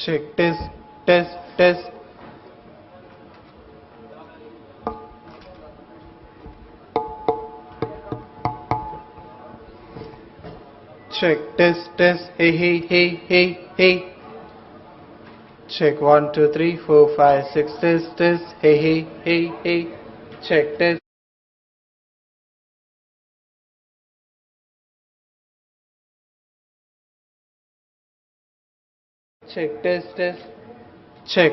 Check, test, test, test. Check, test, test. Hey, hey, hey, hey, hey. Check 1, 2, 3, 4, 5, 6. Test, test. Hey, hey, hey, hey. Check, test. Check, test, test. Check.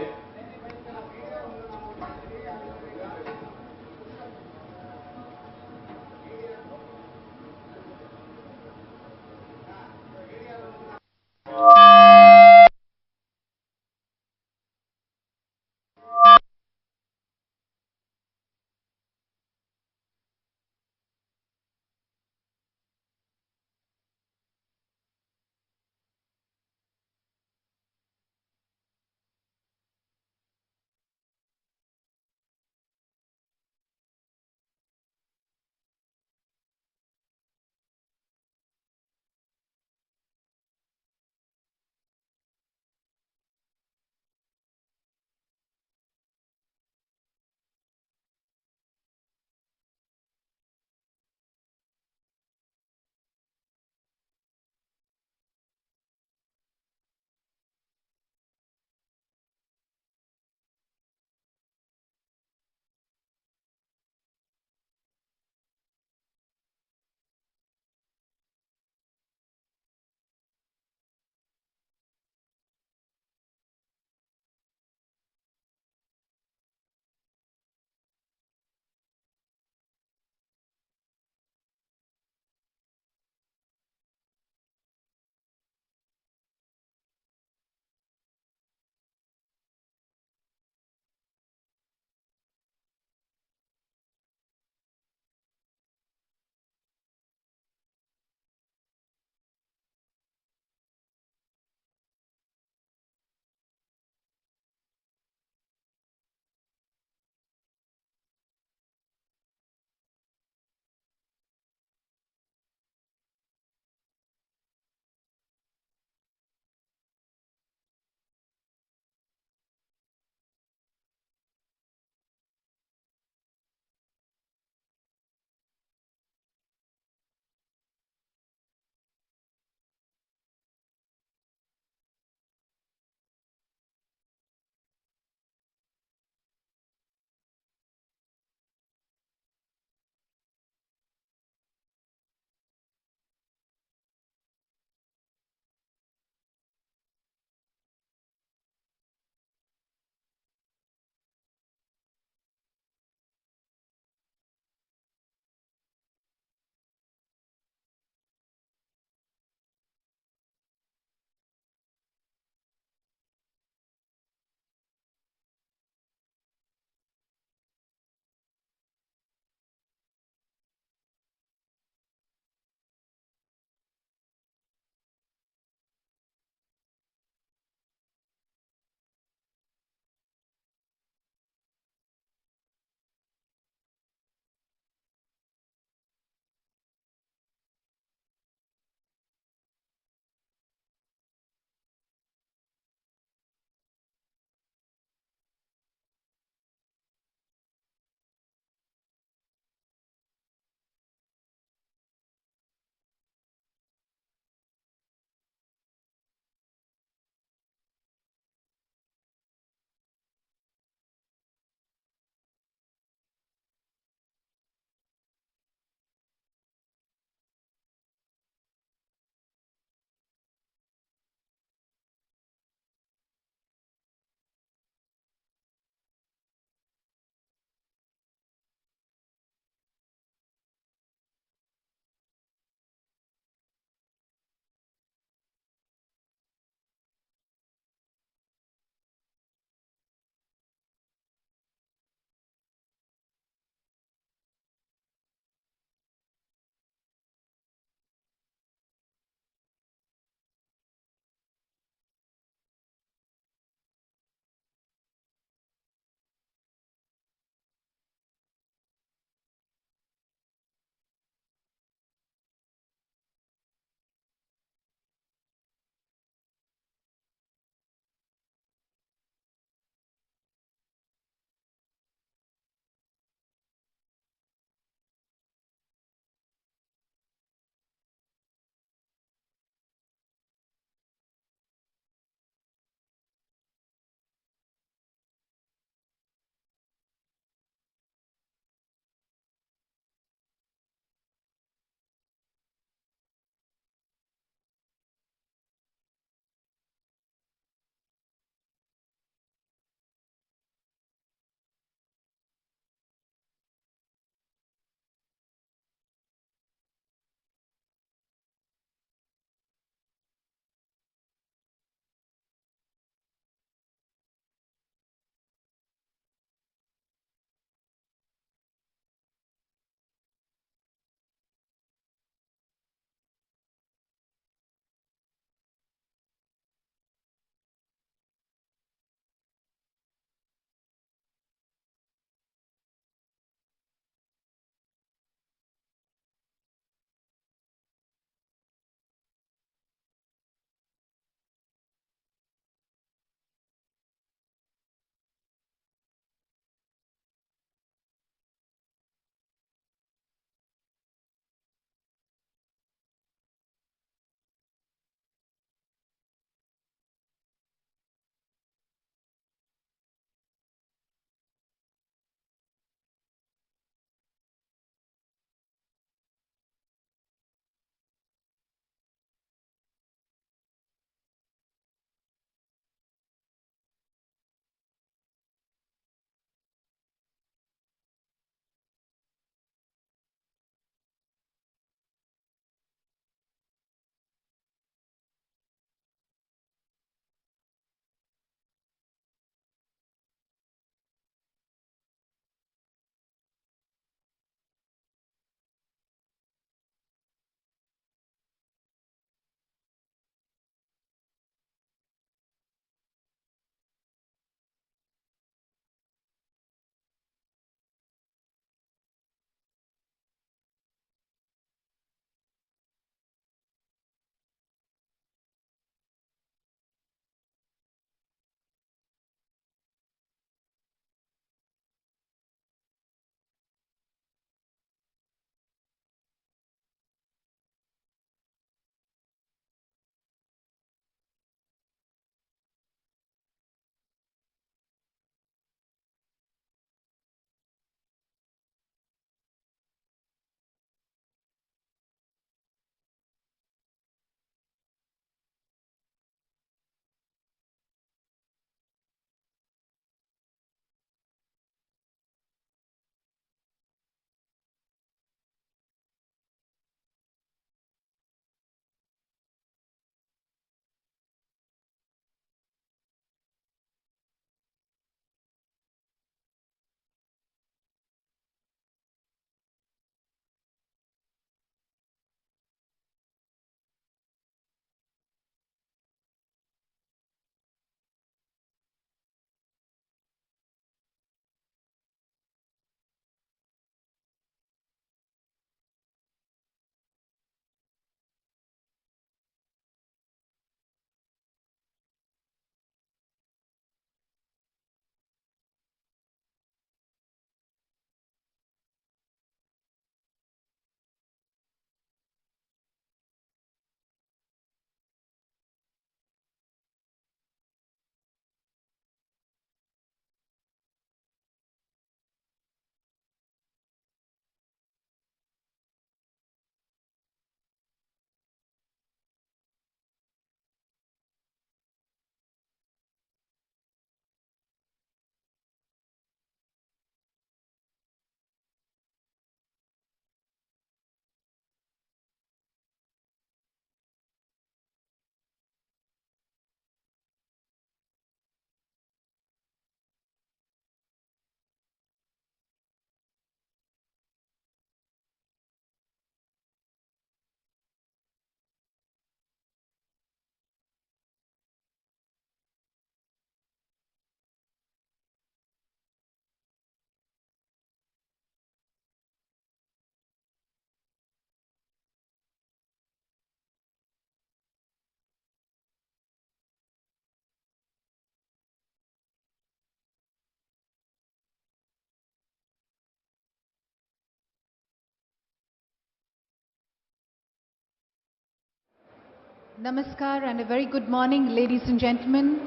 Namaskar and a very good morning, ladies and gentlemen.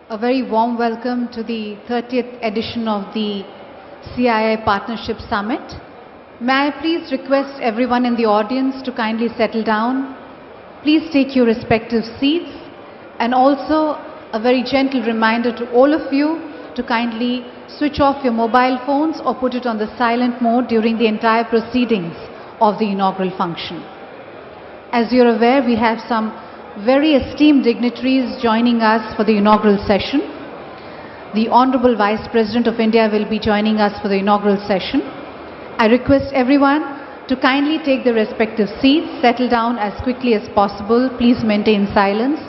A very warm welcome to the 30th edition of the CII Partnership Summit. May I please request everyone in the audience to kindly settle down. Please take your respective seats, and also a very gentle reminder to all of you to kindly switch off your mobile phones or put it on the silent mode during the entire proceedings of the inaugural function. As you're aware, we have some very esteemed dignitaries joining us for the inaugural session. The Honorable Vice President of India will be joining us for the inaugural session. I request everyone to kindly take their respective seats, settle down as quickly as possible, please maintain silence.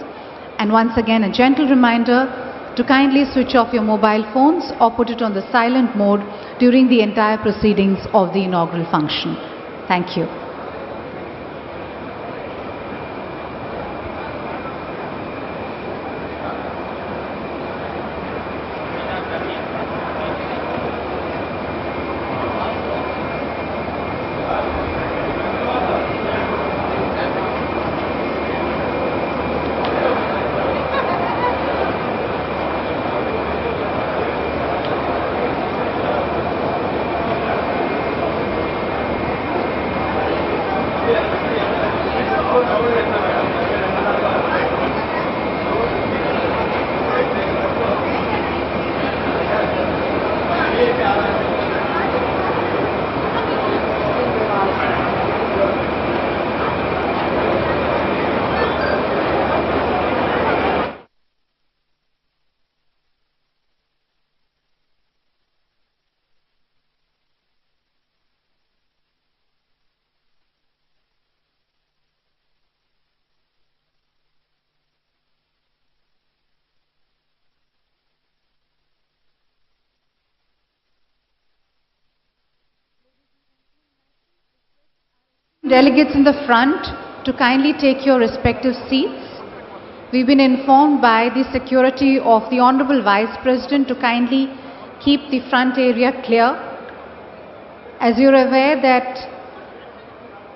And once again, a gentle reminder to kindly switch off your mobile phones or put it on the silent mode during the entire proceedings of the inaugural function. Thank you. Delegates in the front to kindly take your respective seats. We've been informed by the security of the Honorable Vice President to kindly keep the front area clear. As you're aware that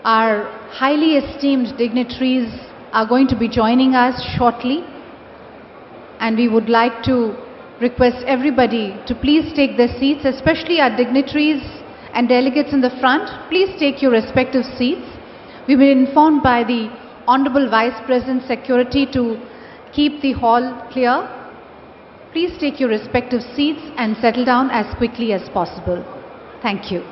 our highly esteemed dignitaries are going to be joining us shortly, and we would like to request everybody to please take their seats, especially our dignitaries and delegates in the front. Please take your respective seats. We've been informed by the Honorable Vice President Security to keep the hall clear. Please take your respective seats and settle down as quickly as possible. Thank you.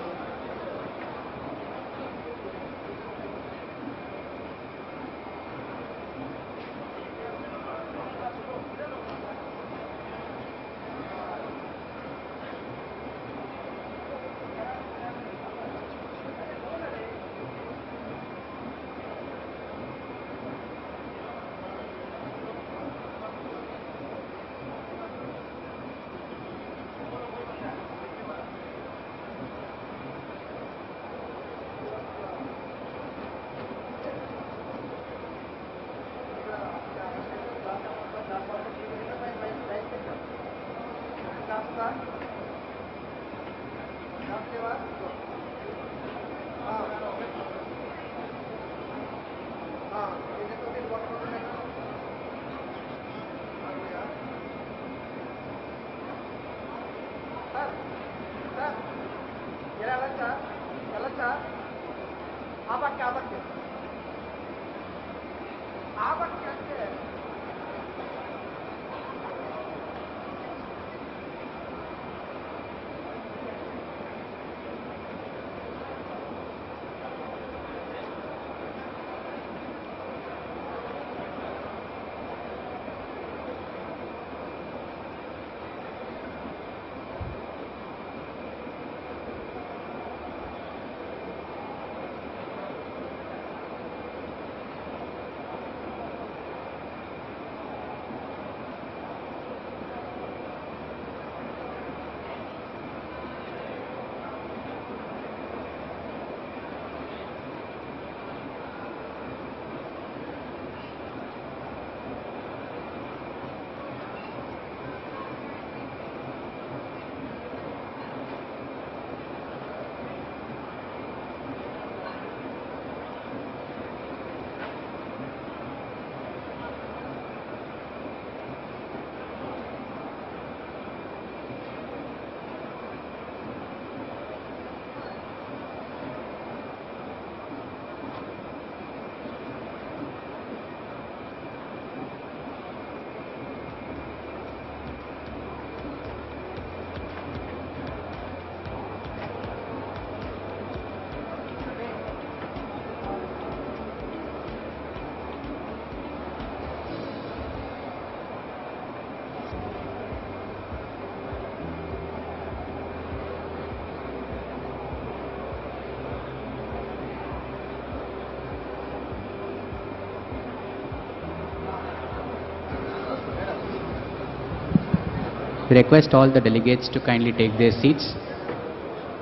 We request all the delegates to kindly take their seats.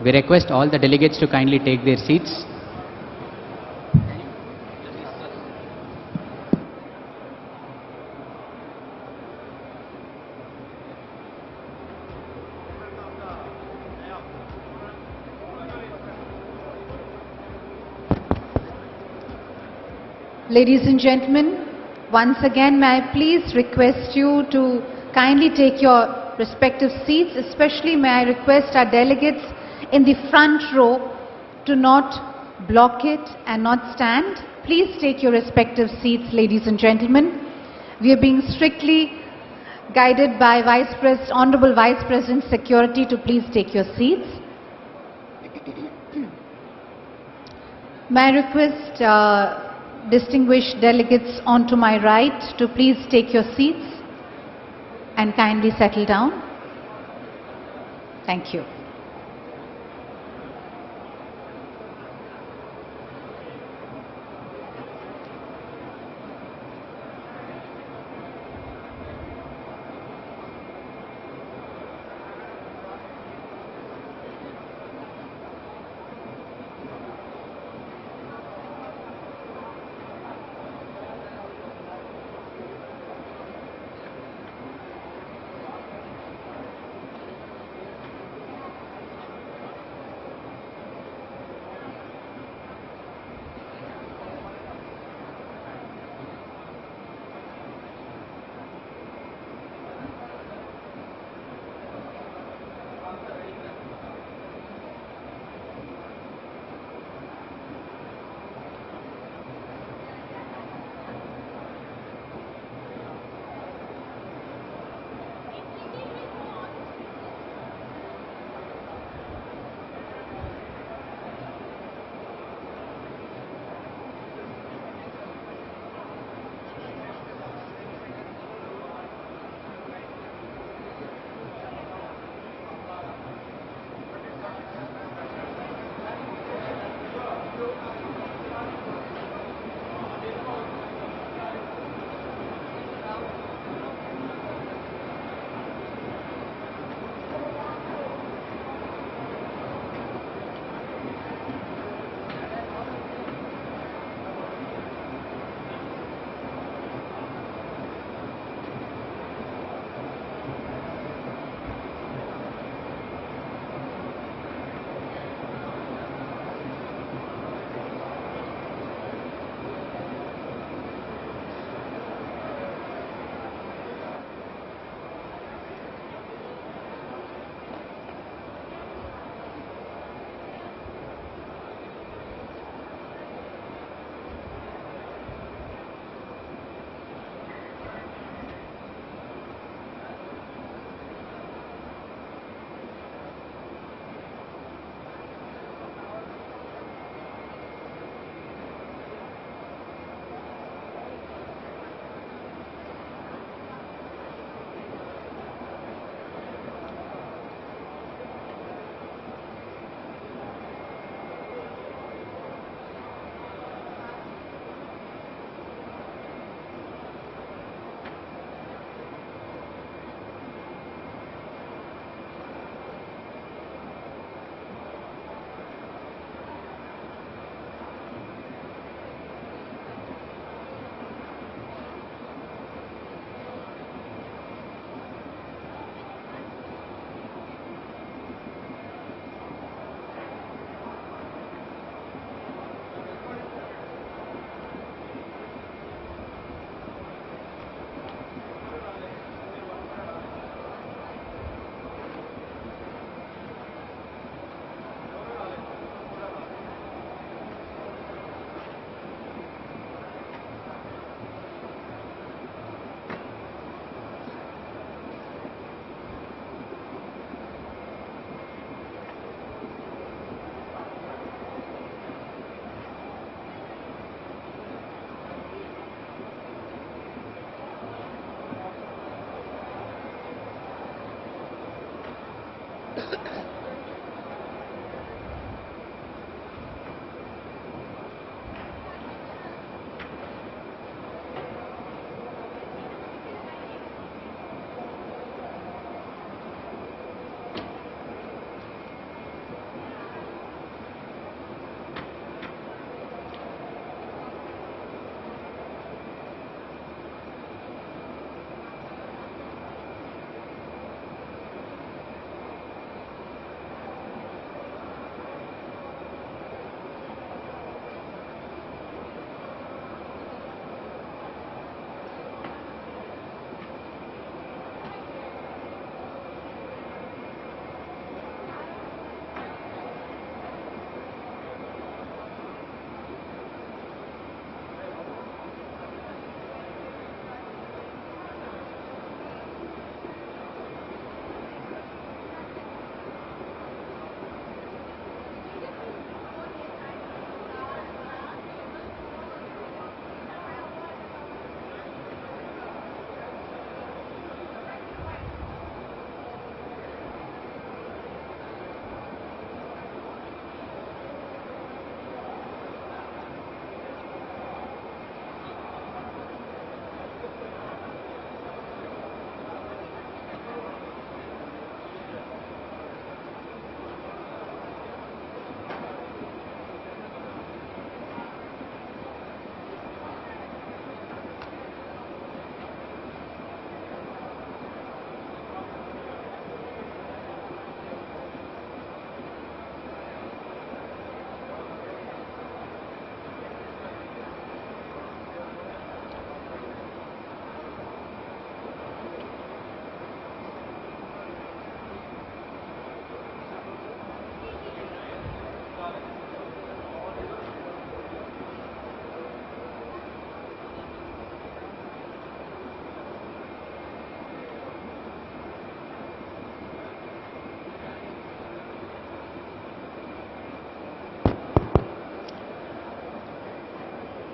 We request all the delegates to kindly take their seats. Ladies and gentlemen, once again may I please request you to kindly take your respective seats, especially may I request our delegates in the front row to not block it and not stand. Please take your respective seats, ladies and gentlemen. We are being strictly guided by Honorable Vice President Security to please take your seats. May I request distinguished delegates on to my right to please take your seats and kindly settle down. Thank you.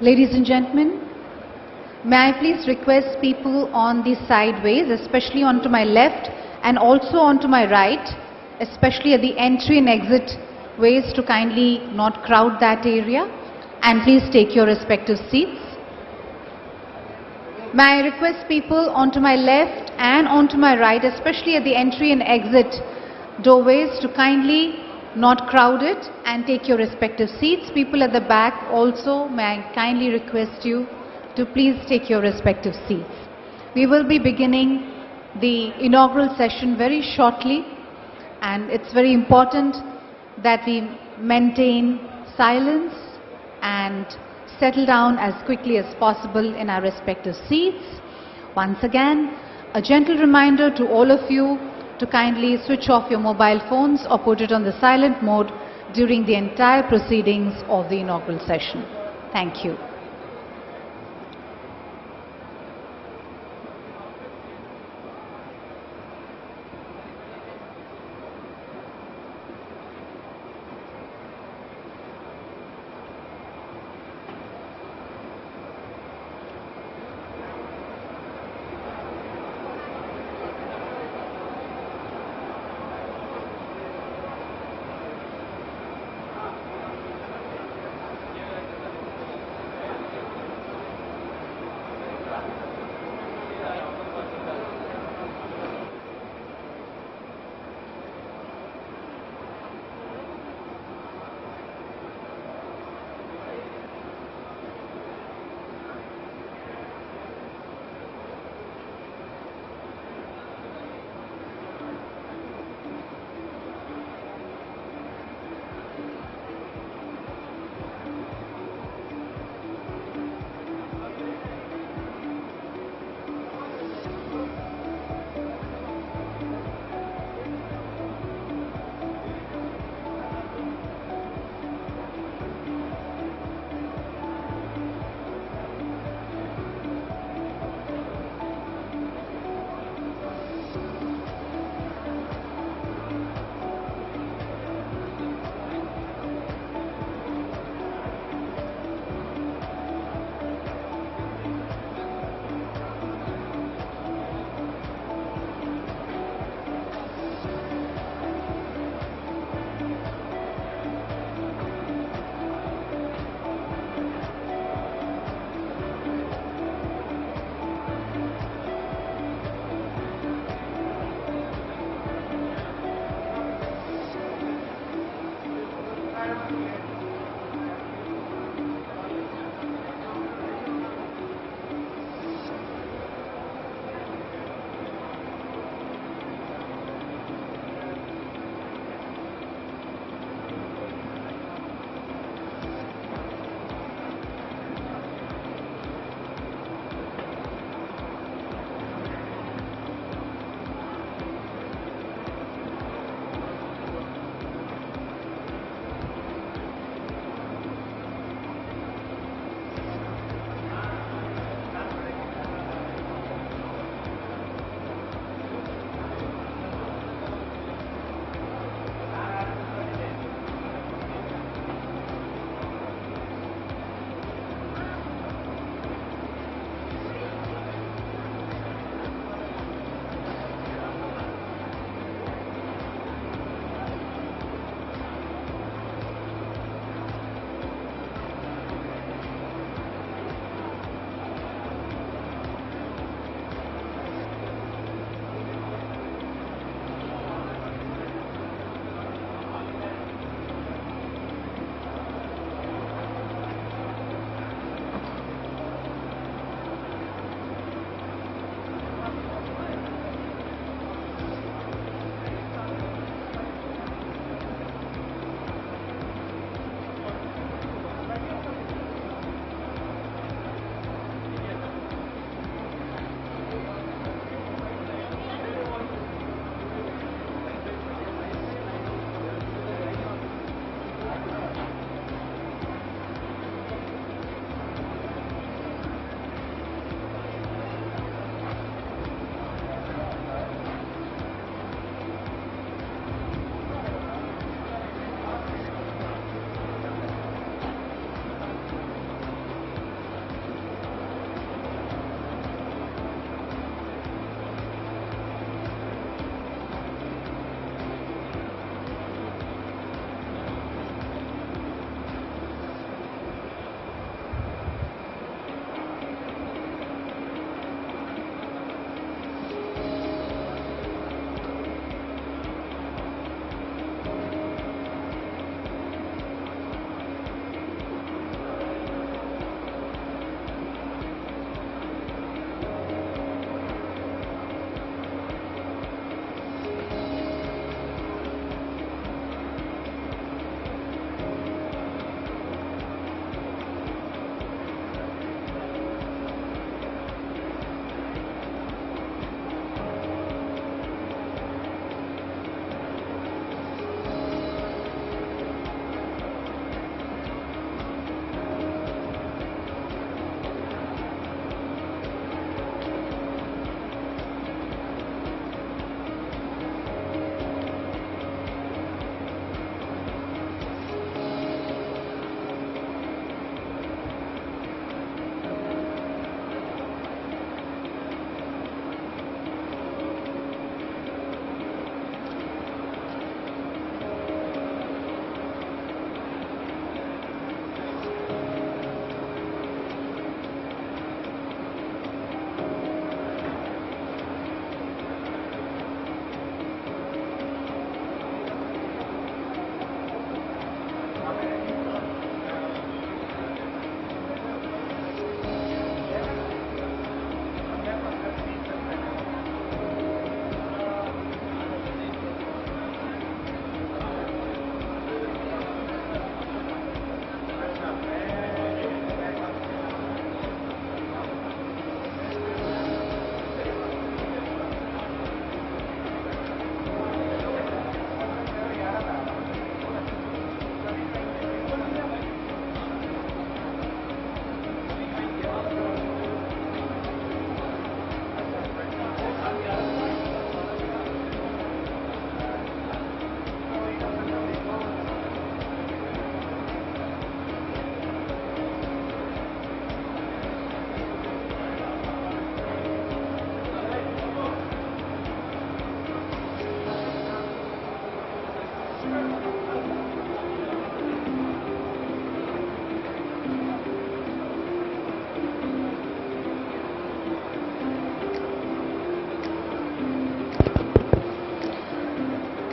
Ladies and gentlemen, may I please request people on the sideways, especially onto my left and also onto my right, especially at the entry and exit ways, to kindly not crowd that area, and please take your respective seats. May I request people onto my left and onto my right, especially at the entry and exit doorways, to kindly not crowd it and take your respective seats. People at the back also, may I kindly request you to please take your respective seats. We will be beginning the inaugural session very shortly, and it's very important that we maintain silence and settle down as quickly as possible in our respective seats. Once again, a gentle reminder to all of you to kindly switch off your mobile phones or put it on the silent mode during the entire proceedings of the inaugural session. Thank you.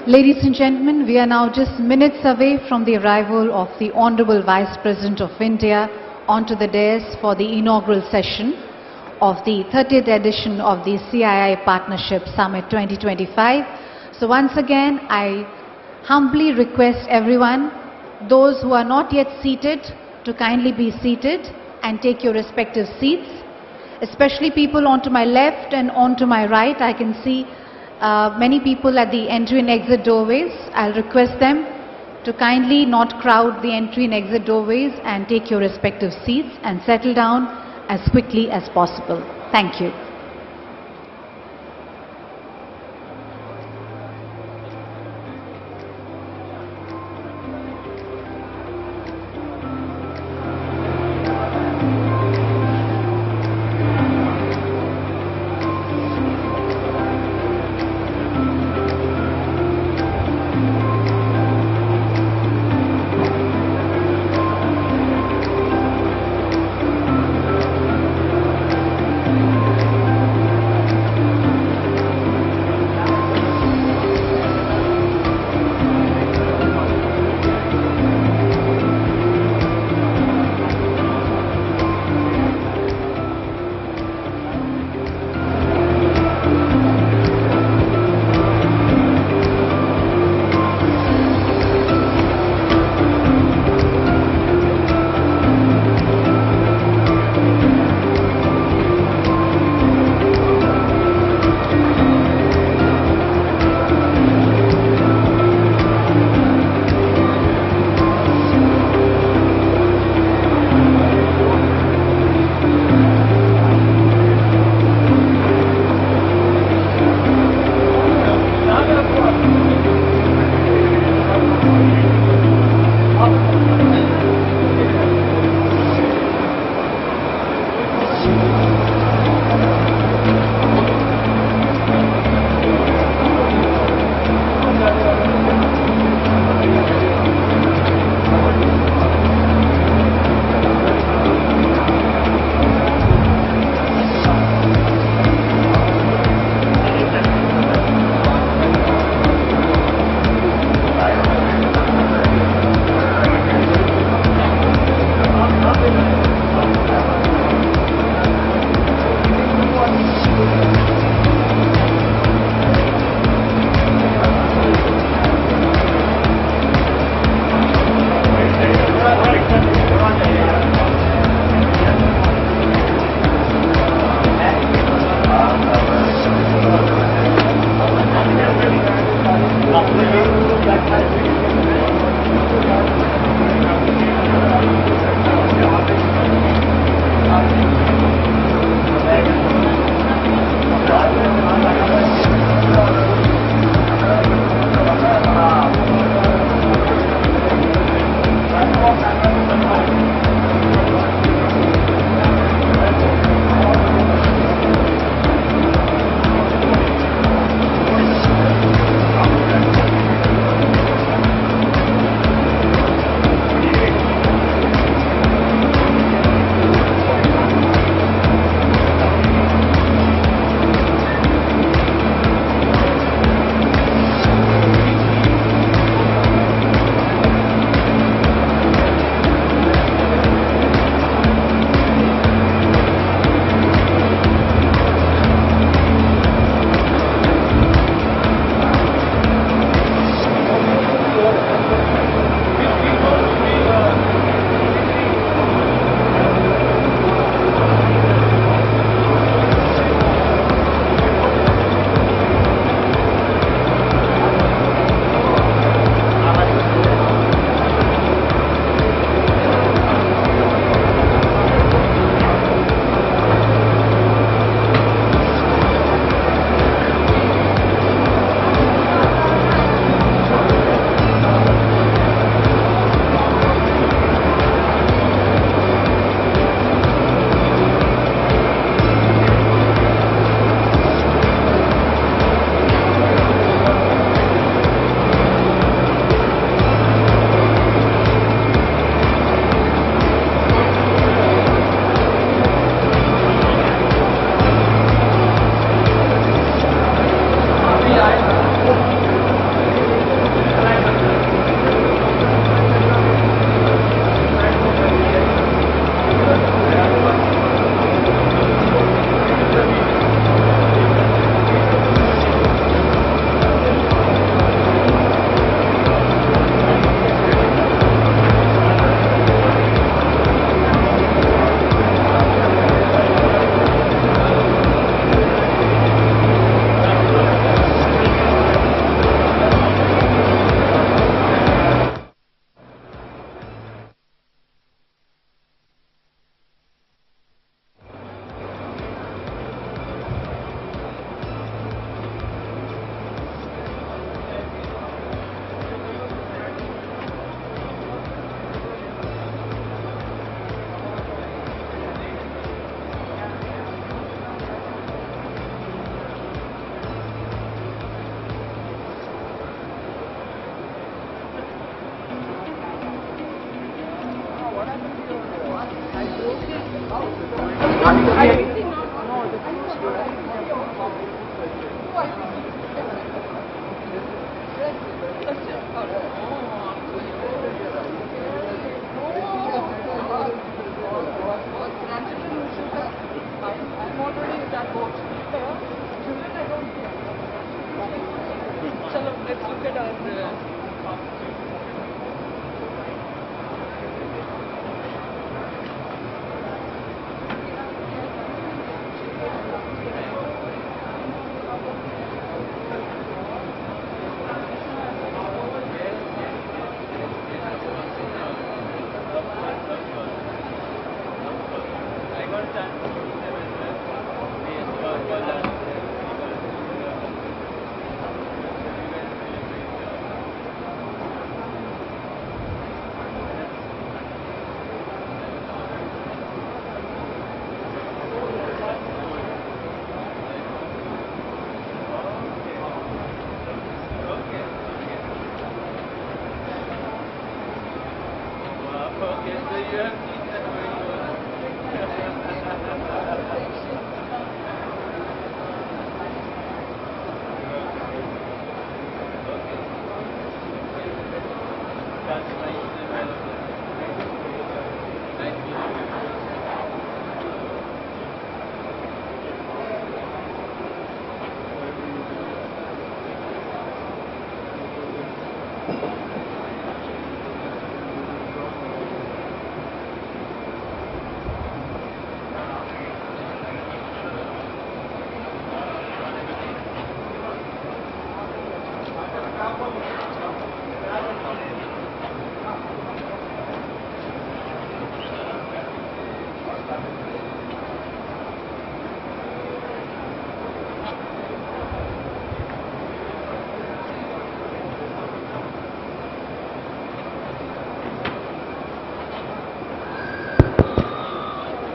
Ladies and gentlemen, we are now just minutes away from the arrival of the Honorable Vice President of India onto the dais for the inaugural session of the 30th edition of the CII Partnership Summit 2025. So once again, I humbly request everyone, those who are not yet seated, to kindly be seated and take your respective seats. Especially people onto my left and onto my right, I can see many people at the entry and exit doorways. I'll request them to kindly not crowd the entry and exit doorways and take your respective seats and settle down as quickly as possible. Thank you. Let's look at our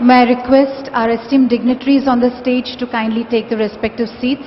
May I request our esteemed dignitaries on the stage to kindly take the respective seats.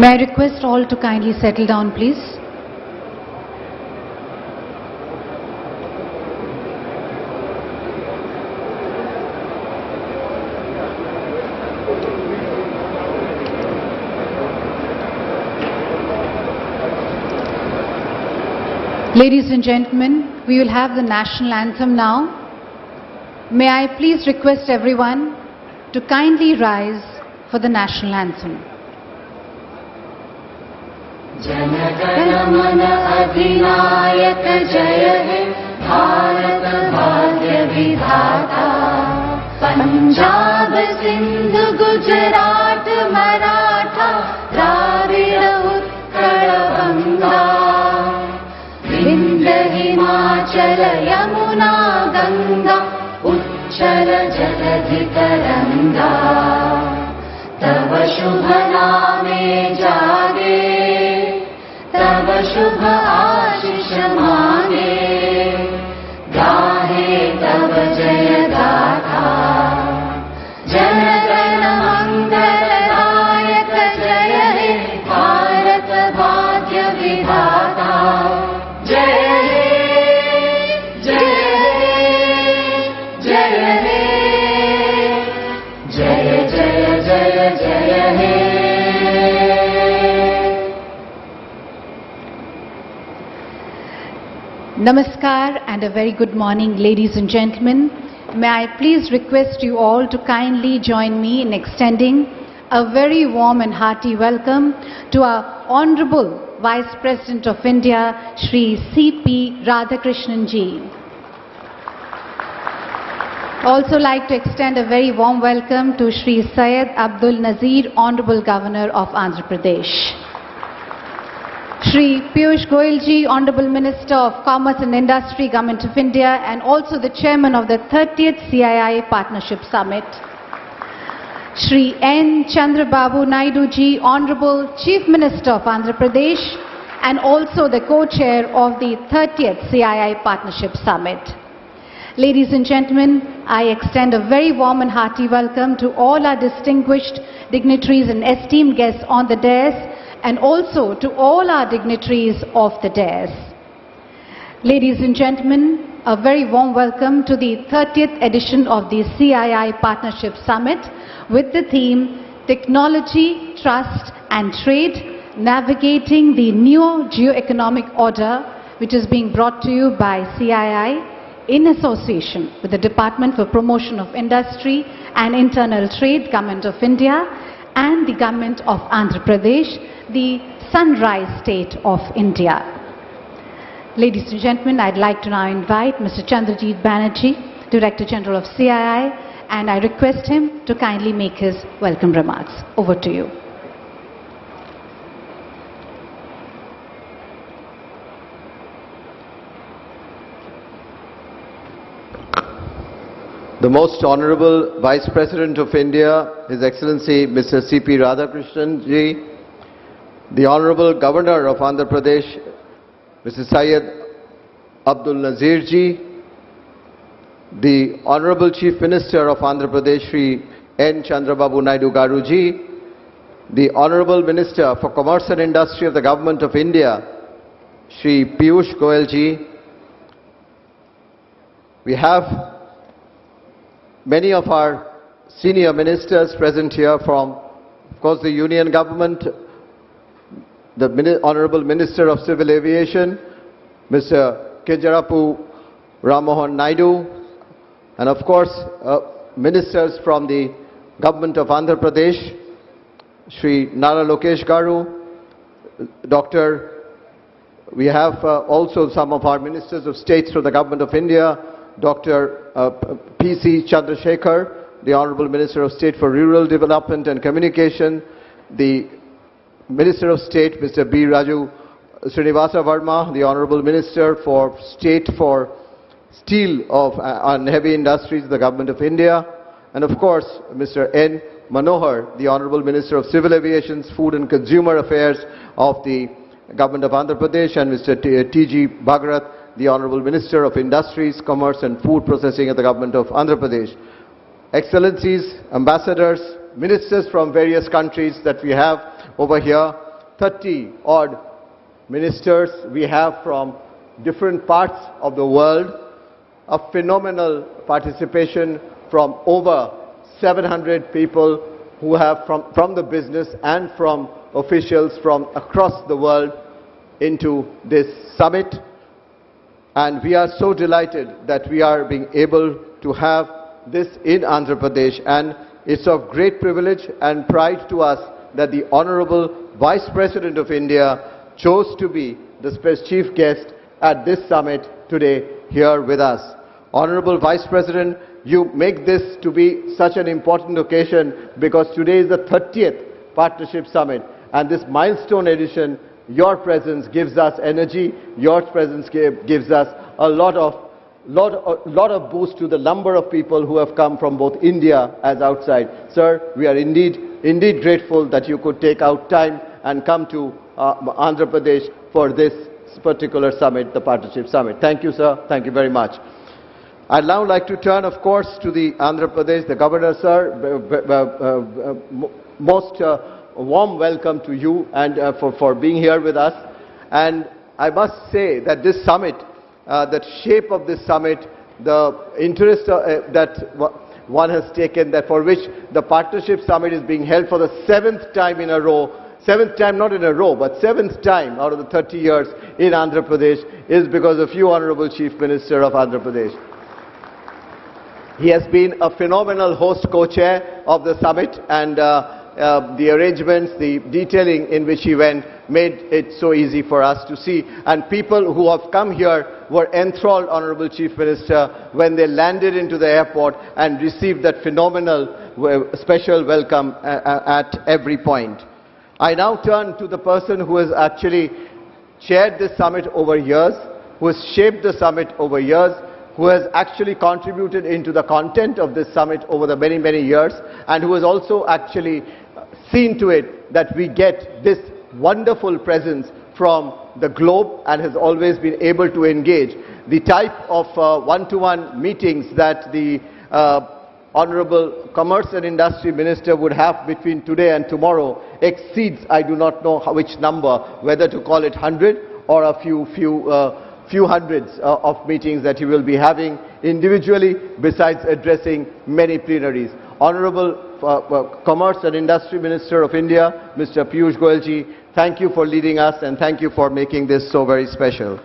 May I request all to kindly settle down, please. Ladies and gentlemen, we will have the national anthem now. May I please request everyone to kindly rise for the national anthem. Jana Gana मन अधिनायक जय हे भारत भाग्य विधाता पंजाब सिंध गुजरात मराठा द्राविड़ उत्कल गंगा विंध्य हिमाचल यमुना गंगा उच्चल जलधि तरंगा तव शुभ नामे जागे तव शुभ आशीष मांगे गाहे तव जय गाथा जन गण मंगलदायक जय हे भारत भाग्य विधाता जय हे जय हे जय हे जय जय जय जय हे. Namaskar and a very good morning, ladies and gentlemen. May I please request you all to kindly join me in extending a very warm and hearty welcome to our Honorable Vice President of India, Shri C.P. Radhakrishnan ji. Also like to extend a very warm welcome to Shri Syed Abdul Nazir, Honorable Governor of Andhra Pradesh. Shri Piyush Goyal ji, Honorable Minister of Commerce and Industry, Government of India, and also the Chairman of the 30th CII Partnership Summit. Shri N. Chandrababu Naidu ji, Honorable Chief Minister of Andhra Pradesh, and also the co-chair of the 30th CII Partnership Summit. Ladies and gentlemen, I extend a very warm and hearty welcome to all our distinguished dignitaries and esteemed guests on the dais, and also to all our dignitaries of the dais. Ladies and gentlemen, a very warm welcome to the 30th edition of the CII Partnership Summit with the theme Technology, Trust and Trade, Navigating the New Geo-Economic Order, which is being brought to you by CII in association with the Department for Promotion of Industry and Internal Trade, Government of India, and the Government of Andhra Pradesh, the Sunrise State of India. Ladies and gentlemen, I'd like to now invite Mr. Chandrajit Banerjee, Director General of CII, and I request him to kindly make his welcome remarks. Over to you. The Most Honorable Vice President of India, His Excellency Mr. C.P. Radhakrishnan ji, the Honorable Governor of Andhra Pradesh, Mr. Syed Abdul Nazir ji, the Honorable Chief Minister of Andhra Pradesh, Shri N. Chandrababu Naidu Garu ji, the Honorable Minister for Commerce and Industry of the Government of India, Shri Piyush Goyal ji. We have many of our senior ministers present here from, of course, the Union Government, the Honorable Minister of Civil Aviation, Mr. Chandrababu Naidu, and of course, ministers from the Government of Andhra Pradesh, Shri Nara Garu, we have also some of our ministers of states from the Government of India, Dr. P.C. Chandrasekhar, the Honorable Minister of State for Rural Development and Communication, the Minister of State, Mr. B. Raju Srinivasa Verma, the Honorable Minister for State for Steel and Heavy Industries, the Government of India, and of course, Mr. N. Manohar, the Honorable Minister of Civil Aviation, Food and Consumer Affairs of the Government of Andhra Pradesh, and Mr. T.G. Bhagrat, the Honorable Minister of Industries, Commerce and Food Processing of the Government of Andhra Pradesh. Excellencies, ambassadors, ministers from various countries that we have over here, 30 odd ministers we have from different parts of the world, a phenomenal participation from over 700 people who have from the business and from officials from across the world into this summit. And we are so delighted that we are being able to have this in Andhra Pradesh, and it's of great privilege and pride to us that the Honorable Vice President of India chose to be the chief guest at this summit today here with us. Honorable Vice President, you make this to be such an important occasion because today is the 30th Partnership Summit, and this milestone edition, your presence gives us energy, your presence gives us a lot of boost to the number of people who have come from both India as outside. Sir, we are indeed grateful that you could take out time and come to Andhra Pradesh for this particular summit, the Partnership Summit. Thank you, sir. Thank you very much. I'd now like to turn, of course, to the Andhra Pradesh, the Governor, sir. Most warm welcome to you and for being here with us. And I must say that this summit, the shape of this summit, the interest that one has taken, that for which the Partnership Summit is being held for the 7th time in a row, 7th time not in a row, but 7th time out of the 30 years in Andhra Pradesh, is because of you, Honorable Chief Minister of Andhra Pradesh. He has been a phenomenal host co-chair of the summit, and the arrangements, the detailing in which he went made it so easy for us to see. And people who have come here were enthralled, Honorable Chief Minister, when they landed into the airport and received that phenomenal special welcome at every point. I now turn to the person who has actually chaired this summit over years, who has shaped the summit over years, who has actually contributed into the content of this summit over the many, many years, and who has also actually seen to it that we get this wonderful presence from the globe and has always been able to engage. The type of one-to-one meetings that the Honorable Commerce and Industry Minister would have between today and tomorrow exceeds, I do not know which number, whether to call it 100 or a few hundreds of meetings that he will be having individually, besides addressing many plenaries. Honorable Commerce and Industry Minister of India, Mr. Piyush Goyal ji, thank you for leading us and thank you for making this so very special.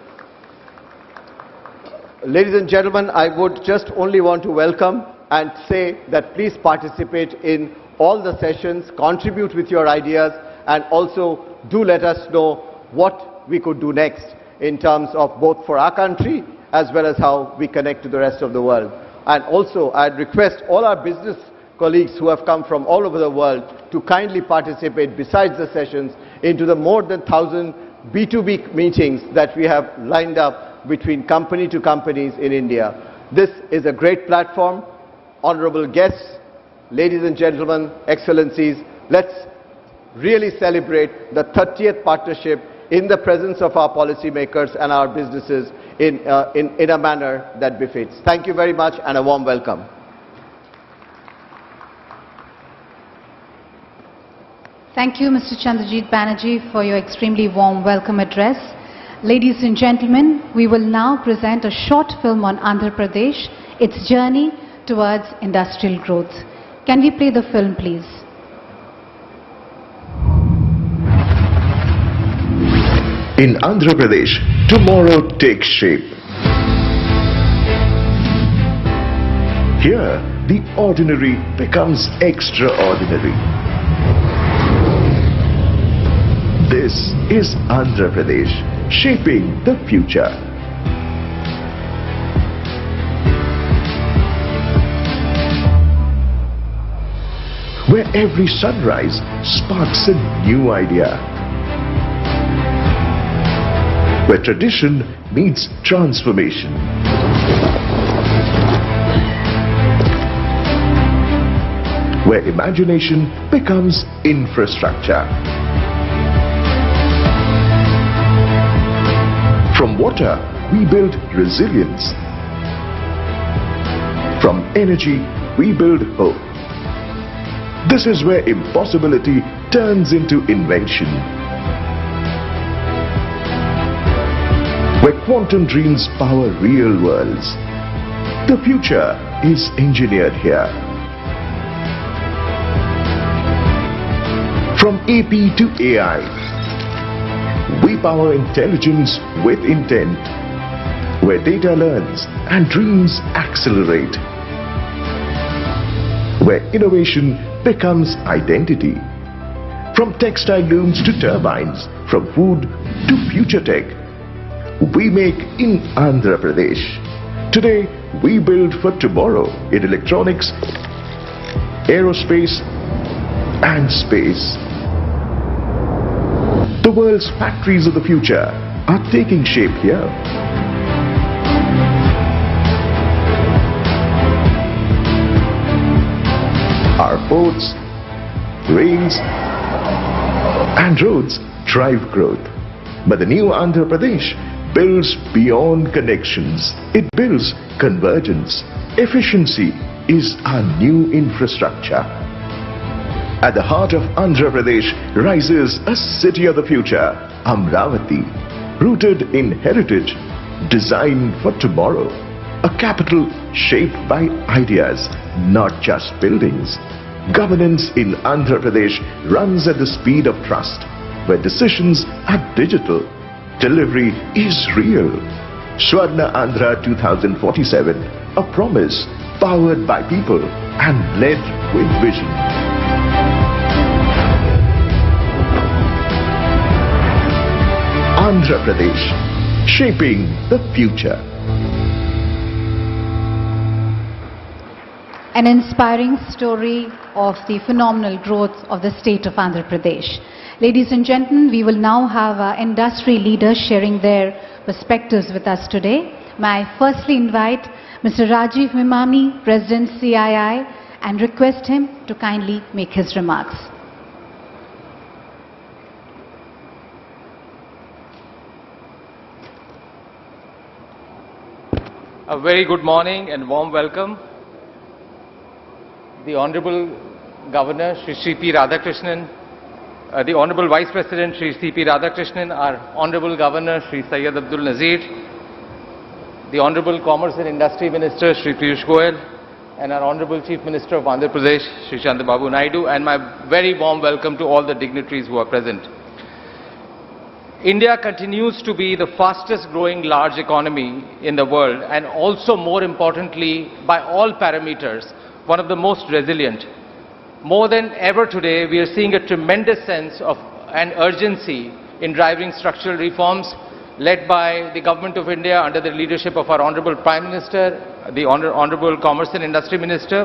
Ladies and gentlemen, I would just only want to welcome and say that please participate in all the sessions, contribute with your ideas, and also do let us know what we could do next in terms of both for our country as well as how we connect to the rest of the world. And also, I'd request all our business colleagues who have come from all over the world to kindly participate, besides the sessions, into the more than 1,000 B2B meetings that we have lined up between company to companies in India. This is a great platform. Honorable guests, ladies and gentlemen, excellencies, let's really celebrate the 30th partnership in the presence of our policymakers and our businesses in a manner that befits. Thank you very much and a warm welcome. Thank you, Mr. Chandrajit Banerjee, for your extremely warm welcome address. Ladies and gentlemen, we will now present a short film on Andhra Pradesh, its journey towards industrial growth. Can we play the film, please? In Andhra Pradesh, tomorrow takes shape. Here, the ordinary becomes extraordinary. This is Andhra Pradesh, shaping the future. Where every sunrise sparks a new idea. Where tradition meets transformation. Where imagination becomes infrastructure. From water, we build resilience. From energy, we build hope. This is where impossibility turns into invention. Where quantum dreams power real worlds. The future is engineered here. From AP to AI, we power intelligence with intent. Where data learns and dreams accelerate. Where innovation becomes identity. From textile looms to turbines, from food to future tech, we make in Andhra Pradesh. Today, we build for tomorrow in electronics, aerospace, and space. The world's factories of the future are taking shape here. Our ports, rails, and roads drive growth. But the new Andhra Pradesh builds beyond connections. It builds convergence. Efficiency is our new infrastructure. At the heart of Andhra Pradesh rises a city of the future, Amravati, rooted in heritage, designed for tomorrow. A capital shaped by ideas, not just buildings. Governance in Andhra Pradesh runs at the speed of trust, where decisions are digital, delivery is real. Swarna Andhra 2047, a promise powered by people and led with vision. Andhra Pradesh, shaping the future. An inspiring story of the phenomenal growth of the state of Andhra Pradesh. Ladies and gentlemen, we will now have our industry leaders sharing their perspectives with us today. May I firstly invite Mr. Rajiv Mimami, President CII, and request him to kindly make his remarks. A very good morning and warm welcome. The Honorable Governor, Shri P. Radhakrishnan, the Honorable Vice President, Shri C. P. Radhakrishnan, our Honorable Governor, Shri Syed Abdul Nazir, the Honorable Commerce and Industry Minister, Shri Piyush Goyal, and our Honorable Chief Minister of Andhra Pradesh, Shri Chandrababu Naidu, and my very warm welcome to all the dignitaries who are present. India continues to be the fastest growing large economy in the world, and also more importantly, by all parameters, one of the most resilient. More than ever today, we are seeing a tremendous sense of an urgency in driving structural reforms led by the Government of India under the leadership of our Honorable Prime Minister, the Honorable Commerce and Industry Minister.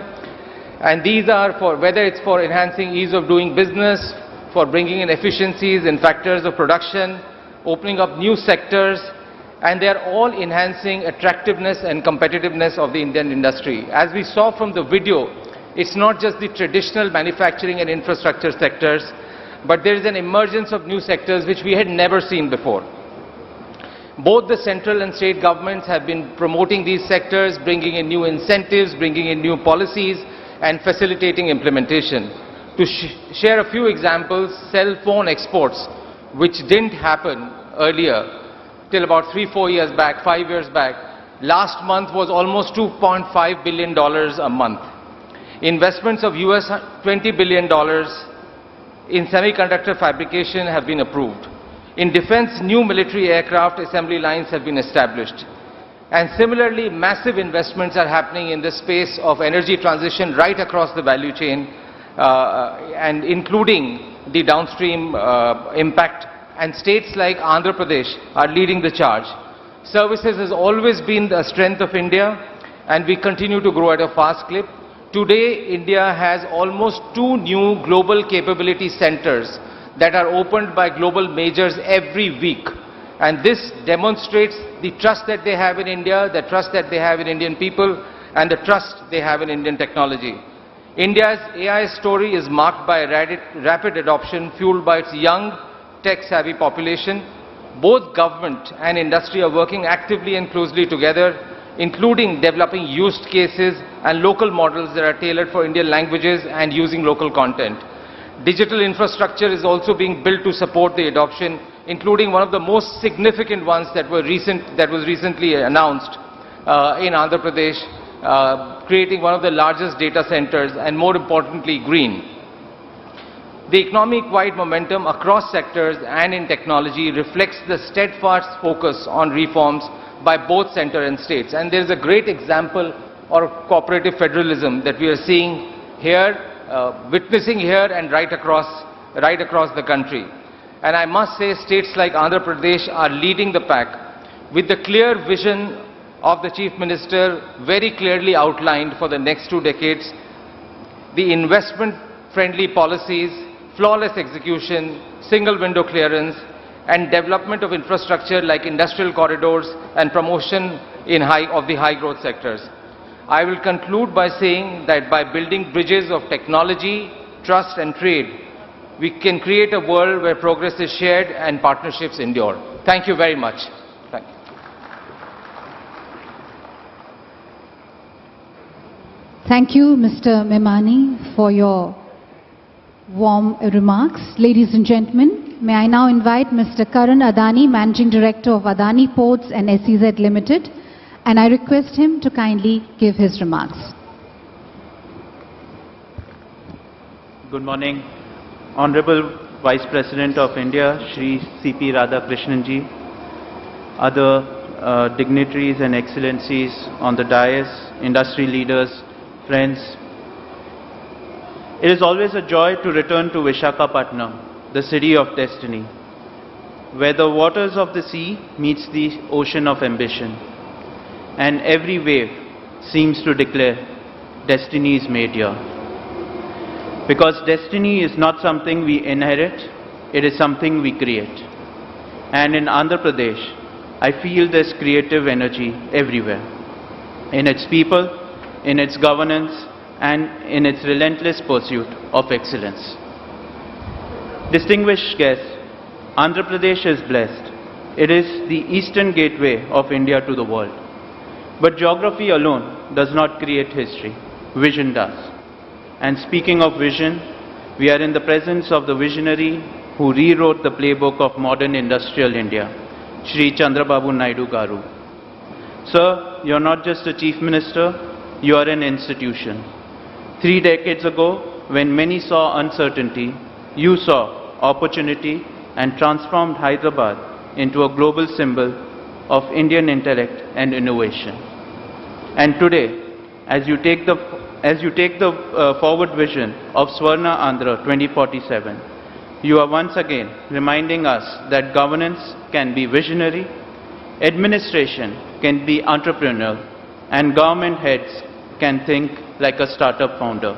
And these are for, whether it's for enhancing ease of doing business, for bringing in efficiencies in factors of production, opening up new sectors, and they are all enhancing attractiveness and competitiveness of the Indian industry. As we saw from the video, it's not just the traditional manufacturing and infrastructure sectors, but there is an emergence of new sectors which we had never seen before. Both the central and state governments have been promoting these sectors, bringing in new incentives, bringing in new policies, and facilitating implementation. To share a few examples, cell phone exports, which didn't happen earlier, till about 3-4 years back, 5 years back, last month was almost $2.5 billion a month. Investments of US $20 billion in semiconductor fabrication have been approved. In defense, new military aircraft assembly lines have been established. And similarly, massive investments are happening in the space of energy transition right across the value chain, and including the downstream impact. And states like Andhra Pradesh are leading the charge. Services has always been the strength of India, and we continue to grow at a fast clip. Today, India has almost 2 new global capability centers that are opened by global majors every week. And this demonstrates the trust that they have in India, the trust that they have in Indian people, and the trust they have in Indian technology. India's AI story is marked by rapid adoption fueled by its young, tech-savvy population. Both government and industry are working actively and closely together, including developing use cases and local models that are tailored for Indian languages and using local content. Digital infrastructure is also being built to support the adoption, including one of the most significant ones that was recently announced in Andhra Pradesh, creating one of the largest data centers and, more importantly, green. The economic-wide momentum across sectors and in technology reflects the steadfast focus on reforms by both center and states. And there is a great example of cooperative federalism that we are seeing here, witnessing here and right across the country. And I must say, states like Andhra Pradesh are leading the pack with the clear vision of the Chief Minister very clearly outlined for the next 2 decades the investment-friendly policies, flawless execution, single window clearance, and development of infrastructure like industrial corridors and promotion of the high growth sectors. I will conclude by saying that by building bridges of technology, trust and trade, we can create a world where progress is shared and partnerships endure. Thank you very much. Thank you. Thank you, Mr. Memani, for your warm remarks. Ladies and gentlemen, may I now invite Mr. Karan Adani, Managing Director of Adani Ports and SEZ Limited, and I request him to kindly give his remarks. Good morning. Honorable Vice President of India, Shri C.P. Radhakrishnan-ji, other dignitaries and excellencies on the dais, industry leaders, friends. It is always a joy to return to Visakhapatnam, the city of destiny, where the waters of the sea meets the ocean of ambition, and every wave seems to declare, destiny is made here. Because destiny is not something we inherit, it is something we create. And in Andhra Pradesh, I feel this creative energy everywhere. In its people, in its governance, and in its relentless pursuit of excellence. Distinguished guests, Andhra Pradesh is blessed. It is the eastern gateway of India to the world. But geography alone does not create history. Vision does. And speaking of vision, we are in the presence of the visionary who rewrote the playbook of modern industrial India, Shri Chandrababu Naidu Garu. Sir, you are not just a Chief Minister, you are an institution. 3 decades ago, when many saw uncertainty, you saw opportunity and transformed Hyderabad into a global symbol of Indian intellect and innovation. And today, as you take the forward vision of Swarna Andhra 2047, you are once again reminding us that governance can be visionary, administration can be entrepreneurial, and government heads can think like a startup founder,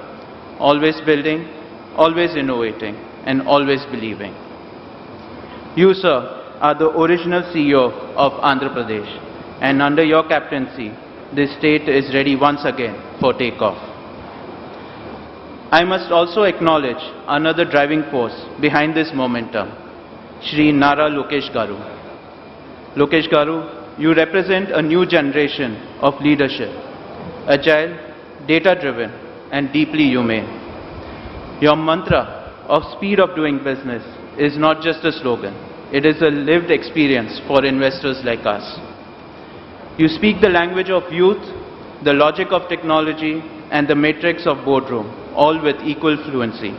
always building, always innovating, and always believing. You, sir, are the original CEO of Andhra Pradesh, and under your captaincy, this state is ready once again for takeoff. I must also acknowledge another driving force behind this momentum, Shri Nara Lokesh Garu. Lokesh Garu, you represent a new generation of leadership, agile, data-driven, and deeply humane. Your mantra of speed of doing business is not just a slogan, it is a lived experience for investors like us. You speak the language of youth, the logic of technology, and the matrix of boardroom, all with equal fluency.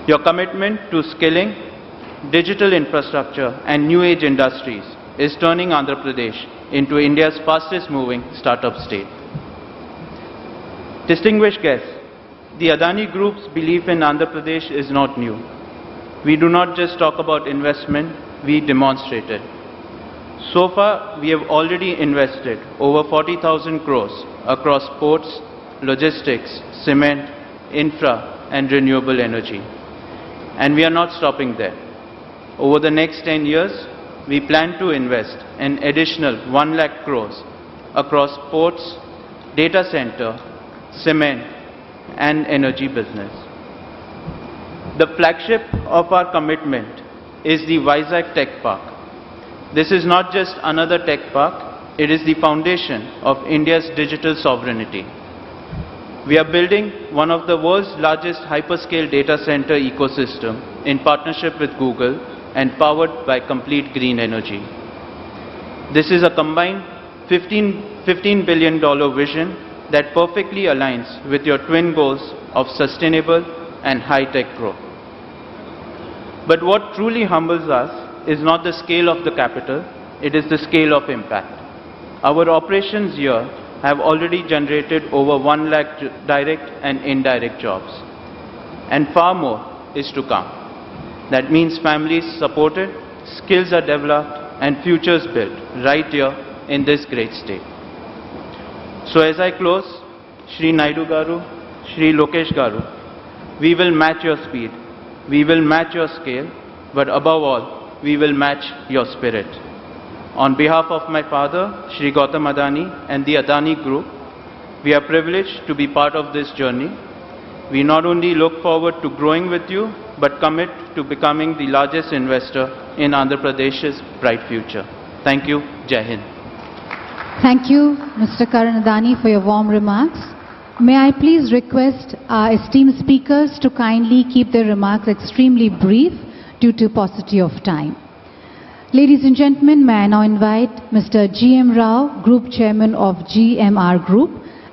Your commitment to skilling, digital infrastructure, and new age industries is turning Andhra Pradesh into India's fastest moving startup state. Distinguished guests, the Adani Group's belief in Andhra Pradesh is not new. We do not just talk about investment, we demonstrate it. So far, we have already invested over 40,000 crores across ports, logistics, cement, infra, and renewable energy. And we are not stopping there. Over the next 10 years, we plan to invest an additional 1 lakh crores across ports, data center, cement, and energy business. The flagship of our commitment is the Vizag Tech Park. This is not just another tech park, it is the foundation of India's digital sovereignty. We are building one of the world's largest hyperscale data center ecosystem in partnership with Google and powered by complete green energy. This is a combined $15 billion vision that perfectly aligns with your twin goals of sustainable and high-tech growth. But what truly humbles us is not the scale of the capital, it is the scale of impact. Our operations here have already generated over 1 lakh direct and indirect jobs. And far more is to come. That means families supported, skills are developed, and futures built right here in this great state. So as I close, Shri Naidu Garu, Shri Lokesh Garu, we will match your speed, we will match your scale, but above all, we will match your spirit. On behalf of my father, Shri Gautam Adani, and the Adani Group, we are privileged to be part of this journey. We not only look forward to growing with you, but commit to becoming the largest investor in Andhra Pradesh's bright future. Thank you. Jai Hind. Thank you, Mr. Karan Adani, for your warm remarks. May I please request our esteemed speakers to kindly keep their remarks extremely brief due to paucity of time. Ladies and gentlemen, may I now invite Mr. G.M. Rao, Group Chairman of GMR Group,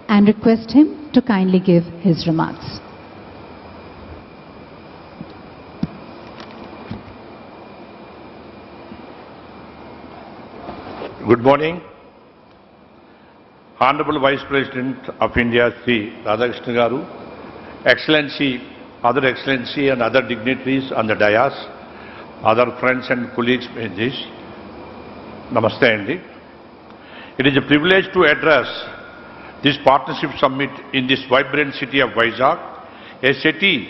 and request him to kindly give his remarks. Good morning. Honorable Vice President of India, Sri Radhakrishna Garu, Excellency, Other Excellency and other dignitaries on the dais, other friends and colleagues in this, Namaste Andi. It is a privilege to address this partnership summit in this vibrant city of Vizag, a city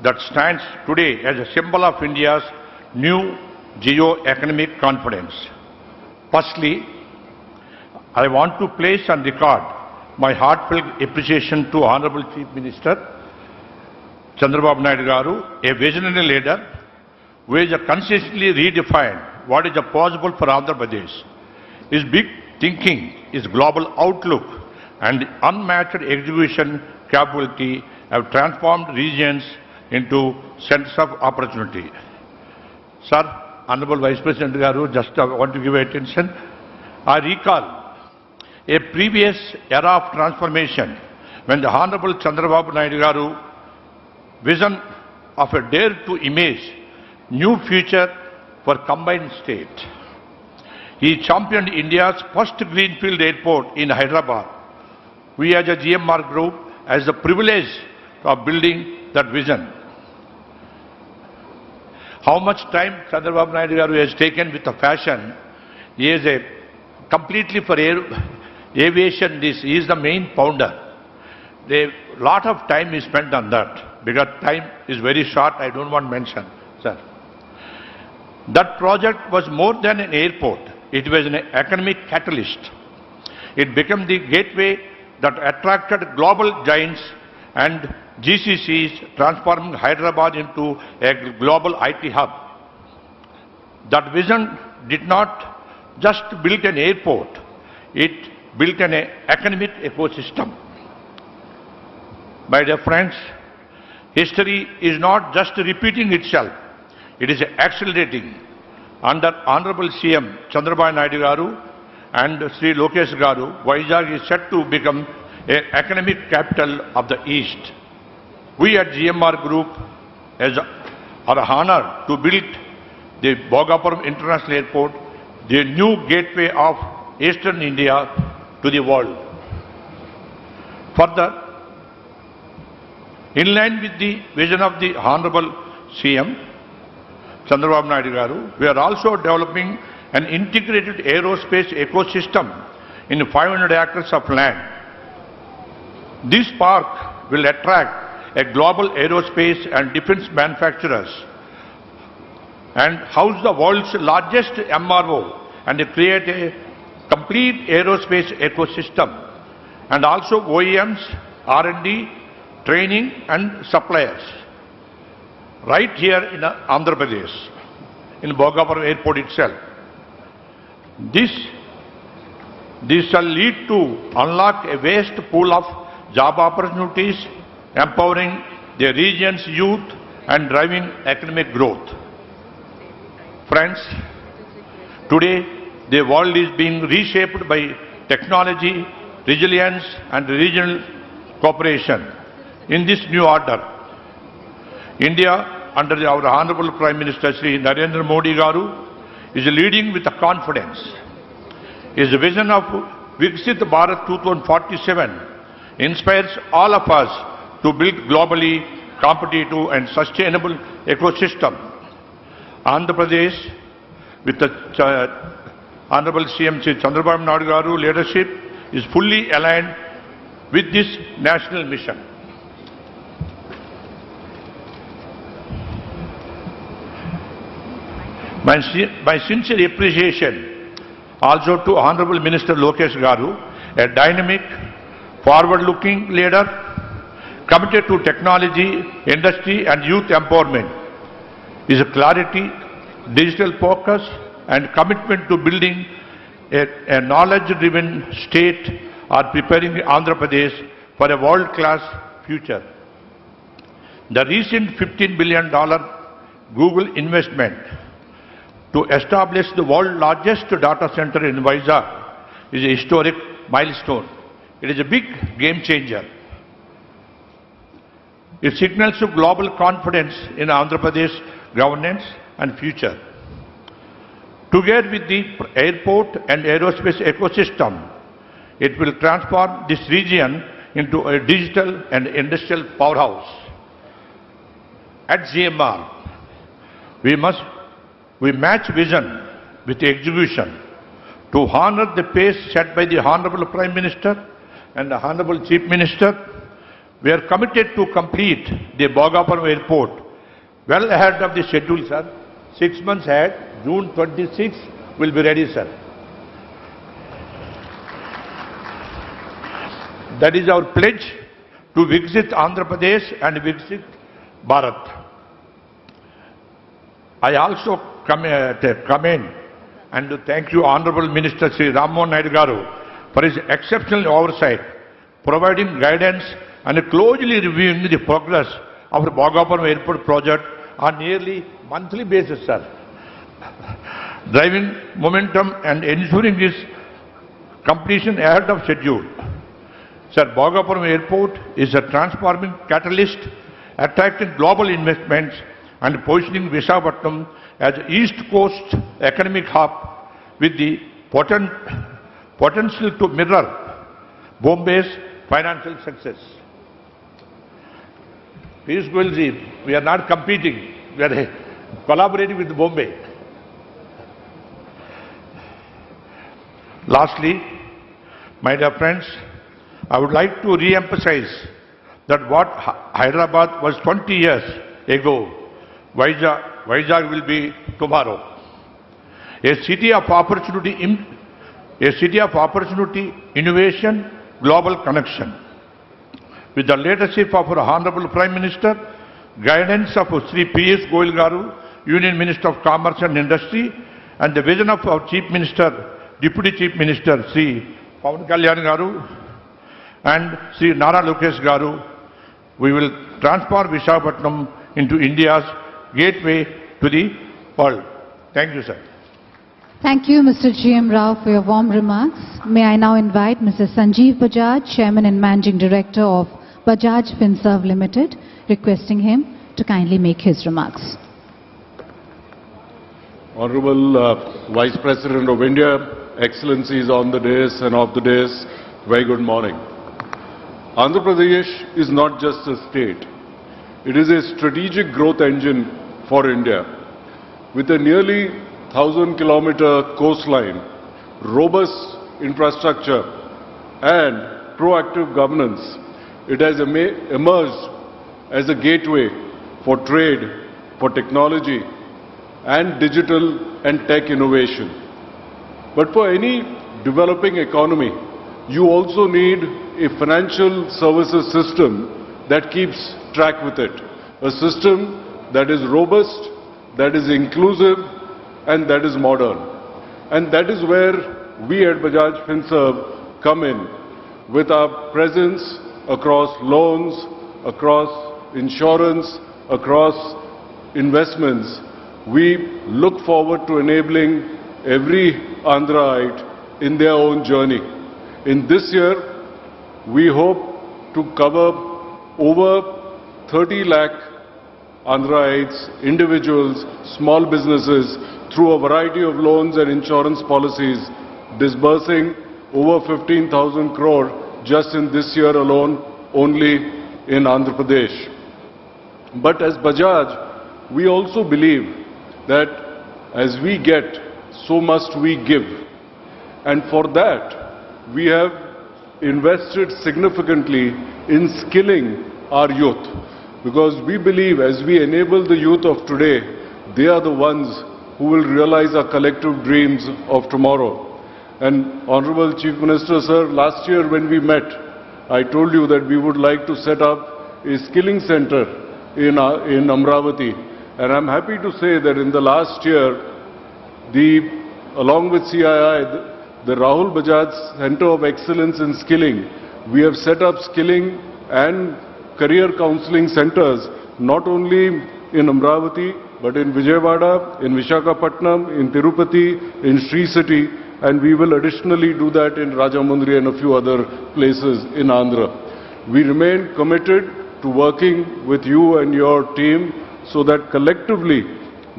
that stands today as a symbol of India's new geo-economic confidence. Firstly, I want to place on record my heartfelt appreciation to Honorable Chief Minister Chandrababu Naidu Garu, a visionary leader who has consistently redefined what is possible for Andhra Pradesh. His big thinking, his global outlook and unmatched execution capability have transformed regions into centers of opportunity. Sir, Honorable Vice President Garu, just I want to give attention. I recall a previous era of transformation when the Honorable Chandrababu Naidu Garu vision of a dare to image new future for combined state. He championed India's first greenfield airport in Hyderabad. We as a GMR Group has the privilege of building that vision. How much time Chandrababu Naidu Garu has taken with the fashion, he is a completely for aviation, he is the main founder. A lot of time is spent on that because time is very short, I don't want to mention, sir. That project was more than an airport, it was an economic catalyst. It became the gateway that attracted global giants and GCCs, transforming Hyderabad into a global IT hub. That vision did not just build an airport, it built an economic ecosystem. My dear friends, history is not just repeating itself, it is accelerating. Under Honorable CM Chandrababu Naidu Garu and Sri Lokesh Garu, Vizag is set to become an economic capital of the East. We at GMR Group are honored to build the Bhogapuram International Airport, the new gateway of Eastern India to the world. Further, in line with the vision of the Honorable CM Chandrababu Naidu Garu, we are also developing an integrated aerospace ecosystem in 500 acres of land. This park will attract a global aerospace and defense manufacturers and house the world's largest MRO and create a complete aerospace ecosystem and also OEMs, R&D, training and suppliers right here in Andhra Pradesh, in Bhogapuram Airport itself. This shall lead to unlock a vast pool of job opportunities, empowering the region's youth and driving economic growth. Friends, today the world is being reshaped by technology, resilience and regional cooperation. In this new order, India, under our Honorable Prime Minister Shri Narendra Modi Garu, is leading with confidence. His vision of Viksit Bharat 2047 inspires all of us to build globally competitive and sustainable ecosystem. Andhra Pradesh, with the Honorable CM Sri Chandrababu Naidu Garu leadership is fully aligned with this national mission. My sincere appreciation also to Honorable Minister Lokesh Garu, a dynamic, forward-looking leader committed to technology, industry and youth empowerment. His clarity, digital focus and commitment to building a knowledge-driven state are preparing Andhra Pradesh for a world-class future. The recent $15 billion Google investment to establish the world's largest data center in Visakhapatnam is a historic milestone. It is a big game changer. It signals a global confidence in Andhra Pradesh governance and future. Together with the airport and aerospace ecosystem, it will transform this region into a digital and industrial powerhouse. At GMR, we match vision with execution to honor the pace set by the Honorable Prime Minister and the Honorable Chief Minister. We are committed to complete the Bhogapuram Airport well ahead of the schedule, sir. 6 months ahead, June 26 will be ready, sir. That is our pledge to visit Andhra Pradesh and visit Bharat. I also commend and thank you, Honorable Minister Sri Rammohan Naidu Garu, for his exceptional oversight, providing guidance and closely reviewing the progress of the Bhogapuram Airport project on nearly monthly basis, sir. Driving momentum and ensuring its completion ahead of schedule. Sir, Bhogapuram Airport is a transforming catalyst, attracting global investments and positioning Visakhapatnam as an East Coast economic hub with the potential to mirror Bombay's financial success. Piyush Goyalji, we are not competing, we are collaborating with Bombay. Lastly, my dear friends, I would like to re-emphasize that what Hyderabad was 20 years ago, Vizag will be tomorrow. A city of opportunity, innovation, global connection. With the leadership of our Honorable Prime Minister, guidance of Sri P.S. Goyal Garu, Union Minister of Commerce and Industry, and the vision of our Chief Minister, Deputy Chief Minister Sri Pawan Kalyan Garu, and Sri Nara Lokesh Garu, we will transform Visakhapatnam into India's gateway to the world. Thank you, sir. Thank you, Mr. G.M. Rao, for your warm remarks. May I now invite Mr. Sanjeev Bajaj, Chairman and Managing Director of Bajaj Finserv Limited, requesting him to kindly make his remarks. Honorable Vice President of India, Excellencies on the dais and off the dais, very good morning. Andhra Pradesh is not just a state. It is a strategic growth engine for India. With a nearly 1,000-kilometer coastline, robust infrastructure and proactive governance, it has emerged as a gateway for trade, for technology and digital and tech innovation. But for any developing economy, you also need a financial services system that keeps track with it. A system that is robust, that is inclusive, and that is modern. And that is where we at Bajaj Finserv come in with our presence across loans, across insurance, across investments. We look forward to enabling every Andhraite in their own journey. In this year, we hope to cover over 30 lakh Andhraites, individuals, small businesses through a variety of loans and insurance policies, disbursing over 15,000 crore just in this year alone, only in Andhra Pradesh. But as Bajaj, we also believe that as we get, so must we give. And for that, we have invested significantly in skilling our youth. Because we believe as we enable the youth of today, they are the ones who will realize our collective dreams of tomorrow. And Honorable Chief Minister, sir, last year when we met, I told you that we would like to set up a skilling center in Amravati. And I'm happy to say that in the last year, along with CII, the Rahul Bajaj Center of Excellence in Skilling, we have set up skilling and career counseling centers, not only in Amravati, but in Vijayawada, in Visakhapatnam, in Tirupati, in Sri City, and we will additionally do that in Rajamundry and a few other places in Andhra. We remain committed to working with you and your team so that collectively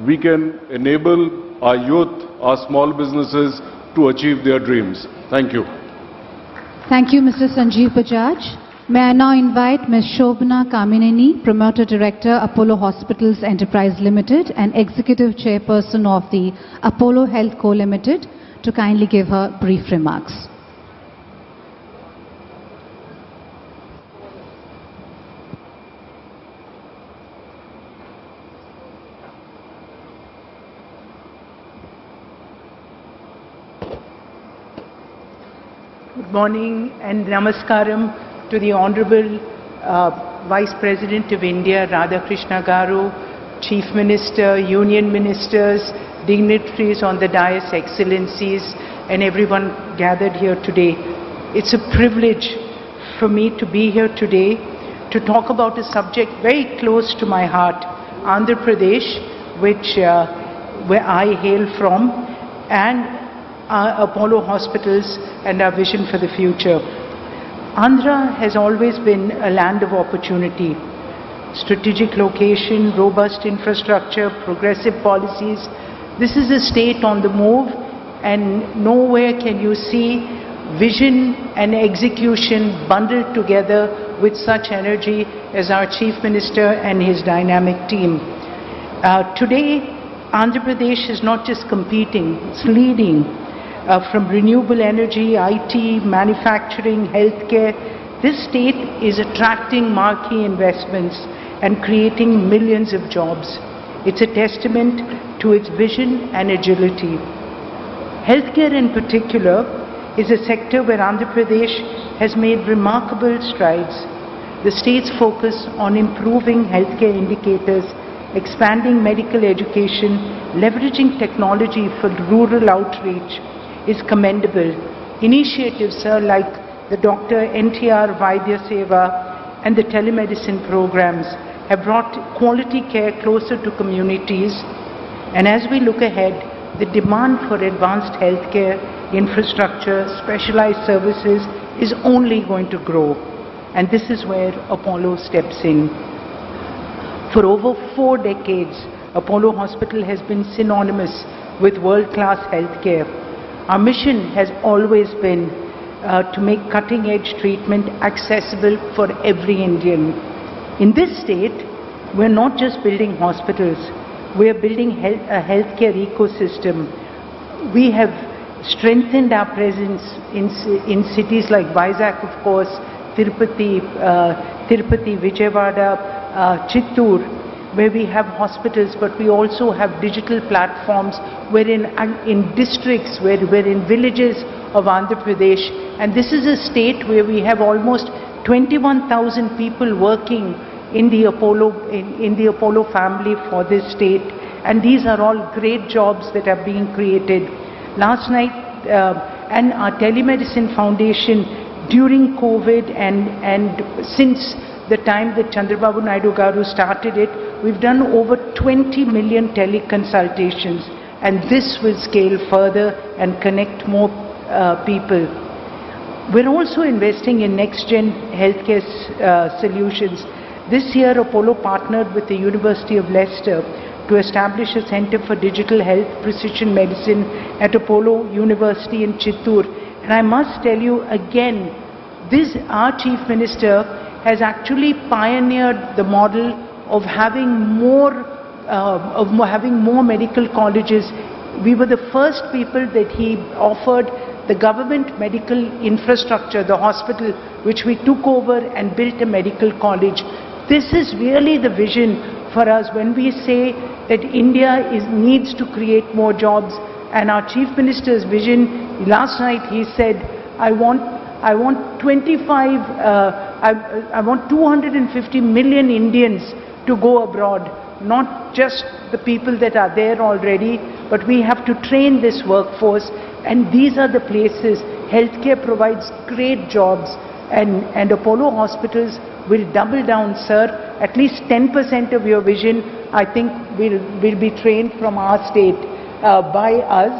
we can enable our youth, our small businesses to achieve their dreams. Thank you. Thank you, Mr. Sanjeev Bajaj. May I now invite Ms. Shobhana Kamineni, Promoter Director, Apollo Hospitals Enterprise Limited and Executive Chairperson of the Apollo Health Co. Limited, to kindly give her brief remarks. Good morning and namaskaram to the Honorable Vice President of India, Radhakrishna Garu, Chief Minister, Union Ministers, dignitaries on the dais, excellencies, and everyone gathered here today. It's a privilege for me to be here today to talk about a subject very close to my heart, Andhra Pradesh, where I hail from, and Apollo Hospitals and our vision for the future. Andhra has always been a land of opportunity. Strategic location, robust infrastructure, progressive policies. This is a state on the move, and nowhere can you see vision and execution bundled together with such energy as our Chief Minister and his dynamic team. Today, Andhra Pradesh is not just competing, it's leading. From renewable energy, IT, manufacturing, healthcare, this state is attracting marquee investments and creating millions of jobs. It's a testament to its vision and agility. Healthcare in particular is a sector where Andhra Pradesh has made remarkable strides. The state's focus on improving healthcare indicators, expanding medical education, leveraging technology for rural outreach is commendable. Initiatives like the Dr. NTR Vaidya Seva and the telemedicine programs have brought quality care closer to communities, and as we look ahead, the demand for advanced healthcare, infrastructure, specialized services is only going to grow, and this is where Apollo steps in. For over 4 decades, Apollo Hospital has been synonymous with world-class healthcare. Our mission has always been to make cutting-edge treatment accessible for every Indian. In this state, we're not just building hospitals, we're building a healthcare ecosystem. We have strengthened our presence in cities like Vizag, of course, Tirupati, Vijayawada, Chittoor, where we have hospitals, but we also have digital platforms. We're in districts, we're in villages of Andhra Pradesh, and this is a state where we have almost 21,000 people working in the Apollo family for this state, and these are all great jobs that are being created. Last night, and our telemedicine foundation during COVID and since the time that Chandrababu Naidu Garu started it, we've done over 20 million teleconsultations, and this will scale further and connect more people. We're also investing in next-gen healthcare solutions. This year, Apollo partnered with the University of Leicester to establish a Center for Digital Health Precision Medicine at Apollo University in Chittoor. And I must tell you again, our Chief Minister has actually pioneered the model of having more medical colleges We were the first people that he offered the government medical infrastructure, the hospital, which we took over and built a medical college. This is really the vision for us when we say that India needs to create more jobs. And our Chief Minister's vision, last night he said, I want 250 million Indians to go abroad, not just the people that are there already, but we have to train this workforce, and these are the places. Healthcare provides great jobs, and Apollo hospitals will double down, sir. At least 10% of your vision, I think, will be trained from our state by us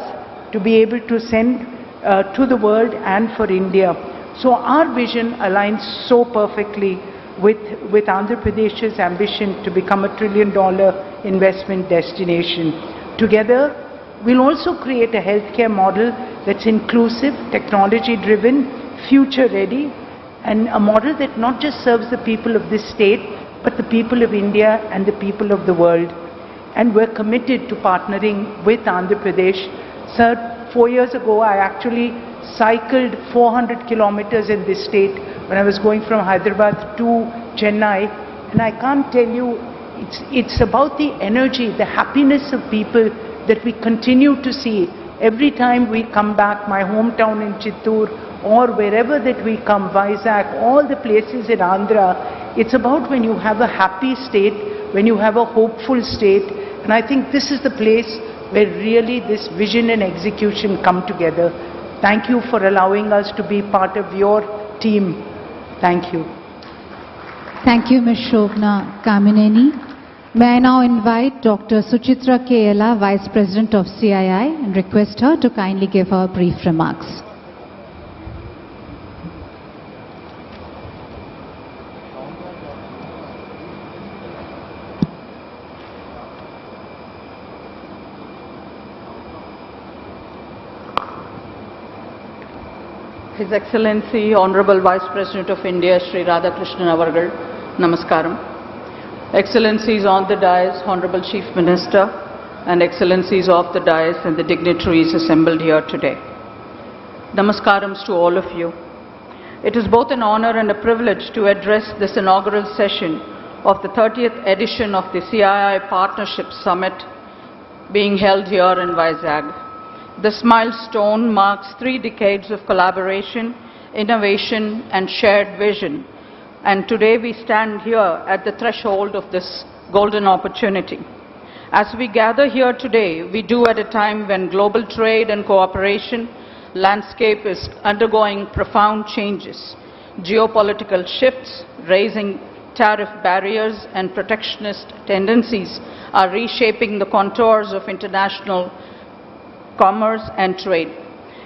to be able to send to the world and for India. So our vision aligns so perfectly with Andhra Pradesh's ambition to become a $1 trillion investment destination. Together, we'll also create a healthcare model that's inclusive, technology-driven, future-ready, and a model that not just serves the people of this state, but the people of India and the people of the world. And we're committed to partnering with Andhra Pradesh. Sir, 4 years ago, I actually cycled 400 kilometers in this state when I was going from Hyderabad to Chennai, and I can't tell you, it's about the energy, the happiness of people that we continue to see every time we come back, my hometown in Chittoor, or wherever that we come, Vizag, all the places in Andhra. It's about when you have a happy state, when you have a hopeful state, and I think this is the place where really this vision and execution come together. Thank you for allowing us to be part of your team. Thank you. Thank you, Ms. Shobna Kamineni. May I now invite Dr. Suchitra Kela, Vice President of CII, and request her to kindly give her brief remarks. His Excellency, Honorable Vice President of India, Shri Radhakrishnan Avargal, Namaskaram. Excellencies on the dais, Honorable Chief Minister, and Excellencies of the dais and the dignitaries assembled here today. Namaskarams to all of you. It is both an honor and a privilege to address this inaugural session of the 30th edition of the CII Partnership Summit being held here in Vizag. This milestone marks 3 decades of collaboration, innovation, and shared vision. And today we stand here at the threshold of this golden opportunity. As we gather here today, we do at a time when global trade and cooperation landscape is undergoing profound changes. Geopolitical shifts, raising tariff barriers, and protectionist tendencies are reshaping the contours of international commerce and trade.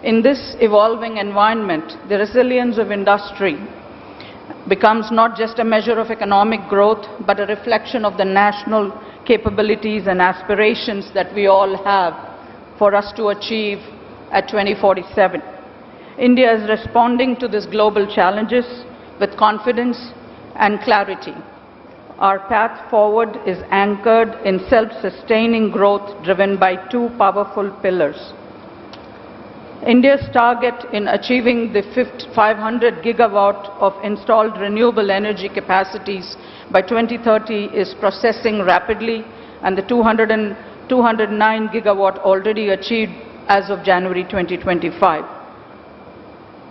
In this evolving environment, the resilience of industry becomes not just a measure of economic growth, but a reflection of the national capabilities and aspirations that we all have for us to achieve at 2047. India is responding to these global challenges with confidence and clarity. Our path forward is anchored in self-sustaining growth driven by 2 powerful pillars. India's target in achieving the 500 gigawatt of installed renewable energy capacities by 2030 is processing rapidly, and the 209 gigawatt already achieved as of January 2025.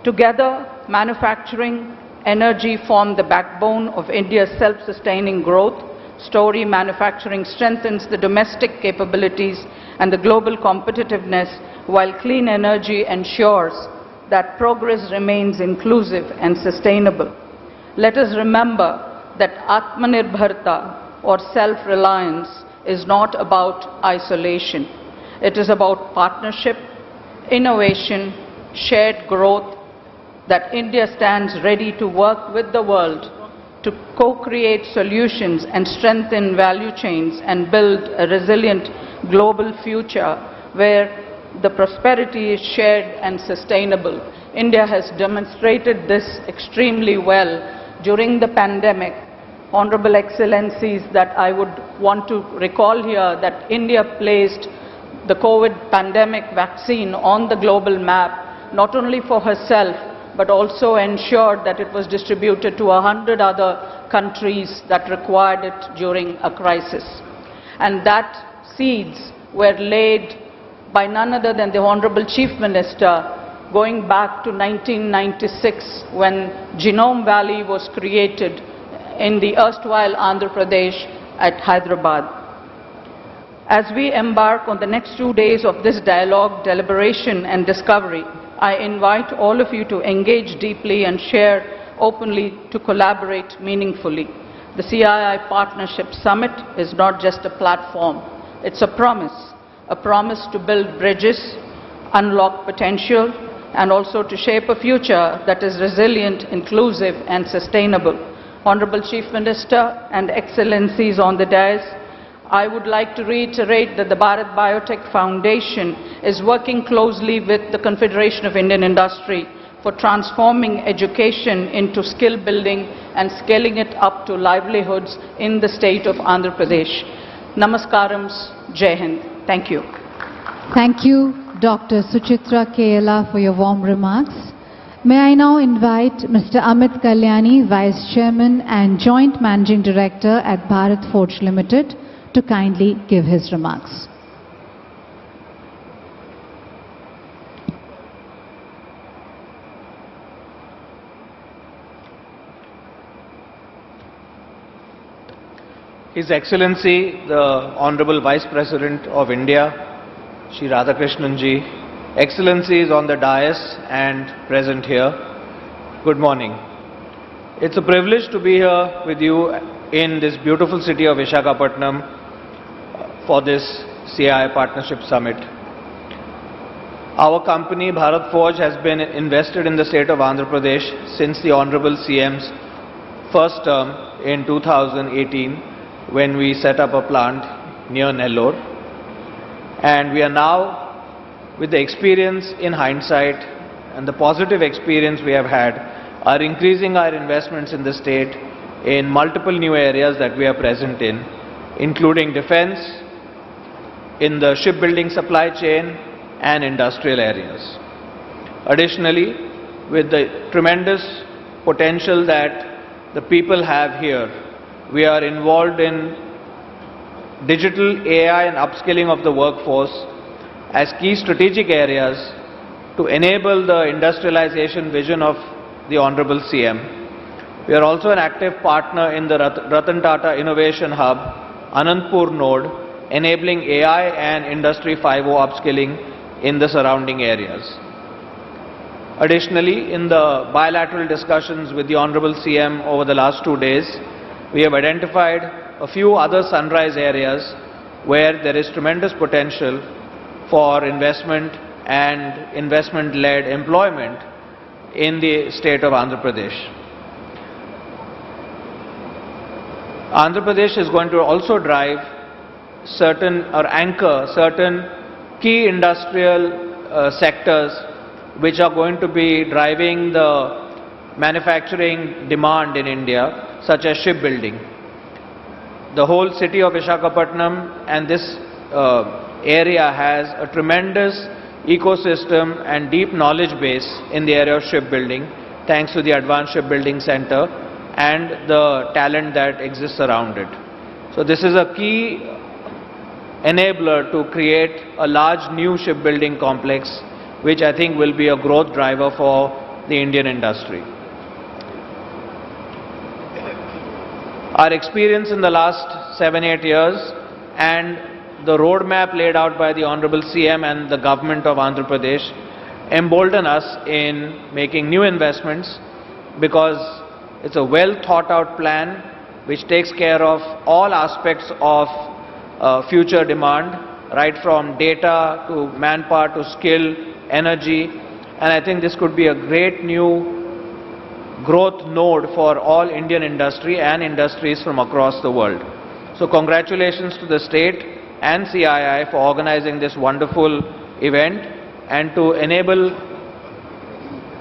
Together, manufacturing, energy form the backbone of India's self-sustaining growth story. Manufacturing strengthens the domestic capabilities and the global competitiveness, while clean energy ensures that progress remains inclusive and sustainable. Let us remember that Atmanirbharta, or self-reliance, is not about isolation. It is about partnership, innovation, shared growth, that India stands ready to work with the world to co-create solutions and strengthen value chains and build a resilient global future where the prosperity is shared and sustainable. India has demonstrated this extremely well during the pandemic. Honorable Excellencies, that I would want to recall here that India placed the COVID pandemic vaccine on the global map, not only for herself, but also ensured that it was distributed to 100 other countries that required it during a crisis. And that seeds were laid by none other than the Honorable Chief Minister going back to 1996 when Genome Valley was created in the erstwhile Andhra Pradesh at Hyderabad. As we embark on the next 2 days of this dialogue, deliberation and discovery, I invite all of you to engage deeply and share openly to collaborate meaningfully. The CII Partnership Summit is not just a platform, it's a promise to build bridges, unlock potential, and also to shape a future that is resilient, inclusive, and sustainable. Honorable Chief Minister and Excellencies on the dais, I would like to reiterate that the Bharat Biotech Foundation is working closely with the Confederation of Indian Industry for transforming education into skill building and scaling it up to livelihoods in the state of Andhra Pradesh. Namaskarams, Jai Hind. Thank you. Thank you, Dr. Suchitra Kela, for your warm remarks. May I now invite Mr. Amit Kalyani, Vice Chairman and Joint Managing Director at Bharat Forge Limited, to kindly give his remarks. His Excellency, the Honorable Vice President of India, Shri Radhakrishnan Ji, Excellencies on the dais and present here, good morning. It's a privilege to be here with you in this beautiful city of Visakhapatnam for this CII Partnership Summit. Our company, Bharat Forge, has been invested in the state of Andhra Pradesh since the Honorable CM's first term in 2018 when we set up a plant near Nellore. And we are now, with the experience in hindsight and the positive experience we have had, are increasing our investments in the state in multiple new areas that we are present in, including defense, in the shipbuilding supply chain and industrial areas. Additionally, with the tremendous potential that the people have here, we are involved in digital, AI and upskilling of the workforce as key strategic areas to enable the industrialization vision of the Honorable CM. We are also an active partner in the Ratan Tata Innovation Hub, Anandpur node, enabling AI and Industry 5.0 upskilling in the surrounding areas. Additionally, in the bilateral discussions with the Honorable CM over the last 2 days, we have identified a few other sunrise areas where there is tremendous potential for investment and investment-led employment in the state of Andhra Pradesh. Andhra Pradesh is going to also drive certain or anchor certain key industrial sectors which are going to be driving the manufacturing demand in India, such as shipbuilding. The whole city of Visakhapatnam and this area has a tremendous ecosystem and deep knowledge base in the area of shipbuilding, thanks to the Advanced Shipbuilding Center and the talent that exists around it. So this is a key enabler to create a large new shipbuilding complex, which I think will be a growth driver for the Indian industry. Our experience in the last 7-8 years and the roadmap laid out by the Honorable CM and the government of Andhra Pradesh embolden us in making new investments, because it's a well thought out plan which takes care of all aspects of future demand, right from data to manpower to skill, energy, and I think this could be a great new growth node for all Indian industry and industries from across the world. So congratulations to the state and CII for organizing this wonderful event and to enable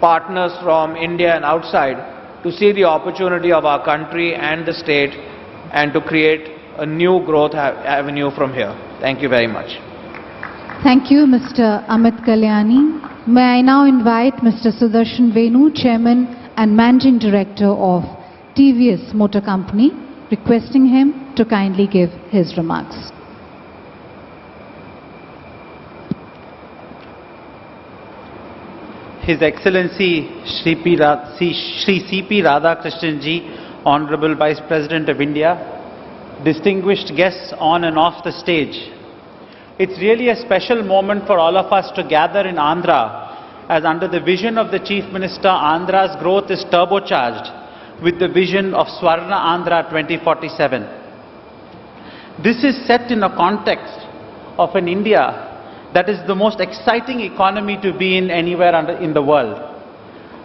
partners from India and outside to see the opportunity of our country and the state and to create a new growth avenue from here. Thank you very much. Thank you, Mr. Amit Kalyani. May I now invite Mr. Sudarshan Venu, Chairman and Managing Director of TVS Motor Company, requesting him to kindly give his remarks. His Excellency Shri C.P. Radhakrishnan Ji, Honorable Vice President of India, distinguished guests on and off the stage. It's really a special moment for all of us to gather in Andhra, as under the vision of the Chief Minister, Andhra's growth is turbocharged with the vision of Swarna Andhra 2047. This is set in a context of an India that is the most exciting economy to be in anywhere in the world.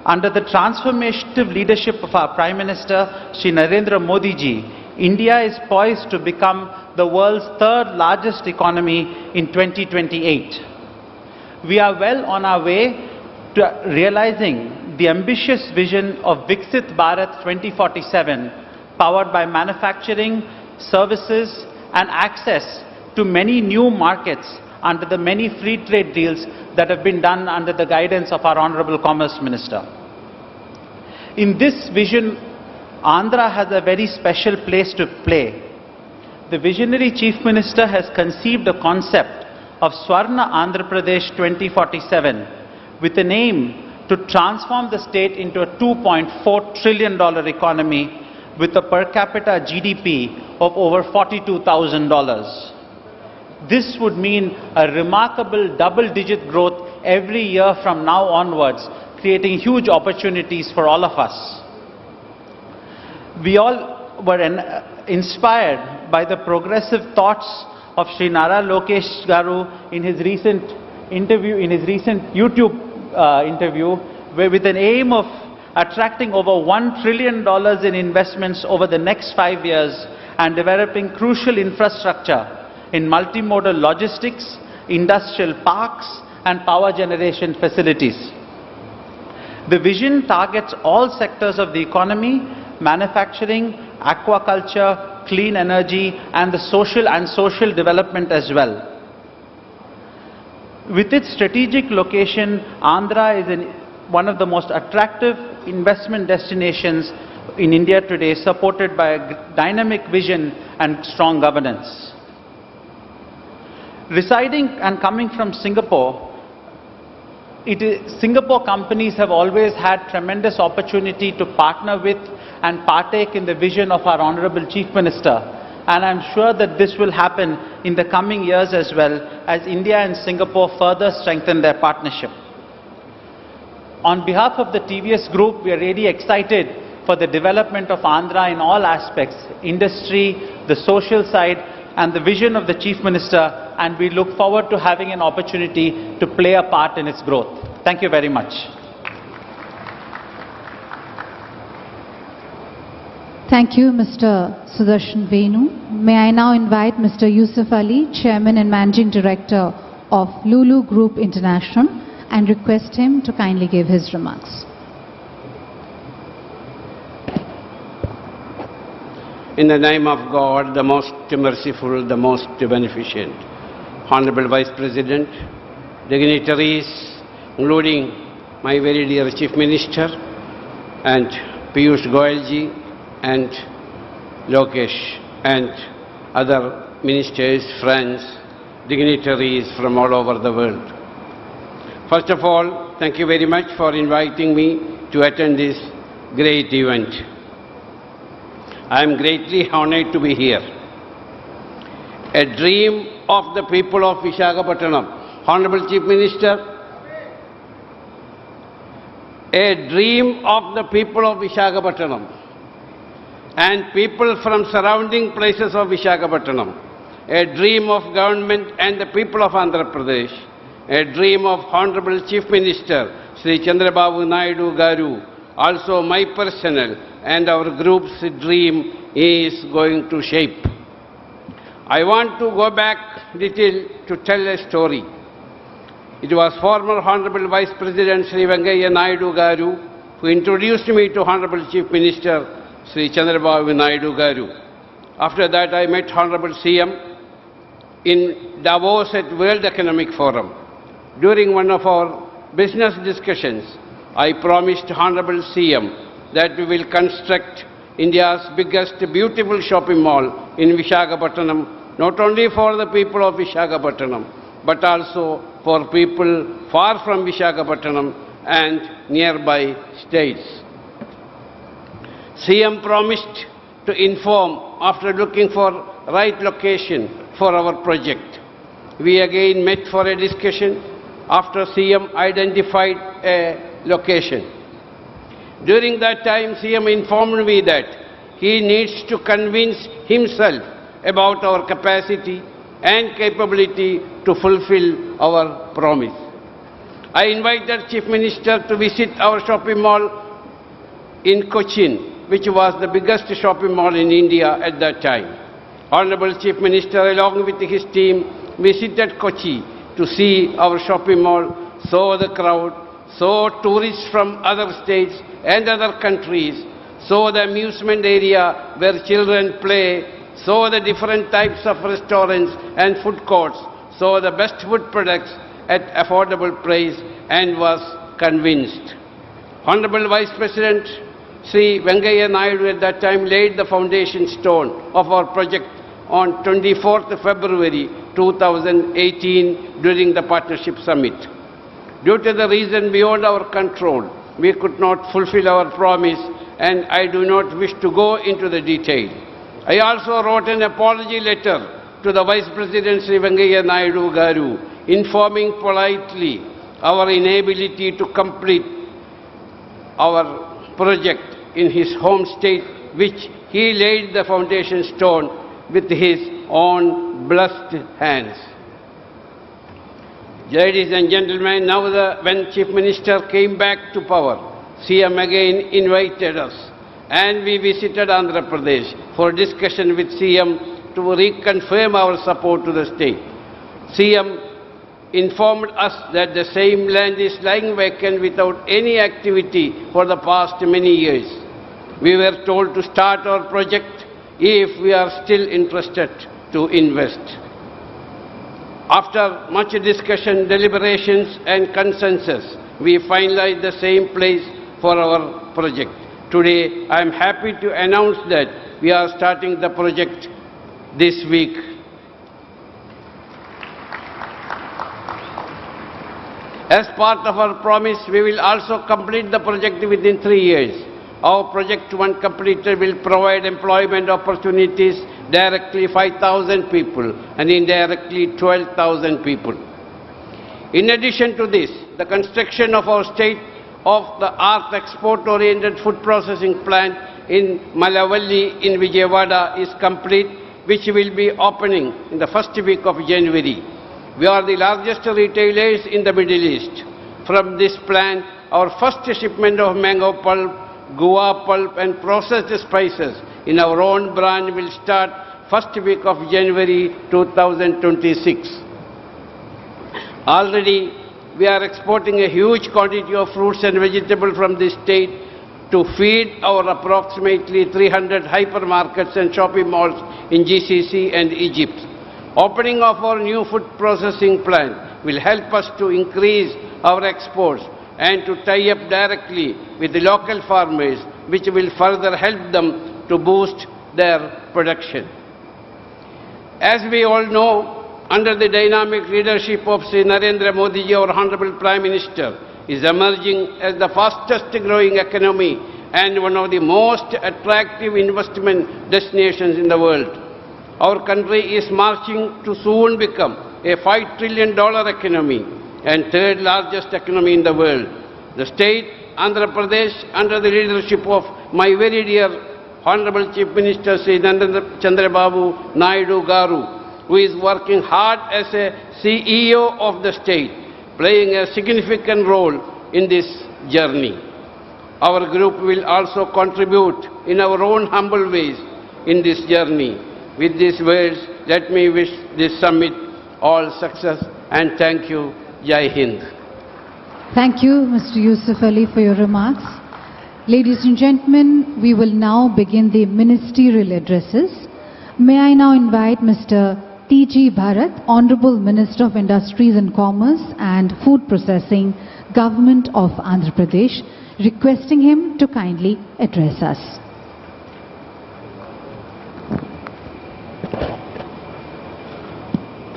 Under the transformative leadership of our Prime Minister, Shri Narendra Modi Ji, India is poised to become the world's third largest economy in 2028. We are well on our way to realizing the ambitious vision of Viksit Bharat 2047, powered by manufacturing, services and access to many new markets under the many free trade deals that have been done under the guidance of our Honorable Commerce Minister. In this vision, Andhra has a very special place to play. The visionary Chief Minister has conceived a concept of Swarna Andhra Pradesh 2047 with an aim to transform the state into a $2.4 trillion economy with a per capita GDP of over $42,000. This would mean a remarkable double-digit growth every year from now onwards, creating huge opportunities for all of us. We all were inspired by the progressive thoughts of Sri Nara Lokesh Garu in his recent YouTube interview, where with an aim of attracting over $1 trillion in investments over the next 5 years and developing crucial infrastructure in multimodal logistics, industrial parks and power generation facilities. The vision targets all sectors of the economy: manufacturing, aquaculture, clean energy and the social development as well. With its strategic location, Andhra is one of the most attractive investment destinations in India today, supported by a dynamic vision and strong governance. Residing and coming from Singapore, Singapore companies have always had tremendous opportunity to partner with and partake in the vision of our Honorable Chief Minister, and I'm sure that this will happen in the coming years as well, as India and Singapore further strengthen their partnership. On behalf of the TVS Group, we are really excited for the development of Andhra in all aspects: industry, the social side and the vision of the Chief Minister, and we look forward to having an opportunity to play a part in its growth. Thank you very much. Thank you, Mr. Sudarshan Venu. May I now invite Mr. Yusuf Ali, Chairman and Managing Director of Lulu Group International, and request him to kindly give his remarks. In the name of God, the most merciful, the most beneficent, Honorable Vice President, dignitaries, including my very dear Chief Minister, and Piyush Goyal ji, and Lokesh, and other ministers, friends, dignitaries from all over the world. First of all, thank you very much for inviting me to attend this great event. I am greatly honored to be here. A dream of the people of Visakhapatnam. Honorable Chief Minister, a dream of the people of Visakhapatnam and people from surrounding places of Visakhapatnam. A dream of government and the people of Andhra Pradesh. A dream of Honorable Chief Minister, Sri Chandrababu Naidu Garu. Also my personal and our group's dream is going to shape. I want to go back little to tell a story. It was former Honorable Vice President Sri Venkaiah Naidu Garu who introduced me to Honorable Chief Minister Sri Chandrababu Naidu Garu. After that I met Honorable CM in Davos at World Economic Forum. During one of our business discussions, I promised Honorable CM that we will construct India's biggest beautiful shopping mall in Visakhapatnam, not only for the people of Visakhapatnam, but also for people far from Visakhapatnam and nearby states. CM promised to inform after looking for right location for our project. We again met for a discussion after CM identified a location. During that time, CM informed me that he needs to convince himself about our capacity and capability to fulfill our promise. I invited Chief Minister to visit our shopping mall in Cochin, which was the biggest shopping mall in India at that time. Honorable Chief Minister, along with his team, visited Kochi to see our shopping mall, saw the crowd, saw tourists from other states and other countries, saw the amusement area where children play, saw the different types of restaurants and food courts, saw the best food products at affordable price, and was convinced. Honorable Vice President Sri Naidu at that time laid the foundation stone of our project on 24th February 2018 during the Partnership Summit. Due to the reason beyond our control, we could not fulfill our promise, and I do not wish to go into the detail. I also wrote an apology letter to the Vice President Sri Naidu Garu, informing politely our inability to complete our project in his home state, which he laid the foundation stone with his own blessed hands. Ladies and gentlemen, now when Chief Minister came back to power, CM again invited us, and we visited Andhra Pradesh for discussion with CM to reconfirm our support to the state. CM informed us that the same land is lying vacant without any activity for the past many years. We were told to start our project if we are still interested to invest. After much discussion, deliberations and consensus, we finalized the same place for our project. Today, I am happy to announce that we are starting the project this week. As part of our promise, we will also complete the project within 3 years. Our project, when completed, will provide employment opportunities directly 5,000 people and indirectly 12,000 people. In addition to this, the construction of our state-of-the-art export-oriented food processing plant in Malavalli in Vijayawada is complete, which will be opening in the first week of January. We are the largest retailers in the Middle East. From this plant, our first shipment of mango pulp, guava pulp and processed spices in our own brand will start first week of January 2026. Already, we are exporting a huge quantity of fruits and vegetables from this state to feed our approximately 300 hypermarkets and shopping malls in GCC and Egypt. Opening of our new food processing plant will help us to increase our exports and to tie up directly with the local farmers, which will further help them to boost their production. As we all know, under the dynamic leadership of Sri Narendra Modi, our Honorable Prime Minister is emerging as the fastest growing economy and one of the most attractive investment destinations in the world. Our country is marching to soon become a $5 trillion economy and third largest economy in the world. The state, Andhra Pradesh, under the leadership of my very dear Honorable Chief Minister Sri Chandrababu Naidu Garu, who is working hard as a CEO of the state, playing a significant role in this journey. Our group will also contribute in our own humble ways in this journey. With these words, let me wish this summit all success and thank you. Jai Hind. Thank you, Mr. Yusuf Ali, for your remarks. Ladies and gentlemen, we will now begin the ministerial addresses. May I now invite Mr. T.G. Bharat, Honorable Minister of Industries and Commerce and Food Processing, Government of Andhra Pradesh, requesting him to kindly address us.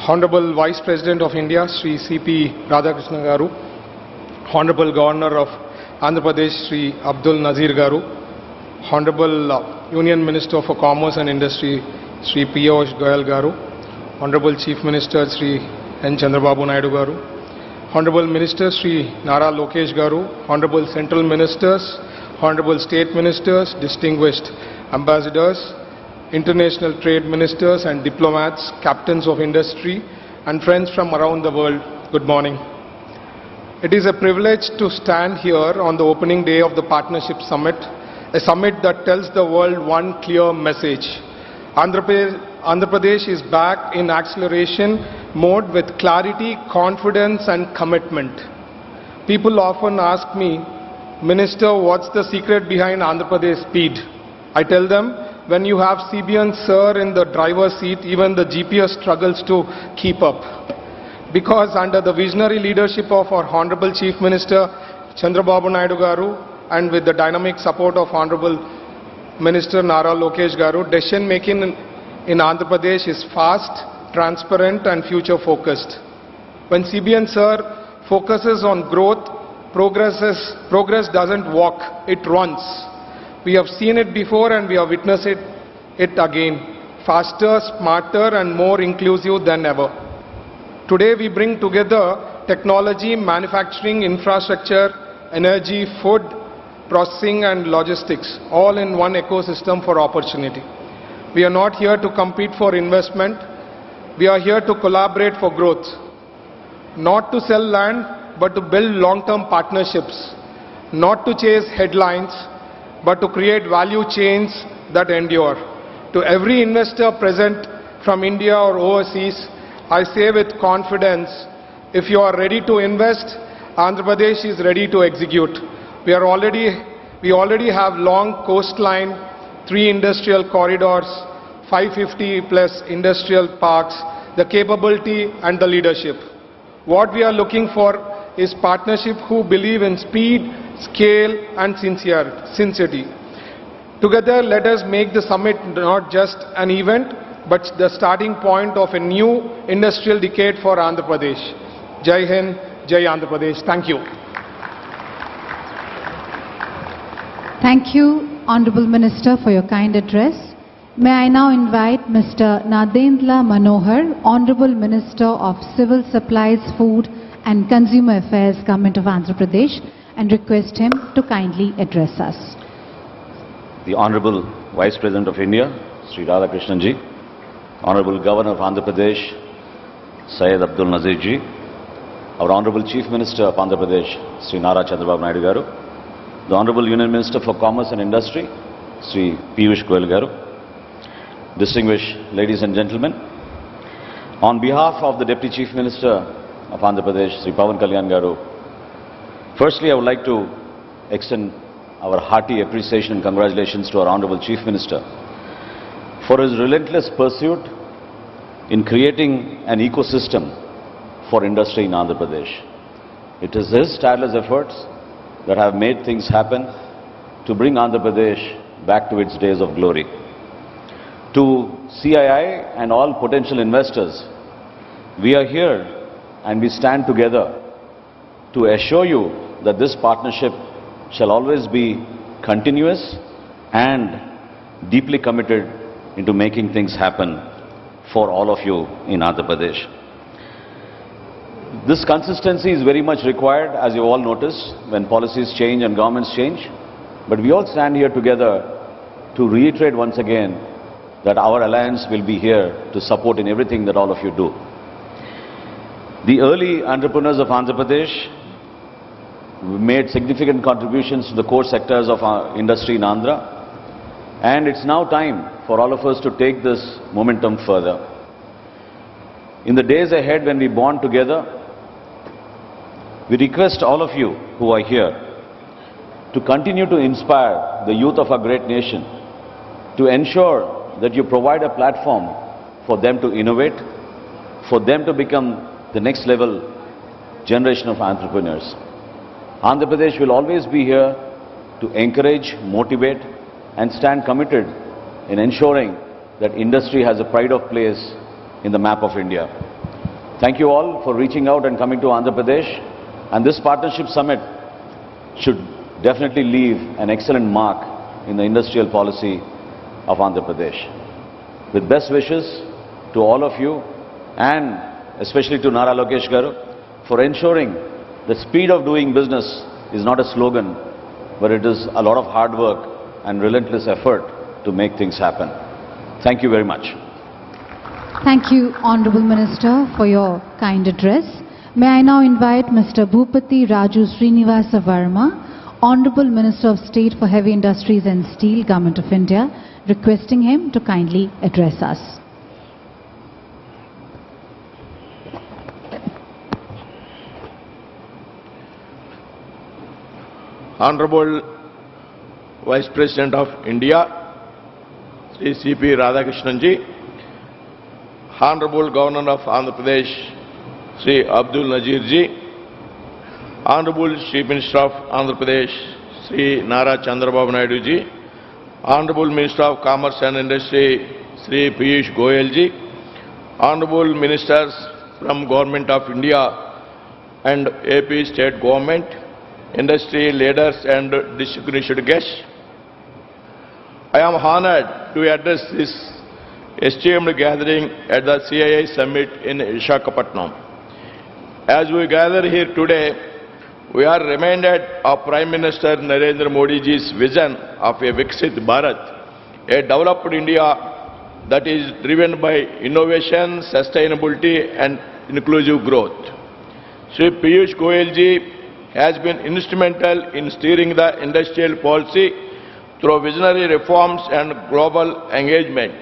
Honorable Vice President of India, Sri C.P. Radhakrishna Garu, Honorable Governor of Andhra Pradesh, Sri Abdul Nazir Garu, Honorable Union Minister for Commerce and Industry, Sri Piyush Goyal Garu, Honorable Chief Minister, Sri N. Chandrababu Naidu Garu, Honorable Minister, Sri Nara Lokesh Garu, Honorable Central Ministers, Honorable State Ministers, distinguished ambassadors, international trade ministers and diplomats, captains of industry, and friends from around the world, good morning. It is a privilege to stand here on the opening day of the Partnership Summit, a summit that tells the world one clear message. Andhra Pradesh is back in acceleration mode with clarity, confidence, and commitment. People often ask me, Minister, what's the secret behind Andhra Pradesh speed? I tell them, when you have CBN Sir in the driver's seat, even the GPS struggles to keep up. Because under the visionary leadership of our Honorable Chief Minister, Chandrababu Naidu Garu, and with the dynamic support of Honorable Minister Nara Lokesh Garu, decision making in Andhra Pradesh is fast, transparent, and future focused. When CBN Sir focuses on growth, progress doesn't walk, it runs. We have seen it before and we have witnessed it again. Faster, smarter, and more inclusive than ever. Today we bring together technology, manufacturing, infrastructure, energy, food, processing, and logistics, all in one ecosystem for opportunity. We are not here to compete for investment. We are here to collaborate for growth. Not to sell land, but to build long-term partnerships. Not to chase headlines, but to create value chains that endure. To every investor present from India or overseas, I say with confidence, if you are ready to invest, Andhra Pradesh is ready to execute. We already have long coastline, 3 industrial corridors, 550 plus industrial parks, the capability and the leadership. What we are looking for is partnership who believe in speed, scale, and sincerity. Together, let us make the summit not just an event, but the starting point of a new industrial decade for Andhra Pradesh. Jai Hind, Jai Andhra Pradesh. Thank you. Thank you, Honorable Minister, for your kind address. May I now invite Mr. Nadendra Manohar, Honorable Minister of Civil Supplies, Food and Consumer Affairs, Government of Andhra Pradesh, and request him to kindly address us. The Honorable Vice President of India, Sri Radhakrishnan ji, Honorable Governor of Andhra Pradesh, Syed Abdul Nazir ji, our Honorable Chief Minister of Andhra Pradesh, Sri Nara Chandrababu Naidu Garu, the Honorable Union Minister for Commerce and Industry, Sri Piyush Goyal Garu, distinguished ladies and gentlemen, on behalf of the Deputy Chief Minister of Andhra Pradesh, Sri Pawan Kalyan Garu, firstly I would like to extend our hearty appreciation and congratulations to our Honorable Chief Minister for his relentless pursuit in creating an ecosystem for industry in Andhra Pradesh. It is his tireless efforts that have made things happen to bring Andhra Pradesh back to its days of glory. To CII and all potential investors, we are here and we stand together to assure you that this partnership shall always be continuous and deeply committed into making things happen for all of you in Andhra Pradesh. This consistency is very much required, as you all notice, when policies change and governments change. But we all stand here together to reiterate once again that our alliance will be here to support in everything that all of you do. The early entrepreneurs of Andhra Pradesh made significant contributions to the core sectors of our industry in Andhra, and it's now time for all of us to take this momentum further. In the days ahead when we bond together, we request all of you who are here to continue to inspire the youth of our great nation, to ensure that you provide a platform for them to innovate, for them to become the next level generation of entrepreneurs. Andhra Pradesh will always be here to encourage, motivate and stand committed in ensuring that industry has a pride of place in the map of India. Thank you all for reaching out and coming to Andhra Pradesh, and this partnership summit should definitely leave an excellent mark in the industrial policy of Andhra Pradesh. With best wishes to all of you and especially to Nara Lokesh Garu for ensuring the speed of doing business is not a slogan, but it is a lot of hard work and relentless effort to make things happen. Thank you very much. Thank you, Honourable Minister, for your kind address. May I now invite Mr. Bhupati Raju Srinivasa Varma, Honourable Minister of State for Heavy Industries and Steel, Government of India, requesting him to kindly address us. Honorable Vice President of India, Sri C.P. Radhakrishnan ji, Honorable Governor of Andhra Pradesh, Sri Abdul Nazir ji, Honorable Chief Minister of Andhra Pradesh, Sri Nara Chandrababu Naidu ji, Honorable Minister of Commerce and Industry, Sri Piyush Goyal ji, Honorable Ministers from Government of India and AP State Government, industry leaders and distinguished guests, I am honored to address this esteemed gathering at the CII Summit in Visakhapatnam. As we gather here today, we are reminded of Prime Minister Narendra Modi ji's vision of a Viksit Bharat, a developed India that is driven by innovation, sustainability and inclusive growth. Sri Piyush Goyal ji has been instrumental in steering the industrial policy through visionary reforms and global engagement.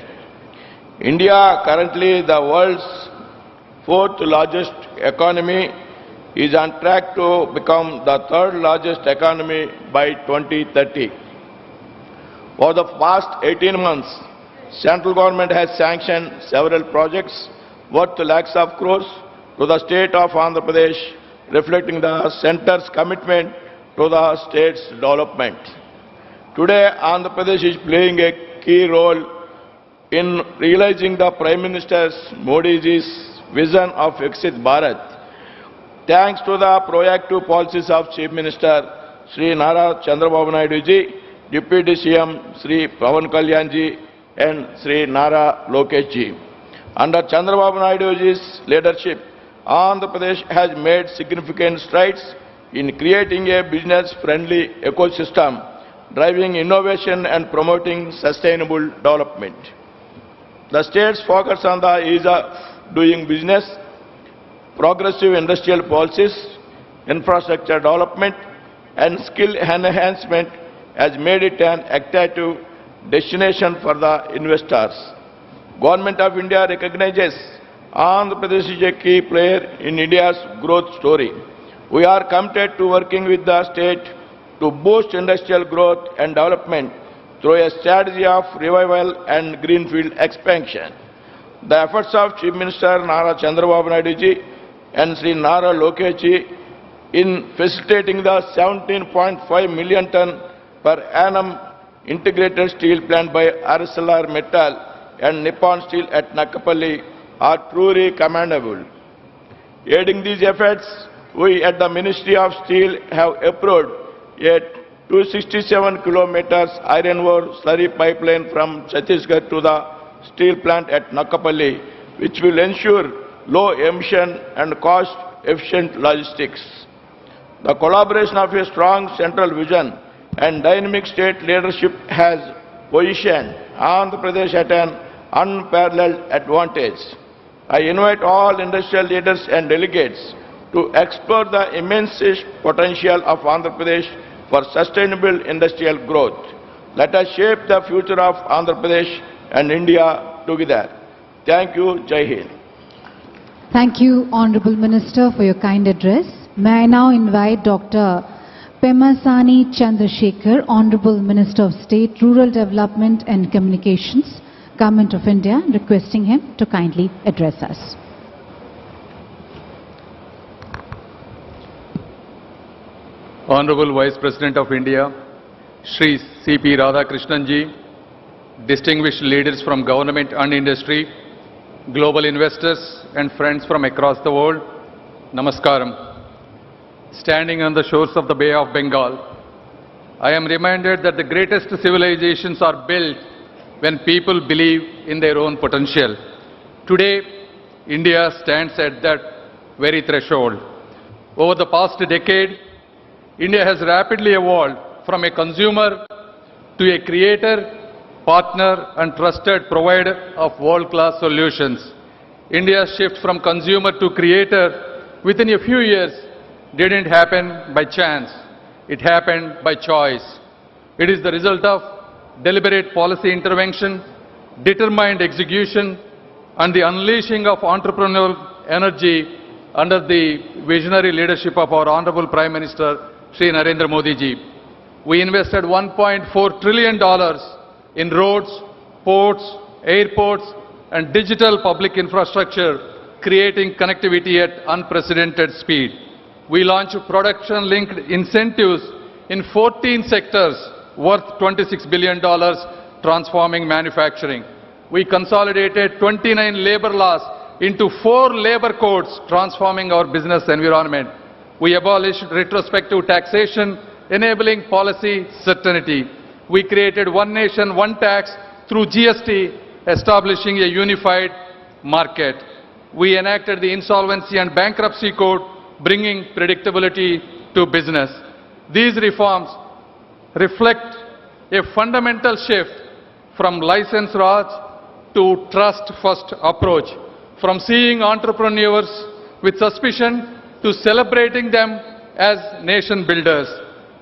India, currently the world's fourth largest economy, is on track to become the third largest economy by 2030. For the past 18 months, central government has sanctioned several projects worth lakhs of crores to the state of Andhra Pradesh, reflecting the centre's commitment to the state's development. Today, Andhra Pradesh is playing a key role in realizing the Prime Minister Modi's vision of Viksit Bharat. Thanks to the proactive policies of Chief Minister Sri Nara Chandrababu Naidu ji, Deputy CM Sri Pawan Kalyan ji and Sri Nara Lokesh ji. Under Chandrababu Naidu ji's leadership, Andhra Pradesh has made significant strides in creating a business-friendly ecosystem, driving innovation and promoting sustainable development. The state's focus on the ease of doing business, progressive industrial policies, infrastructure development and skill enhancement has made it an attractive destination for the investors. Government of India recognizes Andhra Pradesh is a key player in India's growth story. We are committed to working with the state to boost industrial growth and development through a strategy of revival and greenfield expansion. The efforts of Chief Minister Nara Chandrababu Naidu ji and Sri Nara Lokesh ji in facilitating the 17.5 million ton per annum integrated steel plant by ArcelorMittal and Nippon Steel at Nakapalli are truly commendable. Aiding these efforts, we at the Ministry of Steel have approved a 267 kilometers iron ore slurry pipeline from Chhattisgarh to the steel plant at Nakapalli, which will ensure low emission and cost-efficient logistics. The collaboration of a strong central vision and dynamic state leadership has positioned Andhra Pradesh at an unparalleled advantage. I invite all industrial leaders and delegates to explore the immense potential of Andhra Pradesh for sustainable industrial growth. Let us shape the future of Andhra Pradesh and India together. Thank you. Jai Hind. Thank you, Honourable Minister, for your kind address. May I now invite Dr. Pemasani Chandrasekhar, Honourable Minister of State, Rural Development and Communications, Government of India, requesting him to kindly address us. Honorable Vice President of India, Shri C.P. Radhakrishnan ji, distinguished leaders from government and industry, global investors and friends from across the world, Namaskaram. Standing on the shores of the Bay of Bengal, I am reminded that the greatest civilizations are built when people believe in their own potential. Today, India stands at that very threshold. Over the past decade, India has rapidly evolved from a consumer to a creator, partner and trusted provider of world-class solutions. India's shift from consumer to creator within a few years didn't happen by chance. It happened by choice. It is the result of deliberate policy intervention, determined execution and the unleashing of entrepreneurial energy under the visionary leadership of our Honorable Prime Minister Shri Narendra Modi ji. We invested $1.4 trillion in roads, ports, airports and digital public infrastructure, creating connectivity at unprecedented speed. We launched production-linked incentives in 14 sectors worth $26 billion, transforming manufacturing. We consolidated 29 labor laws into 4 labor codes, transforming our business environment. We abolished retrospective taxation, enabling policy certainty. We created one nation, one tax through GST, establishing a unified market. We enacted the Insolvency and Bankruptcy Code, bringing predictability to business. These reforms reflect a fundamental shift from license Raj to trust-first approach, from seeing entrepreneurs with suspicion to celebrating them as nation builders.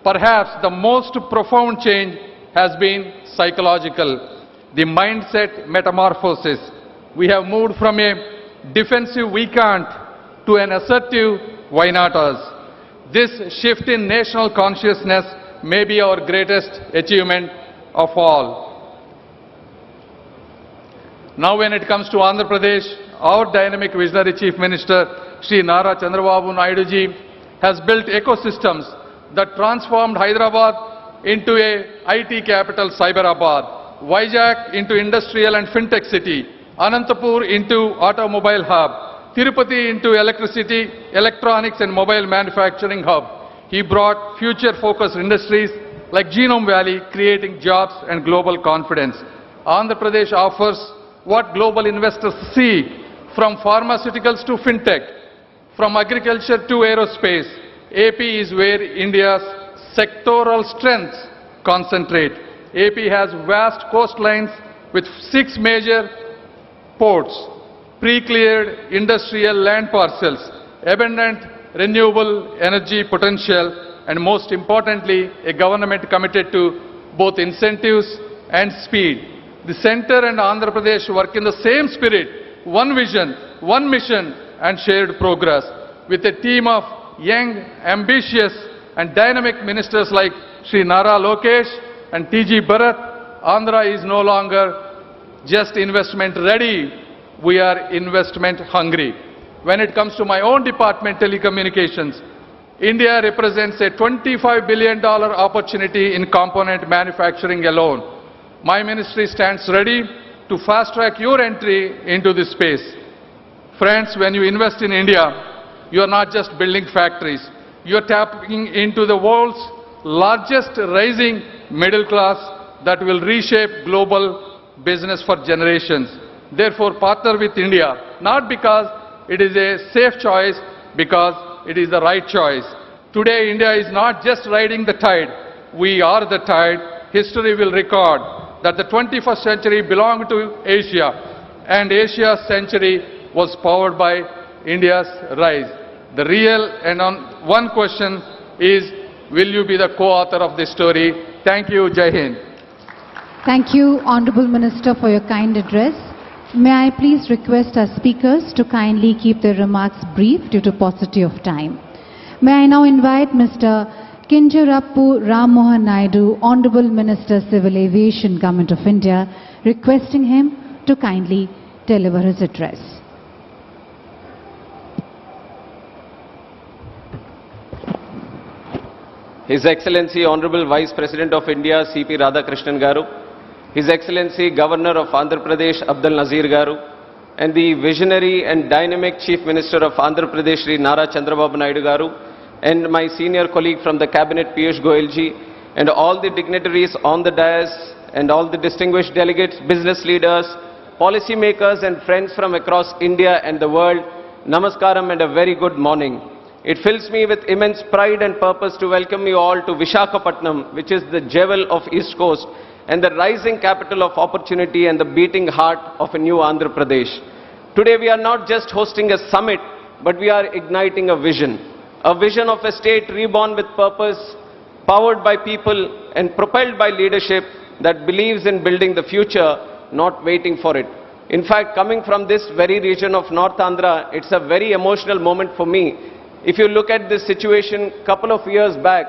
Perhaps the most profound change has been psychological, the mindset metamorphosis. We have moved from a defensive we can't to an assertive why not us. This shift in national consciousness may be our greatest achievement of all. Now when it comes to Andhra Pradesh, our dynamic visionary Chief Minister Shri Nara Chandrababu Naidu ji has built ecosystems that transformed Hyderabad into a IT capital Cyberabad, Vizag into industrial and fintech city, Anantapur into automobile hub, Tirupati into electricity, electronics and mobile manufacturing hub. He brought future-focused industries like Genome Valley, creating jobs and global confidence. Andhra Pradesh offers what global investors seek, from pharmaceuticals to fintech, from agriculture to aerospace. AP is where India's sectoral strengths concentrate. AP has vast coastlines with 6 major ports, pre-cleared industrial land parcels, abundant renewable energy potential, and most importantly, a government committed to both incentives and speed. The center and Andhra Pradesh work in the same spirit, one vision, one mission, and shared progress. With a team of young, ambitious, and dynamic ministers like Shri Nara Lokesh and T.G. Bharat, Andhra is no longer just investment ready, we are investment hungry. When it comes to my own department, telecommunications, India represents a $25 billion opportunity in component manufacturing alone. My ministry stands ready to fast-track your entry into this space. Friends, when you invest in India, you are not just building factories. You are tapping into the world's largest rising middle class that will reshape global business for generations. Therefore, partner with India, not because it is a safe choice, because it is the right choice. Today, India is not just riding the tide. We are the tide. History will record that the 21st century belonged to Asia, and Asia's century was powered by India's rise. The real and on one question is, will you be the co-author of this story? Thank you. Jai Hind. Thank you, Honorable Minister, for your kind address. May I please request our speakers to kindly keep their remarks brief due to paucity of time. May I now invite Mr. Kinjarappu Ram Mohan Naidu, Honorable Minister Civil Aviation, Government of India, requesting him to kindly deliver his address. His Excellency Honorable Vice President of India, C.P. Radhakrishnan Garu, His Excellency Governor of Andhra Pradesh, Abdul Nazir Garu, and the visionary and dynamic Chief Minister of Andhra Pradesh, Sri Nara Chandrababu Naidu Garu, and my senior colleague from the Cabinet, Piyush Goyal ji, and all the dignitaries on the dais, and all the distinguished delegates, business leaders, policy makers and friends from across India and the world, Namaskaram and a very good morning. It fills me with immense pride and purpose to welcome you all to Visakhapatnam, which is the jewel of East Coast and the rising capital of opportunity and the beating heart of a new Andhra Pradesh. Today we are not just hosting a summit, but we are igniting a vision of a state reborn with purpose, powered by people and propelled by leadership that believes in building the future, not waiting for it. In fact, coming from this very region of North Andhra, it's a very emotional moment for me. If you look at this situation couple of years back,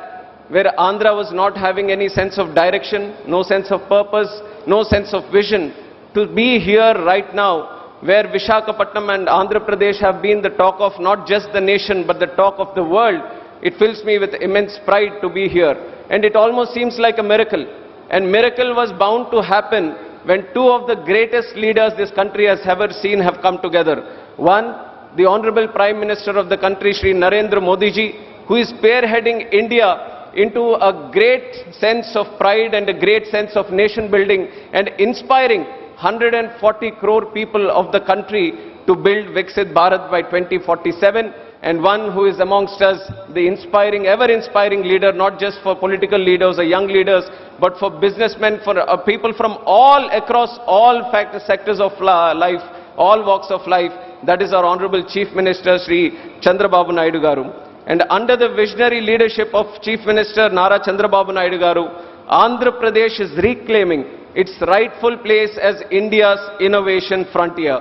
where Andhra was not having any sense of direction, no sense of purpose, no sense of vision, to be here right now, where Visakhapatnam and Andhra Pradesh have been the talk of not just the nation, but the talk of the world, it fills me with immense pride to be here. And it almost seems like a miracle. And miracle was bound to happen when two of the greatest leaders this country has ever seen have come together. One, the Honorable Prime Minister of the country, Shri Narendra Modi ji, who is spearheading India into a great sense of pride and a great sense of nation building and inspiring 140 crore people of the country to build Viksit Bharat by 2047. And one who is amongst us, the inspiring, ever-inspiring leader, not just for political leaders or young leaders, but for businessmen, for people from all across all sectors of life, all walks of life. That is our Honorable Chief Minister, Sri Chandrababu Naidu Garu. And under the visionary leadership of Chief Minister Nara Chandrababu Naidu Garu, Andhra Pradesh is reclaiming its rightful place as India's innovation frontier.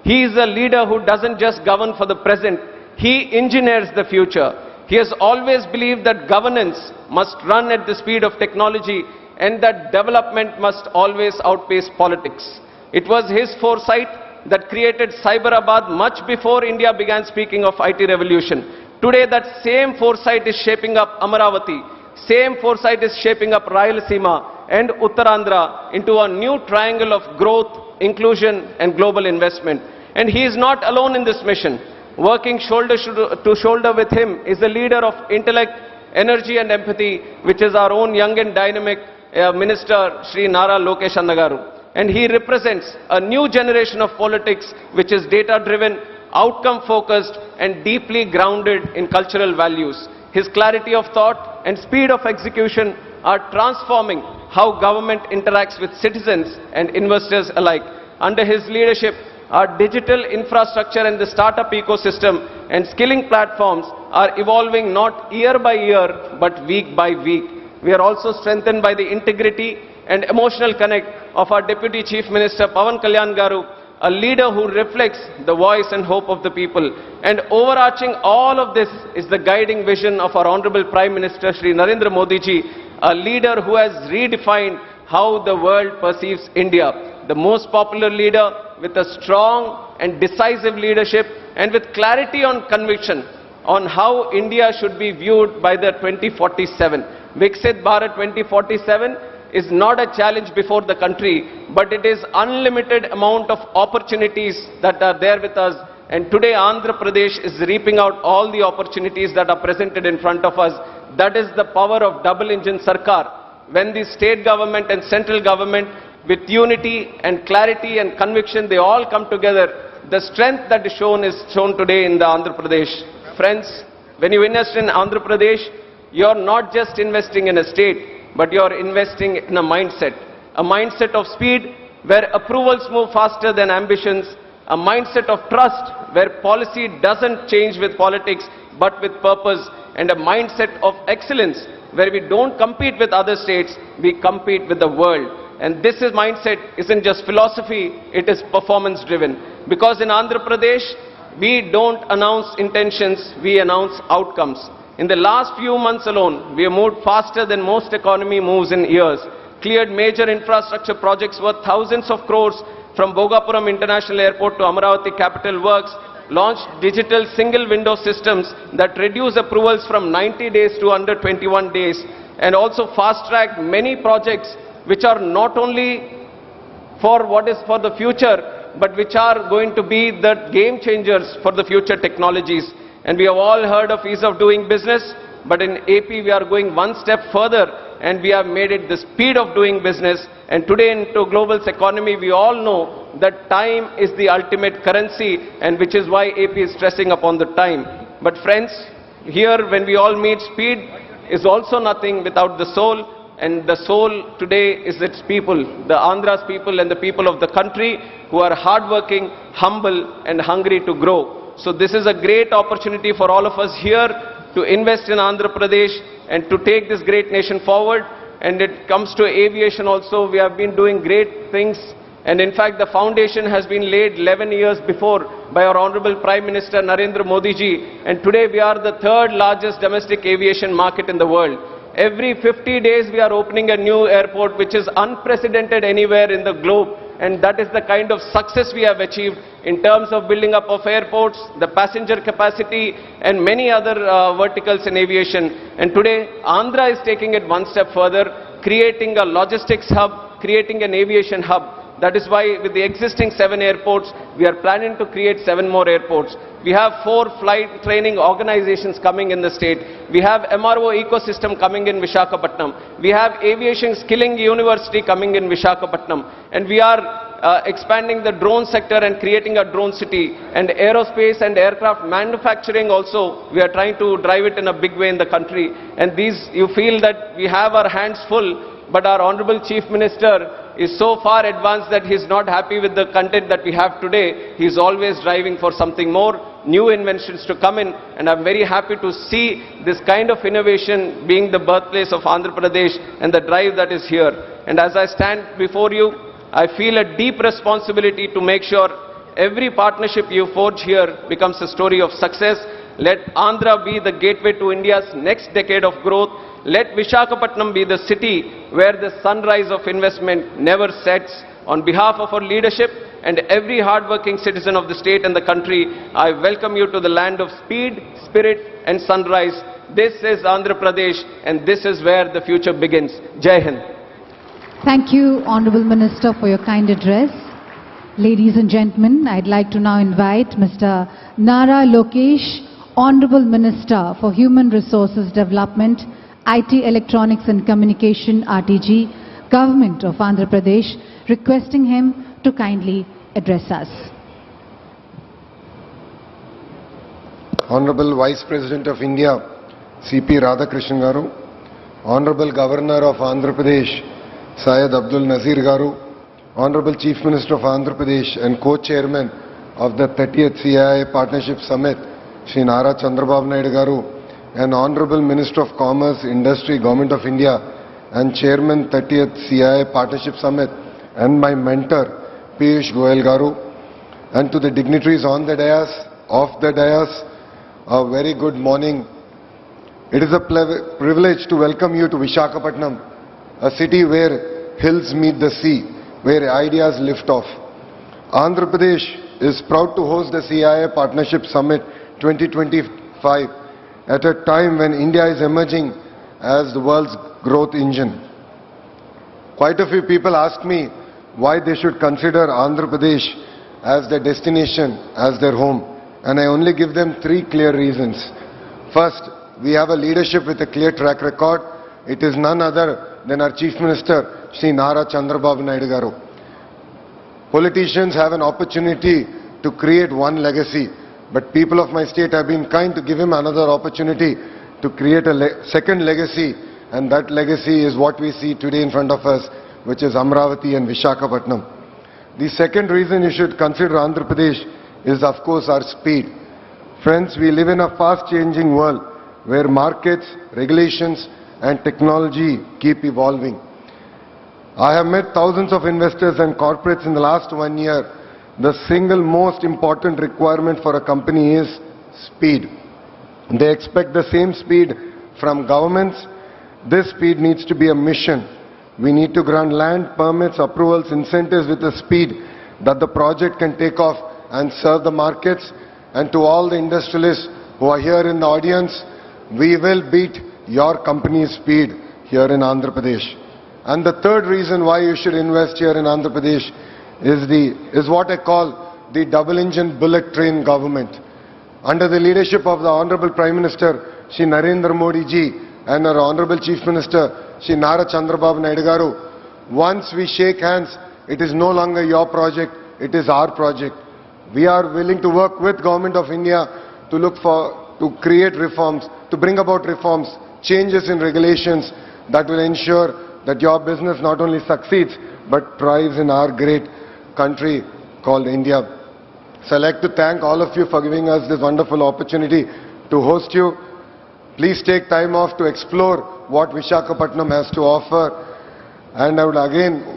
He is a leader who doesn't just govern for the present, he engineers the future. He has always believed that governance must run at the speed of technology and that development must always outpace politics. It was his foresight that created Cyberabad much before India began speaking of IT revolution. Today that same foresight is shaping up Amaravati, same foresight is shaping up Rayalaseema and Uttarandhra into a new triangle of growth, inclusion and global investment. And he is not alone in this mission. Working shoulder to shoulder with him is a leader of intellect, energy and empathy, which is our own young and dynamic Minister, Sri Nara Lokesh Annagaru. And he represents a new generation of politics which is data-driven, outcome-focused and deeply grounded in cultural values. His clarity of thought and speed of execution are transforming how government interacts with citizens and investors alike. Under his leadership, our digital infrastructure and the startup ecosystem and skilling platforms are evolving not year by year, but week by week. We are also strengthened by the integrity and emotional connect of our Deputy Chief Minister Pawan Kalyan Garu, a leader who reflects the voice and hope of the people. And overarching all of this is the guiding vision of our Honorable Prime Minister Shri Narendra Modi ji, a leader who has redefined how the world perceives India. The most popular leader with a strong and decisive leadership and with clarity on conviction on how India should be viewed by the 2047. Viksit Bharat 2047 is not a challenge before the country, but it is unlimited amount of opportunities that are there with us. And today Andhra Pradesh is reaping out all the opportunities that are presented in front of us. That is the power of double engine Sarkar. When the state government and central government with unity and clarity and conviction, they all come together. The strength that is shown today in the Andhra Pradesh. Friends, when you invest in Andhra Pradesh, you're not just investing in a state, but you're investing in a mindset of speed where approvals move faster than ambitions, a mindset of trust where policy doesn't change with politics but with purpose, and a mindset of excellence where we don't compete with other states, we compete with the world. And this mindset isn't just philosophy, it is performance driven. Because in Andhra Pradesh, we don't announce intentions, we announce outcomes. In the last few months alone, we have moved faster than most economy moves in years, cleared major infrastructure projects worth thousands of crores from Bhogapuram International Airport to Amaravati Capital Works, launched digital single window systems that reduce approvals from 90 days to under 21 days, and also fast-tracked many projects which are not only for what is for the future, but which are going to be the game changers for the future technologies. And we have all heard of ease of doing business, but in AP we are going one step further, and we have made it the speed of doing business. And today into global economy, we all know that time is the ultimate currency, and which is why AP is stressing upon the time. But friends, here when we all meet, speed is also nothing without the soul. And the soul today is its people, the Andhra's people and the people of the country who are hardworking, humble and hungry to grow. So this is a great opportunity for all of us here to invest in Andhra Pradesh and to take this great nation forward. And it comes to aviation also, we have been doing great things. And in fact, the foundation has been laid 11 years before by our Honorable Prime Minister Narendra Modi ji. And today we are the third largest domestic aviation market in the world. Every 50 days we are opening a new airport, which is unprecedented anywhere in the globe. And that is the kind of success we have achieved in terms of building up of airports, the passenger capacity and many other verticals in aviation. And today Andhra is taking it one step further, creating a logistics hub, creating an aviation hub. That is why with the existing 7 airports, we are planning to create 7 more airports. We have 4 flight training organizations coming in the state. We have MRO ecosystem coming in Visakhapatnam. We have aviation skilling university coming in Visakhapatnam. And we are expanding the drone sector and creating a drone city. And aerospace and aircraft manufacturing also, we are trying to drive it in a big way in the country. And these, you feel that we have our hands full, but our Honorable Chief Minister is so far advanced that he is not happy with the content that we have today. He is always driving for something more, new inventions to come in, and I'm very happy to see this kind of innovation being the birthplace of Andhra Pradesh and the drive that is here. And as I stand before you, I feel a deep responsibility to make sure every partnership you forge here becomes a story of success. Let Andhra be the gateway to India's next decade of growth. Let Visakhapatnam be the city where the sunrise of investment never sets. On behalf of our leadership and every hardworking citizen of the state and the country, I welcome you to the land of speed, spirit and sunrise. This is Andhra Pradesh, and this is where the future begins. Jai Hind. Thank you, Honorable Minister, for your kind address. Ladies and gentlemen, I'd like to now invite Mr. Nara Lokesh, Honorable Minister for Human Resources Development, IT, Electronics and Communication, RTG, Government of Andhra Pradesh, requesting him to kindly address us. Honorable Vice President of India, CP Radhakrishnan Garu, Honorable Governor of Andhra Pradesh, Syed Abdul Nazir Garu, Honorable Chief Minister of Andhra Pradesh and Co-Chairman of the 30th CII Partnership Summit, Shri Nara Chandrababu Naidu Garu, and Honorable Minister of Commerce, Industry, Government of India and Chairman 30th CII Partnership Summit, and my mentor, Piyush Goyal Garu, and to the dignitaries on the dais, off the dais, a very good morning. It is a privilege to welcome you to Visakhapatnam, a city where hills meet the sea, where ideas lift off. Andhra Pradesh is proud to host the CII Partnership Summit 2025 at a time when India is emerging as the world's growth engine. Quite a few people ask me why they should consider Andhra Pradesh as their destination, as their home, and I only give them 3 clear reasons. First, we have a leadership with a clear track record. It is none other than our Chief Minister, Shri Nara Chandrababu Naidu Garu. Politicians have an opportunity to create one legacy, but people of my state have been kind to give him another opportunity to create a second legacy, and that legacy is what we see today in front of us, which is Amravati and Visakhapatnam. The second reason you should consider Andhra Pradesh is, of course, our speed. Friends, we live in a fast-changing world where markets, regulations and technology keep evolving. I have met thousands of investors and corporates in the last 1 year. The single most important requirement for a company is speed. They expect the same speed from governments. This speed needs to be a mission. We need to grant land, permits, approvals, incentives with the speed that the project can take off and serve the markets. and to all the industrialists who are here in the audience, we will beat your company's speed here in Andhra Pradesh. And the third reason why you should invest here in Andhra Pradesh is what I call the double-engine bullet train government. Under the leadership of the Honorable Prime Minister, Shri Narendra Modi ji, and our Honorable Chief Minister, Shri Nara Chandrababu Naidu garu, once we shake hands, it is no longer your project, it is our project. We are willing to work with Government of India to create reforms, to bring about reforms, changes in regulations that will ensure that your business not only succeeds, but thrives in our great country called India. So I'd like to thank all of you for giving us this wonderful opportunity to host you. Please take time off to explore what Visakhapatnam has to offer. And I would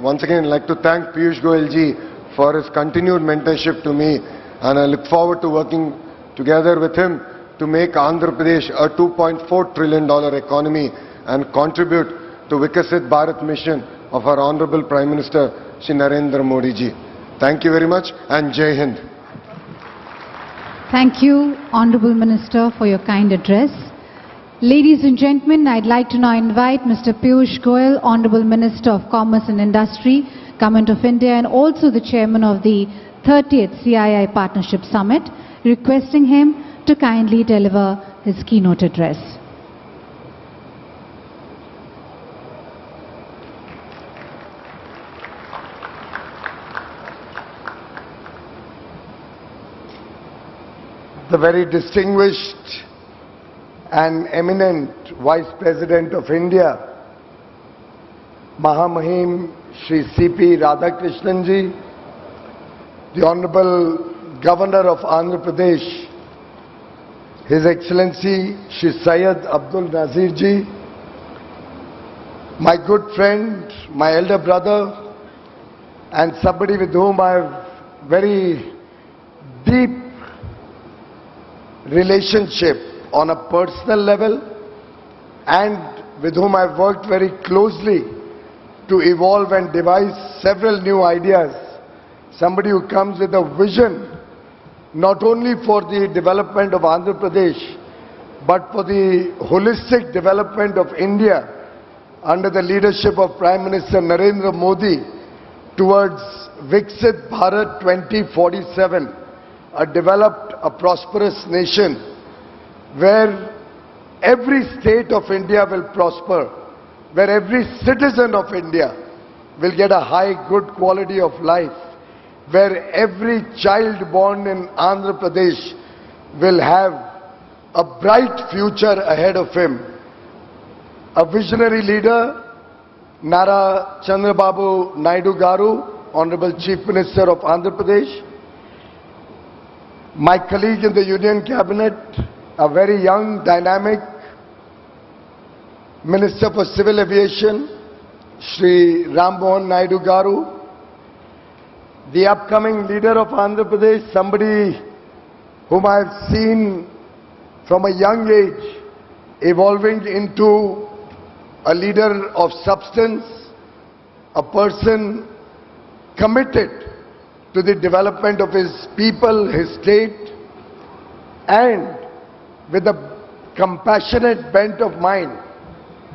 once again like to thank Piyush Goyal ji for his continued mentorship to me. And I look forward to working together with him to make Andhra Pradesh a $2.4 trillion economy and contribute to Vikasit Bharat mission of our Honorable Prime Minister, Shri Narendra Modi ji. Thank you very much and Jai Hind. Thank you, Honorable Minister, for your kind address. Ladies and gentlemen, I'd like to now invite Mr. Piyush Goyal, Honorable Minister of Commerce and Industry, Government of India, and also the Chairman of the 30th CII Partnership Summit, requesting him to kindly deliver his keynote address. The very distinguished and eminent Vice President of India, Mahamahim Shri C.P. Radhakrishnan ji, the Honorable Governor of Andhra Pradesh, His Excellency Shri Syed Abdul Nazir ji, my good friend, my elder brother, and somebody with whom I have very deep relationship on a personal level and with whom I've worked very closely to evolve and devise several new ideas. Somebody who comes with a vision not only for the development of Andhra Pradesh but for the holistic development of India under the leadership of Prime Minister Narendra Modi towards Viksit Bharat 2047, a developed, a prosperous nation where every state of India will prosper, where every citizen of India will get a high, good quality of life, where every child born in Andhra Pradesh will have a bright future ahead of him. A visionary leader, Nara Chandrababu Naidu garu, Honorable Chief Minister of Andhra Pradesh, my colleague in the Union Cabinet, a very young, dynamic Minister for Civil Aviation, Shri Ram Mohan Naidu garu, the upcoming leader of Andhra Pradesh, somebody whom I have seen from a young age evolving into a leader of substance, a person committed to the development of his people, his state, and with a compassionate bent of mind,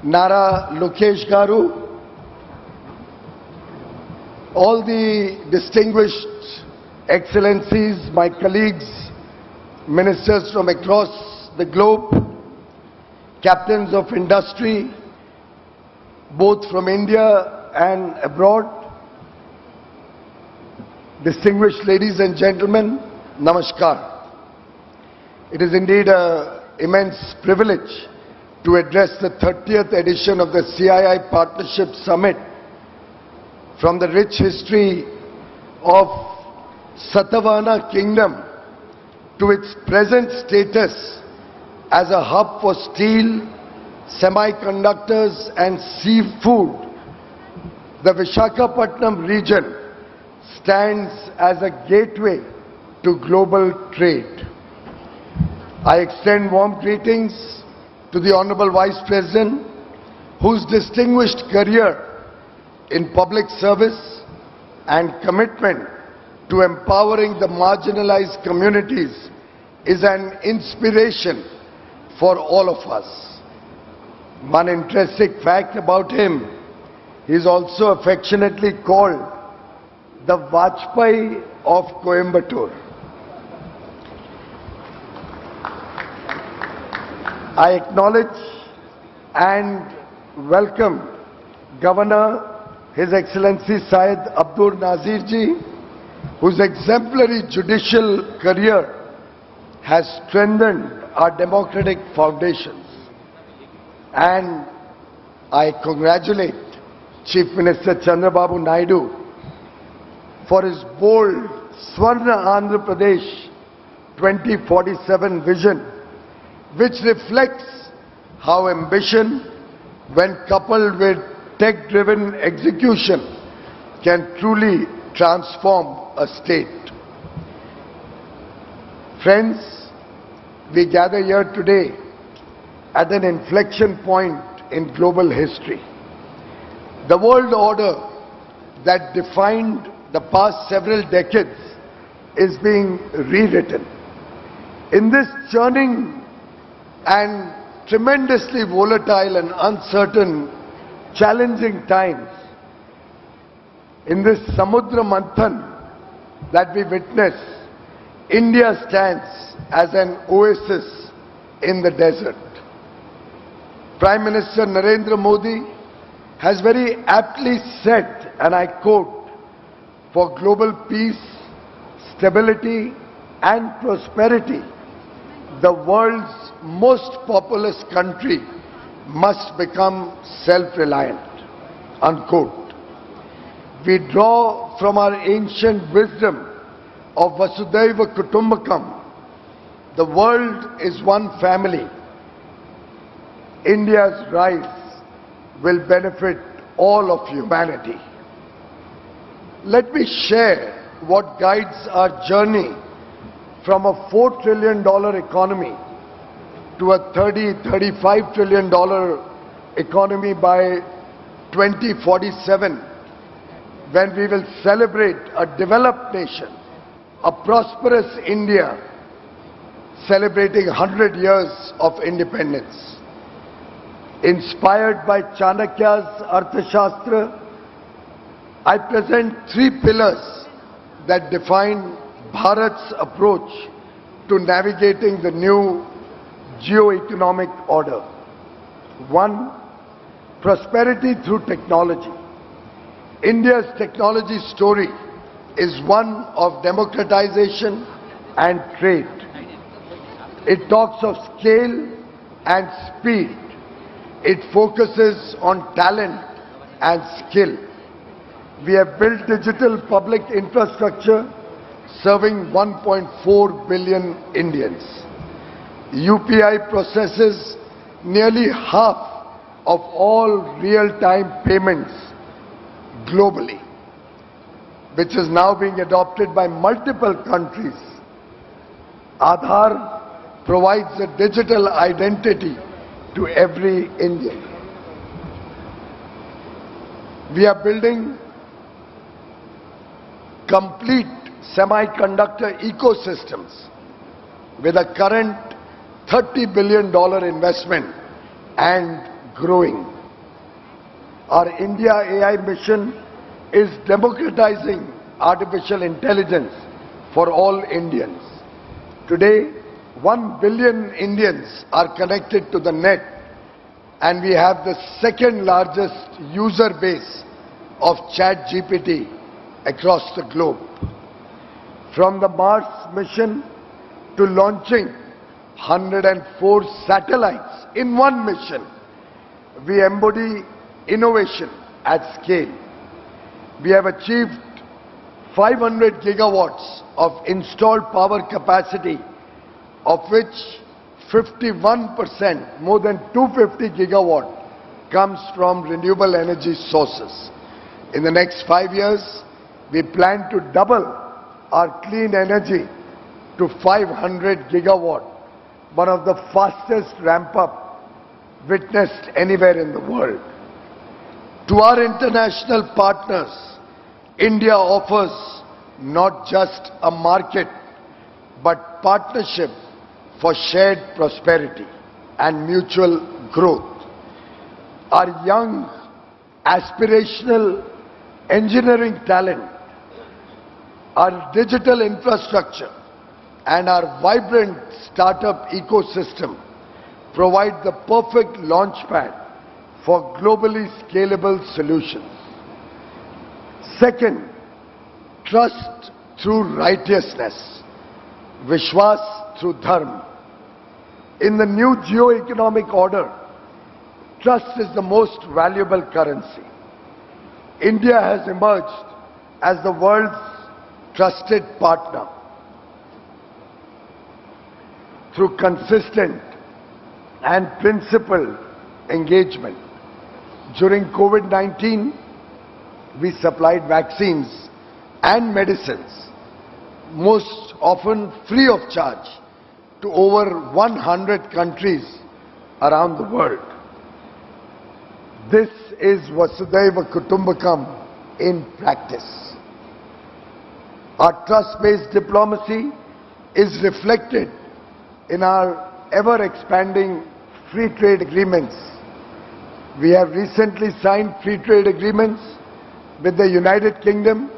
Nara Lokesh garu, all the distinguished excellencies, my colleagues, ministers from across the globe, captains of industry, both from India and abroad, distinguished ladies and gentlemen, Namaskar. It is indeed an immense privilege to address the 30th edition of the CII Partnership Summit from the rich history of Satavahana Kingdom to its present status as a hub for steel, semiconductors and seafood. The Visakhapatnam region stands as a gateway to global trade. I extend warm greetings to the Honorable Vice President, whose distinguished career in public service and commitment to empowering the marginalized communities is an inspiration for all of us. One interesting fact about him, he is also affectionately called the Vajpayee of Coimbatore. I acknowledge and welcome Governor, His Excellency Syed Abdul Nazir Ji, whose exemplary judicial career has strengthened our democratic foundations. And I congratulate Chief Minister Chandrababu Naidu for his bold Swarna Andhra Pradesh 2047 vision, which reflects how ambition, when coupled with tech-driven execution, can truly transform a state. Friends, we gather here today at an inflection point in global history. The world order that defined the past several decades is being rewritten. In this churning and tremendously volatile and uncertain, challenging times, in this Samudra Manthan that we witness, India stands as an oasis in the desert. Prime Minister Narendra Modi has very aptly said, and I quote, "For global peace, stability and prosperity, the world's most populous country must become self-reliant," unquote. We draw from our ancient wisdom of Vasudhaiva Kutumbakam. The world is one family. India's rise will benefit all of humanity. Let me share what guides our journey from a $4 trillion economy to a $35 trillion economy by 2047, when we will celebrate a developed nation, a prosperous India, celebrating 100 years of independence. Inspired by Chanakya's Arthashastra, I present 3 pillars that define Bharat's approach to navigating the new geo-economic order. 1. Prosperity through technology. India's technology story is one of democratization and trade. It talks of scale and speed. It focuses on talent and skill. We have built digital public infrastructure serving 1.4 billion Indians. UPI processes nearly half of all real-time payments globally, which is now being adopted by multiple countries. Aadhaar provides a digital identity to every Indian. We are building complete semiconductor ecosystems with a current $30 billion investment and growing. Our India AI mission is democratizing artificial intelligence for all Indians. Today, 1 billion Indians are connected to the net, and we have the second largest user base of ChatGPT across the globe. From the Mars mission to launching 104 satellites in one mission, we embody innovation at scale. We have achieved 500 gigawatts of installed power capacity, of which 51%, more than 250 gigawatt, comes from renewable energy sources. In the next 5 years, we plan to double our clean energy to 500 gigawatt, one of the fastest ramp-up witnessed anywhere in the world. To our international partners, India offers not just a market, but partnership for shared prosperity and mutual growth. Our young, aspirational engineering talent, our digital infrastructure, and our vibrant startup ecosystem provide the perfect launchpad for globally scalable solutions. Second, trust through righteousness, Vishwas through Dharma. In the new geo-economic order, trust is the most valuable currency. India has emerged as the world's trusted partner through consistent and principled engagement. During COVID-19, we supplied vaccines and medicines, most often free of charge, to over 100 countries around the world. This is Vasudhaiva Kutumbakam in practice. Our trust-based diplomacy is reflected in our ever-expanding free trade agreements. We have recently signed free trade agreements with the United Kingdom.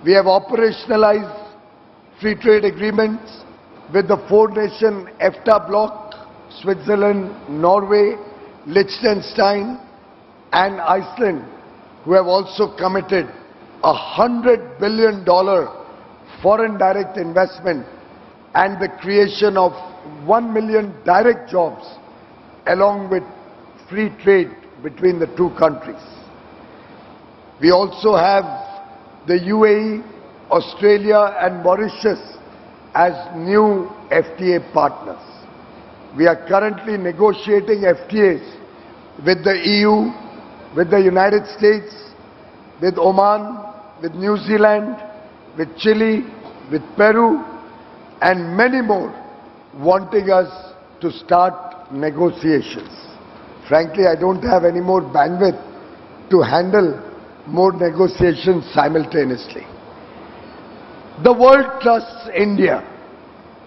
We have operationalized free trade agreements with the four-nation EFTA bloc, Switzerland, Norway, Liechtenstein, and Iceland, who have also committed $100 billion foreign direct investment and the creation of 1 million direct jobs, along with free trade between the two countries. We also have the UAE, Australia, and Mauritius as new FTA partners. We are currently negotiating FTAs with the EU, with the United States, with Oman, with New Zealand, with Chile, with Peru, and many more, wanting us to start negotiations. Frankly, I don't have any more bandwidth to handle more negotiations simultaneously. The world trusts India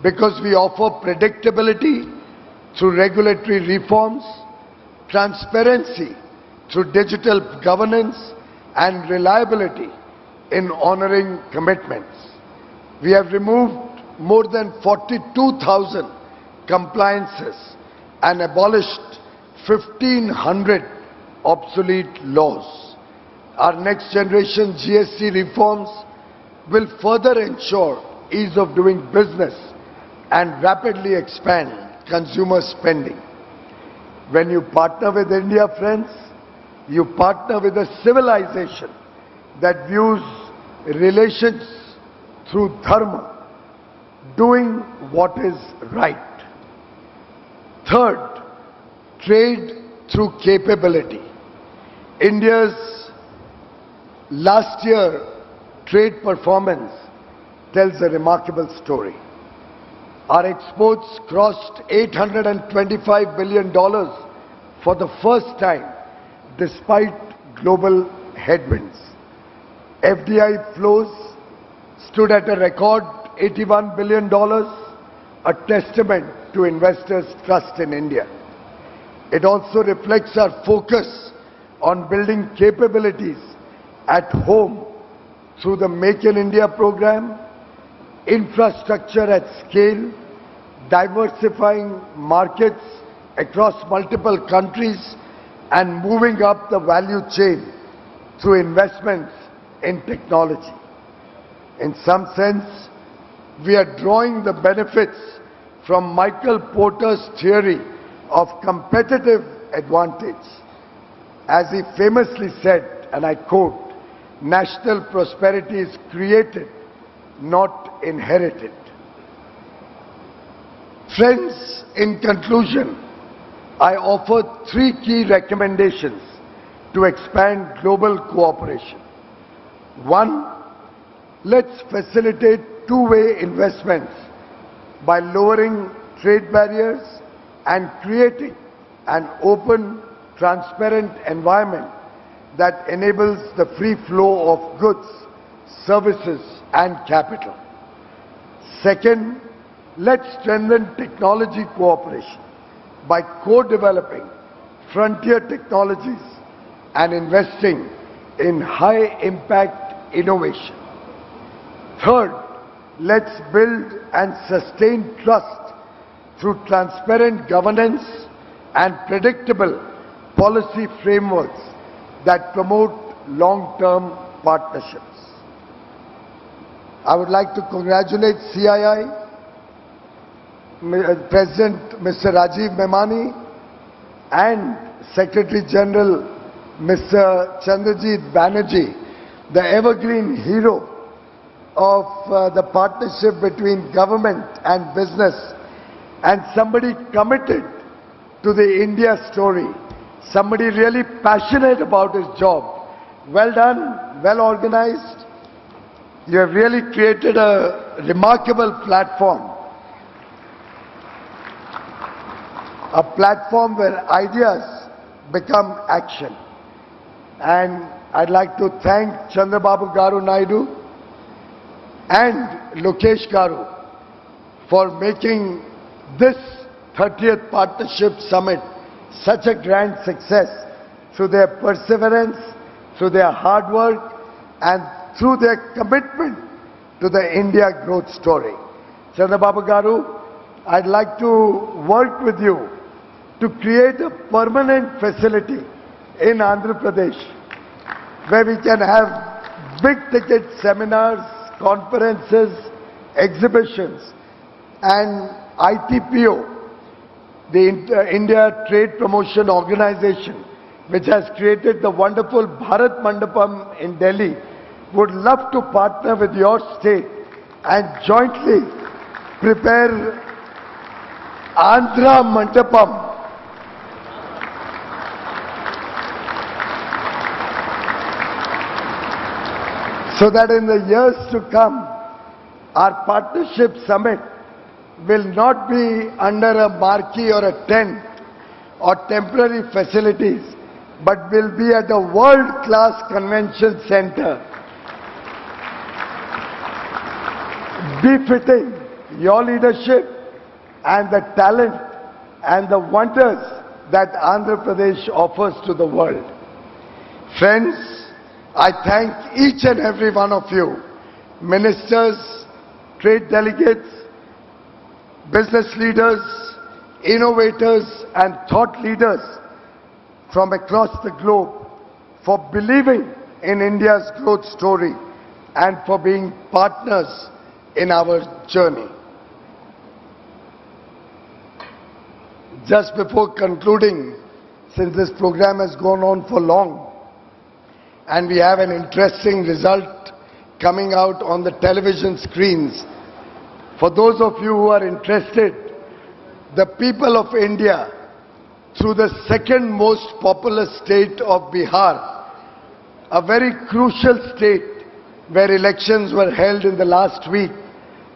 because we offer predictability through regulatory reforms, transparency through digital governance, and reliability in honoring commitments. We have removed more than 42,000 compliances and abolished 1,500 obsolete laws. Our next generation GST reforms will further ensure ease of doing business and rapidly expand consumer spending. When you partner with India, friends, you partner with a civilization that views relations through dharma, doing what is right. Third, trade through capability. India's last year trade performance tells a remarkable story. Our exports crossed $825 billion for the first time despite global headwinds. FDI flows stood at a record $81 billion, a testament to investors' trust in India. It also reflects our focus on building capabilities at home through the Make in India program, infrastructure at scale, diversifying markets across multiple countries, and moving up the value chain through investments in technology. In some sense, we are drawing the benefits from Michael Porter's theory of competitive advantage. As he famously said, and I quote, "National prosperity is created, not inherited." Friends, in conclusion, I offer 3 key recommendations to expand global cooperation. 1, let's facilitate two-way investments by lowering trade barriers and creating an open, transparent environment that enables the free flow of goods, services, and capital. Second, let's strengthen technology cooperation by co-developing frontier technologies and investing in high-impact innovation. Third, let's build and sustain trust through transparent governance and predictable policy frameworks that promote long-term partnerships. I would like to congratulate CII, President Mr. Rajiv Memani and Secretary General Mr. Chandrajit Banerjee, the evergreen hero of the partnership between government and business, and somebody committed to the India story, somebody really passionate about his job. Well done, well organized. You have really created a remarkable platform. A platform where ideas become action. And I'd like to thank Chandrababu Garu Naidu and Lokesh Garu for making this 30th Partnership Summit such a grand success through their perseverance, through their hard work, and through their commitment to the India growth story. Chandrababu Garu, I'd like to work with you to create a permanent facility in Andhra Pradesh where we can have big ticket seminars, conferences, exhibitions, and ITPO, the India Trade Promotion Organization, which has created the wonderful Bharat Mandapam in Delhi, would love to partner with your state and jointly prepare Andhra Mandapam. So that in the years to come, our partnership summit will not be under a marquee or a tent or temporary facilities, but will be at a world-class convention center, befitting your leadership and the talent and the wonders that Andhra Pradesh offers to the world. Friends, I thank each and every one of you, ministers, trade delegates, business leaders, innovators and thought leaders from across the globe for believing in India's growth story and for being partners in our journey. Just before concluding, since this program has gone on for long, and we have an interesting result coming out on the television screens. For those of you who are interested, the people of India, through the second most populous state of Bihar, a very crucial state where elections were held in the last week,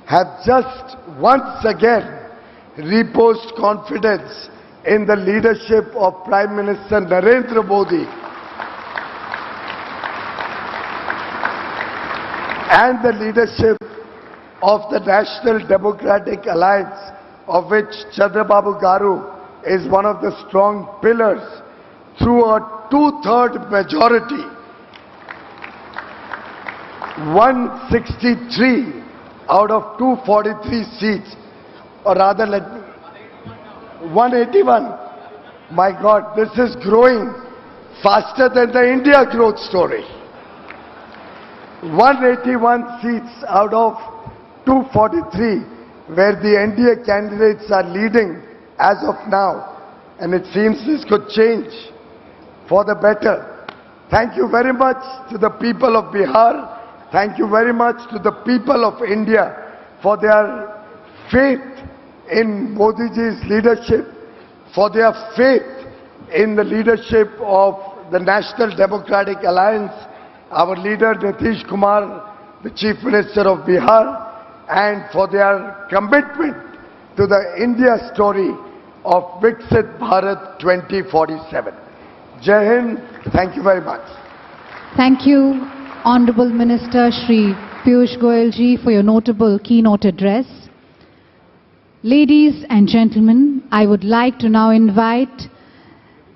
have just once again reposed confidence in the leadership of Prime Minister Narendra Modi and the leadership of the National Democratic Alliance, of which Chandrababu Garu is one of the strong pillars, through a two-third majority. 163 out of 243 seats, or rather 181. My God, this is growing faster than the India growth story. 181 seats out of 243, where the NDA candidates are leading as of now, and it seems this could change for the better. Thank you very much to the people of Bihar. Thank you very much to the people of India for their faith in Modi ji's leadership, for their faith in the leadership of the National Democratic Alliance, our leader Nitish Kumar, the Chief Minister of Bihar, and for their commitment to the India story of Viksit Bharat 2047. Jai Hind, thank you very much. Thank you, Honorable Minister Shri Piyush Goyal ji, for your notable keynote address. Ladies and gentlemen, I would like to now invite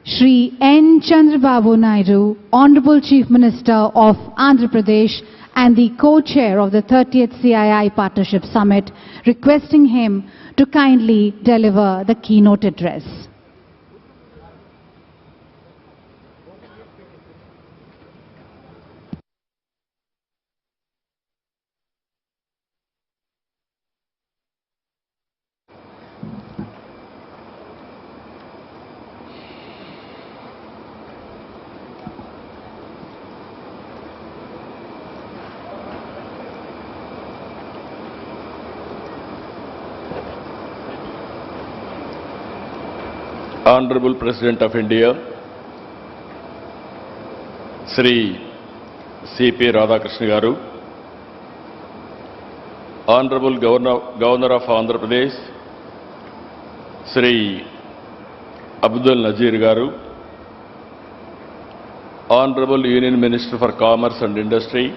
Shri N. Chandrababu Naidu, Honorable Chief Minister of Andhra Pradesh and the co-chair of the 30th CII Partnership Summit, requesting him to kindly deliver the keynote address. Honorable President of India, Sri C.P. Radhakrishnan Garu, Honorable Governor of Andhra Pradesh, Sri Abdul Nazir Garu, Honorable Union Minister for Commerce and Industry,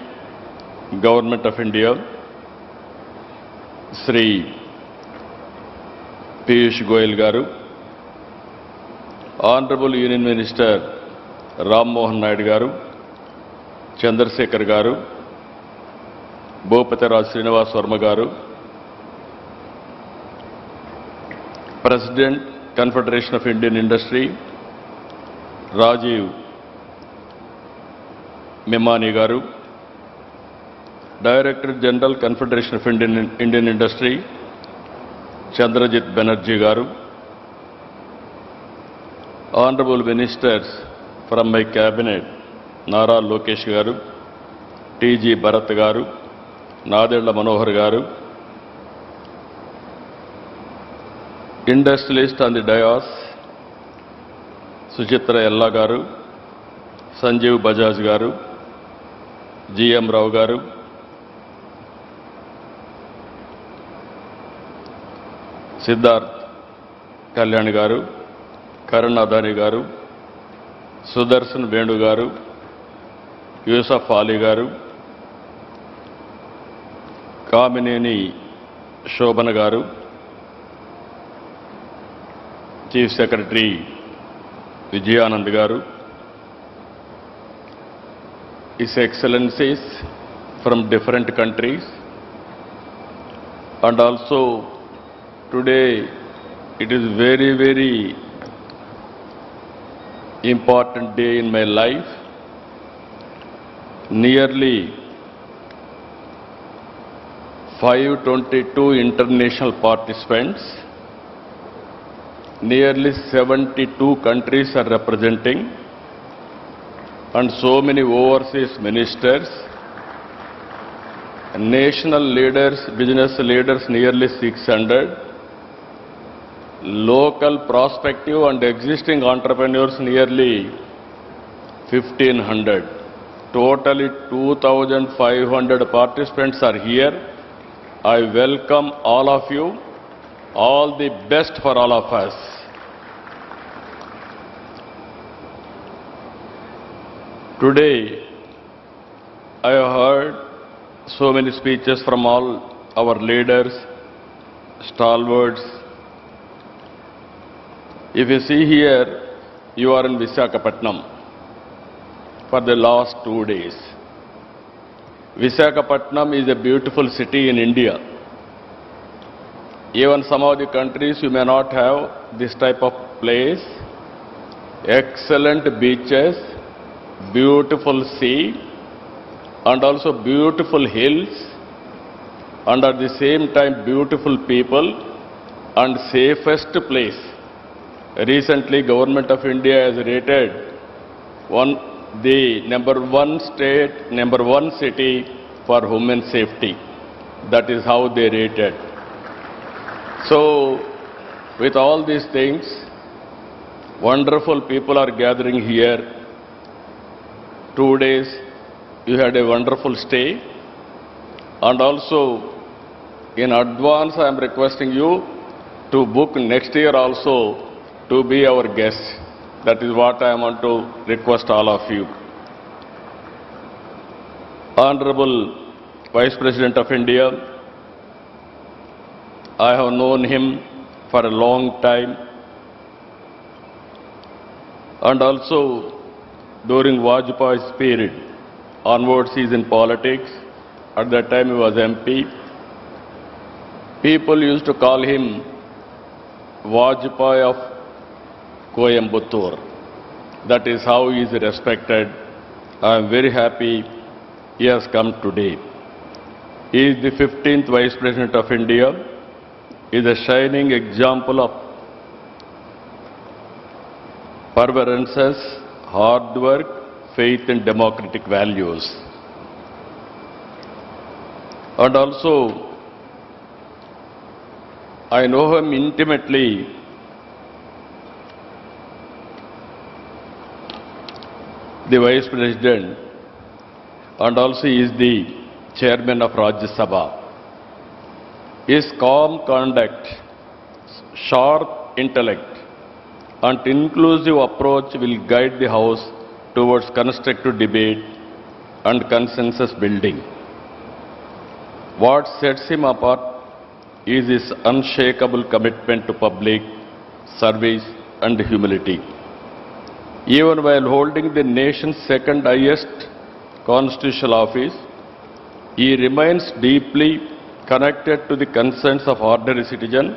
Government of India, Sri Piyush Goyal Garu, Honorable Union Minister Ram Mohan Naidu Garu, Chandrasekhar Garu, Bhupati Srinivas Verma Garu, President, Confederation of Indian Industry, Rajiv Memani Garu, Director General, Confederation of Indian Industry, Chandrajit Banerjee Garu, Honorable Ministers from my cabinet, Nara Lokesh Garu, T.G. Bharat Garu, Nadella Manohar Garu, industrialist on the dais, Suchitra Ella Garu, Sanjeev Bajaj Garu, G.M. Rao Garu, Siddharth Kalyan Garu, Karan Adani Garu, Sudarshan Venu Garu, Yusuf Ali Garu, Kamineni Shobhana Garu, Chief Secretary Vijayanand Garu, His Excellencies from different countries, and also today it is very, very important day in my life. Nearly 522 international participants, nearly 72 countries are representing, and so many overseas ministers, national leaders, business leaders nearly 600, local prospective and existing entrepreneurs nearly 1,500. Totally 2,500 participants are here. I welcome all of you. All the best for all of us. Today, I have heard so many speeches from all our leaders, stalwarts. If you see here, you are in Visakhapatnam for the last 2 days. Visakhapatnam is a beautiful city in India. Even some of the countries you may not have this type of place. Excellent beaches, beautiful sea, and also beautiful hills, and at the same time beautiful people and safest place. Recently, Government of India has rated the number one city for human safety. That is how they rated. So, with all these things, wonderful people are gathering here. 2 days, you had a wonderful stay. And also, in advance, I am requesting you to book next year also to be our guest. That is what I want to request all of you. Honorable Vice President of India, I have known him for a long time, and also during Vajpayee's period onwards he is in politics. At that time he was MP. People used to call him Vajpayee of Coimbatore. That is how he is respected. I am very happy he has come today. He is the 15th Vice President of India. He is a shining example of perseverance, hard work, faith in democratic values. And also, I know him intimately. The Vice President, and also he is the Chairman of Rajya Sabha. His calm conduct, sharp intellect, and inclusive approach will guide the House towards constructive debate and consensus building. What sets him apart is his unshakable commitment to public service and humility. Even while holding the nation's second highest constitutional office, he remains deeply connected to the concerns of ordinary citizens,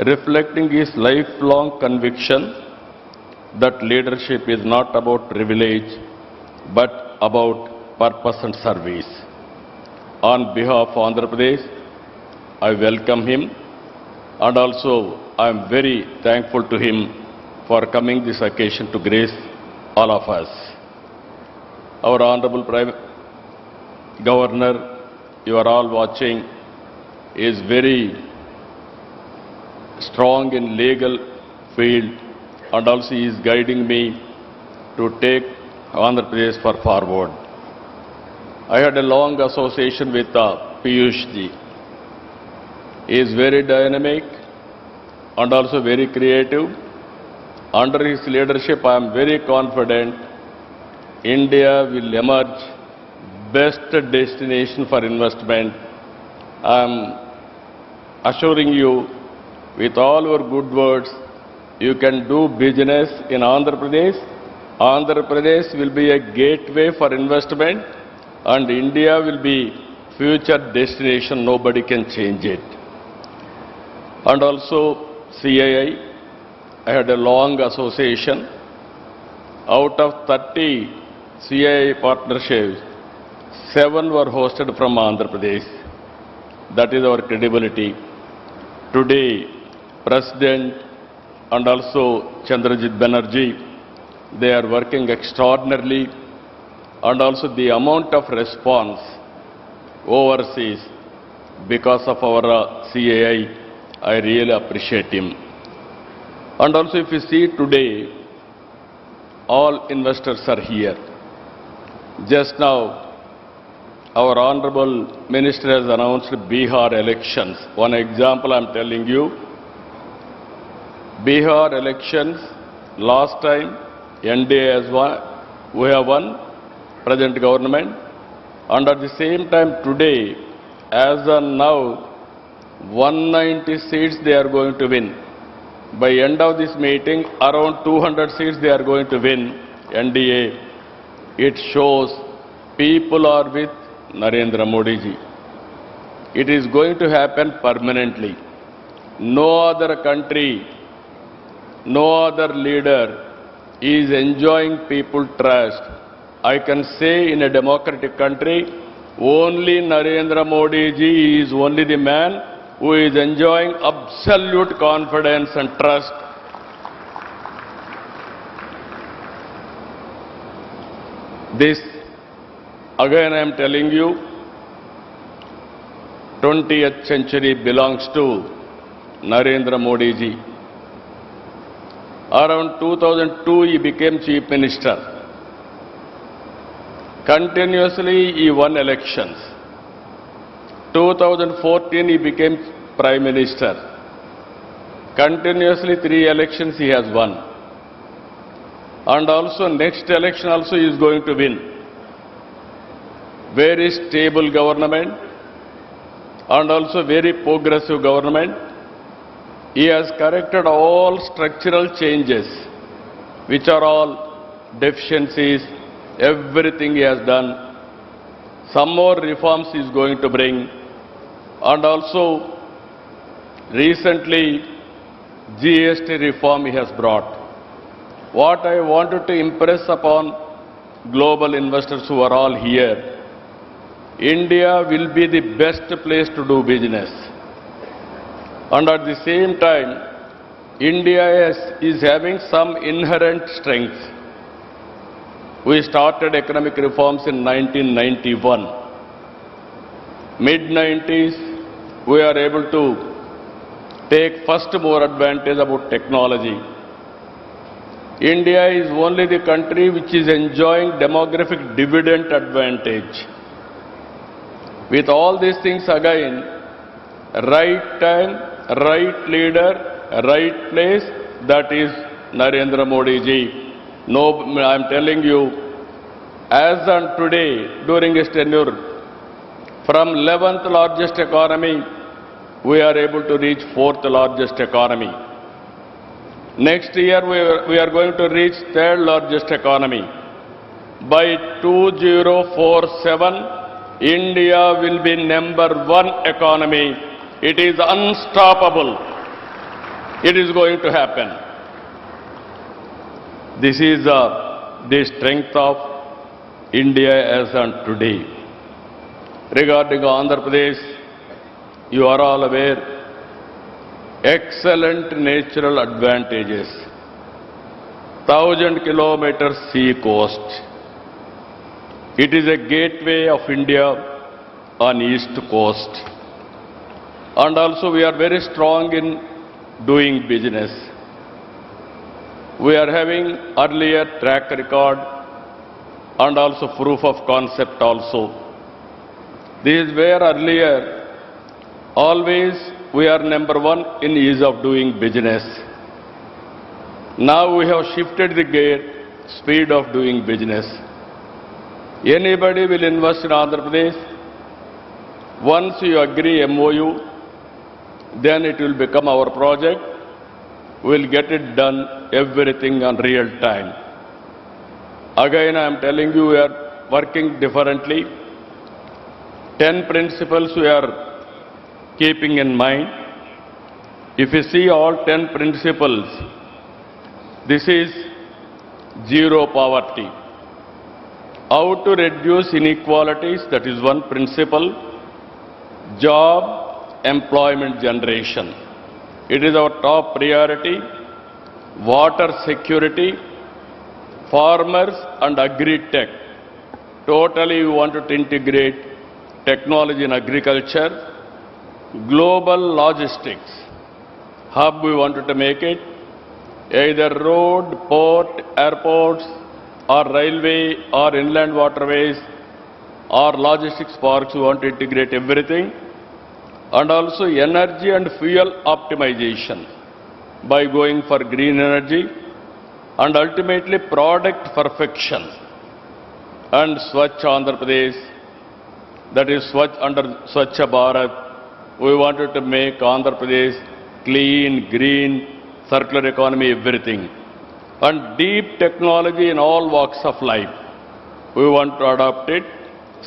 reflecting his lifelong conviction that leadership is not about privilege, but about purpose and service. On behalf of Andhra Pradesh, I welcome him, and also I am very thankful to him for coming this occasion to grace all of us. Our Honorable Prime Governor, you are all watching, is very strong in legal field, and also he is guiding me to take Andhra Pradesh forward. I had a long association with Piyush ji. He is very dynamic and also very creative. Under his leadership, I am very confident India will emerge best destination for investment. I am assuring you, with all your good words, you can do business in Andhra Pradesh. Andhra Pradesh will be a gateway for investment, and India will be future destination. Nobody can change it. And also CII, I had a long association. Out of 30 CII partnerships, 7 were hosted from Andhra Pradesh. That is our credibility. Today, President and also Chandrababu Banerjee, they are working extraordinarily, and also the amount of response overseas because of our CII, I really appreciate him. And also if you see today, all investors are here. Just now, our Honorable Minister has announced Bihar elections. One example I am telling you. Bihar elections, last time NDA has won, we have won, present government. And at the same time today, as of now, 190 seats they are going to win. By end of this meeting, around 200 seats they are going to win, NDA. It shows people are with Narendra Modi ji. It is going to happen permanently. No other country, no other leader is enjoying people trust. I can say in a democratic country, only Narendra Modi ji is only the man who is enjoying absolute confidence and trust. This, again I am telling you, 20th century belongs to Narendra Modi ji. Around 2002 he became Chief Minister. Continuously he won elections. 2014 he became Prime Minister. Continuously 3 elections he has won. And also next election also he is going to win. Very stable government. and also very progressive government. He has corrected all structural changes, which are all deficiencies, everything he has done. Some more reforms he is going to bring. And also, recently, GST reform he has brought. What I wanted to impress upon global investors who are all here, India will be the best place to do business. And at the same time, India is having some inherent strengths. We started economic reforms in 1991. Mid-90s, we are able to take first more advantage about technology. India is only the country which is enjoying demographic dividend advantage. With all these things again, right time, right leader, right place, that is Narendra Modi ji. No, I am telling you, as on today, during his tenure, from 11th largest economy, we are able to reach 4th largest economy. Next year, we are going to reach 3rd largest economy. By 2047, India will be #1 economy. It is unstoppable. It is going to happen. This is the strength of India as on today. Regarding Andhra Pradesh, you are all aware, excellent natural advantages. 1,000 kilometers sea coast. It is a gateway of India on east coast. And also we are very strong in doing business. We are having earlier track record and also proof of concept also. This is where earlier always we are #1 in ease of doing business. Now we have shifted the gear, speed of doing business. Anybody will invest in Andhra Pradesh. Once you agree MOU, then it will become our project. We will get it done, everything on real time. Again, I am telling you, we are working differently. 10 principles we are keeping in mind. If you see all 10 principles, this is zero poverty. How to reduce inequalities, that is one principle. Job, employment generation. It is our top priority. Water security, farmers and agri-tech. Totally we wanted to integrate technology in agriculture. Global logistics hub we wanted to make it. Either road, port, airports, or railway, or inland waterways, or logistics parks, we want to integrate everything. And also energy and fuel optimization by going for green energy, and ultimately product perfection. And Swachh Andhra Pradesh, that is Swachh under Swachh Bharat, we wanted to make Andhra Pradesh clean, green, circular economy, everything. And deep technology in all walks of life. We want to adopt it.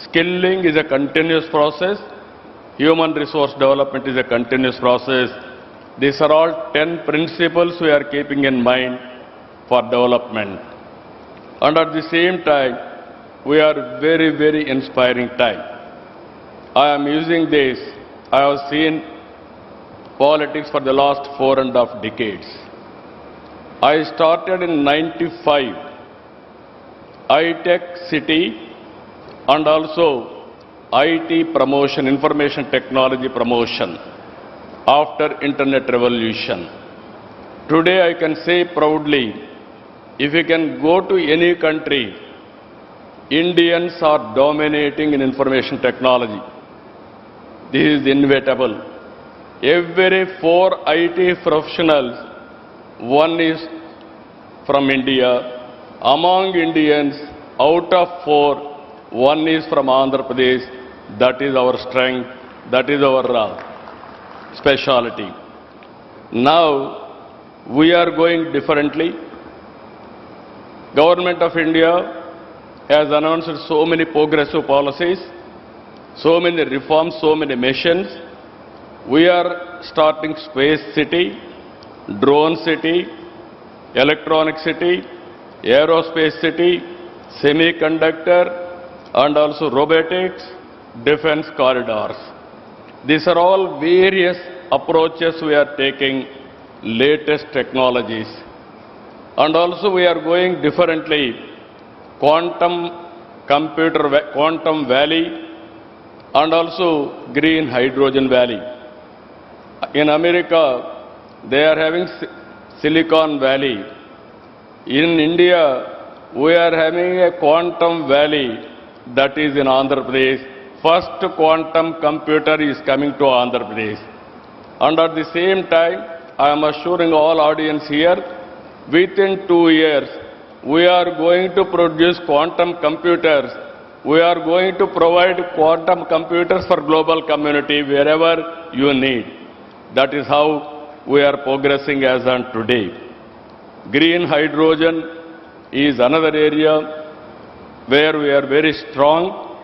Skilling is a continuous process. Human resource development is a continuous process. These are all 10 principles we are keeping in mind for development. And at the same time, we are very, very inspiring time. I am using this. I have seen politics for the last 4.5 decades. I started in 95, I-Tech City, and also IT promotion, information technology promotion after Internet revolution. Today I can say proudly, if you can go to any country, Indians are dominating in information technology. This is inevitable. Every 4 IT professionals, one is from India. Among Indians, out of 4, one is from Andhra Pradesh. That is our strength. That is our speciality. Now, we are going differently. Government of India has announced so many progressive policies, so many reforms, so many missions. We are starting space city, drone city, electronic city, aerospace city, semiconductor, and also robotics, defense corridors. These are all various approaches we are taking, latest technologies. And also we are going differently. Quantum valley, and also green hydrogen valley. In America, they are having Silicon Valley. In India, we are having a quantum valley that is in Andhra Pradesh. First quantum computer is coming to Andhra Pradesh. And at the same time, I am assuring all audience here, within 2 years, we are going to produce quantum computers. We are going to provide quantum computers for global community wherever you need. That is how we are progressing as on today. Green hydrogen is another area where we are very strong.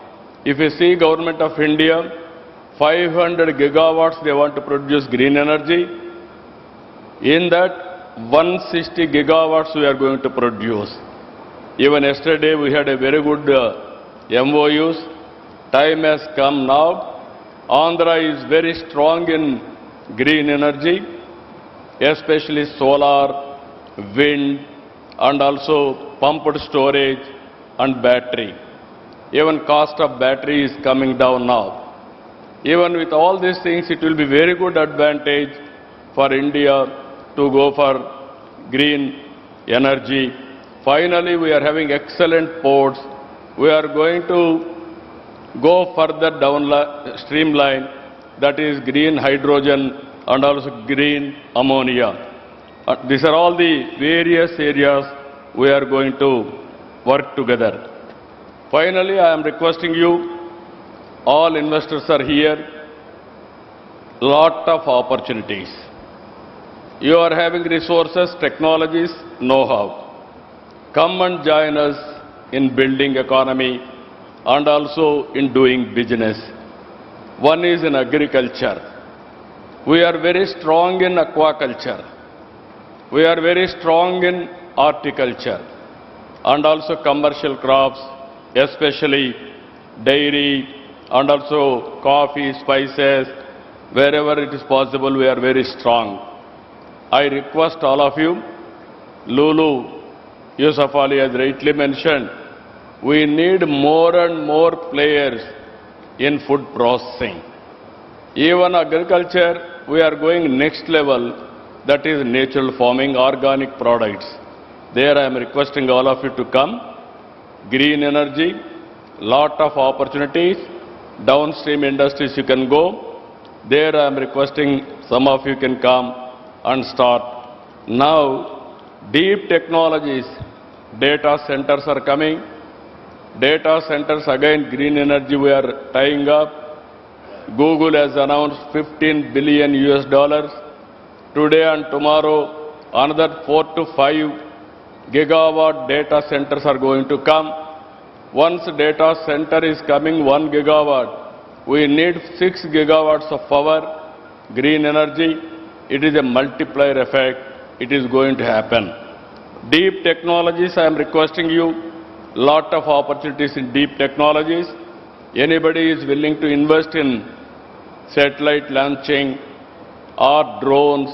If you see Government of India, 500 gigawatts they want to produce green energy. In that, 160 gigawatts we are going to produce. Even yesterday we had a very good MOUs. Time has come now. Andhra is very strong in green energy, especially solar, wind, and also pumped storage and battery. Even cost of battery is coming down now. Even with all these things, it will be very good advantage for India to go for green energy. Finally, we are having excellent ports. We are going to go further down streamline, that is green hydrogen and also green ammonia. These are all the various areas we are going to work together. Finally, I am requesting you, all investors are here, lot of opportunities. You are having resources, technologies, know-how. Come and join us in building economy and also in doing business. One is in agriculture. We are very strong in aquaculture. We are very strong in horticulture and also commercial crops, especially dairy and also coffee, spices. Wherever it is possible, we are very strong. I request all of you, Lulu, Yusuf Ali has rightly mentioned, we need more and more players in food processing. Even agriculture, we are going next level, that is natural farming, organic products. There I am requesting all of you to come. Green energy, lot of opportunities, downstream industries you can go. There I am requesting some of you can come and start. Now, deep technologies, data centers are coming. Data centers, again, green energy we are tying up. Google has announced $15 billion US. Today and tomorrow, another 4 to 5 gigawatt data centers are going to come. Once data center is coming 1 gigawatt, we need 6 gigawatts of power, green energy. It is a multiplier effect. It is going to happen. Deep technologies, I am requesting you, lot of opportunities in deep technologies. Anybody is willing to invest in satellite launching or drones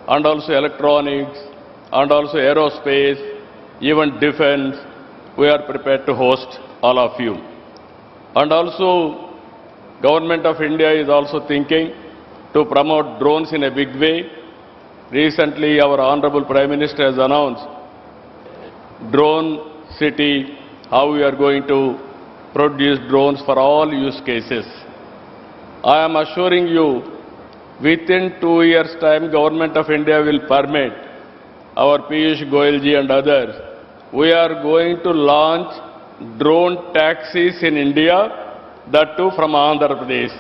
and also electronics and also aerospace, even defense, we are prepared to host all of you. And also, Government of India is also thinking to promote drones in a big way. Recently, our Honorable Prime Minister has announced drone city, how we are going to produce drones for all use cases. I am assuring you, within 2 years' time, Government of India will permit our Piyush Goyal ji and others. We are going to launch drone taxis in India, that too from Andhra Pradesh.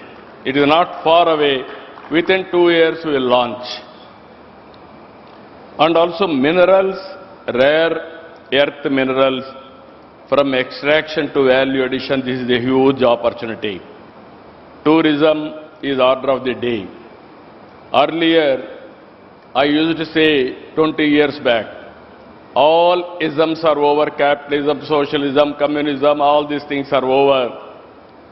It is not far away. Within 2 years we will launch. And also minerals, rare earth minerals, from extraction to value addition, this is a huge opportunity. Tourism is order of the day. Earlier, I used to say 20 years back, all isms are over, capitalism, socialism, communism, all these things are over.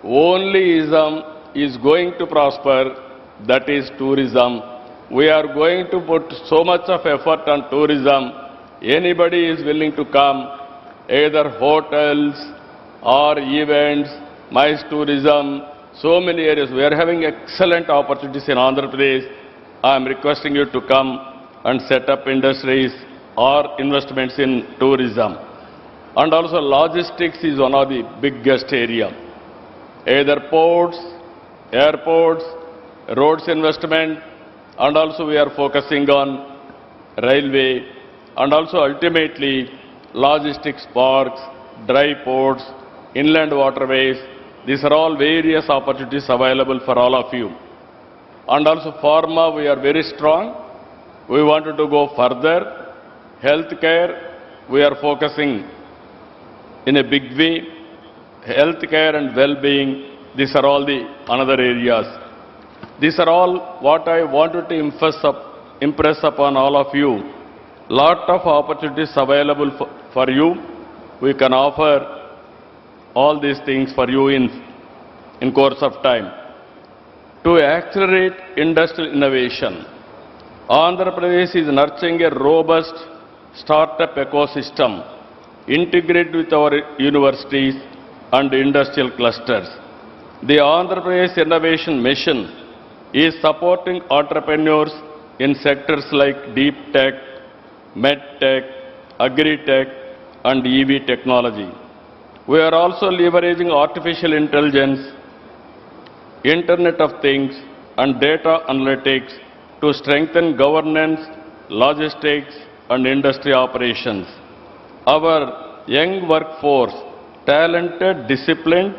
Only ism is going to prosper, that is tourism. We are going to put so much of effort on tourism. Anybody is willing to come, either hotels or events, MICE tourism, so many areas. We are having excellent opportunities in Andhra Pradesh. I am requesting you to come and set up industries or investments in tourism. And also logistics is one of the biggest area. Either ports, airports, roads investment, and also we are focusing on railway, and also ultimately logistics parks, dry ports, inland waterways. These are all various opportunities available for all of you. And also pharma, we are very strong. We wanted to go further. Healthcare, we are focusing in a big way. Healthcare and well-being, these are all the another areas. These are all what I wanted to impress upon all of you. Lot of opportunities available for you. We can offer all these things for you in course of time. To accelerate industrial innovation, Andhra Pradesh is nurturing a robust startup ecosystem integrated with our universities and industrial clusters. The Andhra Pradesh Innovation Mission is supporting entrepreneurs in sectors like deep tech, med tech, agri-tech, and EV technology. We are also leveraging artificial intelligence, Internet of Things, and data analytics to strengthen governance, logistics, and industry operations. Our young workforce, talented, disciplined,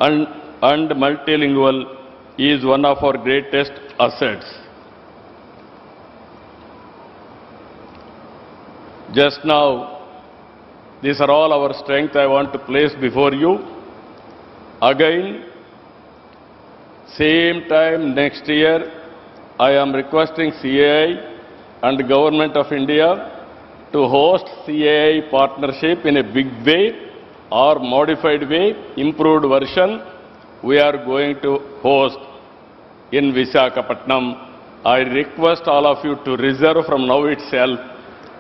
and multilingual, is one of our greatest assets. Just now, these are all our strength I want to place before you. Again, same time next year, I am requesting CII and Government of India to host CII partnership in a big way or modified way, improved version. We are going to host in Visakhapatnam. I request all of you to reserve from now itself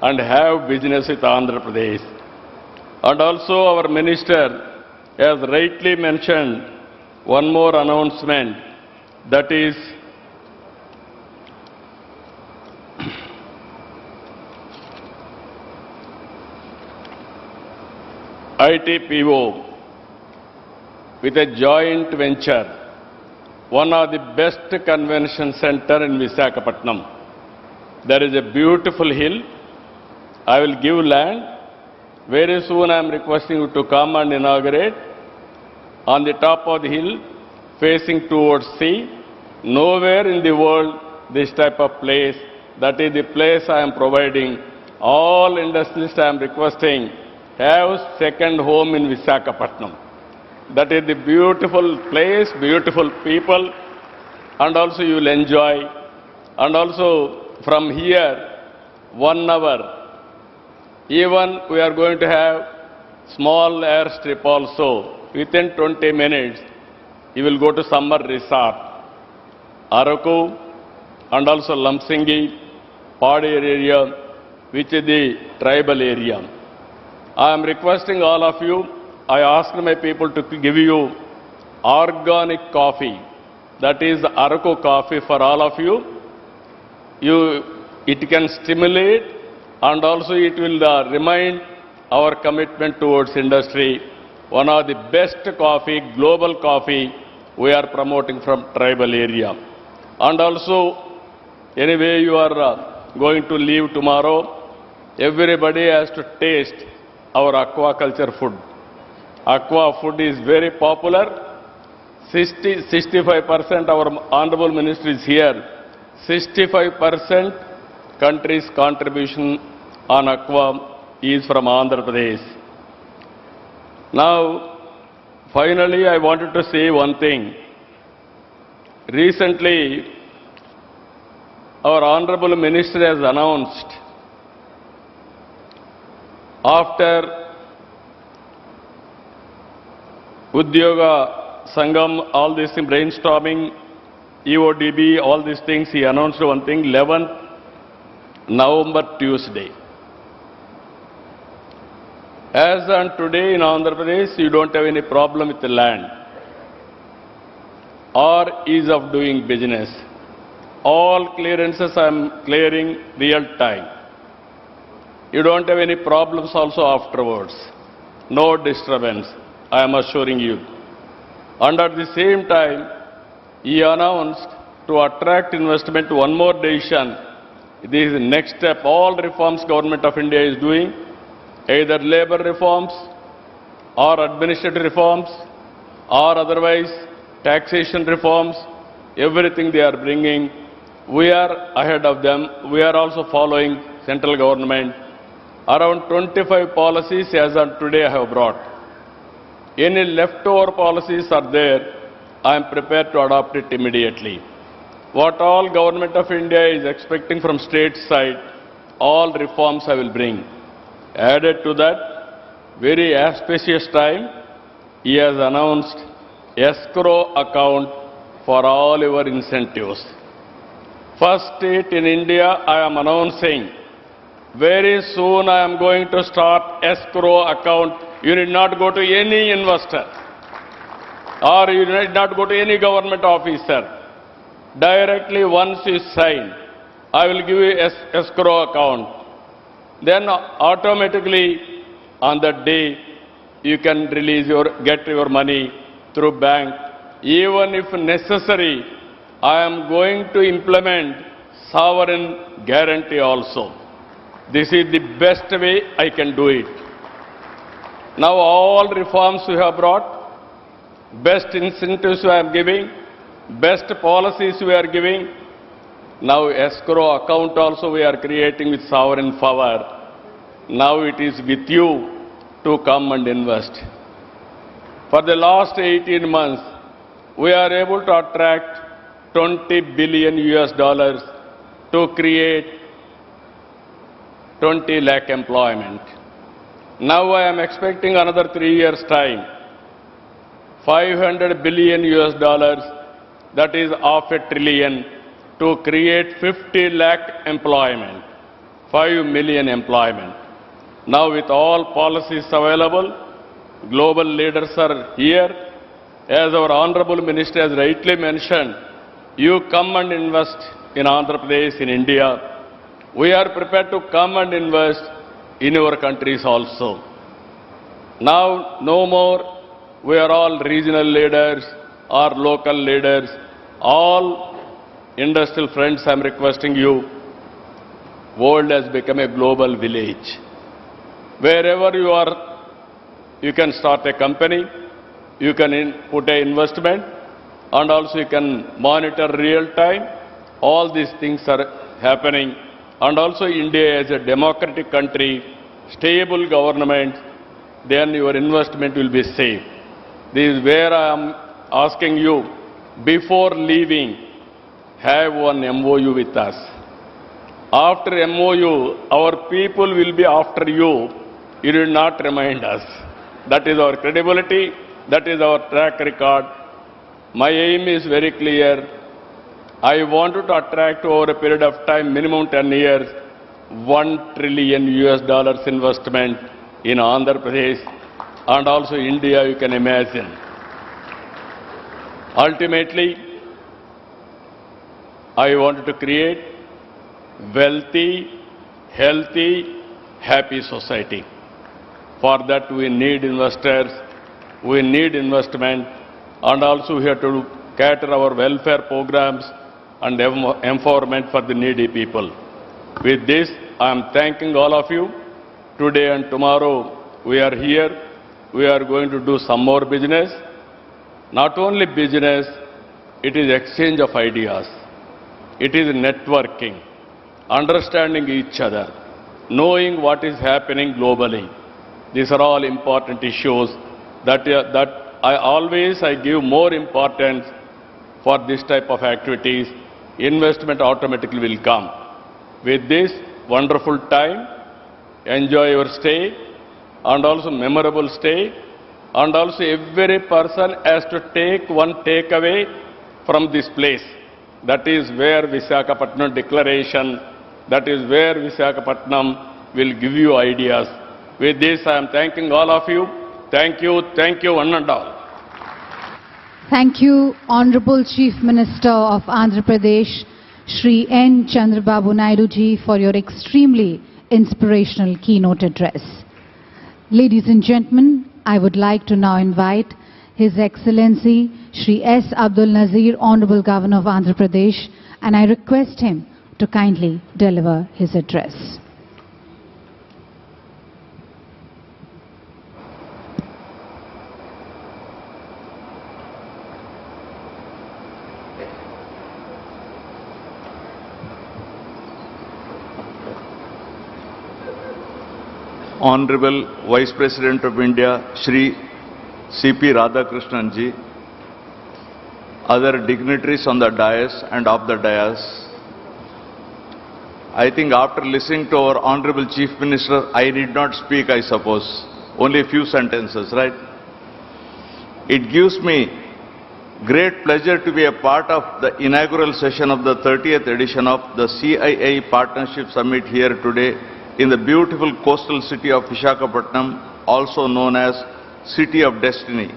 and have business with Andhra Pradesh. And also our minister has rightly mentioned one more announcement, that is ITPO with a joint venture, one of the best convention center in Visakhapatnam. There is a beautiful hill. I will give land. Very soon I am requesting you to come and inaugurate. On the top of the hill, facing towards sea. Nowhere in the world this type of place. That is the place I am providing. All industrialists I am requesting, have second home in Visakhapatnam. That is the beautiful place, beautiful people, and also you will enjoy. And also from here, 1 hour, even we are going to have small airstrip also. Within 20 minutes, you will go to summer resort, Araku, and also Lamsingi, Padi area, which is the tribal area. I am requesting all of you, I asked my people to give you organic coffee. That is the Araku coffee for all of you. It can stimulate and also it will remind our commitment towards industry. One of the best coffee, global coffee, we are promoting from tribal area. And also, anyway you are going to leave tomorrow, everybody has to taste our aquaculture food. Aqua food is very popular. 65% our Honorable Minister is here. 65% country's contribution on Aqua is from Andhra Pradesh. Now, finally, I wanted to say one thing. Recently, our Honorable Minister has announced, after Udyoga Sangam, all this brainstorming, EODB, all these things, he announced one thing, 11th November, Tuesday. As on today in Andhra Pradesh, you don't have any problem with the land or ease of doing business. All clearances I am clearing real time. You don't have any problems also afterwards. No disturbance, I am assuring you. And at the same time, he announced to attract investment, one more decision. This is the next step. All reforms Government of India is doing, either labor reforms or administrative reforms or otherwise taxation reforms, everything they are bringing. We are ahead of them. We are also following central government. Around 25 policies as on today I have brought. Any leftover policies are there, I am prepared to adopt it immediately. What all Government of India is expecting from state side, all reforms I will bring. Added to that, very auspicious time, he has announced escrow account for all your incentives. First state in India, I am announcing, very soon I am going to start escrow account. You need not go to any investor or you need not go to any government officer. Directly once you sign, I will give you escrow account. Then automatically on that day, you can get your money through bank. Even if necessary, I am going to implement sovereign guarantee also. This is the best way I can do it. Now all reforms we have brought, best incentives we are giving, best policies we are giving. Now escrow account also we are creating with sovereign power. Now it is with you to come and invest. For the last 18 months, we are able to attract $20 billion to create 20 lakh employment. Now I am expecting another 3 years' time, $500 billion, that is $500 billion, to create 50 lakh employment, 5 million employment. Now with all policies available, global leaders are here. As our Honorable Minister has rightly mentioned, you come and invest in Andhra Pradesh, in India. We are prepared to come and invest in your countries also. Now, no more, we are all regional leaders or local leaders. All industrial friends, I am requesting you, world has become a global village. Wherever you are, you can start a company, you can put an investment, and also you can monitor real time. All these things are happening. And also India is a democratic country, stable government, then your investment will be safe. This is where I am asking you, before leaving, have one MOU with us. After MOU, our people will be after you. You will not remind us. That is our credibility, that is our track record. My aim is very clear. I wanted to attract over a period of time, minimum 10 years, $1 trillion investment in Andhra Pradesh and also India, you can imagine. Ultimately, I wanted to create wealthy, healthy, happy society. For that we need investors, we need investment, and also we have to cater our welfare programs and empowerment for the needy people. With this, I am thanking all of you. Today and tomorrow we are here. We are going to do some more business. not only business, it is exchange of ideas. It is networking, understanding each other, knowing what is happening globally. These are all important issues that I give more importance for this type of activities. Investment automatically will come. With this wonderful time, enjoy your stay and also memorable stay, and also every person has to take one takeaway from this place. That is where Visakhapatnam declaration, that is where Visakhapatnam will give you ideas. With this, I am thanking all of you. Thank you, one and all. Thank you, Honorable Chief Minister of Andhra Pradesh, Shri N. Chandrababu Naidu ji, for your extremely inspirational keynote address. Ladies and gentlemen, I would like to now invite His Excellency Shri S. Abdul Nazir, Honorable Governor of Andhra Pradesh, and I request him to kindly deliver his address. Honorable Vice President of India, Shri C.P. Radhakrishnan ji, other dignitaries on the dais and off the dais, I think after listening to our Honorable Chief Minister, I need not speak, I suppose. Only a few sentences, right? It gives me great pleasure to be a part of the inaugural session of the 30th edition of the CII Partnership Summit here today in the beautiful coastal city of Visakhapatnam, also known as City of Destiny.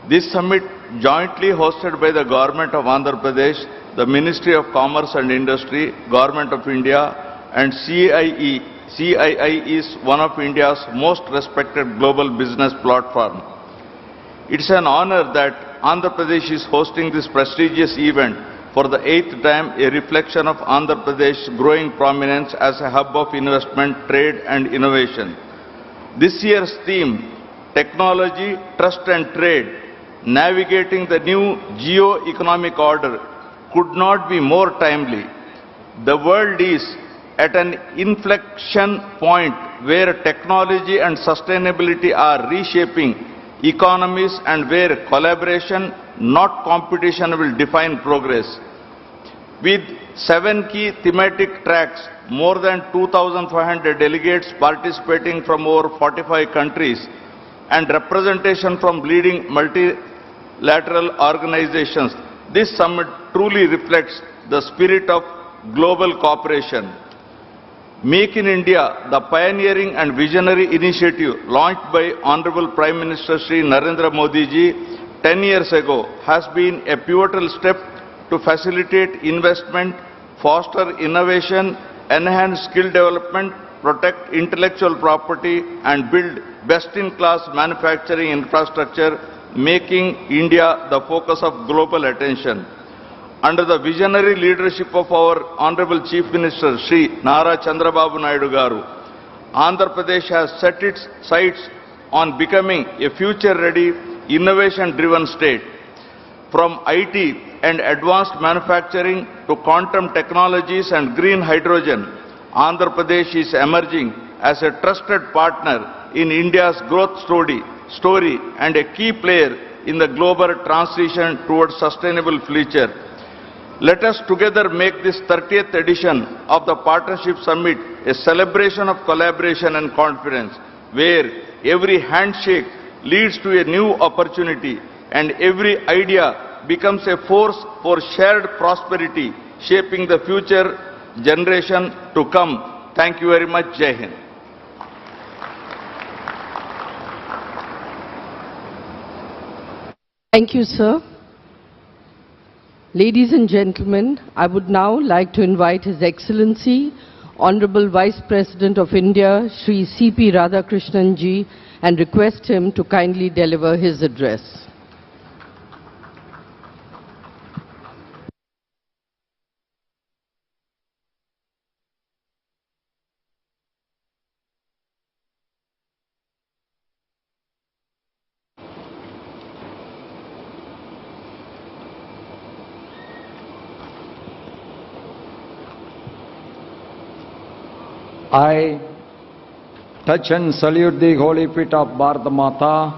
This summit, jointly hosted by the Government of Andhra Pradesh, the Ministry of Commerce and Industry, Government of India and CII. CII is one of India's most respected global business platform. It's an honor that Andhra Pradesh is hosting this prestigious event for the 8th time, a reflection of Andhra Pradesh's growing prominence as a hub of investment, trade and innovation. This year's theme, Technology, Trust and Trade, Navigating the New Geo-Economic Order, could not be more timely. The world is at an inflection point where technology and sustainability are reshaping economies and where collaboration, not competition, will define progress. With 7 key thematic tracks, more than 2,500 delegates participating from over 45 countries, and representation from leading multilateral organizations, this summit truly reflects the spirit of global cooperation. Make in India, the pioneering and visionary initiative launched by Honorable Prime Minister Shri Narendra Modi ji 10 years ago, has been a pivotal step to facilitate investment, foster innovation, enhance skill development, protect intellectual property and build best-in-class manufacturing infrastructure, making India the focus of global attention. Under the visionary leadership of our Honorable Chief Minister, Shri Nara Chandrababu Naidu garu, Andhra Pradesh has set its sights on becoming a future-ready, innovation-driven state. From IT and advanced manufacturing to quantum technologies and green hydrogen, Andhra Pradesh is emerging as a trusted partner in India's growth story and a key player in the global transition towards sustainable future. Let us together make this 30th edition of the Partnership Summit a celebration of collaboration and confidence, where every handshake leads to a new opportunity and every idea becomes a force for shared prosperity, shaping the future generation to come. Thank you very much. Jai Hind. Thank you, sir. Ladies and gentlemen, I would now like to invite His Excellency, Honorable Vice President of India, Shri C.P. Radhakrishnan ji, and request him to kindly deliver his address. I touch and salute the holy feet of Bharata Mata,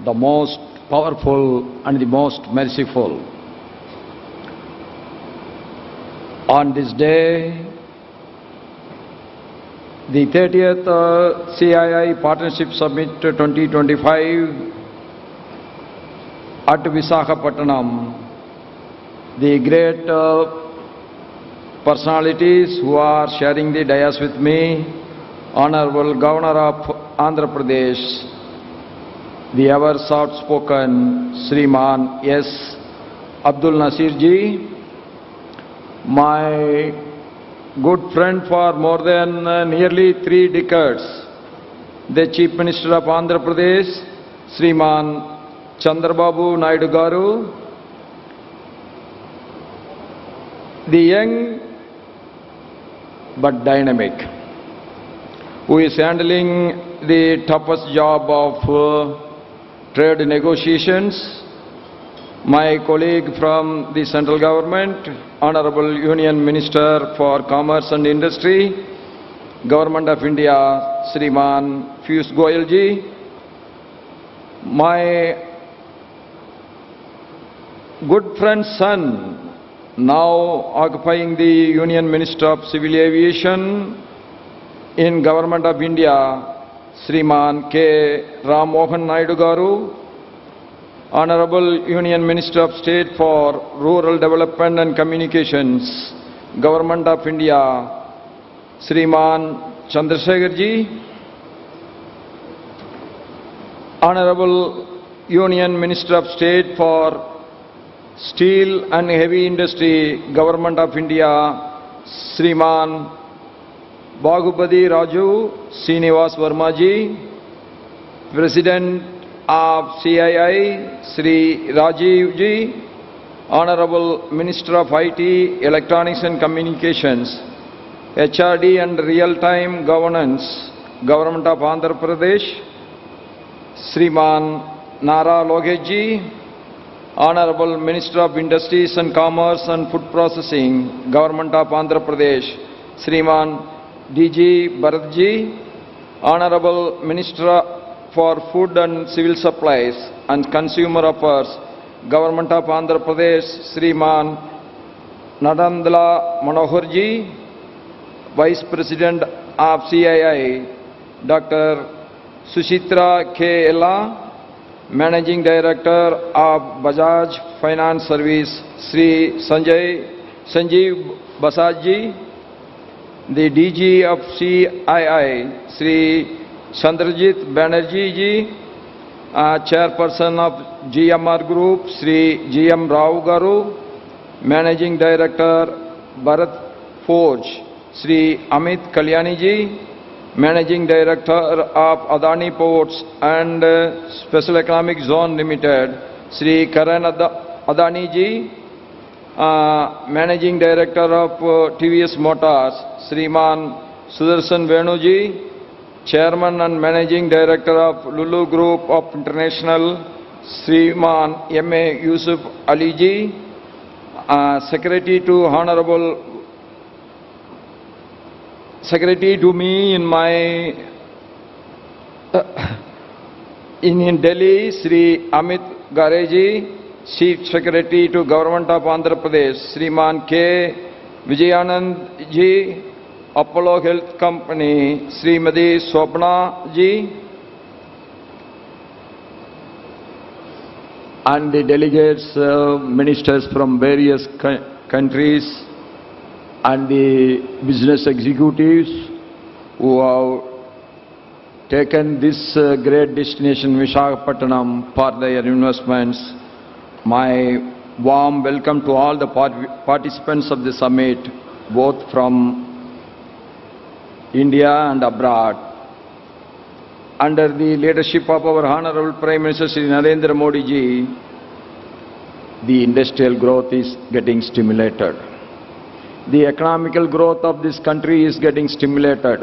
the most powerful and the most merciful. On this day, the 30th CII Partnership Summit 2025 at Visakhapatnam, the great personalities who are sharing the dais with me, Honorable Governor of Andhra Pradesh, the ever soft-spoken Sriman S. Abdul Nazir ji, my good friend for more than nearly 3 decades, the Chief Minister of Andhra Pradesh, Sriman Chandrababu Naidu garu, the young but dynamic, who is handling the toughest job of trade negotiations, my colleague from the central government, Honorable Union Minister for Commerce and Industry, Government of India, Sriman Piyush Goyal ji, my good friend's son, now occupying the Union Minister of Civil Aviation in Government of India, Sriman K. Ram Mohan Naidu garu, Honorable Union Minister of State for Rural Development and Communications, Government of India, Sriman Chandrasekhar ji, Honorable Union Minister of State for Steel and Heavy Industry, Government of India, Sriman Baghupati Raju Srinivas Verma ji, President of CII, Sri Rajiv ji, Honorable Minister of IT, Electronics and Communications, HRD and Real-Time Governance, Government of Andhra Pradesh, Sriman Nara ji, Honorable Minister of Industries and Commerce and Food Processing, Government of Andhra Pradesh, Sriman DG Bharatji, Honorable Minister for Food and Civil Supplies and Consumer Affairs, Government of Andhra Pradesh, Sriman Nadandla Manoharji, Vice President of CII, Dr. Suchitra K. Ella, Managing Director of Bajaj Finance Service, Sri Sanjeev Basajji, the DG of CII, Sri Chandrajit Banerjee ji, Chairperson of GMR Group, Sri GM Rao garu, Managing Director Bharat Forge, Sri Amit Kalyani ji, Managing Director of Adani Ports and Special Economic Zone Limited, Sri Karan Adani ji, Managing Director of TVS Motors, Sriman Sudarshan Venu ji, Chairman and Managing Director of Lulu Group of International, Sriman M.A. Yusuf Ali ji, Secretary to me in my in Delhi, Sri Amit Gareji, Chief Secretary to Government of Andhra Pradesh, Sriman K. Vijayanand ji, Apollo Health Company, Srimati Swapna ji, and the delegates, ministers from various countries, and the business executives who have taken this great destination, Visakhapatnam, for their investments. My warm welcome to all the participants of the summit, both from India and abroad. Under the leadership of our Honorable Prime Minister Shri Narendra Modi ji, the industrial growth is getting stimulated. The economical growth of this country is getting stimulated.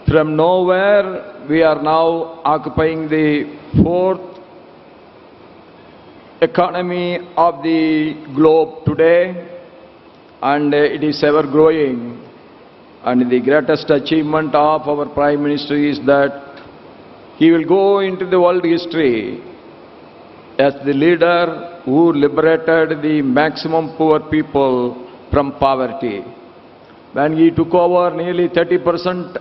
From nowhere, we are now occupying the 4th economy of the globe today, and it is ever growing. And the greatest achievement of our Prime Minister is that he will go into the world history as the leader who liberated the maximum poor people from poverty. When he took over, nearly 30%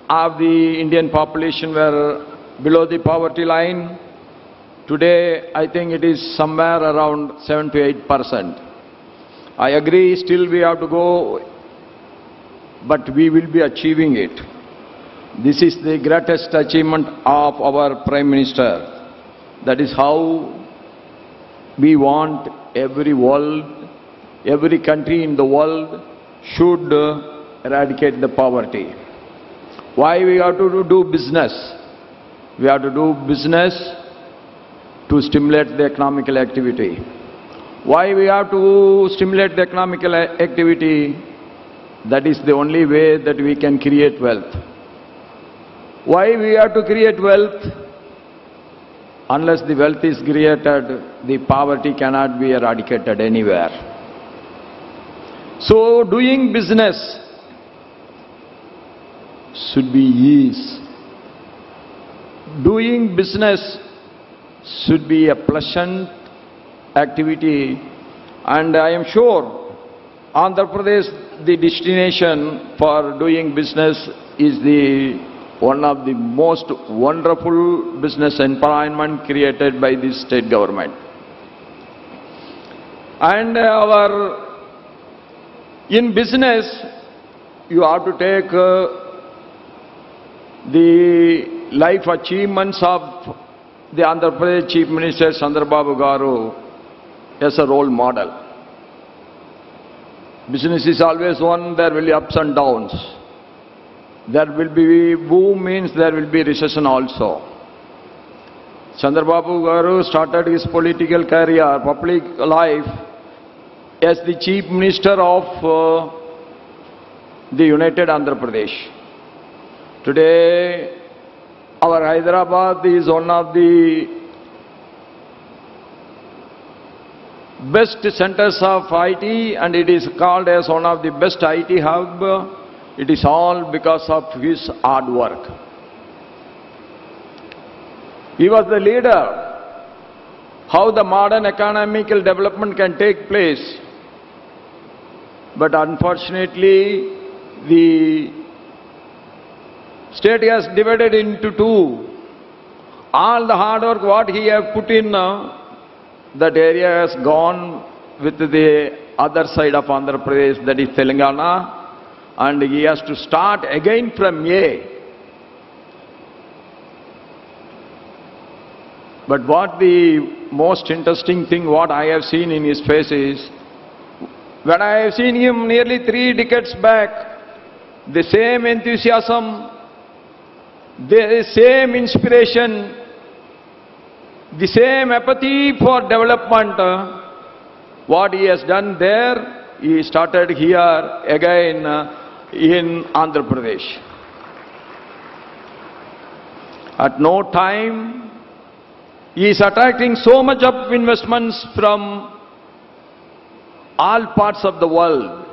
of the Indian population were below the poverty line. Today, I think it is somewhere around 7 to 8%. I agree, still we have to go, but we will be achieving it. This is the greatest achievement of our Prime Minister. That is how we want every country in the world should eradicate the poverty. Why we have to do business? We have to do business to stimulate the economical activity. Why we have to stimulate the economical activity? That is the only way that we can create wealth. Why we have to create wealth? Unless the wealth is created, the poverty cannot be eradicated anywhere. So doing business should be ease. Doing business should be a pleasant activity, and I am sure Andhra Pradesh, the destination for doing business, is one of the most wonderful business environment created by the state government. And in business, you have to take the life achievements of the Andhra Pradesh Chief Minister Chandrababu Garu as a role model. Business is always one, there will be ups and downs. There will be boom, means there will be recession also. Chandrababu Garu started his political career, public life, as the Chief Minister of the United Andhra Pradesh. Today, our Hyderabad is one of the best centers of IT, and it is called as one of the best IT hub. It is all because of his hard work. He was the leader. How the modern economical development can take place. But unfortunately, the state has divided into two. All the hard work what he has put in, that area has gone with the other side of Andhra Pradesh, that is Telangana, and he has to start again from A. But what the most interesting thing what I have seen in his face is, when I have seen him nearly 3 decades back, the same enthusiasm, the same inspiration, the same apathy for development, what he has done there, he started here again in Andhra Pradesh. At no time, he is attracting so much of investments from all parts of the world.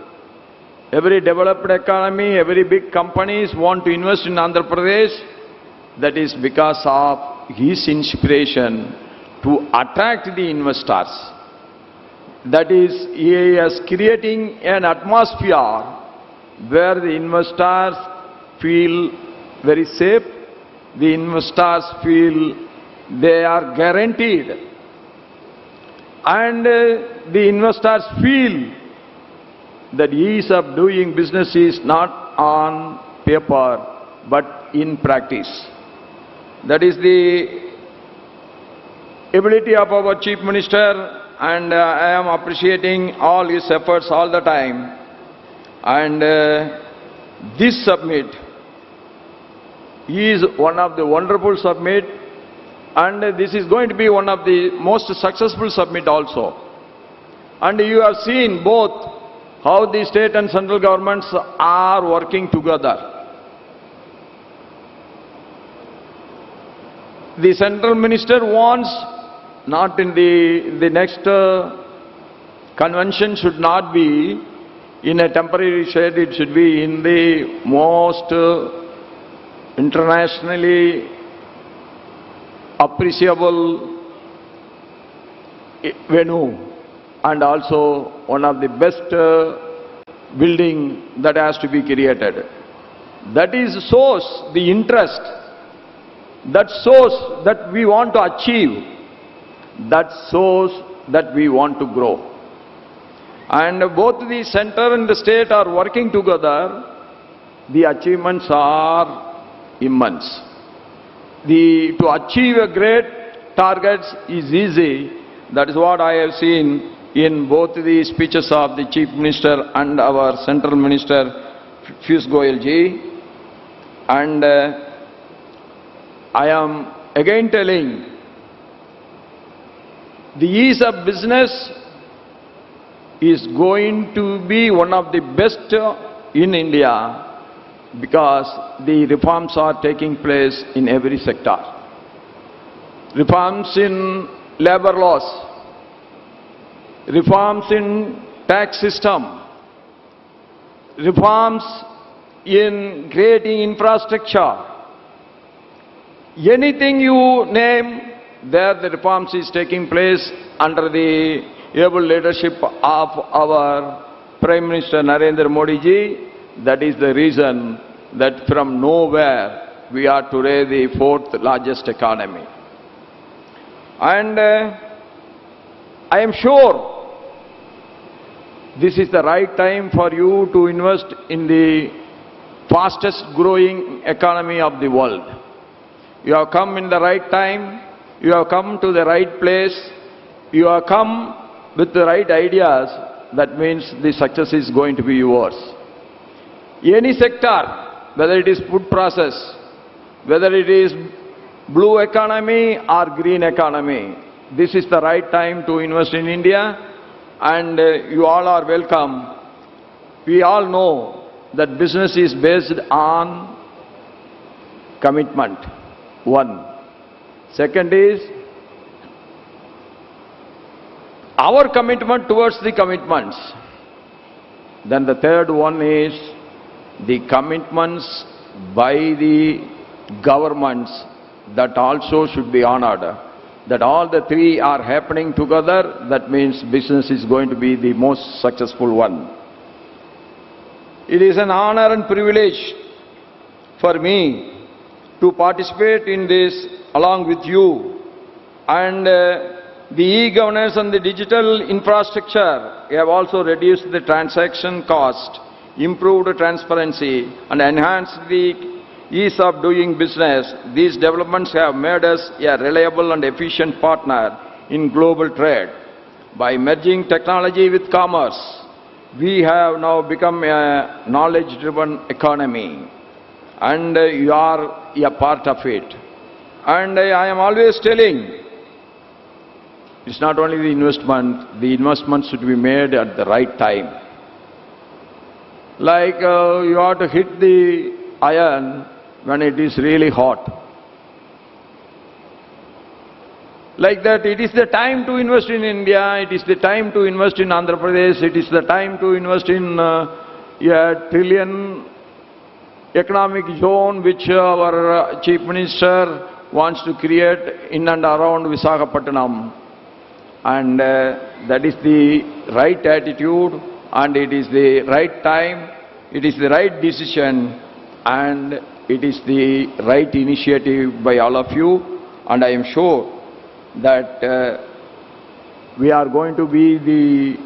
Every developed economy, every big companies want to invest in Andhra Pradesh. That is because of his inspiration to attract the investors. That is, he is creating an atmosphere where the investors feel very safe, the investors feel they are guaranteed, and the investors feel that ease of doing business is not on paper but in practice. That is the ability of our Chief Minister, and I am appreciating all his efforts all the time. And this summit is one of the wonderful summit, and this is going to be one of the most successful summit also. And you have seen both how the state and central governments are working together. The central minister wants, not in the next convention should not be in a temporary shed, it should be in the most internationally appreciable venue and also one of the best building that has to be created. That shows the interest, that shows that we want to achieve, that shows that we want to grow. And both the center and the state are working together. The achievements are immense. To achieve a great targets is easy. That is what I have seen in both the speeches of the Chief Minister and our Central Minister, Piyush Goyal ji. And I am again telling, the ease of business is going to be one of the best in India because the reforms are taking place in every sector. Reforms in labor laws, reforms in tax system, reforms in creating infrastructure. Anything you name, there the reforms is taking place under the able leadership of our Prime Minister Narendra Modi ji. That is the reason that from nowhere we are today the 4th largest economy. And I am sure this is the right time for you to invest in the fastest growing economy of the world. You have come in the right time, you have come to the right place, you have come with the right ideas. That means the success is going to be yours. Any sector, whether it is food process, whether it is blue economy or green economy, this is the right time to invest in India, and you all are welcome. We all know that business is based on commitment, one. Second is our commitment towards the commitments. Then the third one is the commitments by the governments that also should be honored. That all the three are happening together, that means business is going to be the most successful one. It is an honor and privilege for me to participate in this along with you, and the e-governance and the digital infrastructure have also reduced the transaction cost, improved transparency, and enhanced the ease of doing business. These developments have made us a reliable and efficient partner in global trade. By merging technology with commerce, we have now become a knowledge-driven economy, and you are a part of it. And I am always telling, it's not only the investment should be made at the right time. Like you have to hit the iron when it is really hot. Like that, it is the time to invest in India, it is the time to invest in Andhra Pradesh, it is the time to invest in a trillion economic zone which our Chief Minister wants to create in and around Visakhapatnam. And that is the right attitude, and it is the right time, it is the right decision, and it is the right initiative by all of you. And I am sure that we are going to be the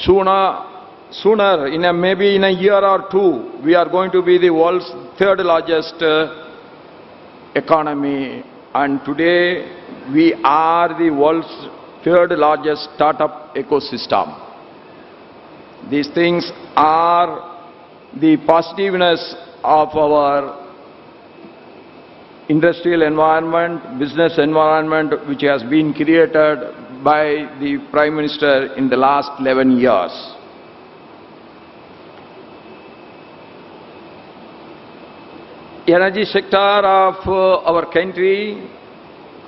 sooner, maybe in a year or two, we are going to be the world's 3rd largest economy. And today we are the world's 3rd largest startup ecosystem. These things are the positiveness of our industrial environment, business environment, which has been created by the Prime Minister in the last 11 years. Energy sector of our country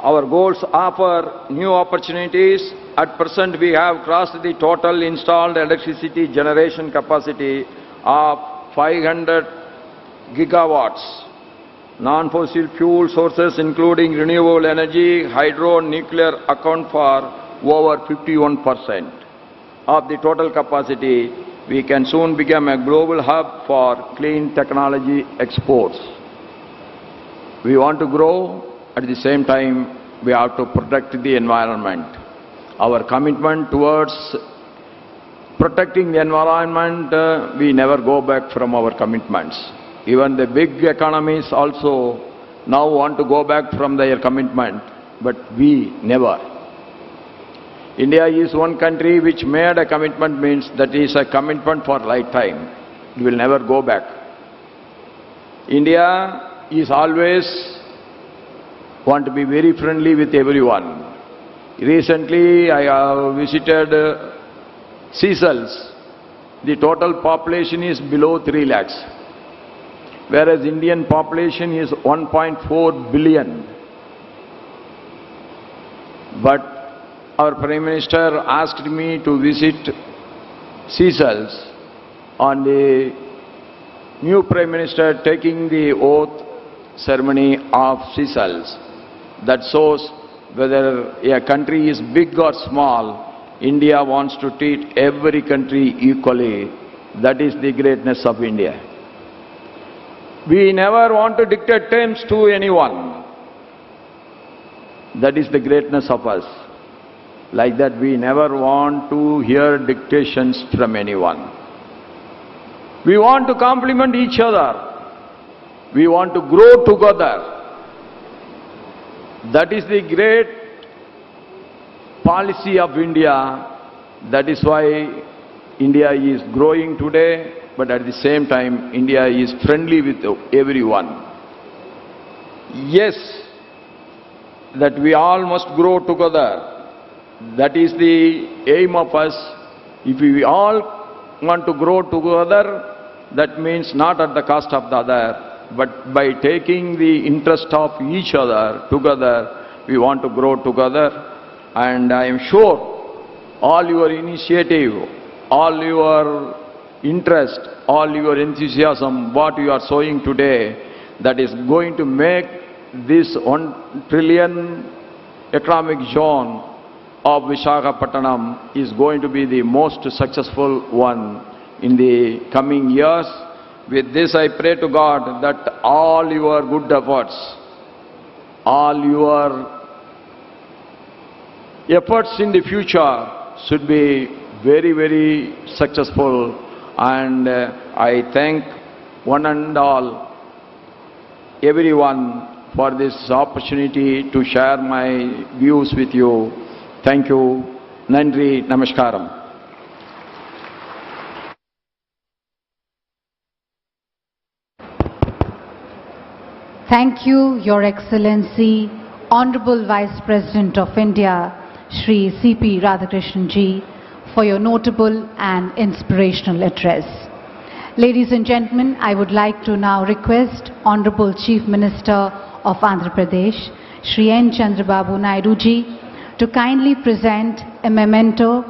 Our goals offer new opportunities. At present, we have crossed the total installed electricity generation capacity of 500 gigawatts. Non-fossil fuel sources including renewable energy, hydro, nuclear account for over 51% of the total capacity. We can soon become a global hub for clean technology exports. We want to grow. At the same time, we have to protect the environment. Our commitment towards protecting the environment, we never go back from our commitments. Even the big economies also now want to go back from their commitment, but we never. India is one country which made a commitment, means that is a commitment for lifetime. We will never go back. India is always want to be very friendly with everyone. Recently, I have visited Seychelles. The total population is below 3 lakhs, whereas Indian population is 1.4 billion. But our Prime Minister asked me to visit Seychelles on the new Prime Minister taking the oath ceremony of Seychelles. That shows whether a country is big or small, India wants to treat every country equally. That is the greatness of India. We never want to dictate terms to anyone. That is the greatness of us. Like that, we never want to hear dictations from anyone. We want to complement each other. We want to grow together. That is the great policy of India. That is why India is growing today, but at the same time, India is friendly with everyone. Yes, that we all must grow together. That is the aim of us. If we all want to grow together, that means not at the cost of the other, but by taking the interest of each other together, we want to grow together. And I am sure all your initiative, all your interest, all your enthusiasm, what you are showing today, that is going to make this 1 trillion economic zone of Visakhapatnam is going to be the most successful one in the coming years. With this, I pray to God that all your good efforts, all your efforts in the future should be very, very successful. And I thank one and all, everyone, for this opportunity to share my views with you. Thank you. Nandri, Namaskaram. Thank you, Your Excellency, Honorable Vice President of India, Shri C.P. Radhakrishnan Ji, for your notable and inspirational address. Ladies and gentlemen, I would like to now request Honorable Chief Minister of Andhra Pradesh, Shri N. Chandrababu Naidu Ji, to kindly present a memento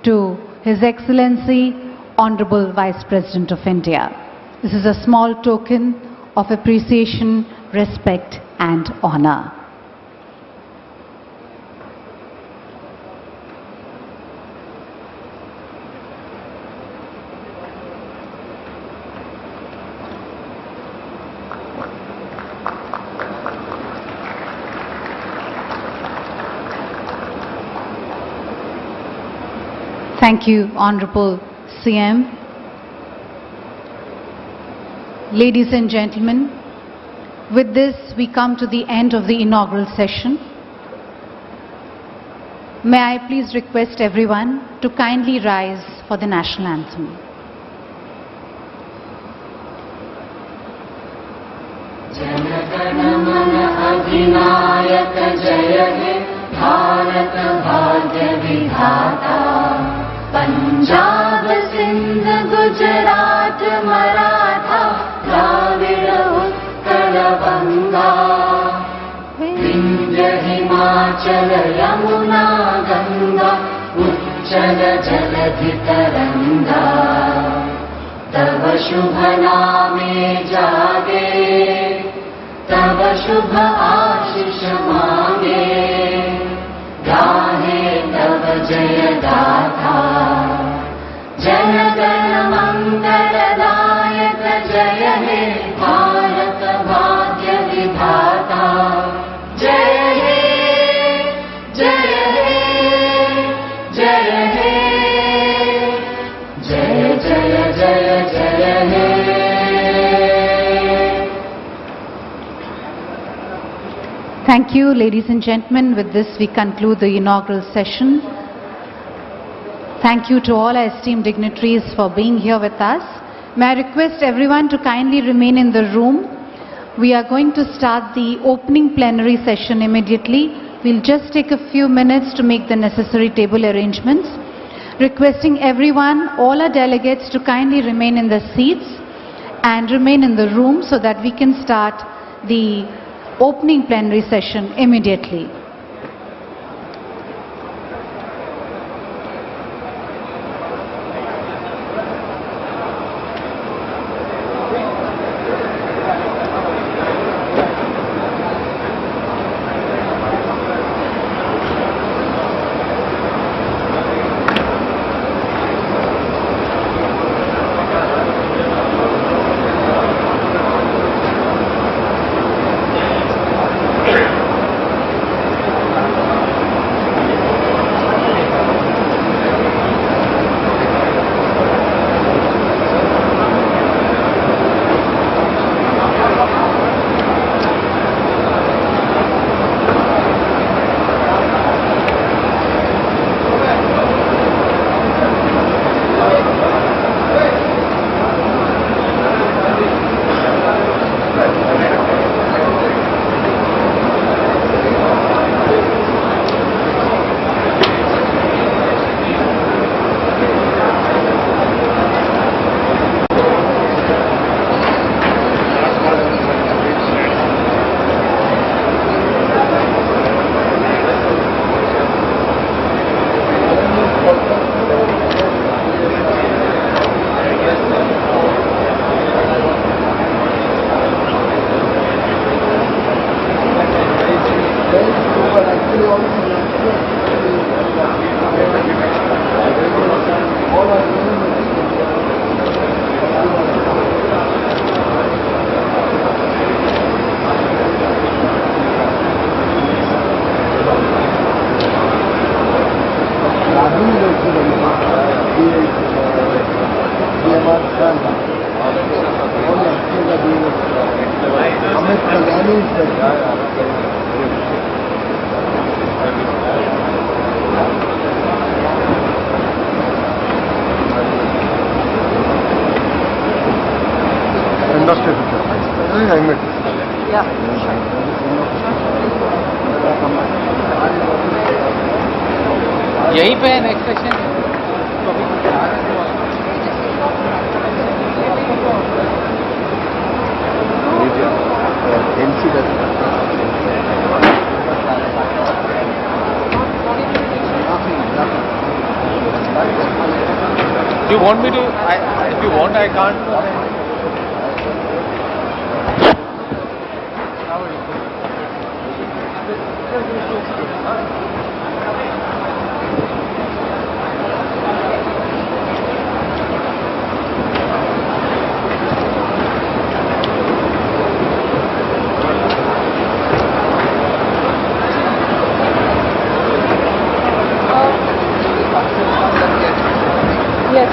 to His Excellency, Honorable Vice President of India. This is a small token of appreciation, respect and honor. Thank you, Honorable CM. Ladies and gentlemen, with this we come to the end of the inaugural session. May I please request everyone to kindly rise for the national anthem. Punjab Sindh Gujarat Maratha Dravida Utkal बंगा विंध्य हिमालय हिमाचल यमुना गंगा उच्चल जलधितरंगा तव शुभ नामे जागे तव शुभ आशीष मांगे गाहे तव जय गाथा जन गण मंगलदायक जय हे भारत भाग्य विधाता जय हे जय हे जय हे जय जय जय जय हे. Thank you, ladies and gentlemen. With this, we conclude the inaugural session. Thank you to all our esteemed dignitaries for being here with us. May I request everyone to kindly remain in the room. We are going to start the opening plenary session immediately. We'll just take a few minutes to make the necessary table arrangements. Requesting everyone, all our delegates, to kindly remain in their seats and remain in the room so that we can start the opening plenary session immediately. यहीं पे है next session. Do you want me to? If you want, I can't. Yes.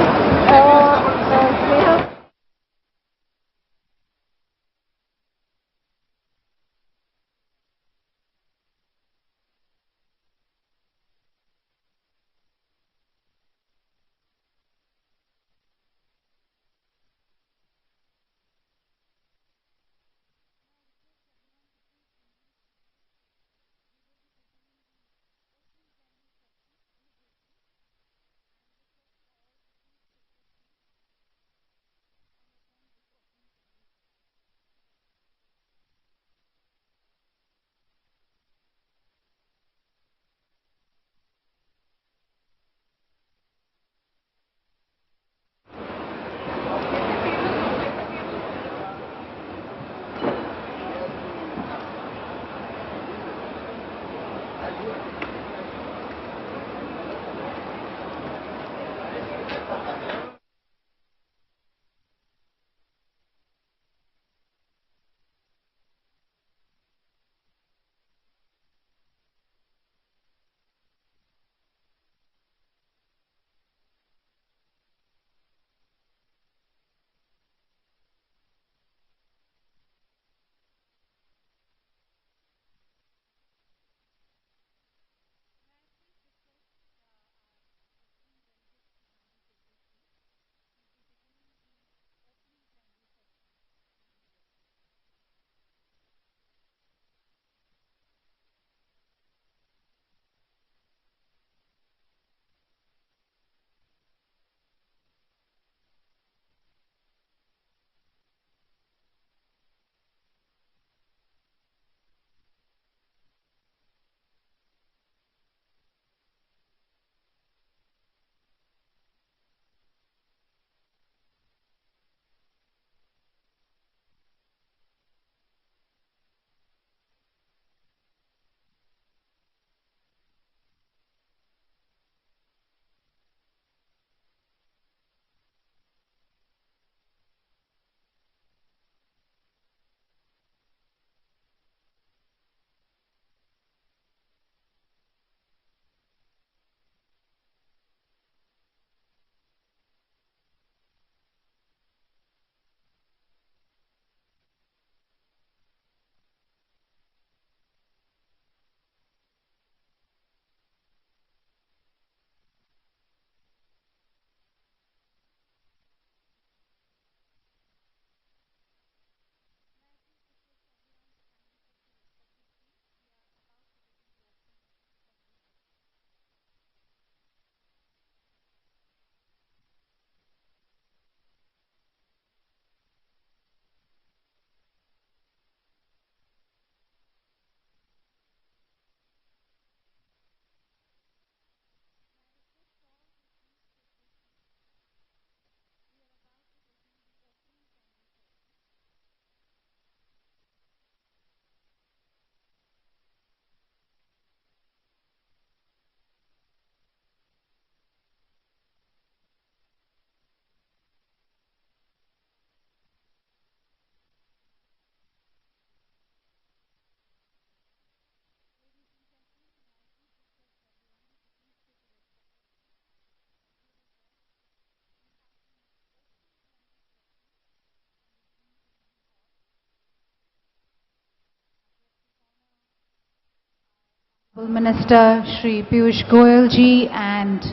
Minister Shri Piyush Goyal ji and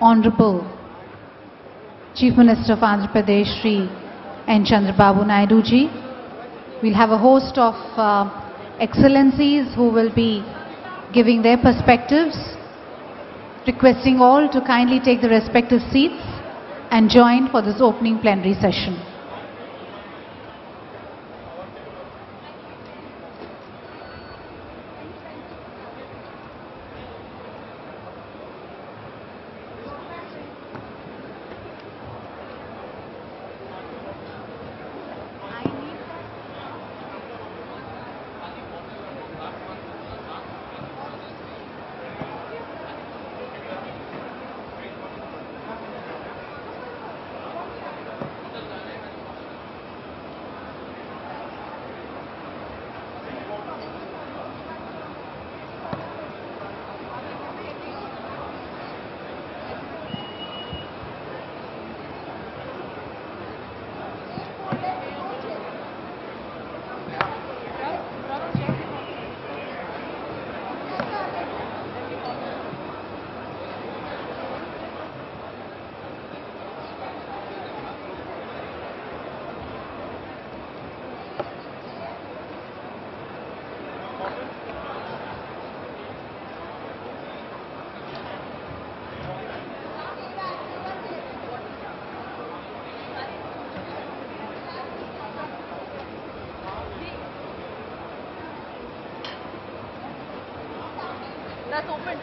Honorable Chief Minister of Andhra Pradesh Shri N. Chandrababu Naidu ji. We'll have a host of excellencies who will be giving their perspectives, requesting all to kindly take the respective seats and join for this opening plenary session. That's open.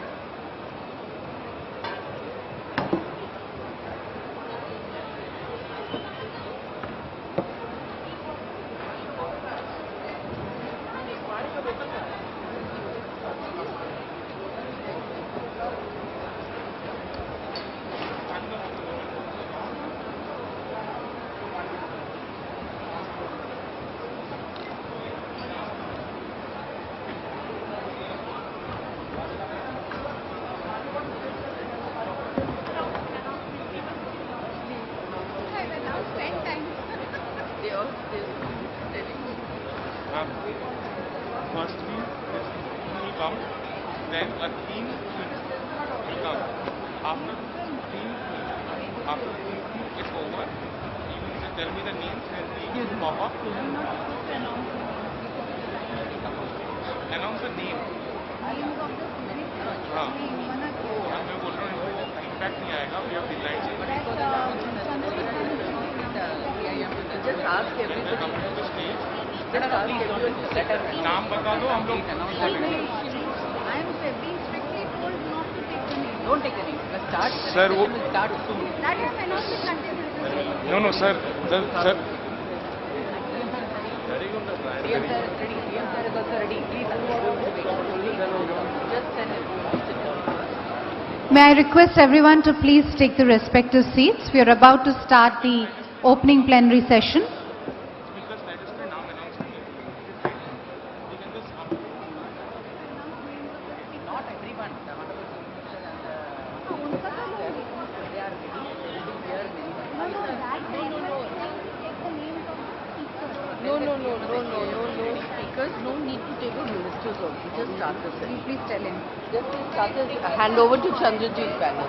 First will come, then a team will come. After the team is over, you will just tell me the names and the pop up. Announce the name. हाँ, मैं बोल रहा हूँ इनको impact नहीं आएगा. We have designed it. Just ask everybody. Come to the stage. नाम बता दो हम लोग announce करेंगे. I am being strictly told not to take the name. Don't take the name. Let's start. Sir, वो Start soon. That is announced continuously. No, sir. Sir. DM sir is ready. DM sir is also ready. Please just send it. May I request everyone to please take the respective seats. We are about to start the opening plenary session. Hand over to Chandraji's banner.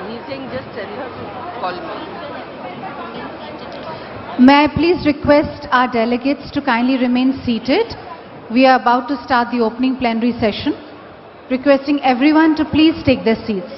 He's saying just tell her to call me. May I please request our delegates to kindly remain seated. We are about to start the opening plenary session. Requesting everyone to please take their seats.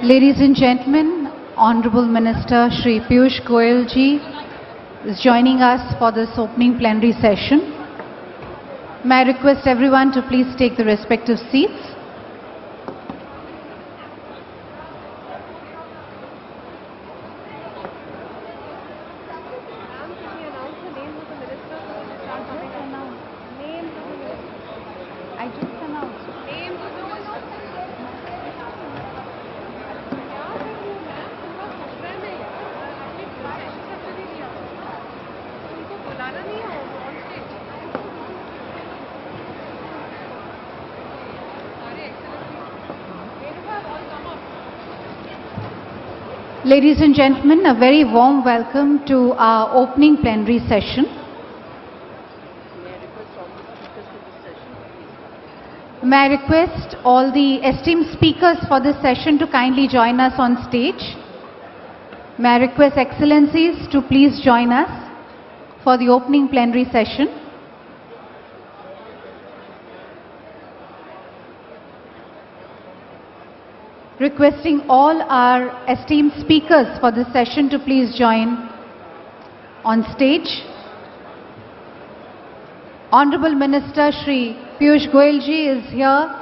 Ladies and gentlemen, Honorable Minister Shri Piyush Goyal ji is joining us for this opening plenary session. May I request everyone to please take the respective seats. Ladies and gentlemen, a very warm welcome to our opening plenary session. May I request all the esteemed speakers for this session to kindly join us on stage. May I request Excellencies to please join us for the opening plenary session. Requesting all our esteemed speakers for this session to please join on stage. Honorable Minister Shri Piyush Goyal ji is here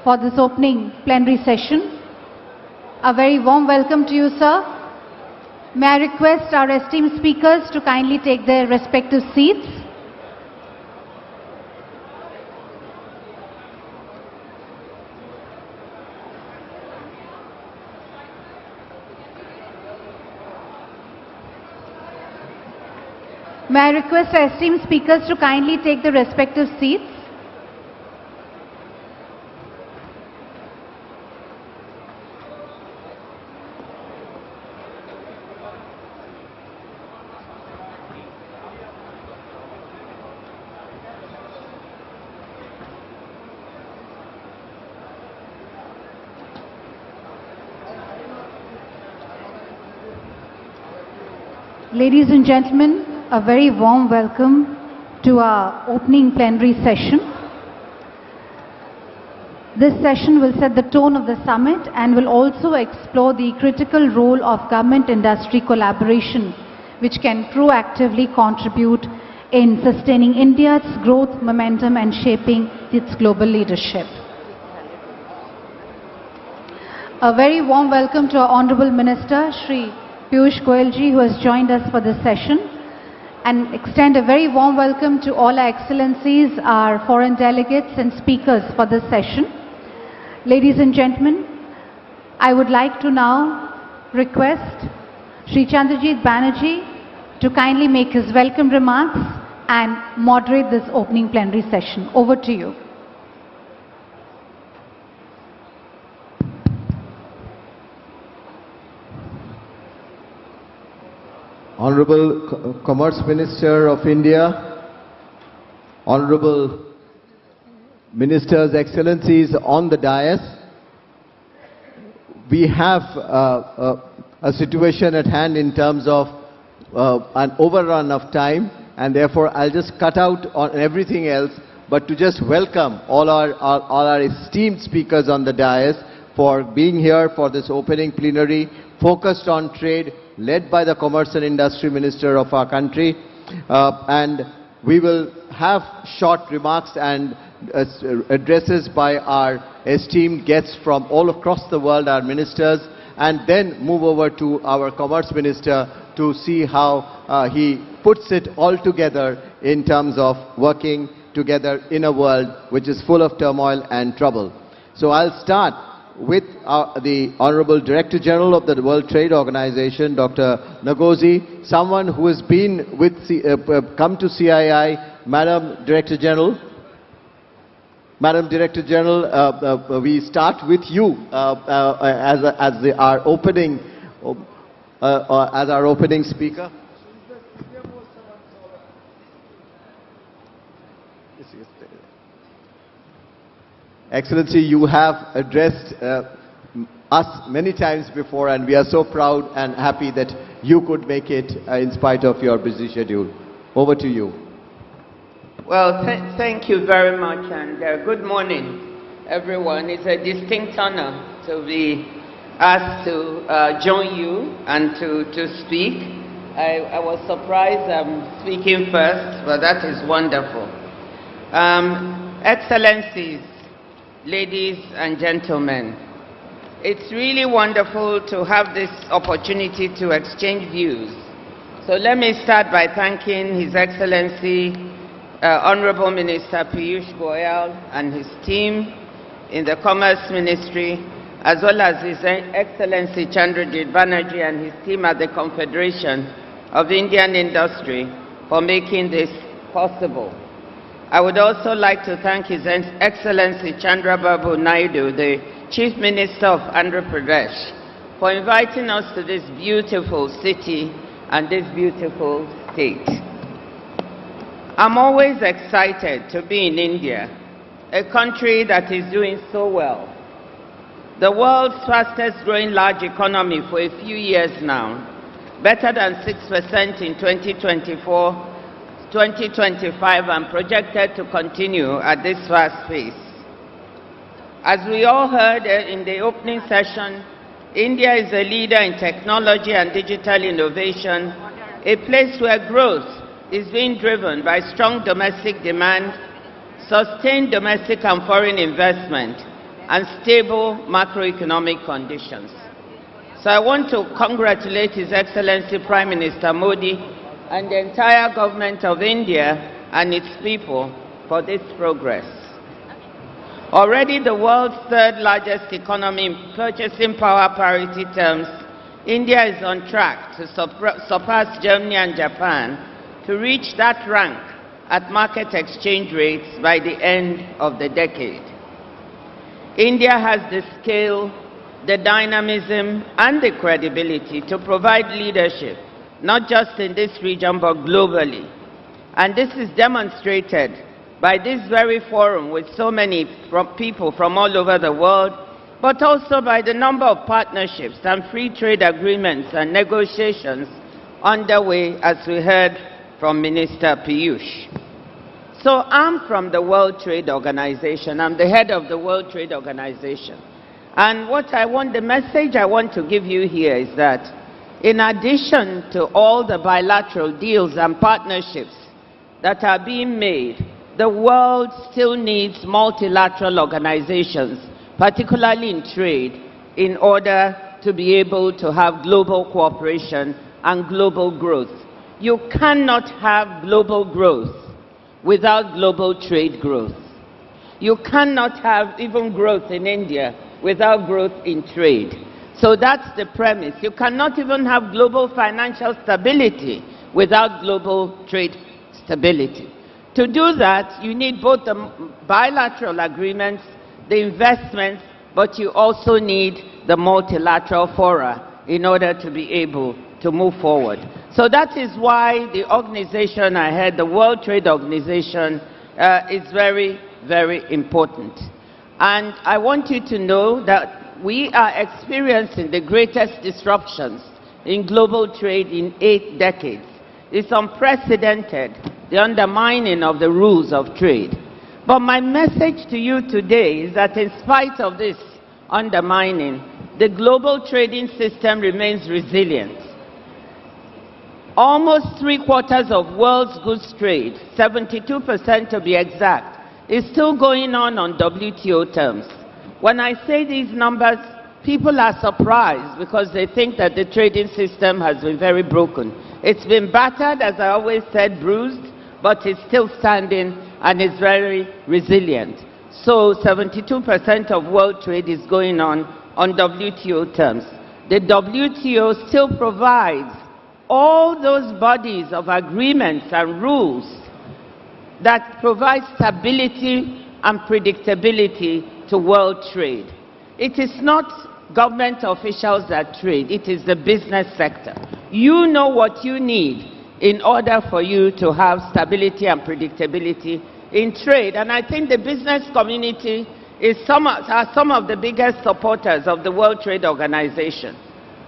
for this opening plenary session. A very warm welcome to you, sir. May I request our esteemed speakers to kindly take their respective seats. May I request our esteemed speakers to kindly take their respective seats. Ladies and gentlemen, a very warm welcome to our opening plenary session. This session will set the tone of the summit and will also explore the critical role of government-industry collaboration, which can proactively contribute in sustaining India's growth momentum and shaping its global leadership. A very warm welcome to our Honorable Minister, Shri Piyush Goyal ji, who has joined us for this session. And extend a very warm welcome to all our Excellencies, our foreign delegates and speakers for this session. Ladies and gentlemen, I would like to now request Shri Chandrajit Banerjee to kindly make his welcome remarks and moderate this opening plenary session. Over to you. Honorable Commerce Minister of India, Honorable Ministers, Excellencies on the dais, we have a situation at hand in terms of an overrun of time, and therefore I'll just cut out on everything else, but to just welcome all our esteemed speakers on the dais for being here for this opening plenary focused on trade, led by the Commerce and Industry Minister of our country, and we will have short remarks and addresses by our esteemed guests from all across the world, our ministers, and then move over to our Commerce Minister to see how he puts it all together in terms of working together in a world which is full of turmoil and trouble. So I'll start with the Honorable Director General of the World Trade Organization, Dr. Ngozi, someone who has been with come to CII. Madam Director General. Madam Director General, we start with you as our opening speaker. Excellency, you have addressed us many times before, and we are so proud and happy that you could make it in spite of your busy schedule. Over to you. Well, thank you very much, and good morning, everyone. It's a distinct honor to be asked to join you and to speak. I was surprised I'm speaking first, but that is wonderful. Excellencies, ladies and gentlemen, it's really wonderful to have this opportunity to exchange views. So let me start by thanking His Excellency Honorable Minister Piyush Goyal and his team in the Commerce Ministry, as well as His Excellency Chandrajit Banerjee and his team at the Confederation of Indian Industry for making this possible. I would also like to thank His Excellency Chandrababu Naidu, the Chief Minister of Andhra Pradesh, for inviting us to this beautiful city and this beautiful state. I'm always excited to be in India, a country that is doing so well. The world's fastest growing large economy for a few years now, better than 6% in 2024, 2025, and projected to continue at this fast pace. As we all heard in the opening session, India is a leader in technology and digital innovation, a place where growth is being driven by strong domestic demand, sustained domestic and foreign investment, and stable macroeconomic conditions. So I want to congratulate His Excellency Prime Minister Modi and the entire government of India and its people for this progress. Already the world's third largest economy in purchasing power parity terms, India is on track to surpass Germany and Japan to reach that rank at market exchange rates by the end of the decade. India has the scale, the dynamism, and the credibility to provide leadership, not just in this region, but globally. And this is demonstrated by this very forum with so many people from all over the world, but also by the number of partnerships and free trade agreements and negotiations underway, as we heard from Minister Piyush. So I'm from the World Trade Organization. I'm the head of the World Trade Organization. And the message I want to give you here is that in addition to all the bilateral deals and partnerships that are being made, the world still needs multilateral organizations, particularly in trade, in order to be able to have global cooperation and global growth. You cannot have global growth without global trade growth. You cannot have even growth in India without growth in trade. So that's the premise. You cannot even have global financial stability without global trade stability. To do that, you need both the bilateral agreements, the investments, but you also need the multilateral fora in order to be able to move forward. So that is why the organization I had, the World Trade Organization, is very, very important. And I want you to know that we are experiencing the greatest disruptions in global trade in 8 decades. It's unprecedented, the undermining of the rules of trade. But my message to you today is that in spite of this undermining, the global trading system remains resilient. Almost 3/4 of world's goods trade, 72% to be exact, is still going on WTO terms. When I say these numbers, people are surprised because they think that the trading system has been very broken. It's been battered, as I always said, bruised, but it's still standing and is very resilient. So 72% of world trade is going on WTO terms. The WTO still provides all those bodies of agreements and rules that provide stability and predictability to world trade. It is not government officials that trade, it is the business sector. You know what you need in order for you to have stability and predictability in trade. And I think the business community are some of the biggest supporters of the World Trade Organization.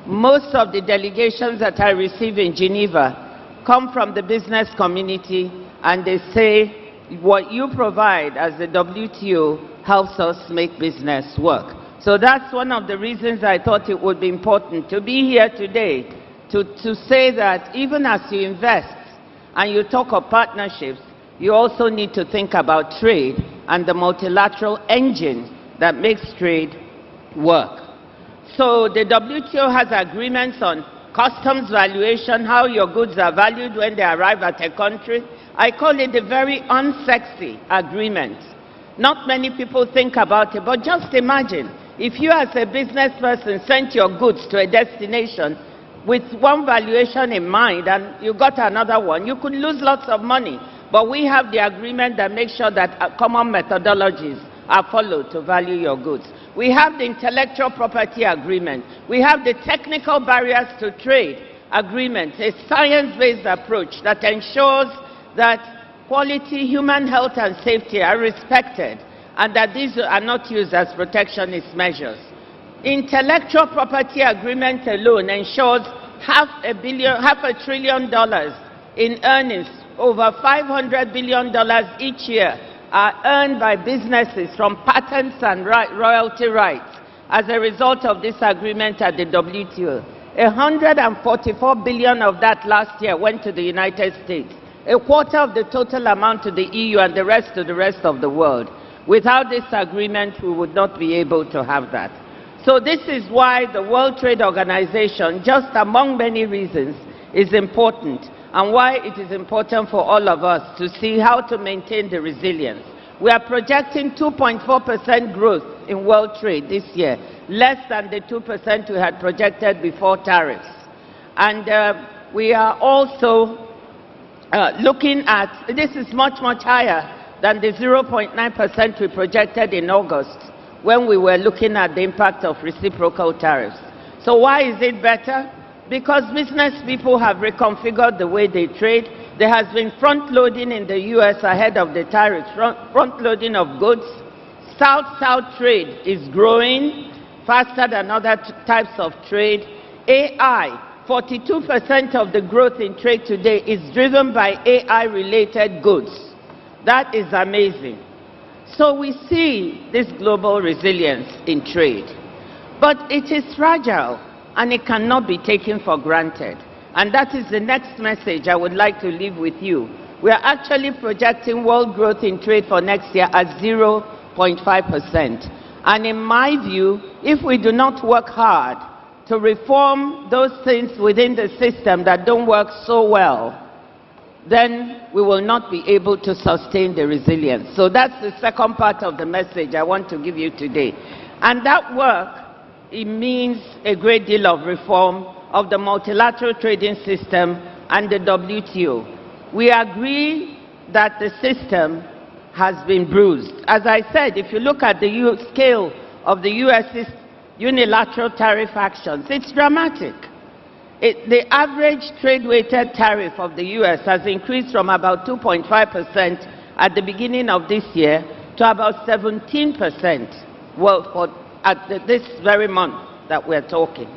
Most of the delegations that I receive in Geneva come from the business community, and they say what you provide as the WTO helps us make business work. So that's one of the reasons I thought it would be important to be here today to say that even as you invest and you talk of partnerships, you also need to think about trade and the multilateral engine that makes trade work. So the WTO has agreements on customs valuation, how your goods are valued when they arrive at a country. I call it a very unsexy agreement. Not many people think about it, but just imagine if you as a business person sent your goods to a destination with one valuation in mind and you got another one, you could lose lots of money. But we have the agreement that makes sure that common methodologies are followed to value your goods. We have the intellectual property agreement. We have the technical barriers to trade agreement, a science-based approach that ensures that quality, human health and safety are respected and that these are not used as protectionist measures. Intellectual property agreement alone ensures $500 billion in earnings, over $500 billion each year are earned by businesses from patents and royalty rights as a result of this agreement at the WTO. $144 billion of that last year went to the United States, a quarter of the total amount to the EU and the rest to the rest of the world. Without this agreement, we would not be able to have that. So this is why the World Trade Organization, just among many reasons, is important, and why it is important for all of us to see how to maintain the resilience. We are projecting 2.4% growth in world trade this year, less than the 2% we had projected before tariffs. And we are also looking at, this is much, much higher than the 0.9% we projected in August when we were looking at the impact of reciprocal tariffs. So why is it better? Because business people have reconfigured the way they trade. There has been front-loading in the US ahead of the tariffs, front-loading of goods. South-South trade is growing faster than other types of trade. AI, 42% of the growth in trade today is driven by AI-related goods. That is amazing. So we see this global resilience in trade. But it is fragile, and it cannot be taken for granted. And that is the next message I would like to leave with you. We are actually projecting world growth in trade for next year at 0.5%. And in my view, if we do not work hard to reform those things within the system that don't work so well, then we will not be able to sustain the resilience. So that's the second part of the message I want to give you today. And that work, it means a great deal of reform of the multilateral trading system and the WTO. We agree that the system has been bruised. As I said, if you look at the scale of the US's unilateral tariff actions, it's dramatic. The average trade-weighted tariff of the US has increased from about 2.5% at the beginning of this year to about 17%, well, at this very month that we're talking.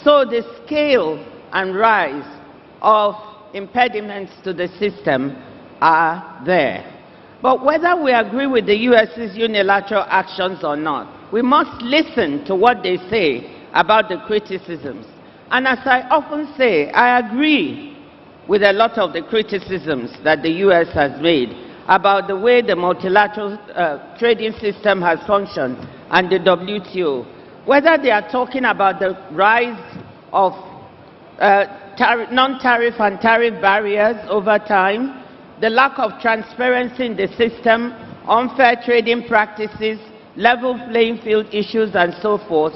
So the scale and rise of impediments to the system are there. But whether we agree with the US's unilateral actions or not, we must listen to what they say about the criticisms. And as I often say, I agree with a lot of the criticisms that the US has made about the way the multilateral trading system has functioned and the WTO. Whether they are talking about the rise of non-tariff and tariff barriers over time, the lack of transparency in the system, unfair trading practices, level playing field issues, and so forth,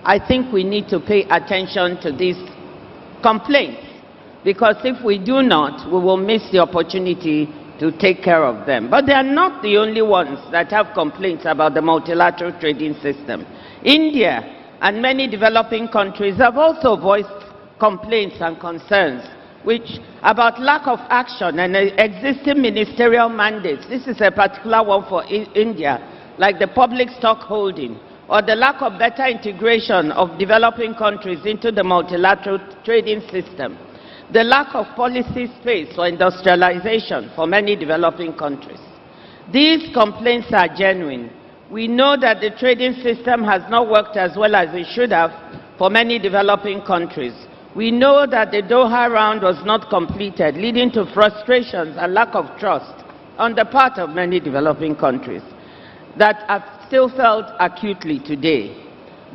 I think we need to pay attention to these complaints, because if we do not, we will miss the opportunity to take care of them. But they are not the only ones that have complaints about the multilateral trading system. India and many developing countries have also voiced complaints and concerns about lack of action and existing ministerial mandates. This is a particular one for India, like the public stock holding, or the lack of better integration of developing countries into the multilateral trading system, the lack of policy space for industrialization for many developing countries. These complaints are genuine. We know that the trading system has not worked as well as it should have for many developing countries. We know that the Doha round was not completed, leading to frustrations and lack of trust on the part of many developing countries that are still felt acutely today.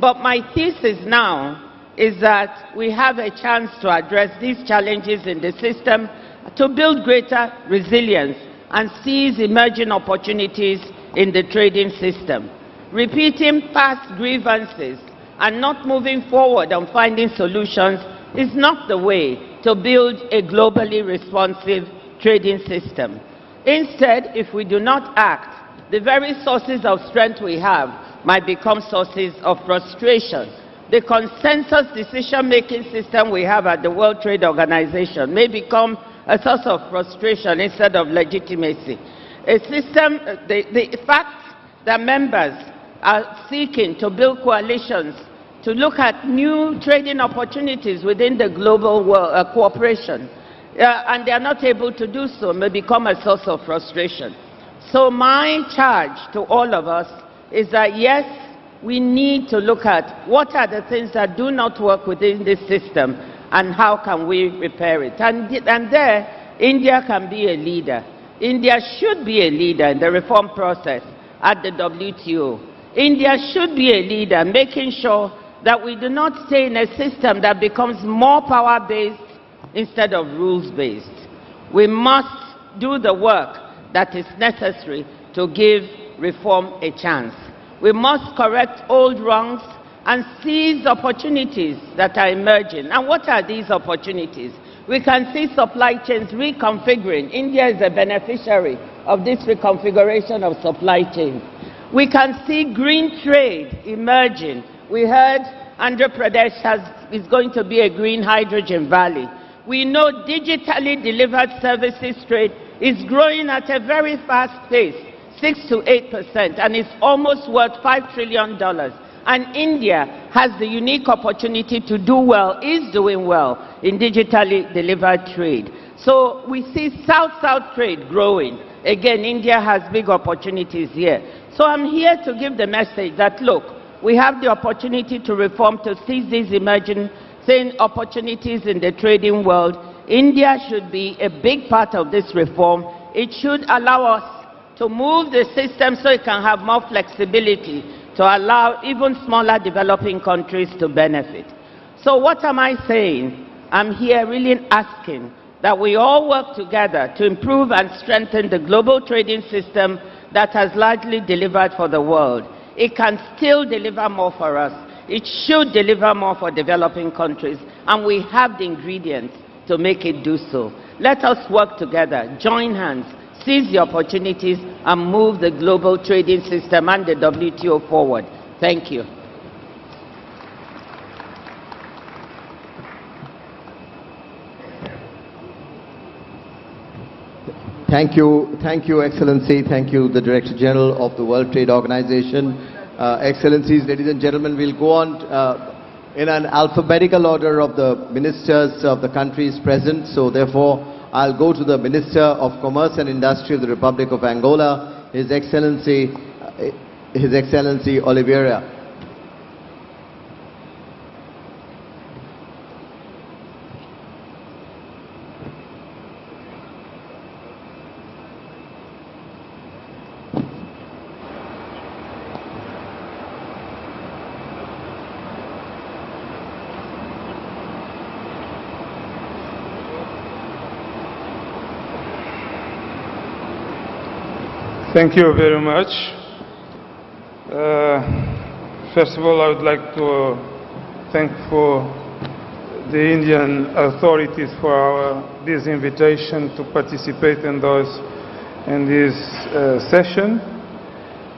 But my thesis now is that we have a chance to address these challenges in the system to build greater resilience and seize emerging opportunities in the trading system. Repeating past grievances and not moving forward on finding solutions is not the way to build a globally responsive trading system. Instead, if we do not act, the very sources of strength we have might become sources of frustration. The consensus decision-making system we have at the World Trade Organization may become a source of frustration instead of legitimacy. A system, the fact that members are seeking to build coalitions to look at new trading opportunities within the global world, cooperation, and they are not able to do so, may become a source of frustration. So my charge to all of us is that yes, we need to look at what are the things that do not work within this system and how can we repair it. And there, India can be a leader. India should be a leader in the reform process at the WTO. India should be a leader, making sure that we do not stay in a system that becomes more power-based instead of rules-based. We must do the work that is necessary to give reform a chance. We must correct old wrongs and seize opportunities that are emerging. And what are these opportunities? We can see supply chains reconfiguring. India is a beneficiary of this reconfiguration of supply chains. We can see green trade emerging. We heard Andhra Pradesh is going to be a green hydrogen valley. We know digitally delivered services trade is growing at a very fast pace, 6 to 8%, and it's almost worth $5 trillion. And India has the unique opportunity to do well, is doing well in digitally delivered trade. So we see South-South trade growing. Again, India has big opportunities here. So I'm here to give the message that, look, we have the opportunity to reform, to seize these emerging opportunities in the trading world. India should be a big part of this reform. It should allow us to move the system so it can have more flexibility to allow even smaller developing countries to benefit. So what am I saying? I'm here really asking that we all work together to improve and strengthen the global trading system that has largely delivered for the world. It can still deliver more for us. It should deliver more for developing countries, and we have the ingredients to make it do so. Let us work together, join hands, seize the opportunities, and move the global trading system and the WTO forward. Thank you. Thank you, Excellency. Thank you, the Director General of the World Trade Organization. Excellencies, ladies and gentlemen, we'll go on in an alphabetical order of the ministers of the countries present. So therefore, I'll go to the Minister of Commerce and Industry of the Republic of Angola, His Excellency Oliveira. Thank you very much. First of all, I would like to thank for the Indian authorities for this invitation to participate in this session.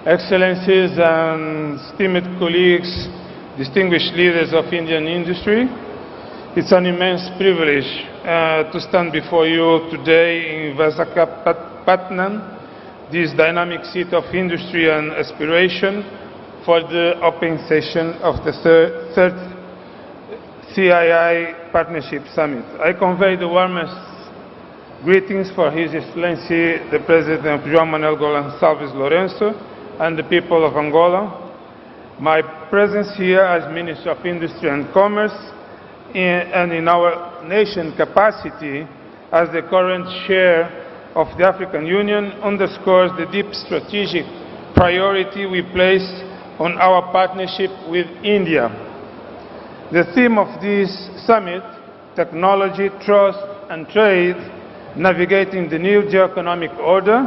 Excellencies and esteemed colleagues, distinguished leaders of Indian industry, it's an immense privilege to stand before you today in Visakhapatnam, this dynamic seat of industry and aspiration, for the opening session of the third CII Partnership Summit. I convey the warmest greetings for His Excellency, the President of João Manuel Gonçalves Lourenço, and the people of Angola. My presence here as Minister of Industry and Commerce and in our nation capacity as the current chair of the African Union underscores the deep strategic priority we place on our partnership with India. The theme of this summit, Technology, Trust and Trade, Navigating the New Geoeconomic Order,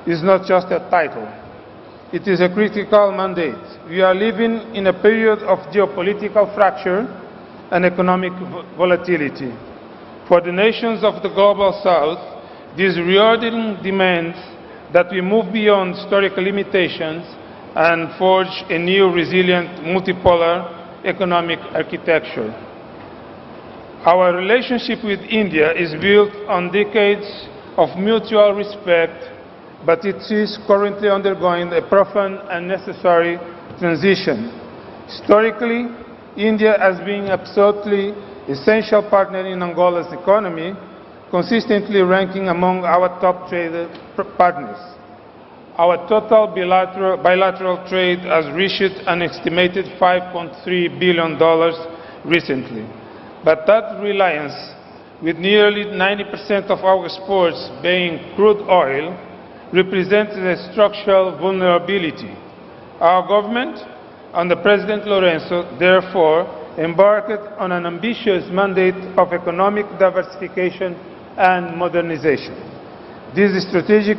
is not just a title. It is a critical mandate. We are living in a period of geopolitical fracture and economic volatility. For the nations of the Global South, this reordering demands that we move beyond historical limitations and forge a new resilient multipolar economic architecture. Our relationship with India is built on decades of mutual respect, but it is currently undergoing a profound and necessary transition. Historically, India has been absolutely essential partner in Angola's economy, consistently ranking among our top trade partners. Our total bilateral trade has reached an estimated $5.3 billion recently. But that reliance, with nearly 90% of our exports being crude oil, represents a structural vulnerability. Our government, under President Lorenzo, therefore, embarked on an ambitious mandate of economic diversification and modernization. This strategic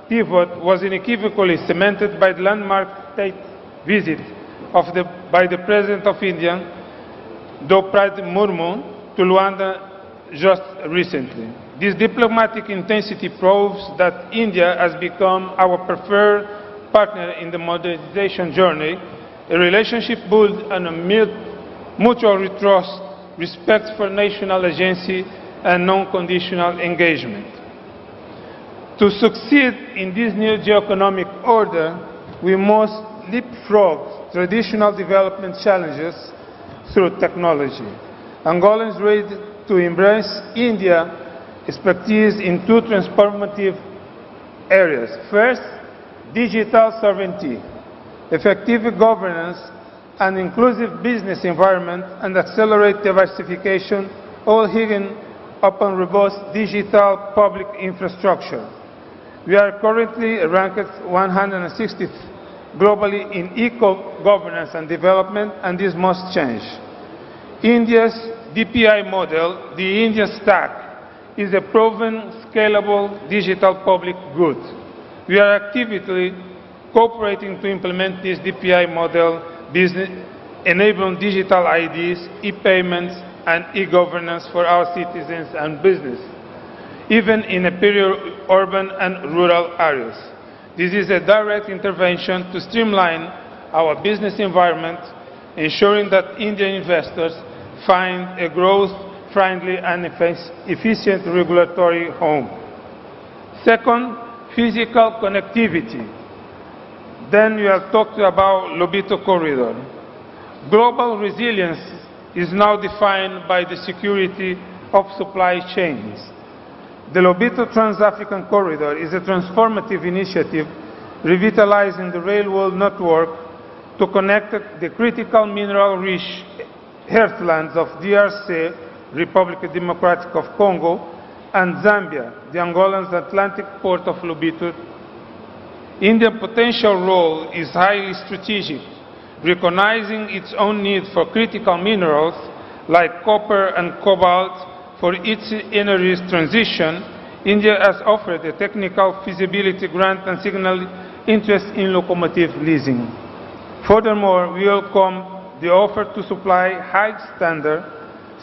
pivot was unequivocally cemented by the landmark state visit by the President of India, Draupadi Murmu, to Luanda just recently. This diplomatic intensity proves that India has become our preferred partner in the modernization journey, a relationship built on a mutual trust, respect for national agency, and non-conditional engagement. To succeed in this new geoeconomic order, we must leapfrog traditional development challenges through technology. Angola is ready to embrace India's expertise in two transformative areas. First, digital sovereignty, effective governance, an inclusive business environment, and accelerate diversification, all hinging upon robust digital public infrastructure. We are currently ranked 160th globally in eco-governance and development, and this must change. India's DPI model, the India Stack, is a proven, scalable digital public good. We are actively cooperating to implement this DPI model, enabling digital IDs, e-payments, and e-governance for our citizens and business, even in peri-urban and rural areas. This is a direct intervention to streamline our business environment, ensuring that Indian investors find a growth-friendly and efficient regulatory home. Second, physical connectivity. Then we have talked about Lobito Corridor. Global resilience is now defined by the security of supply chains. The Lobito Trans-African Corridor is a transformative initiative revitalizing the railroad network to connect the critical mineral-rich heartlands of DRC, Republic Democratic of Congo, and Zambia, the Angolan's Atlantic port of Lobito. India's potential role is highly strategic, recognizing its own need for critical minerals like copper and cobalt. For its energy transition, India has offered a technical feasibility grant and signaled interest in locomotive leasing. Furthermore, we welcome the offer to supply high-standard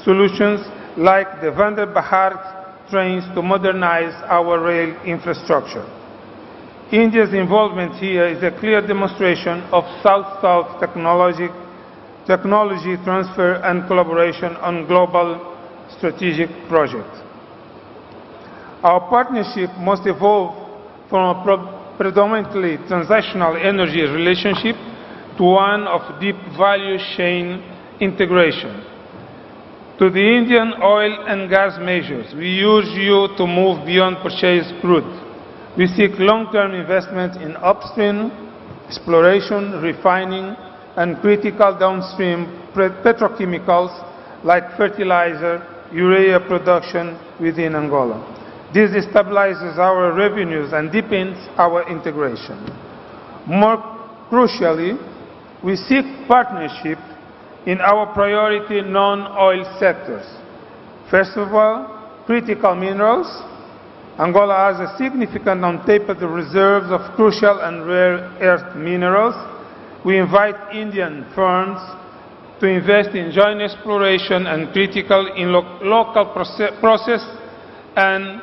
solutions like the Vande Bharat trains to modernize our rail infrastructure. India's involvement here is a clear demonstration of South-South technology transfer and collaboration on global strategic projects. Our partnership must evolve from a predominantly transactional energy relationship to one of deep value chain integration. To the Indian oil and gas majors, we urge you to move beyond purchased crude. We seek long-term investment in upstream, exploration, refining, and critical downstream petrochemicals like fertilizer, urea production within Angola. This stabilizes our revenues and deepens our integration. More crucially, we seek partnership in our priority non-oil sectors. First of all, critical minerals. Angola has a significant untapped reserves of crucial and rare earth minerals. We invite Indian firms to invest in joint exploration and critical in local process and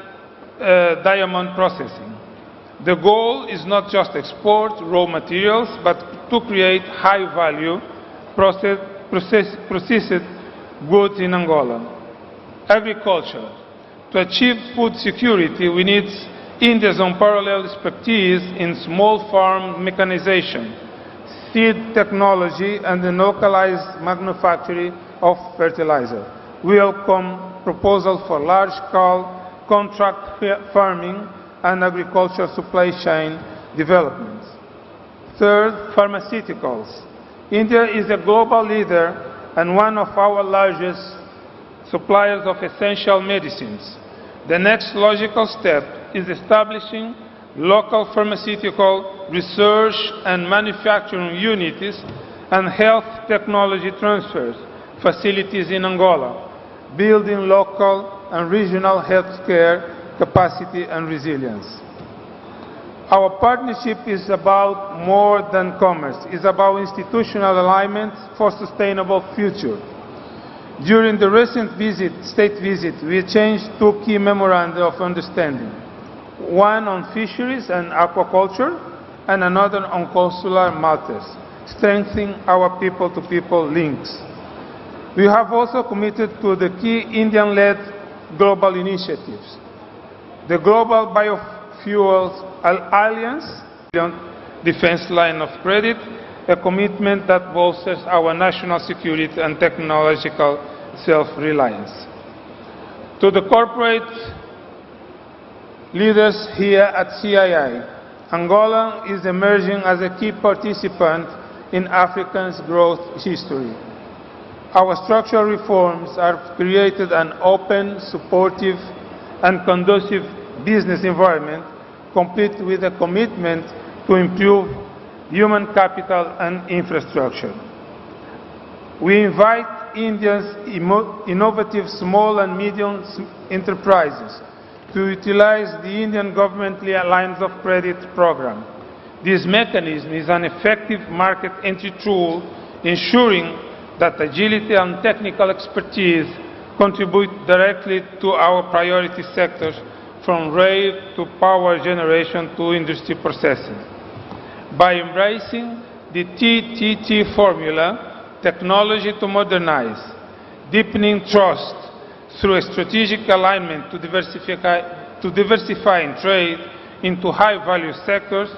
diamond processing. The goal is not just export raw materials, but to create high-value processed goods in Angola. Agriculture. To achieve food security, we need India's unparalleled expertise in small farm mechanization, seed technology, and the localized manufacturing of fertilizer. We welcome proposals for large-scale contract farming and agricultural supply chain development. Third, pharmaceuticals. India is a global leader and one of our largest suppliers of essential medicines. The next logical step is establishing local pharmaceutical research and manufacturing units and health technology transfers facilities in Angola, building local and regional healthcare capacity and resilience. Our partnership is about more than commerce. It's about institutional alignment for sustainable future. During the recent state visit, we exchanged 2 key memoranda of understanding, one on fisheries and aquaculture, and another on consular matters, strengthening our people-to-people links. We have also committed to the key Indian-led global initiatives. The Global Biofuels Alliance, Defense Line of Credit, a commitment that bolsters our national security and technological self-reliance. To the corporate leaders here at CII, Angola is emerging as a key participant in Africa's growth history. Our structural reforms have created an open, supportive, and conducive business environment, complete with a commitment to improve human capital and infrastructure. We invite India's innovative small and medium enterprises to utilize the Indian government lines of credit program. This mechanism is an effective market entry tool, ensuring that agility and technical expertise contribute directly to our priority sectors, from rail to power generation to industry processing. By embracing the TTT formula, technology to modernize, deepening trust through a strategic alignment to diversifying trade into high-value sectors,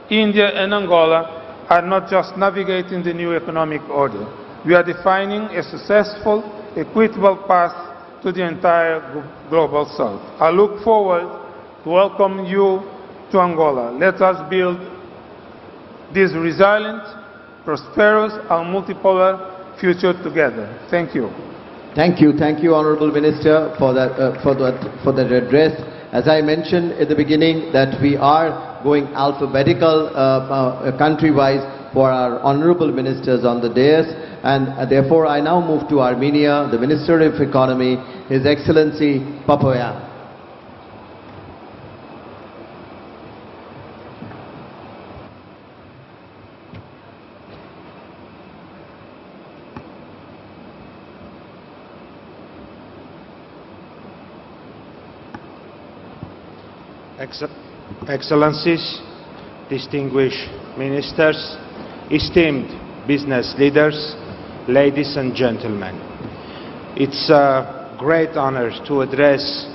India and Angola are not just navigating the new economic order. We are defining a successful, equitable path to the entire global south. I look forward to welcome you to Angola. Let us build this resilient, prosperous, and multipolar future together. Thank you. Thank you, Honourable Minister, for that address. As I mentioned at the beginning, that we are going alphabetical country-wise for our Honourable Ministers on the dais, and therefore I now move to Armenia, the Minister of Economy, His Excellency Papoyan. Excellencies, distinguished ministers, esteemed business leaders, ladies and gentlemen. It's a great honor to address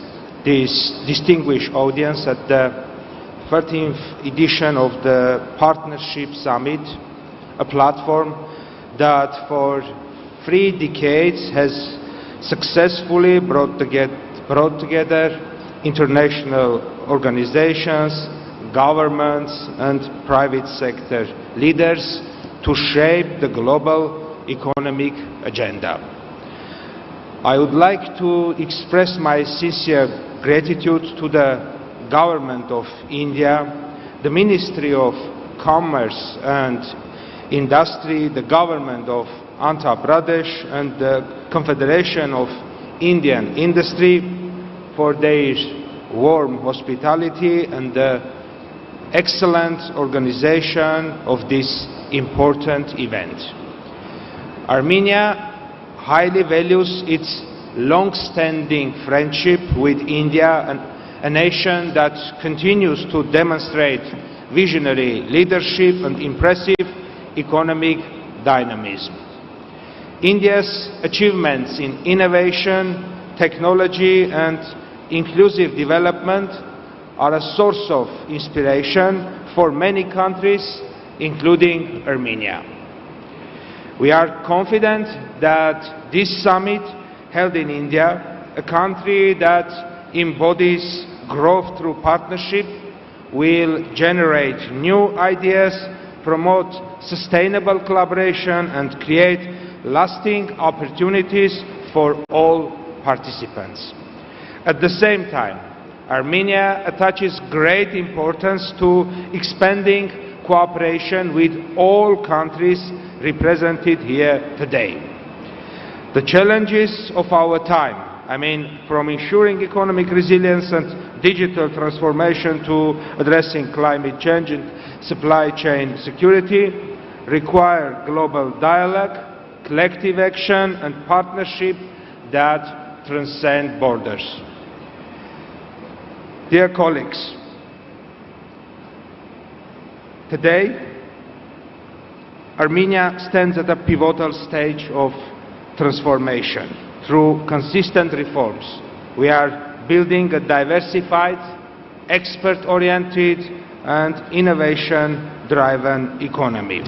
this distinguished audience at the 13th edition of the Partnership Summit, a platform that for 3 decades has successfully brought together international organizations, governments, and private sector leaders to shape the global economic agenda. I would like to express my sincere gratitude to the Government of India, the Ministry of Commerce and Industry, the Government of Andhra Pradesh, and the Confederation of Indian Industry for their warm hospitality and the excellent organization of this important event. Armenia highly values its long-standing friendship with India a nation that continues to demonstrate visionary leadership and impressive economic dynamism. India's achievements in innovation, technology and inclusive development are a source of inspiration for many countries, including Armenia. We are confident that this summit held in India, a country that embodies growth through partnership, will generate new ideas, promote sustainable collaboration and create lasting opportunities for all participants. At the same time, Armenia attaches great importance to expanding cooperation with all countries represented here today. The challenges of our time, from ensuring economic resilience and digital transformation to addressing climate change and supply chain security, require global dialogue, collective action and partnership that transcend borders. Dear colleagues, today Armenia stands at a pivotal stage of transformation. Through consistent reforms, we are building a diversified, expert-oriented and innovation-driven economy.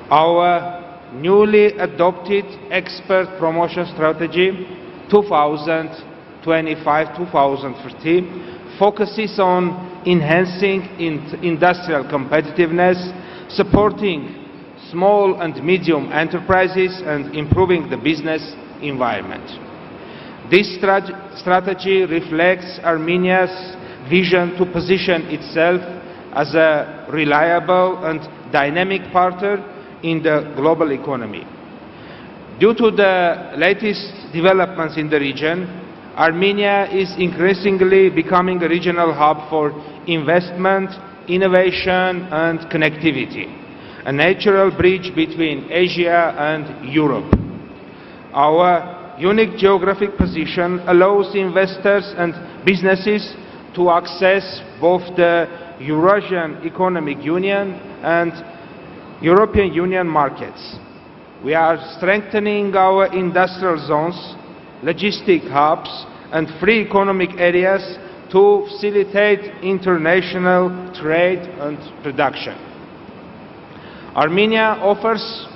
Our newly adopted expert promotion strategy 2025-2030 focuses on enhancing industrial competitiveness, supporting small and medium enterprises and improving the business environment. This strategy reflects Armenia's vision to position itself as a reliable and dynamic partner in the global economy. Due to the latest developments in the region, Armenia is increasingly becoming a regional hub for investment, innovation and connectivity, a natural bridge between Asia and Europe. Our unique geographic position allows investors and businesses to access both the Eurasian Economic Union and European Union markets. We are strengthening our industrial zones, logistic hubs and free economic areas to facilitate international trade and production. Armenia offers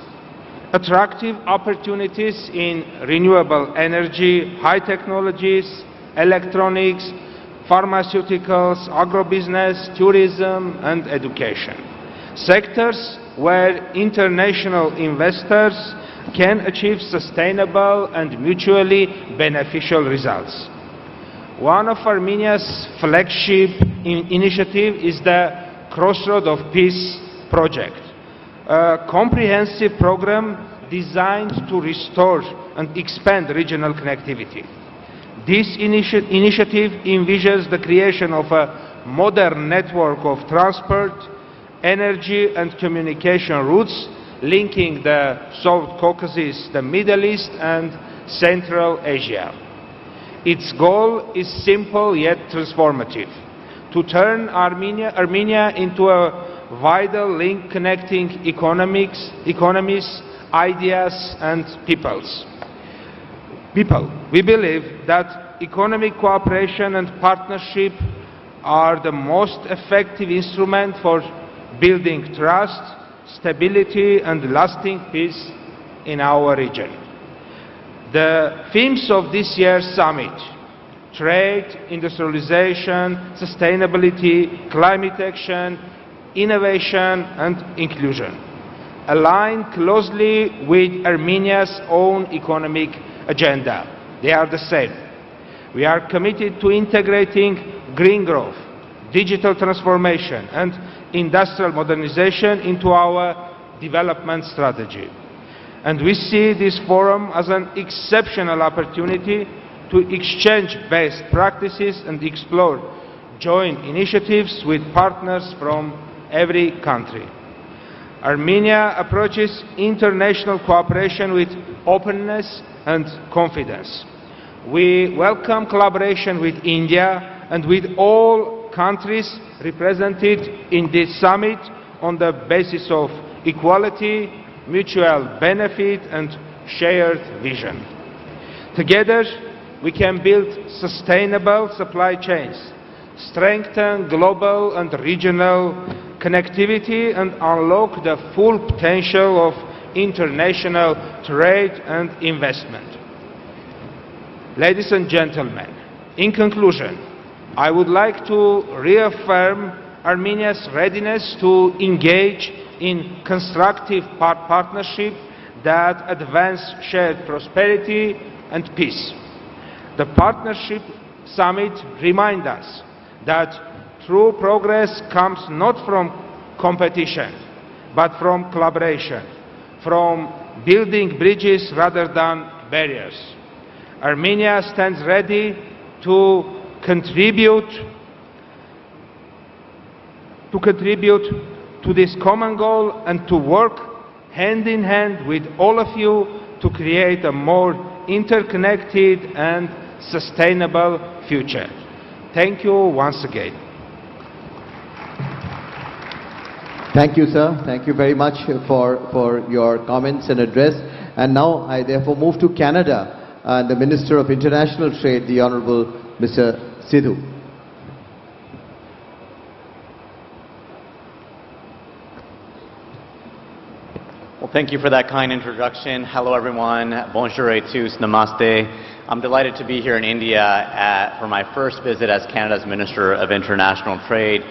attractive opportunities in renewable energy, high technologies, electronics, pharmaceuticals, agrobusiness, tourism and education. Sectors where international investors can achieve sustainable and mutually beneficial results. One of Armenia's flagship initiatives is the Crossroad of Peace project, a comprehensive program designed to restore and expand regional connectivity. This initiative envisions the creation of a modern network of transport, energy and communication routes linking the South Caucasus, the Middle East and Central Asia. Its goal is simple yet transformative: to turn Armenia into a vital link connecting economies, ideas and peoples. We believe that economic cooperation and partnership are the most effective instrument for building trust, stability and lasting peace in our region. The themes of this year's summit: trade, industrialization, sustainability, climate action, innovation and inclusion, align closely with Armenia's own economic agenda. They are the same. We are committed to integrating green growth, digital transformation and industrial modernization into our development strategy. And we see this forum as an exceptional opportunity to exchange best practices and explore joint initiatives with partners from every country. Armenia approaches international cooperation with openness and confidence. We welcome collaboration with India and with all countries represented in this summit on the basis of equality, mutual benefit and shared vision. Together, we can build sustainable supply chains, strengthen global and regional connectivity and unlock the full potential of international trade and investment. Ladies and gentlemen, in conclusion, I would like to reaffirm Armenia's readiness to engage in constructive partnership that advance shared prosperity and peace. The Partnership Summit reminds us that true progress comes not from competition, but from collaboration, from building bridges rather than barriers. Armenia stands ready to contribute to this common goal and to work hand in hand with all of you to create a more interconnected and sustainable future. Thank you once again. Thank you, sir. Thank you very much for your comments and address. And now I therefore move to Canada and the Minister of International Trade, the Honorable Mr. Sidhu. Well, thank you for that kind introduction. Hello, everyone. Bonjour et tous. Namaste. I'm delighted to be here in India for my first visit as Canada's Minister of International Trade.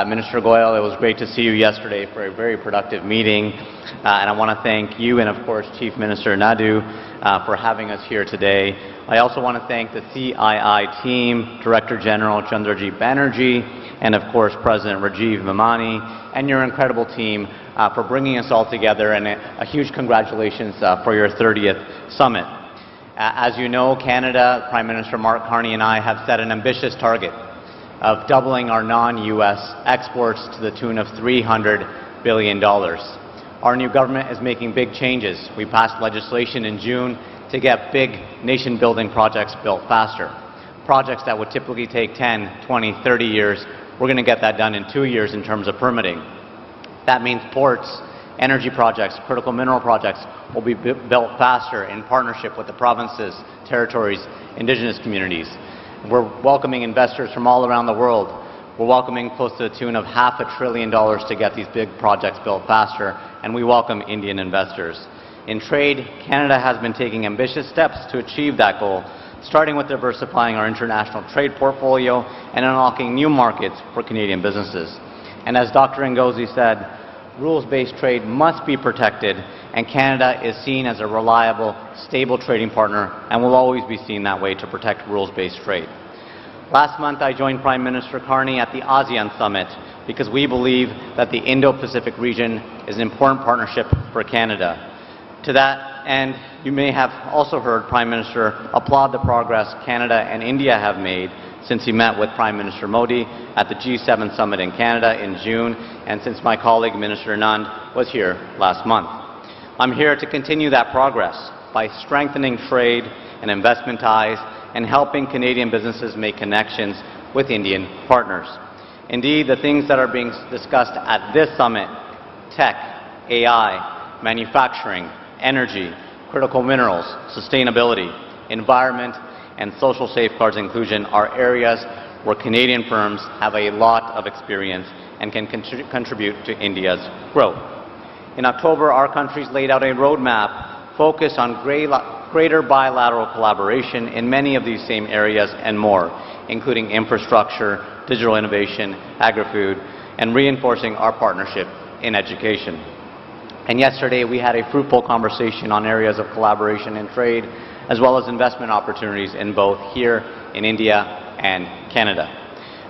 Minister Goyal, it was great to see you yesterday for a very productive meeting. And I want to thank you and, of course, Chief Minister Naidu for having us here today. I also want to thank the CII team, Director General Chandrababu Banerjee, and, of course, President Rajiv Memani, and your incredible team for bringing us all together. And a huge congratulations for your 30th summit. As you know, Canada, Prime Minister Mark Carney and I have set an ambitious target of doubling our non-U.S. exports to the tune of $300 billion. Our new government is making big changes. We passed legislation in June to get big nation-building projects built faster. Projects that would typically take 10, 20, 30 years, we're going to get that done in 2 years in terms of permitting. That means ports, energy projects, critical mineral projects will be built faster in partnership with the provinces, territories, indigenous communities. We're welcoming investors from all around the world. We're welcoming close to the tune of $500 billion to get these big projects built faster, and we welcome Indian investors. In trade, Canada has been taking ambitious steps to achieve that goal, starting with diversifying our international trade portfolio and unlocking new markets for Canadian businesses. And as Dr. Ngozi said, rules-based trade must be protected, and Canada is seen as a reliable, stable trading partner and will always be seen that way to protect rules-based trade. Last month, I joined Prime Minister Carney at the ASEAN Summit because we believe that the Indo-Pacific region is an important partnership for Canada. To that end, you may have also heard Prime Minister applaud the progress Canada and India have made since he met with Prime Minister Modi at the G7 Summit in Canada in June, and since my colleague Minister Anand was here last month. I'm here to continue that progress by strengthening trade and investment ties and helping Canadian businesses make connections with Indian partners. Indeed, the things that are being discussed at this summit, tech, AI, manufacturing, energy, critical minerals, sustainability, environment, and social safeguards inclusion are areas where Canadian firms have a lot of experience and can contribute to India's growth. In October, our countries laid out a roadmap focused on greater bilateral collaboration in many of these same areas and more, including infrastructure, digital innovation, agri-food, and reinforcing our partnership in education. And yesterday, we had a fruitful conversation on areas of collaboration and trade, as well as investment opportunities in both here in India and Canada.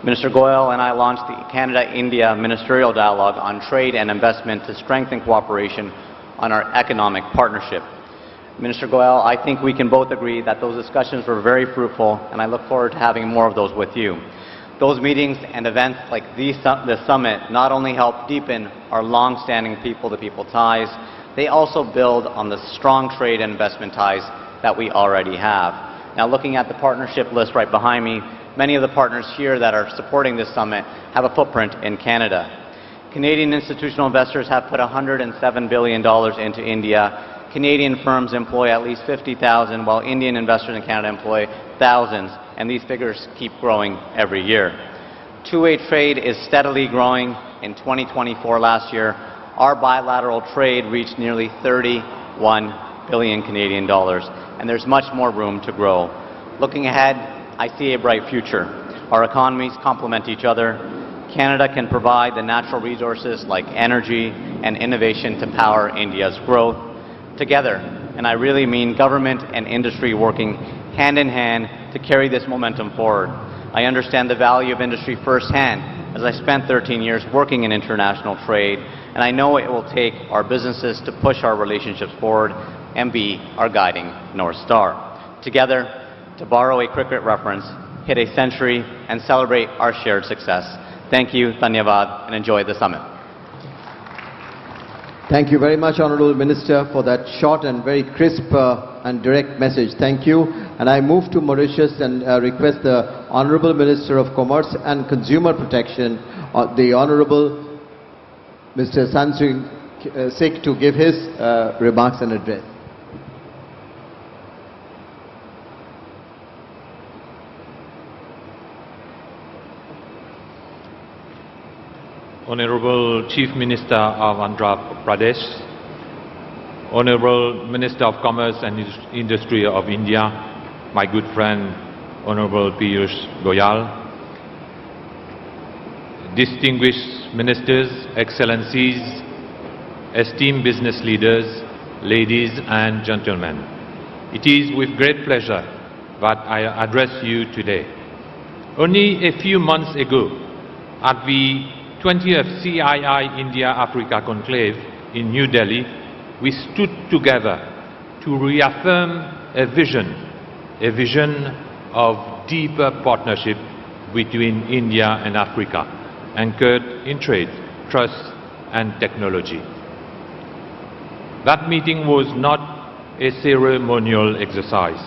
Minister Goyal and I launched the Canada-India Ministerial Dialogue on Trade and Investment to strengthen cooperation on our economic partnership. Minister Goyal, I think we can both agree that those discussions were very fruitful, and I look forward to having more of those with you. Those meetings and events like the summit not only help deepen our long-standing people-to-people ties, they also build on the strong trade and investment ties that we already have. Now, looking at the partnership list right behind me, many of the partners here that are supporting this summit have a footprint in Canada. Canadian institutional investors have put $107 billion into India. Canadian firms employ at least 50,000, while Indian investors in Canada employ thousands, and these figures keep growing every year. Two-way trade is steadily growing. In 2024 last year, our bilateral trade reached nearly 31 billion Canadian dollars, and there's much more room to grow. Looking ahead, I see a bright future. Our economies complement each other. Canada can provide the natural resources like energy and innovation to power India's growth. Together, and I really mean government and industry working hand in hand to carry this momentum forward. I understand the value of industry firsthand, as I spent 13 years working in international trade, and I know it will take our businesses to push our relationships forward and be our guiding North Star. Together, to borrow a cricket reference, hit a century and celebrate our shared success. Thank you, Dhanyavad, and enjoy the summit. Thank you very much, Honourable Minister, for that short and very crisp and direct message. Thank you. And I move to Mauritius and request the Honourable Minister of Commerce and Consumer Protection, the Honourable Mr. Sansing Sikh, to give his remarks and address. Honorable Chief Minister of Andhra Pradesh, Honorable Minister of Commerce and Industry of India, my good friend Honorable Piyush Goyal, distinguished ministers, excellencies, esteemed business leaders, ladies and gentlemen. It is with great pleasure that I address you today. Only a few months ago, at the 20th CII India-Africa Conclave in New Delhi, we stood together to reaffirm a vision of deeper partnership between India and Africa, anchored in trade, trust and technology. That meeting was not a ceremonial exercise.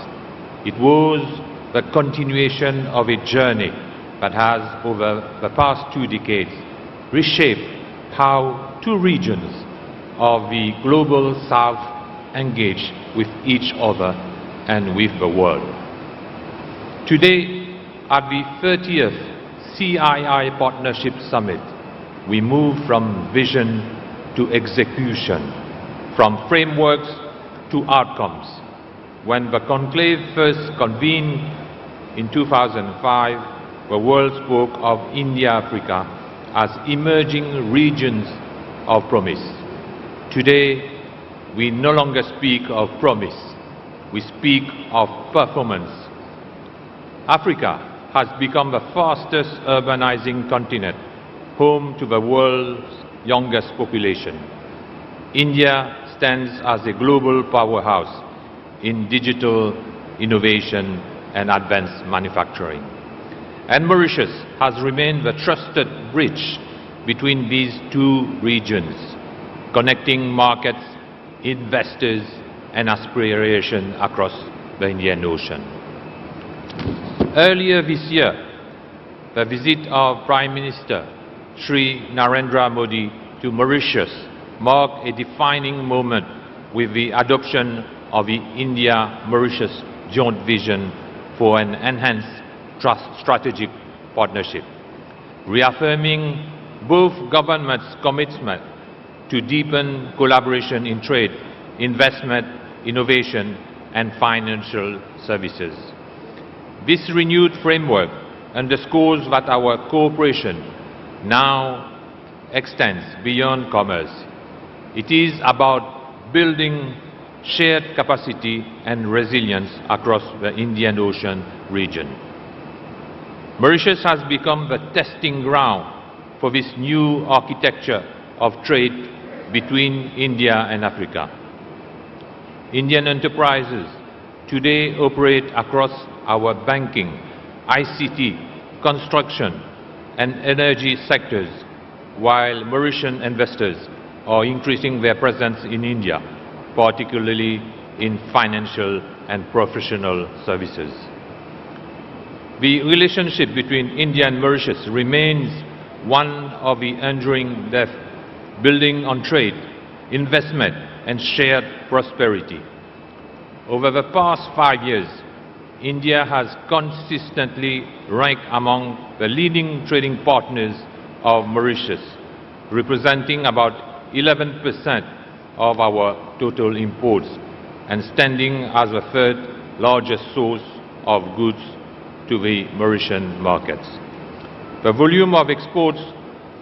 It was the continuation of a journey that has, over the past 2 decades, reshaped how two regions of the global South engage with each other and with the world. Today, at the 30th CII Partnership Summit, we move from vision to execution, from frameworks to outcomes. When the conclave first convened in 2005, the world spoke of India-Africa as emerging regions of promise. Today, we no longer speak of promise, we speak of performance. Africa has become the fastest urbanizing continent, home to the world's youngest population. India stands as a global powerhouse in digital innovation and advanced manufacturing. And Mauritius has remained the trusted bridge between these two regions, connecting markets, investors, and aspiration across the Indian Ocean. Earlier this year, the visit of Prime Minister Shri Narendra Modi to Mauritius marked a defining moment with the adoption of the India-Mauritius joint vision for an enhanced strategic partnership, reaffirming both governments' commitment to deepen collaboration in trade, investment, innovation, and financial services. This renewed framework underscores that our cooperation now extends beyond commerce. It is about building shared capacity and resilience across the Indian Ocean region. Mauritius has become the testing ground for this new architecture of trade between India and Africa. Indian enterprises today operate across our banking, ICT, construction, and energy sectors, while Mauritian investors are increasing their presence in India, particularly in financial and professional services. The relationship between India and Mauritius remains one of the enduring depth, building on trade, investment, and shared prosperity. Over the past 5 years, India has consistently ranked among the leading trading partners of Mauritius, representing about 11% of our total imports and standing as the third largest source of goods to the Mauritian markets. The volume of exports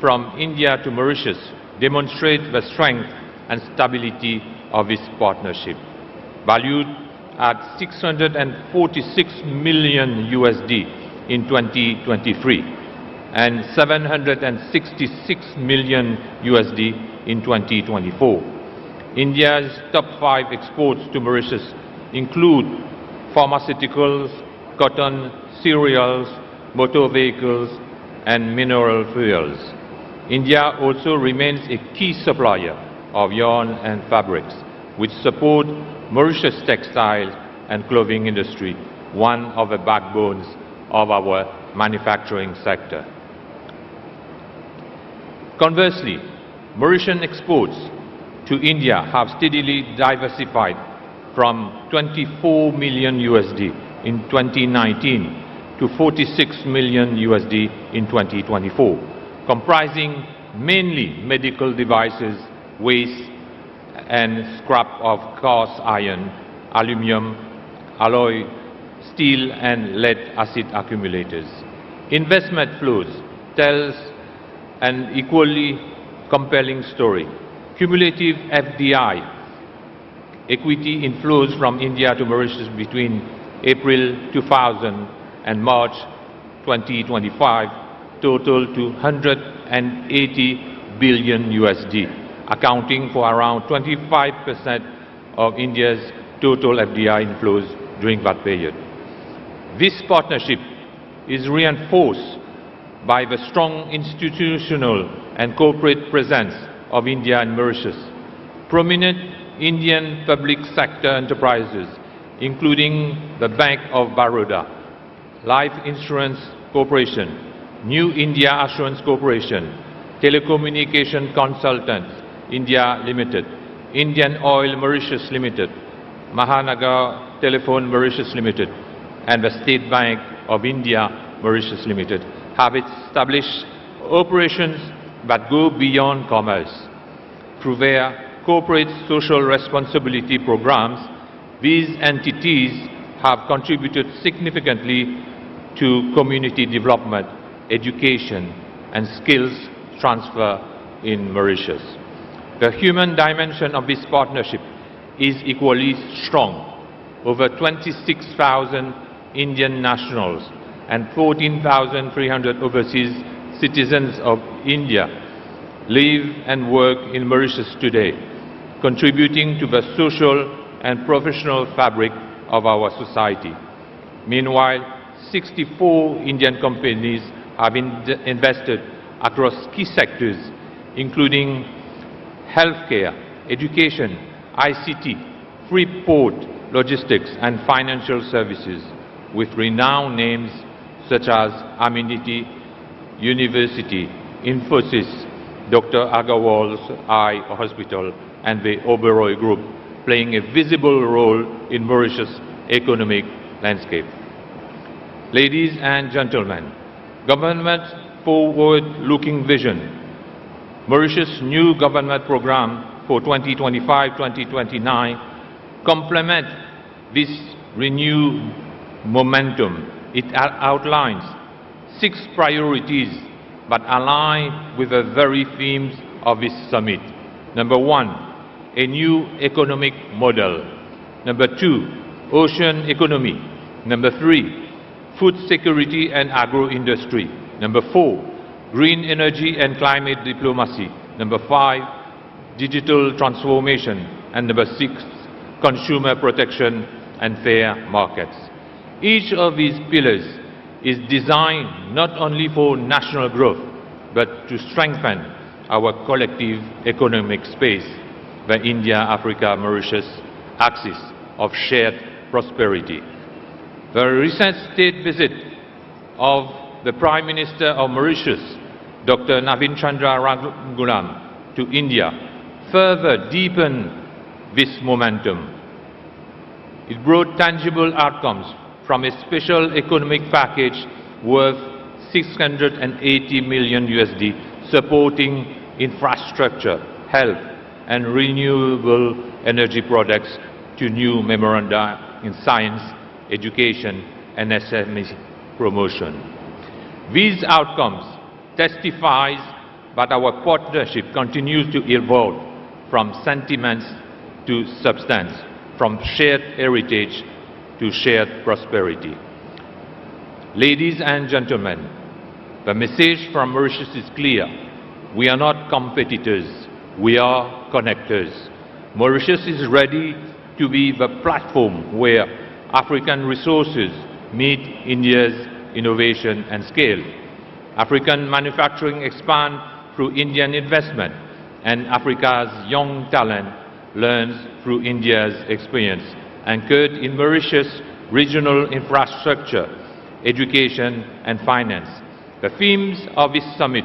from India to Mauritius demonstrates the strength and stability of this partnership, valued at $646 million USD in 2023 and $766 million USD in 2024. India's top 5 exports to Mauritius include pharmaceuticals, cotton, cereals, motor vehicles, and mineral fuels. India also remains a key supplier of yarn and fabrics, which support Mauritius textile and clothing industry, one of the backbones of our manufacturing sector. Conversely, Mauritian exports to India have steadily diversified from 24 million USD in 2019 to 46 million USD in 2024, comprising mainly medical devices, waste, and scrap of cast iron, aluminum, alloy, steel, and lead acid accumulators. Investment flows tells an equally compelling story. Cumulative FDI, equity inflows from India to Mauritius between April 2000 and March 2025 totaled to 180 billion USD. Accounting for around 25% of India's total FDI inflows during that period. This partnership is reinforced by the strong institutional and corporate presence of India and Mauritius. Prominent Indian public sector enterprises, including the Bank of Baroda, Life Insurance Corporation, New India Assurance Corporation, Telecommunication Consultants India Limited, Indian Oil Mauritius Limited, Mahanagar Telephone Mauritius Limited, and the State Bank of India Mauritius Limited have established operations that go beyond commerce. Through their corporate social responsibility programs, these entities have contributed significantly to community development, education, and skills transfer in Mauritius. The human dimension of this partnership is equally strong. Over 26,000 Indian nationals and 14,300 overseas citizens of India live and work in Mauritius today, contributing to the social and professional fabric of our society. Meanwhile, 64 Indian companies have invested across key sectors, including healthcare, education, ICT, free port, logistics, and financial services, with renowned names such as Amenity University, Infosys, Dr. Agarwal's Eye Hospital, and the Oberoi Group, playing a visible role in Mauritius' economic landscape. Ladies and gentlemen, government's forward-looking vision, Mauritius' new government program for 2025-2029 complement this renewed momentum. It outlines 6 priorities that align with the very themes of this summit. Number 1, a new economic model. Number 2, ocean economy. Number 3, food security and agro-industry. Number 4, green energy and climate diplomacy. Number 5, digital transformation. And number 6, consumer protection and fair markets. Each of these pillars is designed not only for national growth, but to strengthen our collective economic space, the India-Africa-Mauritius axis, of shared prosperity. The recent state visit of the Prime Minister of Mauritius, Dr. Navin Chandrababu, to India further deepened this momentum. It brought tangible outcomes from a special economic package worth $680 million USD, supporting infrastructure, health, and renewable energy products to new memoranda in science, education, and SME promotion. These outcomes testifies that our partnership continues to evolve from sentiments to substance, from shared heritage to shared prosperity. Ladies and gentlemen, the message from Mauritius is clear. We are not competitors, we are connectors. Mauritius is ready to be the platform where African resources meet India's innovation and scale. African manufacturing expands through Indian investment, and Africa's young talent learns through India's experience, anchored in Mauritius' regional infrastructure, education, and finance. The themes of this summit,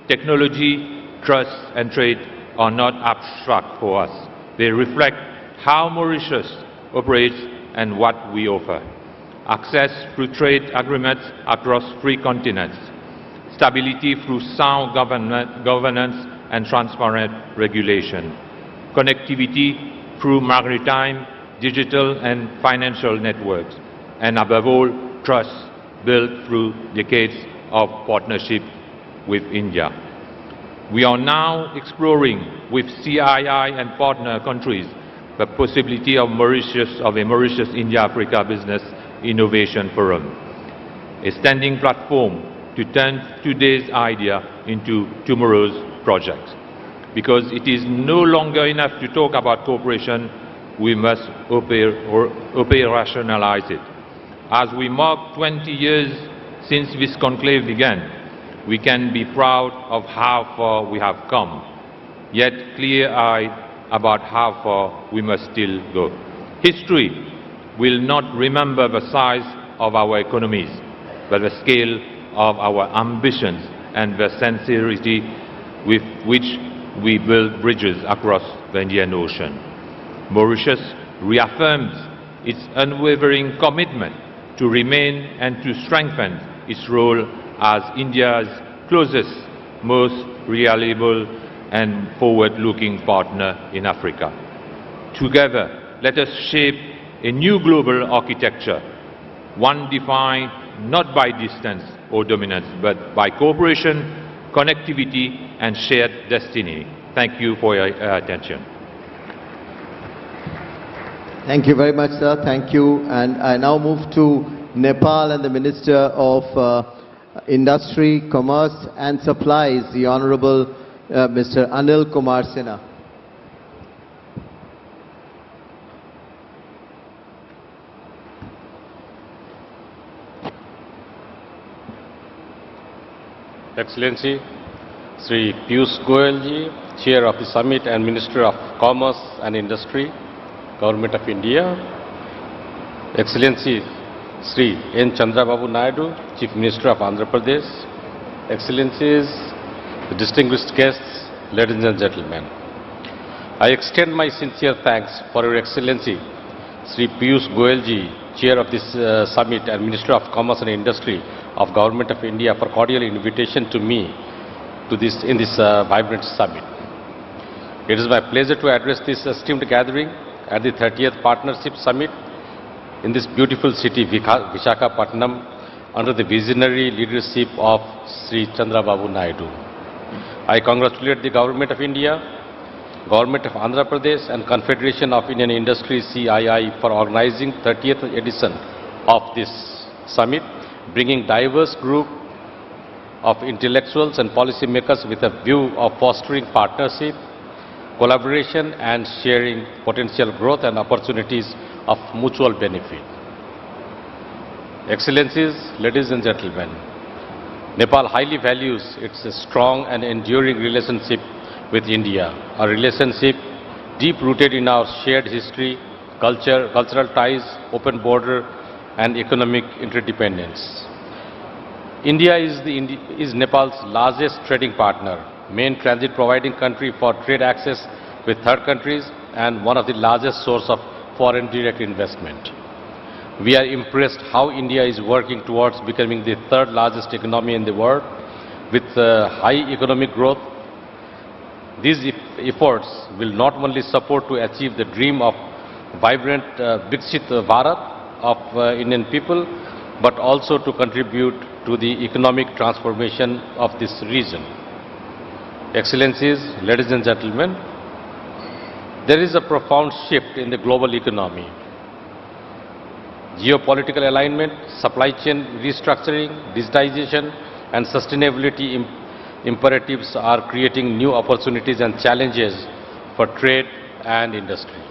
technology, trust, and trade, are not abstract for us. They reflect how Mauritius operates and what we offer. Access through trade agreements across 3 continents. Stability through sound governance and transparent regulation. Connectivity through maritime, digital, and financial networks. And above all, trust built through decades of partnership with India. We are now exploring with CII and partner countries the possibility of a Mauritius-India-Africa Business Innovation Forum, a standing platform to turn today's idea into tomorrow's project. Because it is no longer enough to talk about cooperation, we must operationalize it. As we mark 20 years since this conclave began, we can be proud of how far we have come, yet clear-eyed about how far we must still go. History will not remember the size of our economies, but the scale of our ambitions and the sincerity with which we build bridges across the Indian Ocean. Mauritius reaffirms its unwavering commitment to remain and to strengthen its role as India's closest, most reliable and forward-looking partner in Africa. Together, let us shape a new global architecture, one defined not by distance or dominance, but by cooperation, connectivity, and shared destiny. Thank you for your attention. Thank you very much, sir. Thank you. And I now move to Nepal and the Minister of Industry, Commerce and Supplies, the Honorable Mr. Anil Kumar Sinha. Excellency, Sri Piyush Goyal ji, Chair of the Summit and Minister of Commerce and Industry, Government of India. Excellency, Sri N. Chandrababu Naidu, Chief Minister of Andhra Pradesh. Excellencies, the distinguished guests, ladies and gentlemen. I extend my sincere thanks for Your Excellency, Sri Piyush Goyal ji, Chair of this Summit and Minister of Commerce and Industry of Government of India, for cordial invitation to me to in this vibrant summit. It is my pleasure to address this esteemed gathering at the 30th Partnership Summit in this beautiful city, Visakhapatnam, under the visionary leadership of Sri Chandrababu Naidu. I congratulate the Government of India, Government of Andhra Pradesh and Confederation of Indian Industry CII for organizing 30th edition of this summit, bringing diverse group of intellectuals and policymakers with a view of fostering partnership, collaboration and sharing potential growth and opportunities of mutual benefit. Excellencies, ladies and gentlemen, Nepal highly values its strong and enduring relationship with India, a relationship deep-rooted in our shared history, cultural ties, open border, and economic interdependence. India is Nepal's largest trading partner, main transit providing country for trade access with third countries, and one of the largest source of foreign direct investment. We are impressed how India is working towards becoming the third largest economy in the world with high economic growth. These efforts will not only support to achieve the dream of vibrant Viksit Bharat of Indian people, but also to contribute to the economic transformation of this region. Excellencies, ladies and gentlemen, there is a profound shift in the global economy. Geopolitical alignment, supply chain restructuring, digitization, and sustainability imperatives are creating new opportunities and challenges for trade and industry.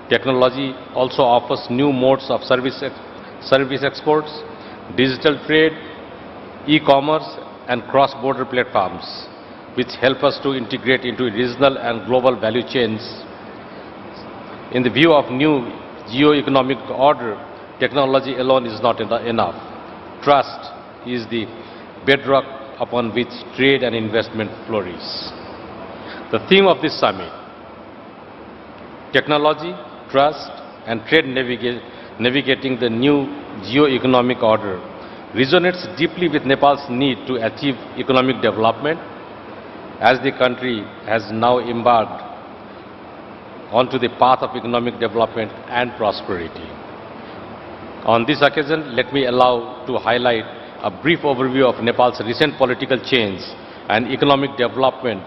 Technology also offers new modes of service exports, digital trade, e-commerce, and cross-border platforms, which help us to integrate into regional and global value chains. In the view of new geo-economic order, technology alone is not enough. Trust is the bedrock upon which trade and investment flourish. The theme of this summit, technology, trust, and trade navigating the new geo-economic order, resonates deeply with Nepal's need to achieve economic development, as the country has now embarked onto the path of economic development and prosperity. On this occasion, let me allow to highlight a brief overview of Nepal's recent political change and economic development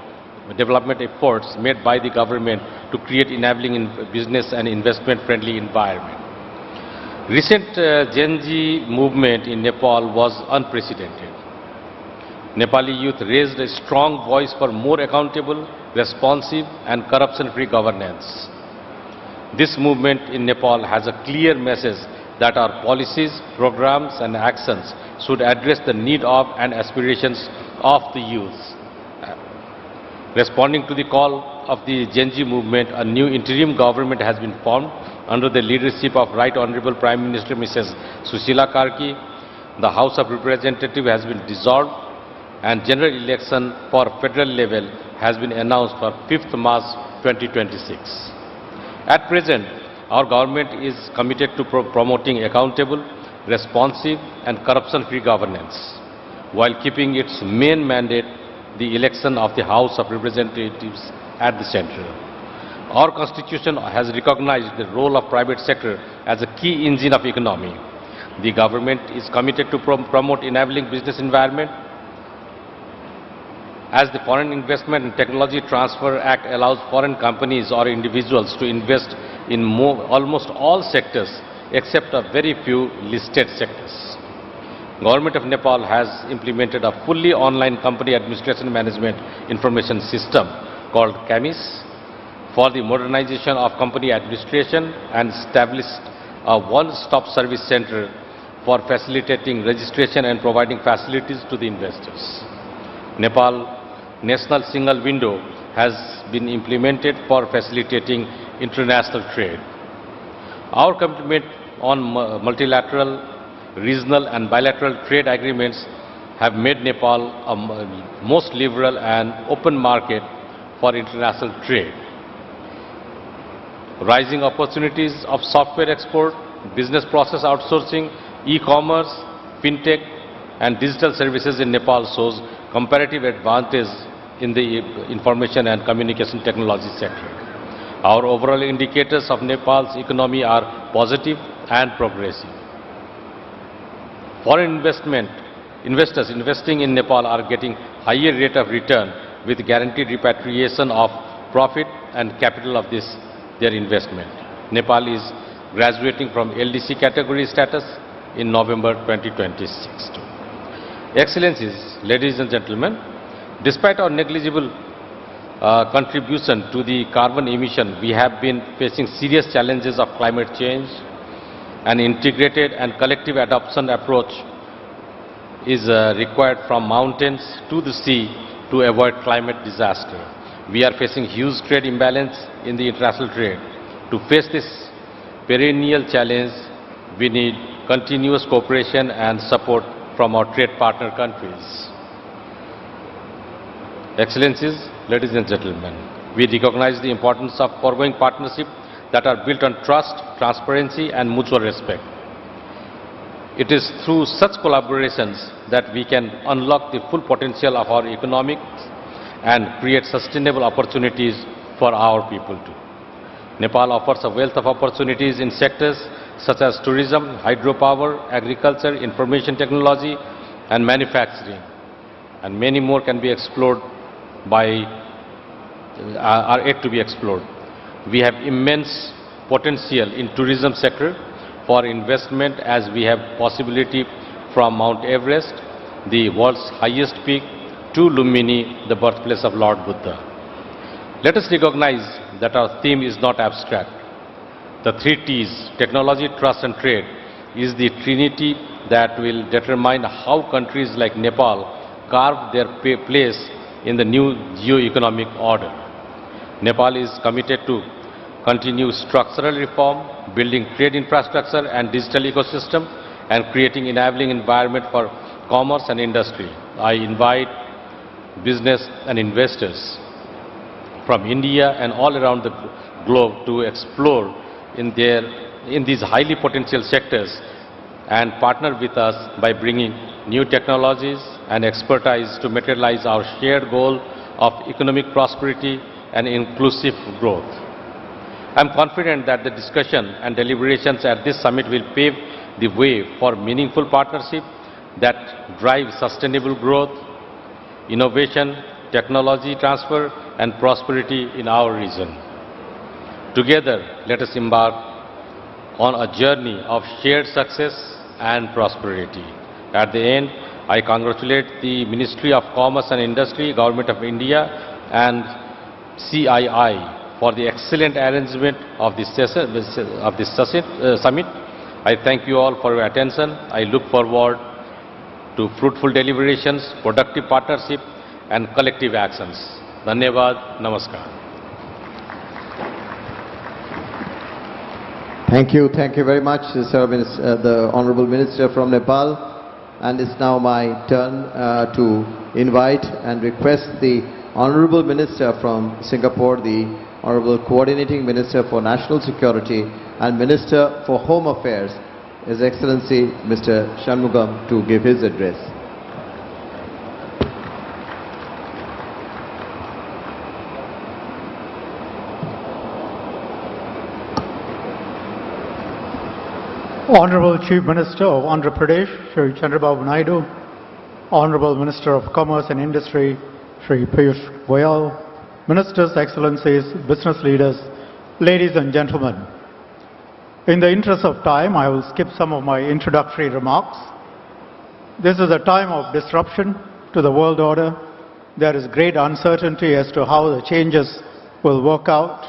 efforts made by the government to create enabling business and investment-friendly environment. Recent Gen Z movement in Nepal was unprecedented. Nepali youth raised a strong voice for more accountable, responsive, and corruption-free governance. This movement in Nepal has a clear message that our policies, programs, and actions should address the need of and aspirations of the youth. Responding to the call of the Gen Z movement, a new interim government has been formed under the leadership of Right Honorable Prime Minister Mrs. Sushila Karki. The House of Representatives has been dissolved and general election for federal level has been announced for 5th March 2026. At present, our government is committed to promoting accountable, responsive, and corruption-free governance, while keeping its main mandate, the election of the House of Representatives, at the center. Our Constitution has recognized the role of private sector as a key engine of economy. The government is committed to promote enabling business environment. As the Foreign Investment and Technology Transfer Act allows foreign companies or individuals to invest in almost all sectors except a very few listed sectors. Government of Nepal has implemented a fully online company administration management information system called CAMIS for the modernization of company administration and established a one-stop service center for facilitating registration and providing facilities to the investors. Nepal National Single Window has been implemented for facilitating international trade. Our commitment on multilateral, regional and bilateral trade agreements have made Nepal a most liberal and open market for international trade. Rising opportunities of software export, business process outsourcing, e-commerce, fintech and digital services in Nepal shows comparative advantage in the information and communication technology sector. Our overall indicators of Nepal's economy are positive and progressive. Foreign investors investing in Nepal are getting higher rate of return with guaranteed repatriation of profit and capital of their investment. Nepal is graduating from LDC category status in November 2026. Excellencies, ladies and gentlemen, despite our negligible contribution to the carbon emission, we have been facing serious challenges of climate change. An integrated and collective adoption approach is required from mountains to the sea to avoid climate disaster. We are facing huge trade imbalance in the international trade. To face this perennial challenge, we need continuous cooperation and support from our trade partner countries. Excellencies, ladies and gentlemen, we recognize the importance of foregoing partnerships that are built on trust, transparency and mutual respect. It is through such collaborations that we can unlock the full potential of our economics and create sustainable opportunities for our people too. Nepal offers a wealth of opportunities in sectors such as tourism, hydropower, agriculture, information technology and manufacturing, and many more can be explored are yet to be explored. We have immense potential in tourism sector for investment, as we have possibility from Mount Everest, the world's highest peak, to Lumbini, the birthplace of Lord Buddha. Let us recognize that our theme is not abstract. The 3 T's, technology, trust and trade, is the trinity that will determine how countries like Nepal carve their place in the new geo-economic order. Nepal is committed to continue structural reform, building trade infrastructure and digital ecosystem, and creating enabling environment for commerce and industry. I invite business and investors from India and all around the globe to explore in these highly potential sectors and partner with us by bringing new technologies and expertise to materialize our shared goal of economic prosperity and inclusive growth. I am confident that the discussion and deliberations at this summit will pave the way for meaningful partnership that drive sustainable growth, innovation, technology transfer and prosperity in our region. Together, let us embark on a journey of shared success and prosperity. At the end, I congratulate the Ministry of Commerce and Industry, Government of India and CII for the excellent arrangement of this summit. I thank you all for your attention. I look forward to fruitful deliberations, productive partnership and collective actions. Dhanyavad, Namaskar. Thank you very much, Sir the Honorable Minister from Nepal. And it's now my turn to invite and request the Honorable Minister from Singapore, the Honorable Coordinating Minister for National Security and Minister for Home Affairs, His Excellency Mr. Shanmugam, to give his address. Honorable Chief Minister of Andhra Pradesh, Shri Chandrababu Naidu, Honorable Minister of Commerce and Industry, Shri Piyush Goyal, Ministers, Excellencies, business leaders, ladies and gentlemen. In the interest of time, I will skip some of my introductory remarks. This is a time of disruption to the world order. There is great uncertainty as to how the changes will work out.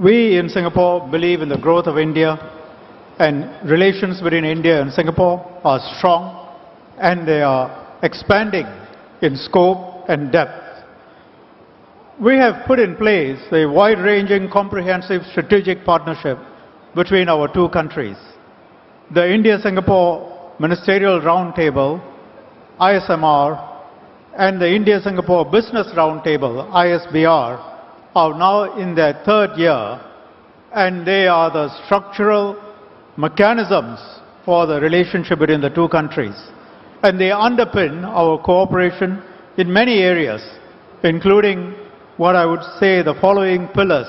We in Singapore believe in the growth of India, and relations between India and Singapore are strong and they are expanding in scope and depth. We have put in place a wide-ranging, comprehensive strategic partnership between our 2 countries. The India-Singapore Ministerial Roundtable, ISMR, and the India-Singapore Business Roundtable, ISBR, are now in their 3rd year, and they are the structural mechanisms for the relationship between the 2 countries. And they underpin our cooperation in many areas, including what I would say the following pillars: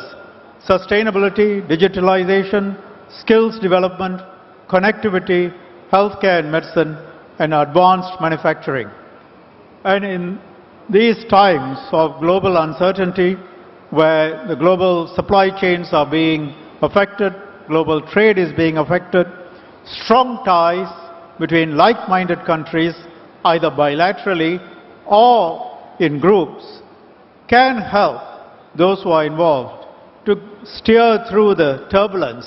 sustainability, digitalization, skills development, connectivity, healthcare and medicine, and advanced manufacturing. And in these times of global uncertainty, where the global supply chains are being affected, global trade is being affected, strong ties between like-minded countries, either bilaterally or in groups, can help those who are involved to steer through the turbulence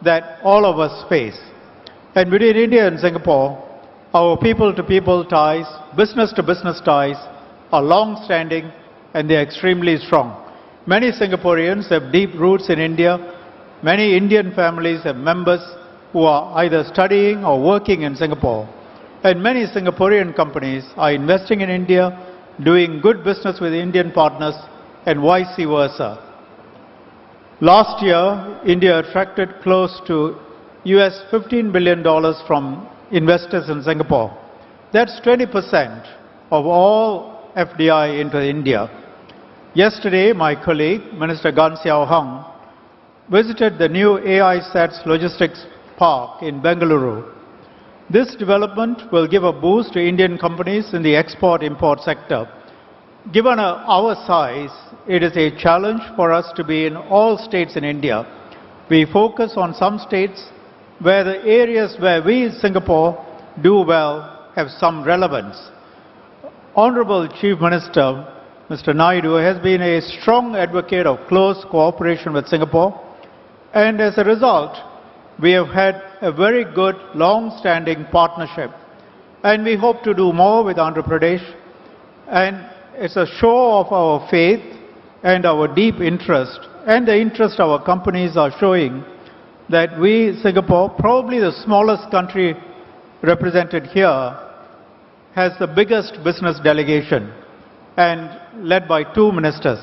that all of us face. And between India and Singapore, our people-to-people ties, business-to-business ties are long-standing and they are extremely strong. Many Singaporeans have deep roots in India many Indian families have members who are either studying or working in Singapore. And many Singaporean companies are investing in India, doing good business with Indian partners, and vice versa. Last year, India attracted close to US $15 billion from investors in Singapore. That's 20% of all FDI into India. Yesterday, my colleague, Minister Gan Xiao Hung, visited the new AI SATS logistics park in Bengaluru. This development will give a boost to Indian companies in the export-import sector. Given our size, it is a challenge for us to be in all states in India. We focus on some states where the areas where we in Singapore do well have some relevance. Honorable Chief Minister, Mr. Naidu, has been a strong advocate of close cooperation with Singapore, and as a result, we have had a very good, long-standing partnership. And we hope to do more with Andhra Pradesh, and it's a show of our faith and our deep interest, and the interest our companies are showing, that we, Singapore, probably the smallest country represented here, has the biggest business delegation, and led by 2 ministers.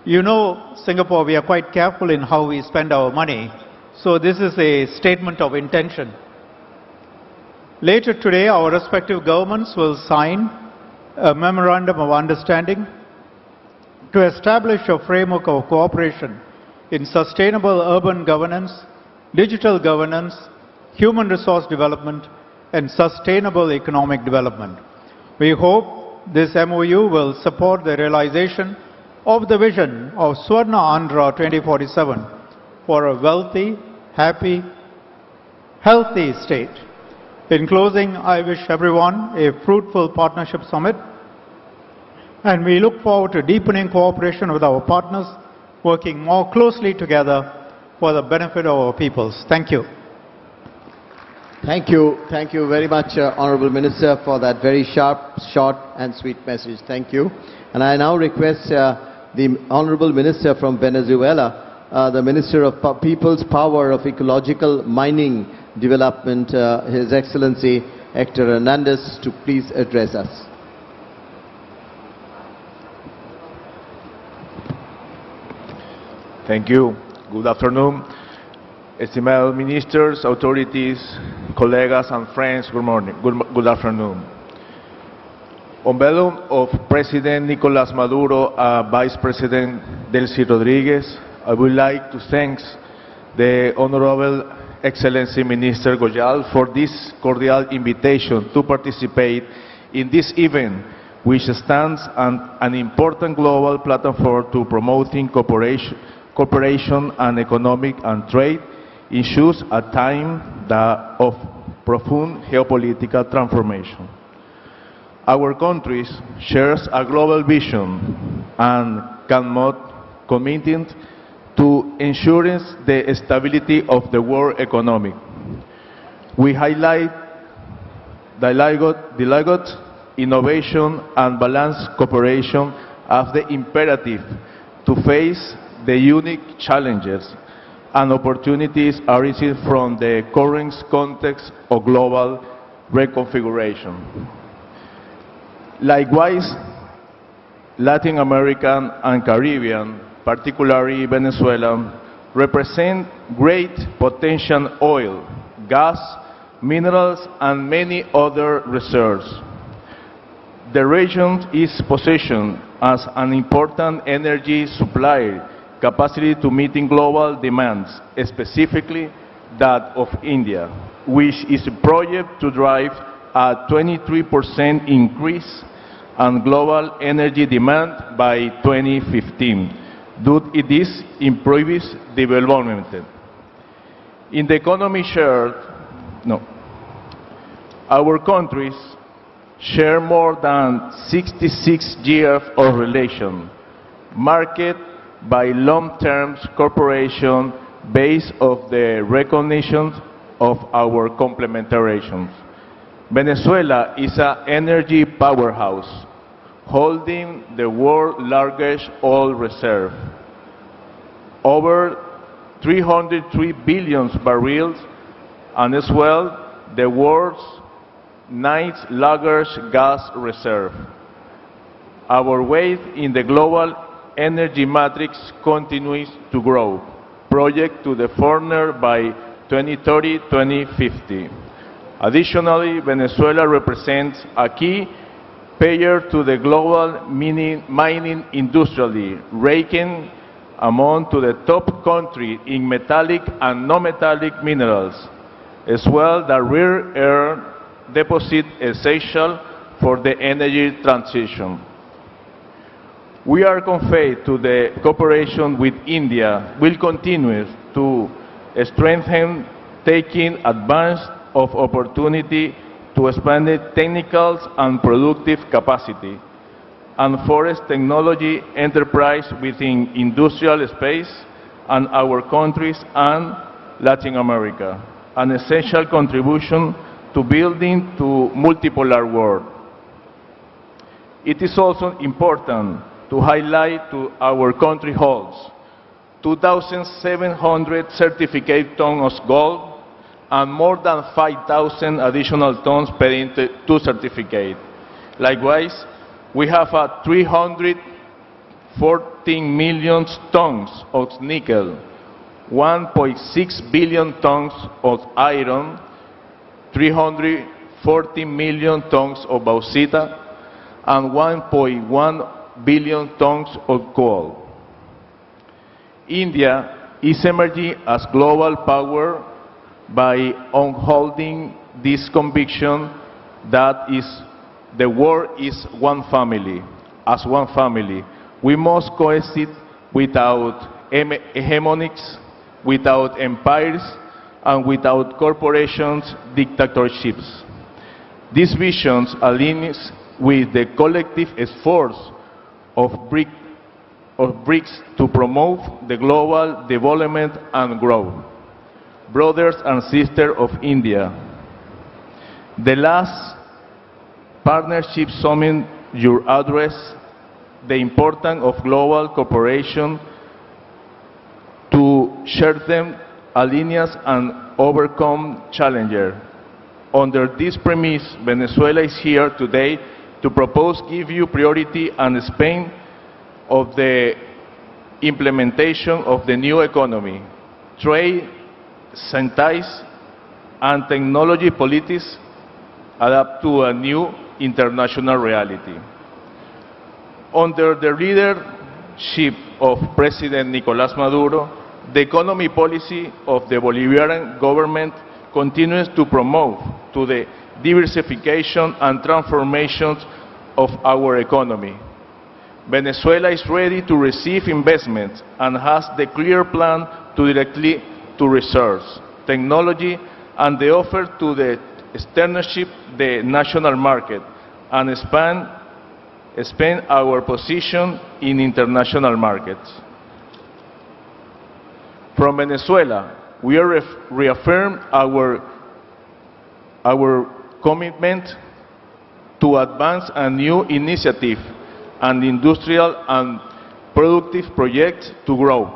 You know, Singapore, we are quite careful in how we spend our money, so this is a statement of intention. Later today, our respective governments will sign a memorandum of understanding to establish a framework of cooperation in sustainable urban governance, digital governance, human resource development, and sustainable economic development. We hope this MOU will support the realization of the vision of Swarna Andhra 2047 for a wealthy, happy, healthy state. In closing, I wish everyone a fruitful partnership summit, and we look forward to deepening cooperation with our partners, working more closely together for the benefit of our peoples. Thank you. Thank you. Thank you very much, Honorable Minister, for that very sharp, short and sweet message. Thank you. And I now request the Honorable Minister from Venezuela, the Minister of People's Power of Ecological Mining Development, His Excellency Hector Hernandez, to please address us. Thank you. Good afternoon. Estimated ministers, authorities, colegas and friends, good morning. Good afternoon. On behalf of President Nicolás Maduro and Vice President Delcy Rodriguez, I would like to thank the Honorable Excellency Minister Goyal for this cordial invitation to participate in this event, which stands an important global platform to promoting cooperation and economic and trade issues at a time of profound geopolitical transformation. Our countries share a global vision and cannot committed to ensuring the stability of the world economy. We highlight dialogue, innovation and balanced cooperation as the imperative to face the unique challenges and opportunities arising from the current context of global reconfiguration. Likewise, Latin American and Caribbean, particularly Venezuela, represent great potential oil, gas, minerals, and many other reserves. The region is positioned as an important energy supplier, capacity to meeting global demands, specifically that of India, which is projected to drive a 23% increase in global energy demand by 2015, due to this improved development. In the economy our countries share more than 66 years of relation, marked by long-term cooperation based on the recognition of our complementations. Venezuela is an energy powerhouse, holding the world's largest oil reserve, over 303 billion barrels, and as well the world's 9th largest gas reserve. Our weight in the global energy matrix continues to grow, projected to the former by 2030-2050. Additionally, Venezuela represents a key player to the global mining industry, ranking among the top countries in metallic and non-metallic minerals, as well as rare earth deposits essential for the energy transition. We are confident that the cooperation with India will continue to strengthen, taking advantage of opportunity to expand technical and productive capacity and forest technology enterprise within industrial space and our countries and Latin America, an essential contribution to building to multipolar world. It is also important to highlight to our country holds 2,700 certificate tons of gold and more than 5,000 additional tons per into certificate. Likewise, we have 314 million tons of nickel, 1.6 billion tons of iron, 340 million tons of bauxite, and 1.1 billion tons of coal. India is emerging as global power by upholding this conviction that the world is one family. As one family, we must coexist without hegemonies, without empires, and without corporations' dictatorships. These visions align with the collective efforts of BRICS to promote the global development and growth. Brothers and sisters of India, the last partnership summit you addressed the importance of global cooperation to strengthen alliances and overcome challenges. Under this premise, Venezuela is here today to propose give you priority and Spain of the implementation of the new economy, trade, science, and technology politics adapt to a new international reality. Under the leadership of President Nicolás Maduro, the economy policy of the Bolivarian government continues to promote to the diversification and transformations of our economy. Venezuela is ready to receive investments and has the clear plan to directly to research, technology, and the offer to the externship the national market and expand our position in international markets. From Venezuela, we reaffirm our commitment to advance a new initiative and industrial and productive projects to grow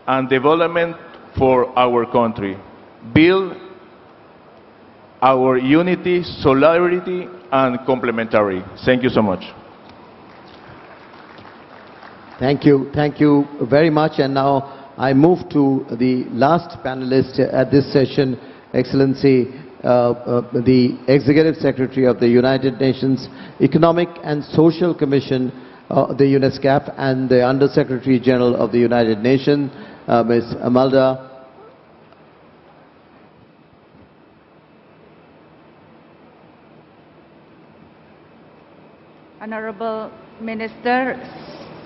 and development for our country, build our unity, solidarity, and complementary. Thank you so much. Thank you very much. And now I move to the last panelist at this session, Excellency, the Executive Secretary of the United Nations Economic and Social Commission, the UNESCAP, and the Under Secretary General of the United Nations, Ms. Amalda. Honorable Minister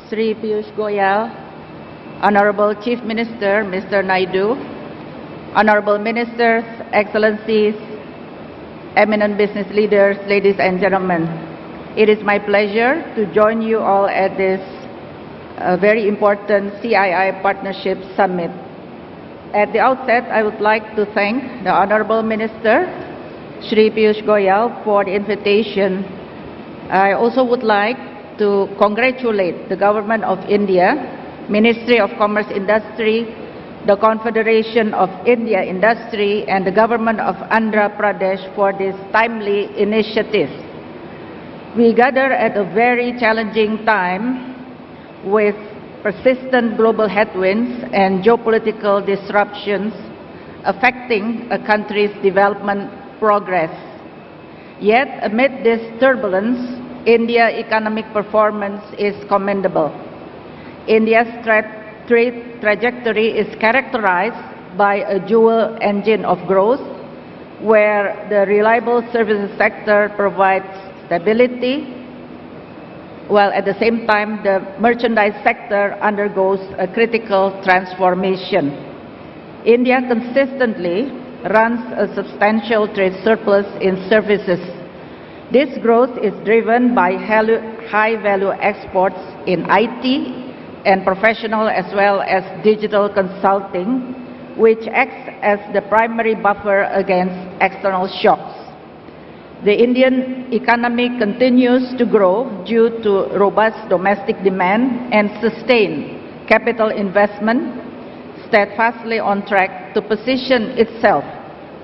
Sri Piyush Goyal, Honorable Chief Minister Mr. Naidu, Honorable Ministers, Excellencies, eminent business leaders, ladies and gentlemen, it is my pleasure to join you all at this very important CII Partnership Summit. At the outset, I would like to thank the Honorable Minister Sri Piyush Goyal for the invitation. I also would like to congratulate the Government of India, Ministry of Commerce Industry, the Confederation of India Industry, and the government of Andhra Pradesh for this timely initiative. We gather at a very challenging time with persistent global headwinds and geopolitical disruptions affecting a country's development progress. Yet, amid this turbulence, India's economic performance is commendable. India's trade trajectory is characterized by a dual engine of growth, where the reliable services sector provides stability, while at the same time the merchandise sector undergoes a critical transformation. India consistently runs a substantial trade surplus in services. This growth is driven by high-value exports in IT and professional as well as digital consulting, which acts as the primary buffer against external shocks. The Indian economy continues to grow due to robust domestic demand and sustained capital investment, steadfastly on track to position itself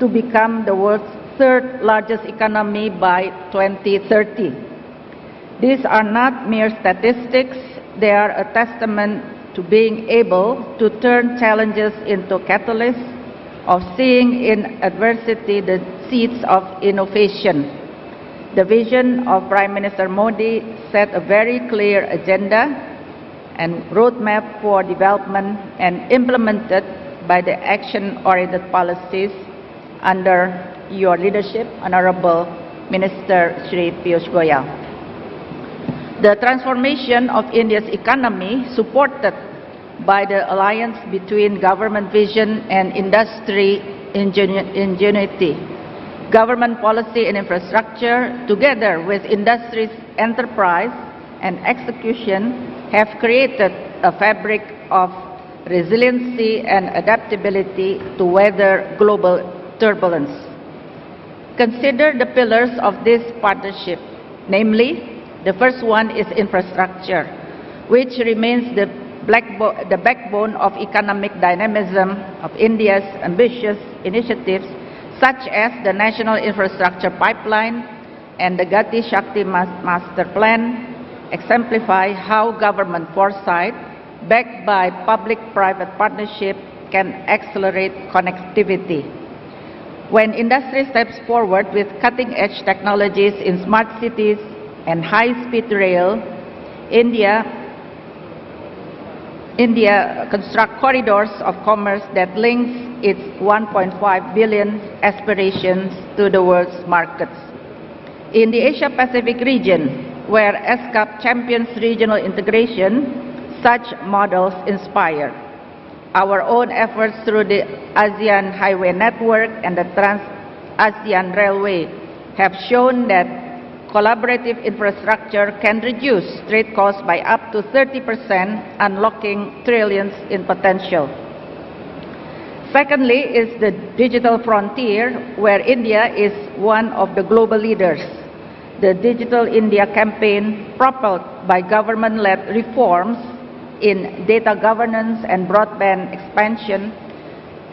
to become the world's third largest economy by 2030. These are not mere statistics, they are a testament to being able to turn challenges into catalysts of seeing in adversity the seeds of innovation. The vision of Prime Minister Modi set a very clear agenda and roadmap for development and implemented by the action-oriented policies under your leadership, Honorable Minister Shri Piyush Goyal. The transformation of India's economy, supported by the alliance between government vision and industry ingenuity, government policy and infrastructure, together with industry's enterprise and execution, have created a fabric of resiliency and adaptability to weather global turbulence. Consider the pillars of this partnership, namely, the first one is infrastructure, which remains the backbone of economic dynamism of India's ambitious initiatives, such as the National Infrastructure Pipeline and the Gati Shakti Master Plan, exemplify how government foresight, backed by public-private partnership, can accelerate connectivity. When industry steps forward with cutting-edge technologies in smart cities and high-speed rail, India constructs corridors of commerce that links its 1.5 billion aspirations to the world's markets. In the Asia-Pacific region, where ESCAP champions regional integration, such models inspire. Our own efforts through the ASEAN Highway Network and the Trans-ASEAN Railway have shown that collaborative infrastructure can reduce trade costs by up to 30%, unlocking trillions in potential. Secondly is the digital frontier, where India is one of the global leaders. The Digital India campaign, propelled by government-led reforms in data governance and broadband expansion,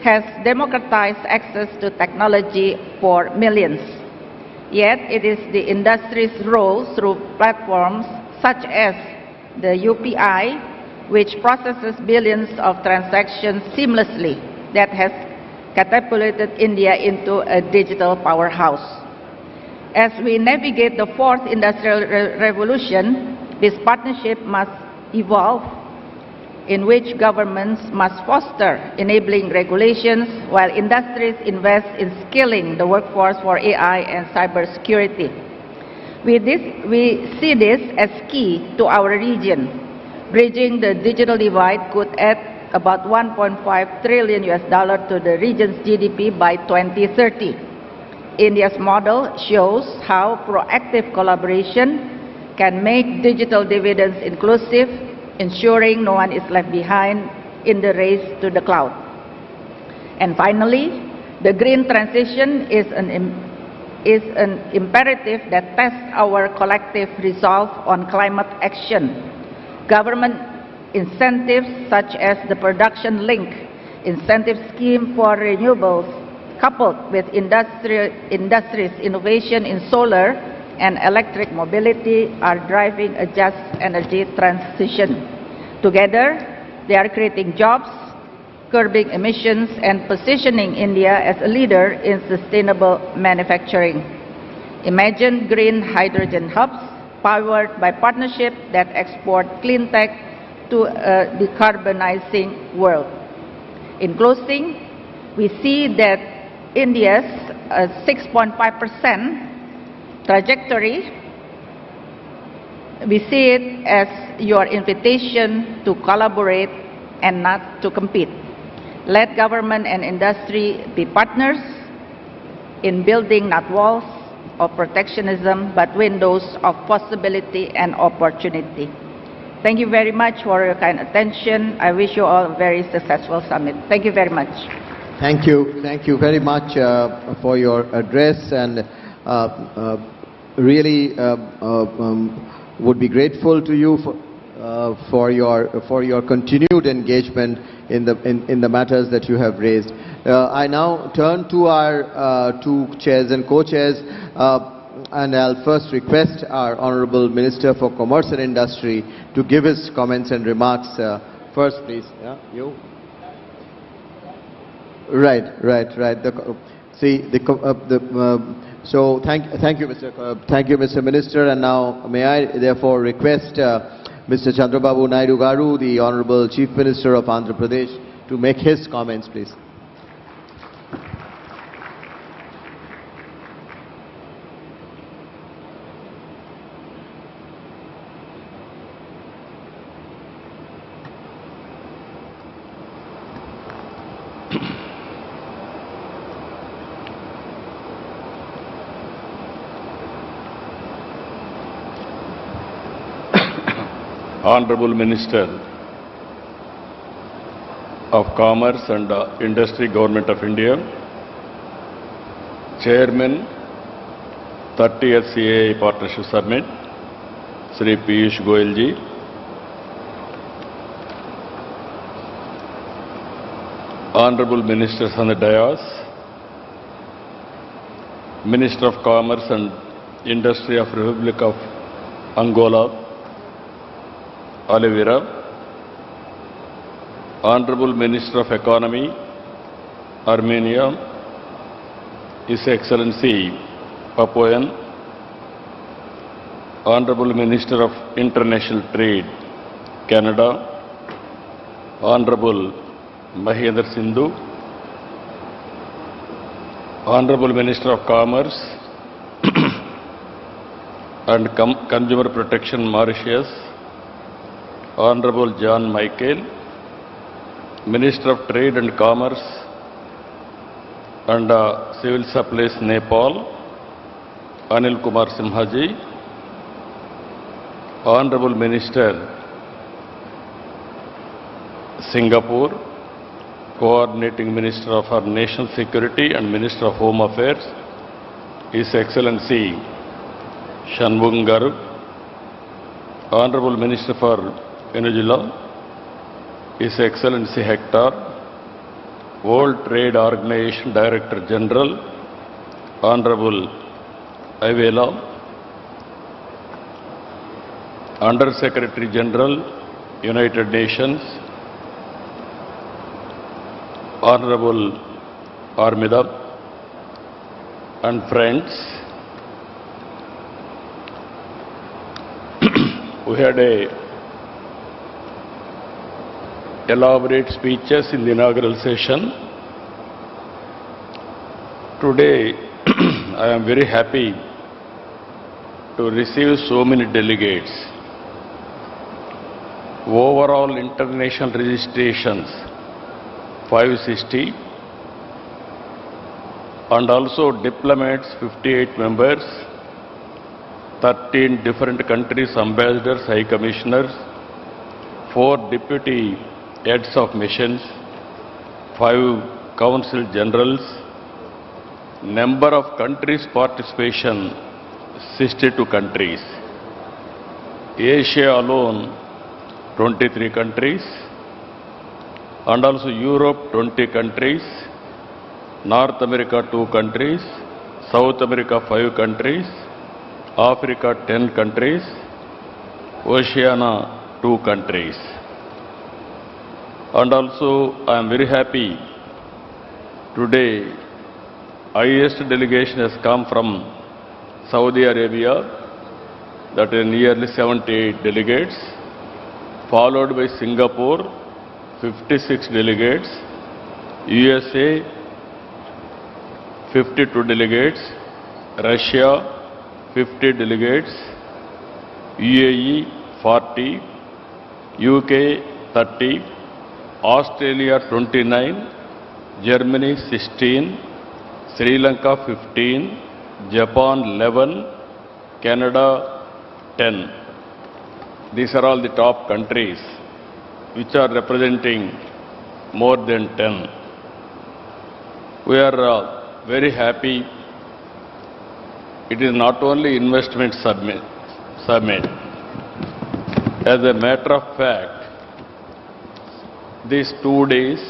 has democratized access to technology for millions. Yet it is the industry's role through platforms such as the UPI, which processes billions of transactions seamlessly, that has catapulted India into a digital powerhouse. As we navigate the fourth industrial revolution, this partnership must evolve, in which governments must foster enabling regulations while industries invest in skilling the workforce for AI and cybersecurity. We see this as key to our region. Bridging the digital divide could add about $1.5 trillion to the region's GDP by 2030. India's model shows how proactive collaboration can make digital dividends inclusive, ensuring no one is left behind in the race to the cloud. And finally, the green transition is an imperative that tests our collective resolve on climate action. Government incentives such as the production link incentive scheme for renewables, coupled with industry's innovation in solar and electric mobility, are driving a just energy transition. Together, they are creating jobs, curbing emissions, and positioning India as a leader in sustainable manufacturing. Imagine green hydrogen hubs powered by partnerships that export clean tech to a decarbonizing world. In closing, we see that India's 6.5% trajectory, we see it as your invitation to collaborate and not to compete. Let government and industry be partners in building not walls of protectionism, but windows of possibility and opportunity. Thank you very much for your kind attention. I wish you all a very successful summit. Thank you very much. Thank you. Thank you very much for your address, and really would be grateful to you for your continued engagement in the matters that you have raised. I now turn to our two chairs and co-chairs, and I'll first request our Honorable Minister for Commerce and Industry to give his comments and remarks. First, please. Yeah, you. Right. So thank you, Mr. Minister, and now may I therefore request Mr. Chandrababu Naidu Garu, the Honorable Chief Minister of Andhra Pradesh, to make his comments, please. Honorable Minister of Commerce and Industry, Government of India, Chairman, 30th CII Partnership Summit, Shri Piyush Goyal ji, Honorable Ministers on the dais, Minister of Commerce and Industry of Republic of Angola, Oliveira, Honorable Minister of Economy, Armenia, His Excellency Papuan, Honorable Minister of International Trade, Canada, Honorable Mahendra Sindhu, Honorable Minister of Commerce and Consumer Protection, Mauritius, Honorable John Michael, Minister of Trade and Commerce and Civil Supplies, Nepal, Anil Kumar Simhaji, Honorable Minister, Singapore, Coordinating Minister of our National Security and Minister of Home Affairs, His Excellency Shanmugam Garu, Honorable Minister for Venezuela, His Excellency Hector, World Trade Organization Director General, Honorable Avela, Under Secretary General, United Nations, Honorable Armida, and friends, we had elaborate speeches in the inaugural session. Today, I am very happy to receive so many delegates. Overall international registrations 560, and also diplomats 58 members, 13 different countries, ambassadors, high commissioners, 4 deputy heads of missions, 5 consul generals, number of countries participation 62 countries. Asia alone 23 countries, and also Europe 20 countries, North America 2 countries, South America 5 countries, Africa 10 countries, Oceania 2 countries. And also I am very happy today highest delegation has come from Saudi Arabia, that is nearly 78 delegates, followed by Singapore, 56 delegates, USA, 52 delegates, Russia, 50 delegates, UAE, 40, UK, 30, Australia, 29, Germany, 16, Sri Lanka, 15, Japan, 11, Canada, 10. These are all the top countries which are representing more than 10. We are very happy. It is not only investment summit. As a matter of fact, these 2 days,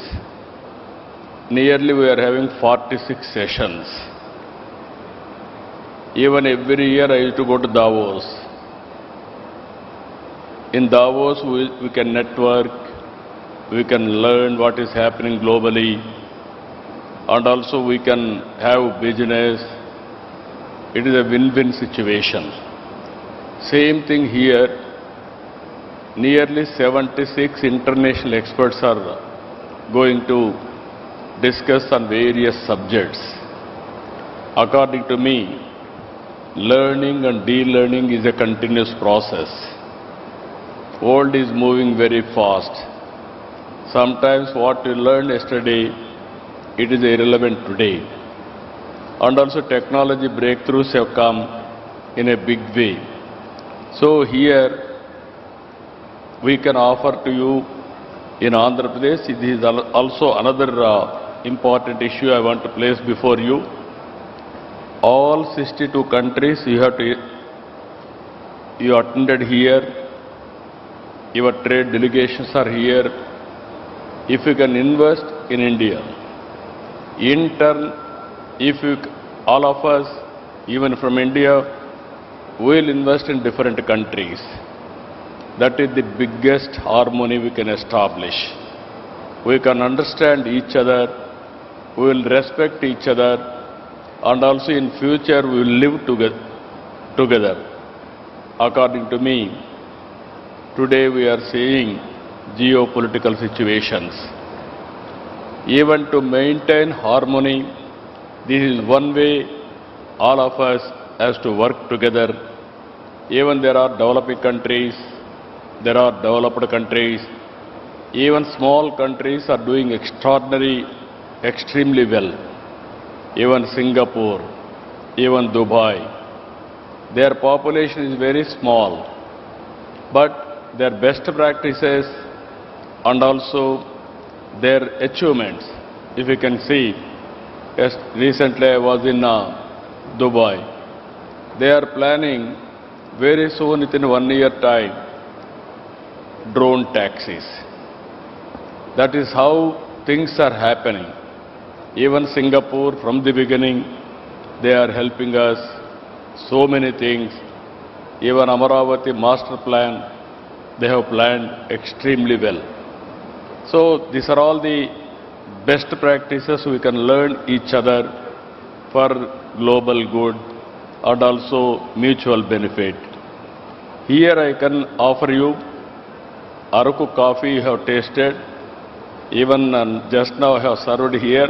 nearly we are having 46 sessions. Even every year I used to go to Davos. In Davos we can network, we can learn what is happening globally, and also we can have business. It is a win-win situation. Same thing here. Nearly 76 international experts are going to discuss on various subjects. According to me, learning and de-learning is a continuous process. World is moving very fast. Sometimes what you learned yesterday, it is irrelevant today. And also technology breakthroughs have come in a big way. So here we can offer to you in Andhra Pradesh, this is also another important issue I want to place before you. All 62 countries you attended here, your trade delegations are here. If you can invest in India, in turn, all of us, even from India, will invest in different countries. That is the biggest harmony we can establish. We can understand each other, we will respect each other, and also in future we will live together. According to me, today we are seeing geopolitical situations. Even to maintain harmony, this is one way all of us has to work together. Even there are developing countries, there are developed countries, even small countries are doing extremely well. Even Singapore, even Dubai, their population is very small, but their best practices and also their achievements, if you can see, yes, recently I was in Dubai. They are planning very soon, within 1 year time, drone taxis. That is how things are happening. Even Singapore, from the beginning, they are helping us so many things. Even Amaravati master plan, they have planned extremely well. So these are all the best practices we can learn each other for global good and also mutual benefit. Here I can offer you Araku coffee you have tasted. Even just now I have served here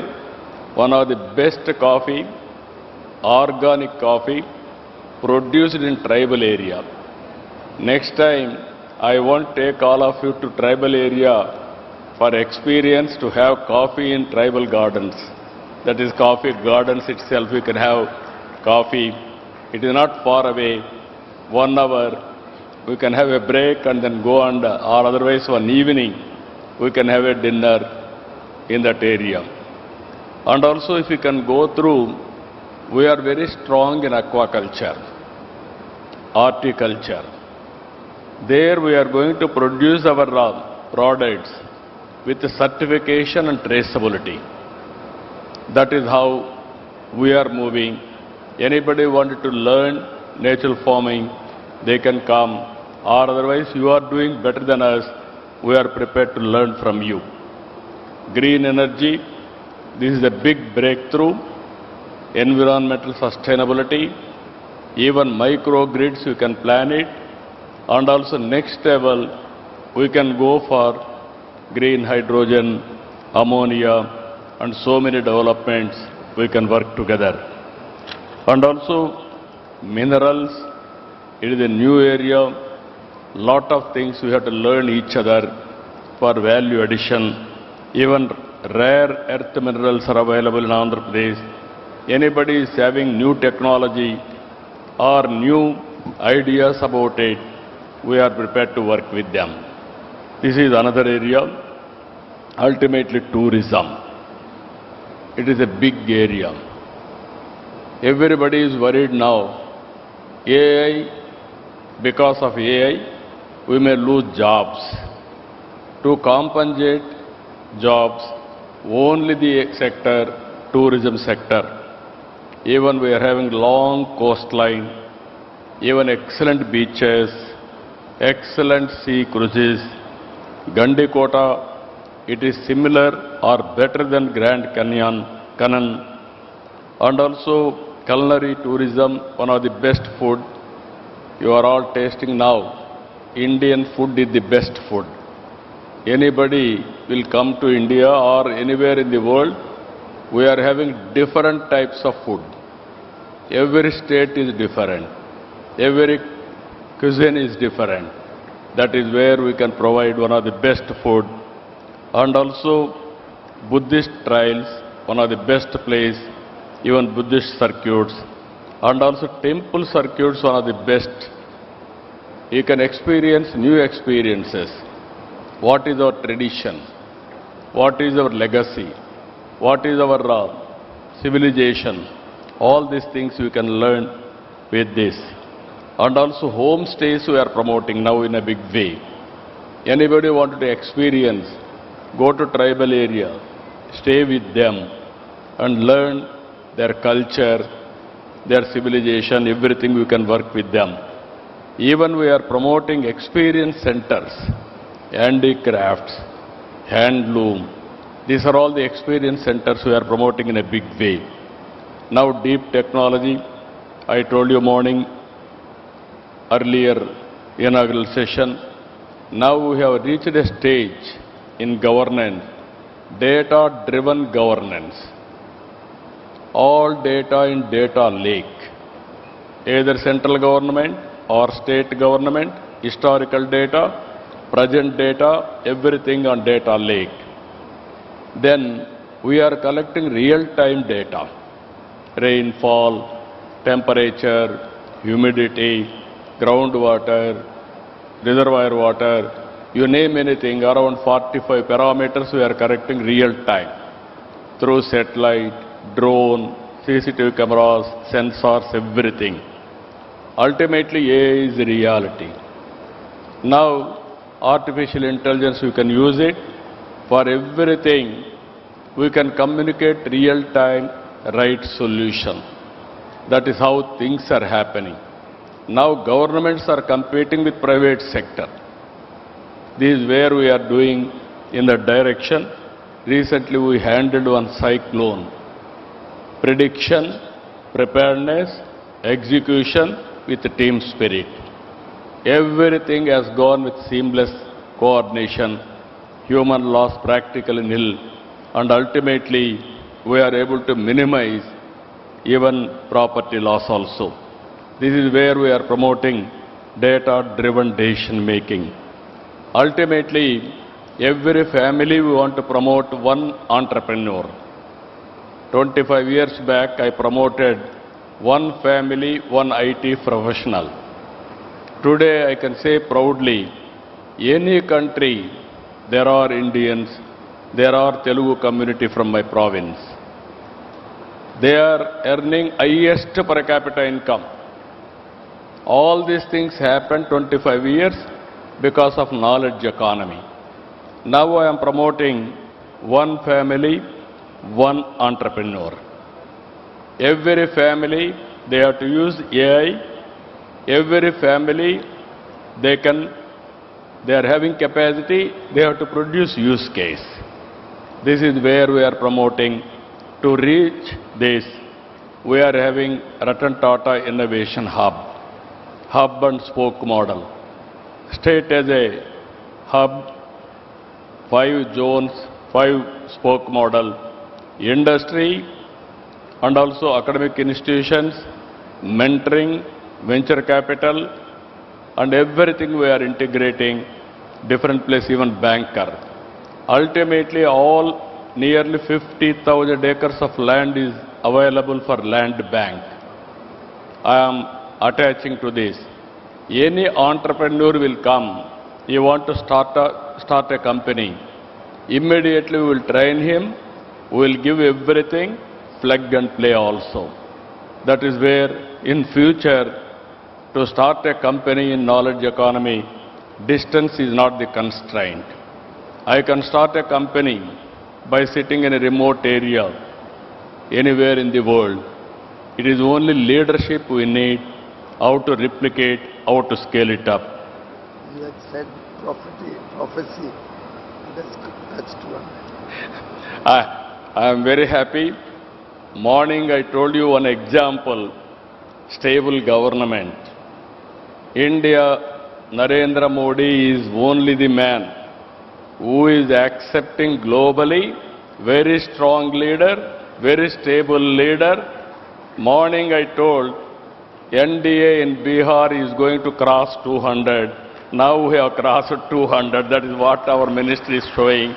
one of the best coffee, organic coffee produced in tribal area. Next time I want to take all of you to tribal area for experience to have coffee in tribal gardens. That is coffee gardens itself, you can have coffee. It is not far away, 1 hour. We can have a break and then go on, or otherwise one evening we can have a dinner in that area. And also if you can go through, we are very strong in aquaculture, horticulture. There we are going to produce our products with certification and traceability. That is how we are moving. Anybody wanted to learn natural farming, they can come, or otherwise you are doing better than us, we are prepared to learn from you. Green energy, this is a big breakthrough. Environmental sustainability, even microgrids you can plan it, and also next level we can go for green hydrogen, ammonia, and so many developments we can work together. And also minerals, it is a new area, lot of things we have to learn each other for value addition. Even rare earth minerals are available in Andhra Pradesh. Anybody is having new technology or new ideas about it, we are prepared to work with them. This is another area. Ultimately, tourism. It is a big area. Everybody is worried now. AI, because of AI, we may lose jobs. To compensate jobs, only the sector, tourism sector. Even we are having long coastline, even excellent beaches, excellent sea cruises. Gandikota, it is similar or better than Grand Canyon, and also culinary tourism, one of the best food. You are all tasting now. Indian food is the best food. Anybody will come to India or anywhere in the world, we are having different types of food. Every state is different. Every cuisine is different. That is where we can provide one of the best food. And also Buddhist trails, one of the best place, even Buddhist circuits. And also temple circuits, one of the best. You can experience new experiences. What is our tradition? What is our legacy? What is our civilization? All these things we can learn with this. And also homestays we are promoting now in a big way. Anybody wanted to experience, go to tribal area, stay with them and learn their culture, their civilization, everything we can work with them. Even we are promoting experience centers, handicrafts, handloom. These are all the experience centers we are promoting in a big way. Now deep technology, I told you morning, earlier inaugural session, now we have reached a stage in governance, data-driven governance. All data in data lake, either central government or state government, historical data, present data, everything on data lake. Then we are collecting real-time data. Rainfall, temperature, humidity, groundwater, reservoir water, you name anything, around 45 parameters we are collecting real time through satellite, drone, CCTV cameras, sensors, everything. Ultimately, AI is reality. Now, artificial intelligence, we can use it for everything. We can communicate real time, right solution. That is how things are happening. Now governments are competing with private sector. This is where we are doing in the direction. Recently we handled one cyclone. Prediction, preparedness, execution with team spirit. Everything has gone with seamless coordination. Human loss practically nil. And ultimately we are able to minimize even property loss also. This is where we are promoting data-driven decision-making. Ultimately, every family we want to promote one entrepreneur. 25 years back, I promoted one family, one IT professional. Today, I can say proudly, any country, there are Indians, there are Telugu community from my province. They are earning highest per capita income. All these things happened 25 years because of knowledge economy. Now I am promoting one family, one entrepreneur. Every family, they have to use AI. Every family, they are having capacity, they have to produce use case. This is where we are promoting. To reach this, we are having Ratan Tata Innovation Hub and spoke model. State as a hub, 5 zones, 5 spoke model, industry and also academic institutions, mentoring, venture capital, and everything we are integrating, different place, even banker. Ultimately, nearly 50,000 acres of land is available for land bank. I am attaching to this. Any entrepreneur will come, he want to start a company. Immediately we will train him, we will give everything, plug and play also. That is where in future, to start a company in knowledge economy, distance is not the constraint. I can start a company by sitting in a remote area, anywhere in the world. It is only leadership we need, how to replicate, how to scale it up. You had said prophecy. That's true. I am very happy. Morning I told you one example, stable government. India, Narendra Modi is only the man who is accepting globally, very strong leader, very stable leader. Morning I told NDA in Bihar is going to cross 200. Now we have crossed 200. That is what our ministry is showing.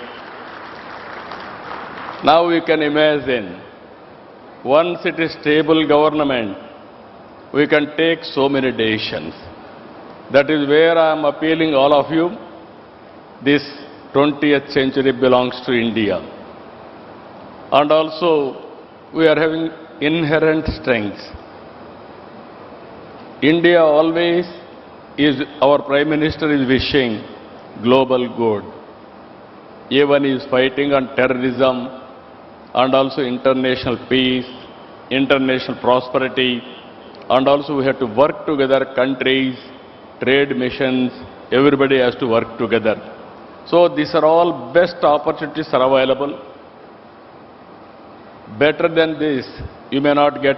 Now we can imagine, once it is stable government, we can take so many decisions. That is where I am appealing all of you. This 20th century belongs to India. And also, we are having inherent strengths. India always is, our Prime Minister is wishing global good. Even he is fighting on terrorism and also international peace, international prosperity, and also we have to work together, countries, trade missions, everybody has to work together. So these are all best opportunities are available. Better than this, you may not get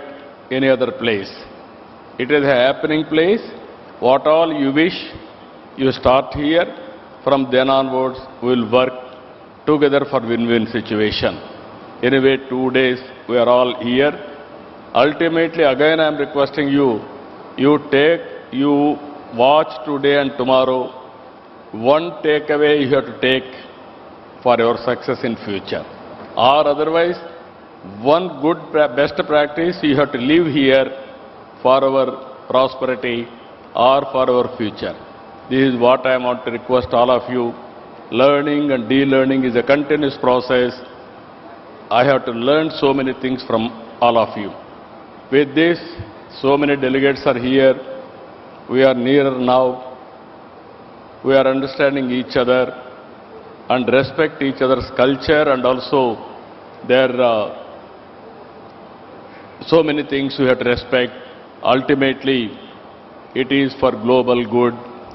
any other place. It is a happening place. What all you wish, you start here. From then onwards, we will work together for win-win situation. Anyway, 2 days, we are all here. Ultimately, again I am requesting you, you watch today and tomorrow. One takeaway you have to take for your success in future. Or otherwise, one good best practice you have to live here for our prosperity or for our future. This is what I want to request all of you. Learning and de-learning is a continuous process. I have to learn so many things from all of you. With this, so many delegates are here. We are nearer now. We are understanding each other and respect each other's culture, and also there are so many things we have to respect. Ultimately, it is for global good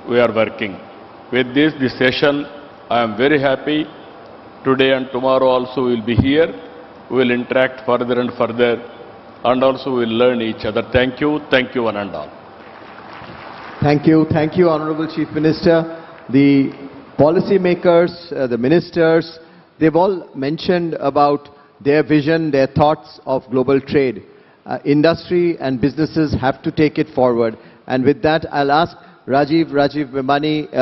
we are working. With this session, I am very happy. Today and tomorrow also we will be here. We will interact further and further, and also we will learn each other. Thank you one and all. Thank you, Honorable Chief Minister. The policymakers, the ministers, they've all mentioned about their vision, their thoughts of global trade. Industry and businesses have to take it forward. And with that, I'll ask Rajiv Vimani,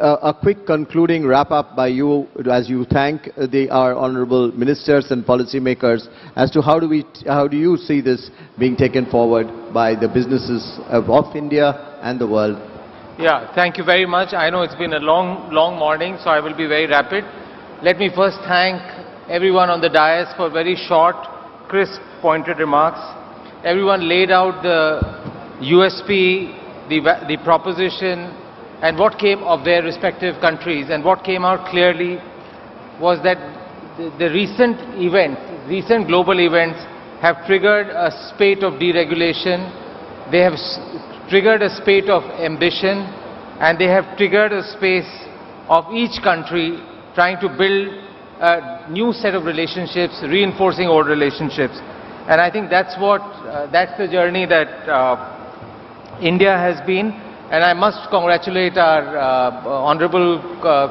a quick concluding wrap-up by you as you thank our honorable ministers and policymakers as to how do you see this being taken forward by the businesses of India and the world. Yeah, thank you very much. I know it's been a long morning, so I will be very rapid. Let me first thank everyone on the dais for very short, crisp, pointed remarks. Everyone laid out the USP, the proposition, and what came of their respective countries, and what came out clearly was that the recent events, recent global events have triggered a spate of deregulation, they have triggered a spate of ambition, and they have triggered a space of each country trying to build a new set of relationships, reinforcing old relationships. And I think that's that's the journey that India has been. And I must congratulate our Honorable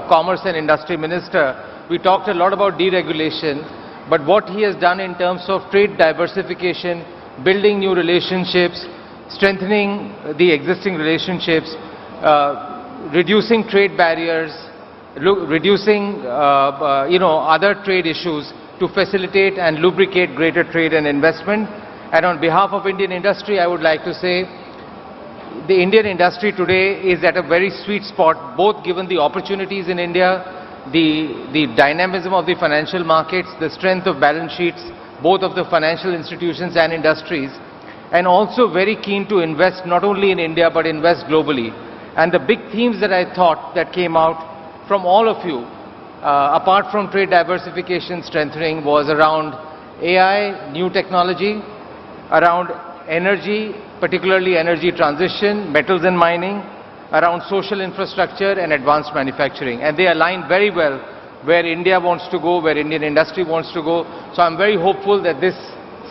Commerce and Industry Minister. We talked a lot about deregulation, but what he has done in terms of trade diversification, building new relationships, strengthening the existing relationships, reducing trade barriers, reducing other trade issues to facilitate and lubricate greater trade and investment. And on behalf of Indian industry, I would like to say the Indian industry today is at a very sweet spot, both given the opportunities in India, the dynamism of the financial markets, the strength of balance sheets, both of the financial institutions and industries, and also very keen to invest not only in India but invest globally. And the big themes that I thought that came out from all of you, apart from trade diversification strengthening, was around AI, new technology, around energy, particularly energy transition, metals and mining, around social infrastructure and advanced manufacturing. And they align very well where India wants to go, where Indian industry wants to go. So I'm very hopeful that this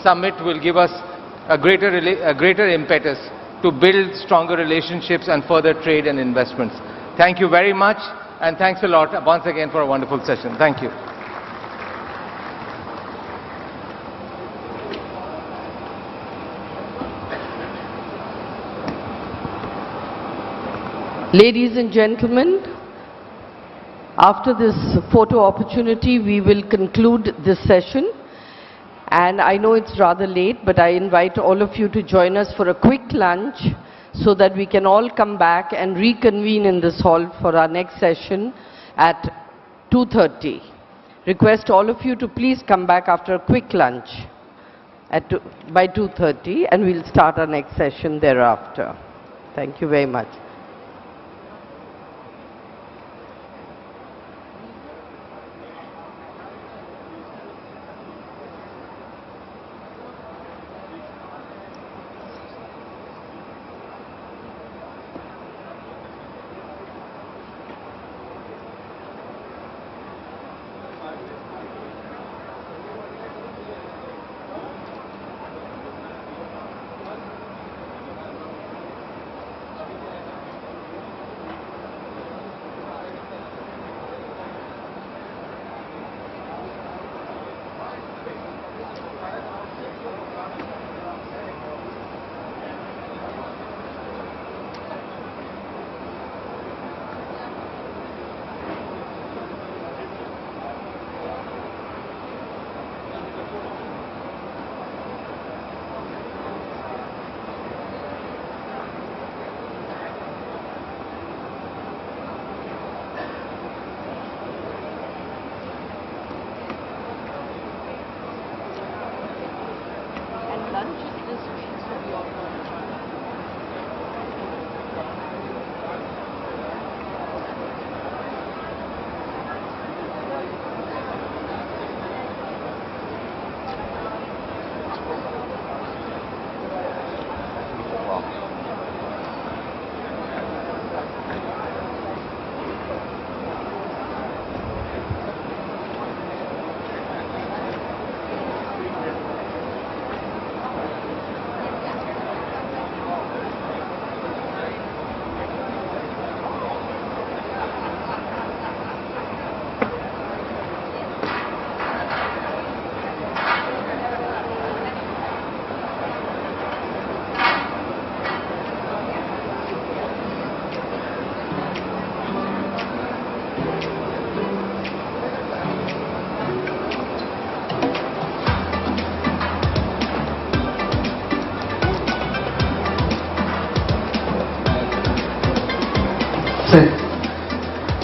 summit will give us a greater impetus to build stronger relationships and further trade and investments. Thank you very much, and thanks a lot once again for a wonderful session. Thank you. Ladies and gentlemen, after this photo opportunity, we will conclude this session. And I know it's rather late, but I invite all of you to join us for a quick lunch so that we can all come back and reconvene in this hall for our next session at 2:30. Request all of you to please come back after a quick lunch by 2:30, and we'll start our next session thereafter. Thank you very much.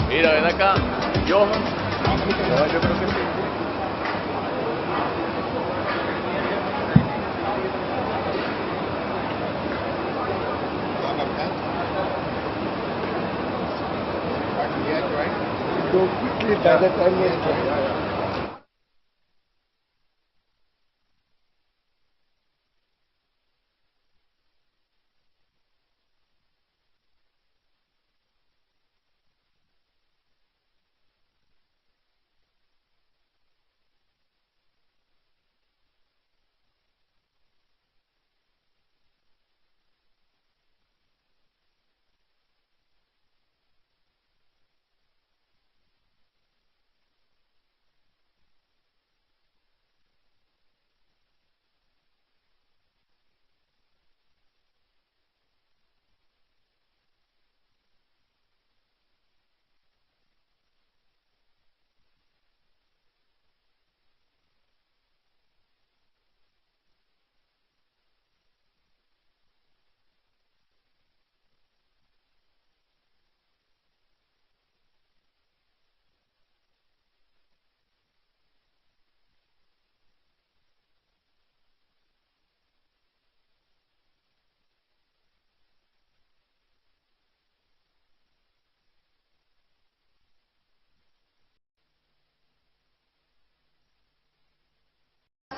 Mira, ven acá, Johan. Yo creo que sí. So quickly by the time we start.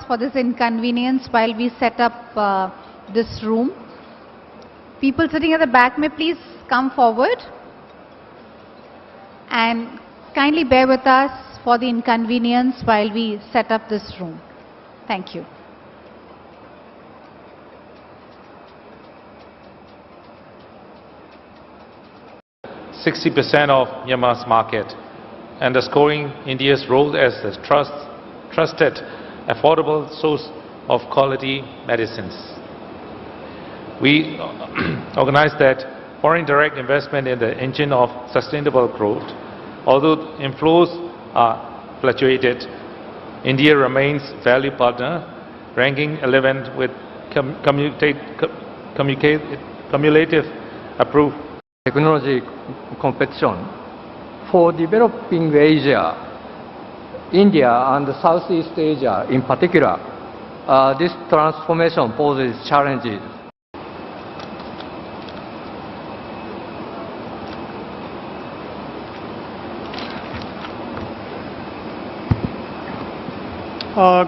For this inconvenience while we set up this room. People sitting at the back may please come forward and kindly bear with us for the inconvenience while we set up this room. Thank you. %60% of Myanmar's market, underscoring India's role as a trusted, affordable source of quality medicines. We organize that foreign direct investment in the engine of sustainable growth. Although inflows are fluctuated, India remains value partner, ranking 11th with cumulative approved technology competition. For developing Asia, India and Southeast Asia in particular, this transformation poses challenges.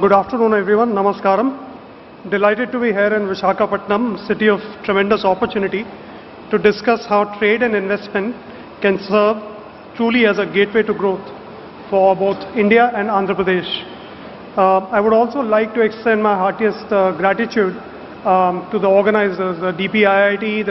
Good afternoon, everyone. Namaskaram. Delighted to be here in Visakhapatnam, city of tremendous opportunity, to discuss how trade and investment can serve truly as a gateway to growth for both India and Andhra Pradesh. I would also like to extend my heartiest gratitude to the organizers, the DPIIT,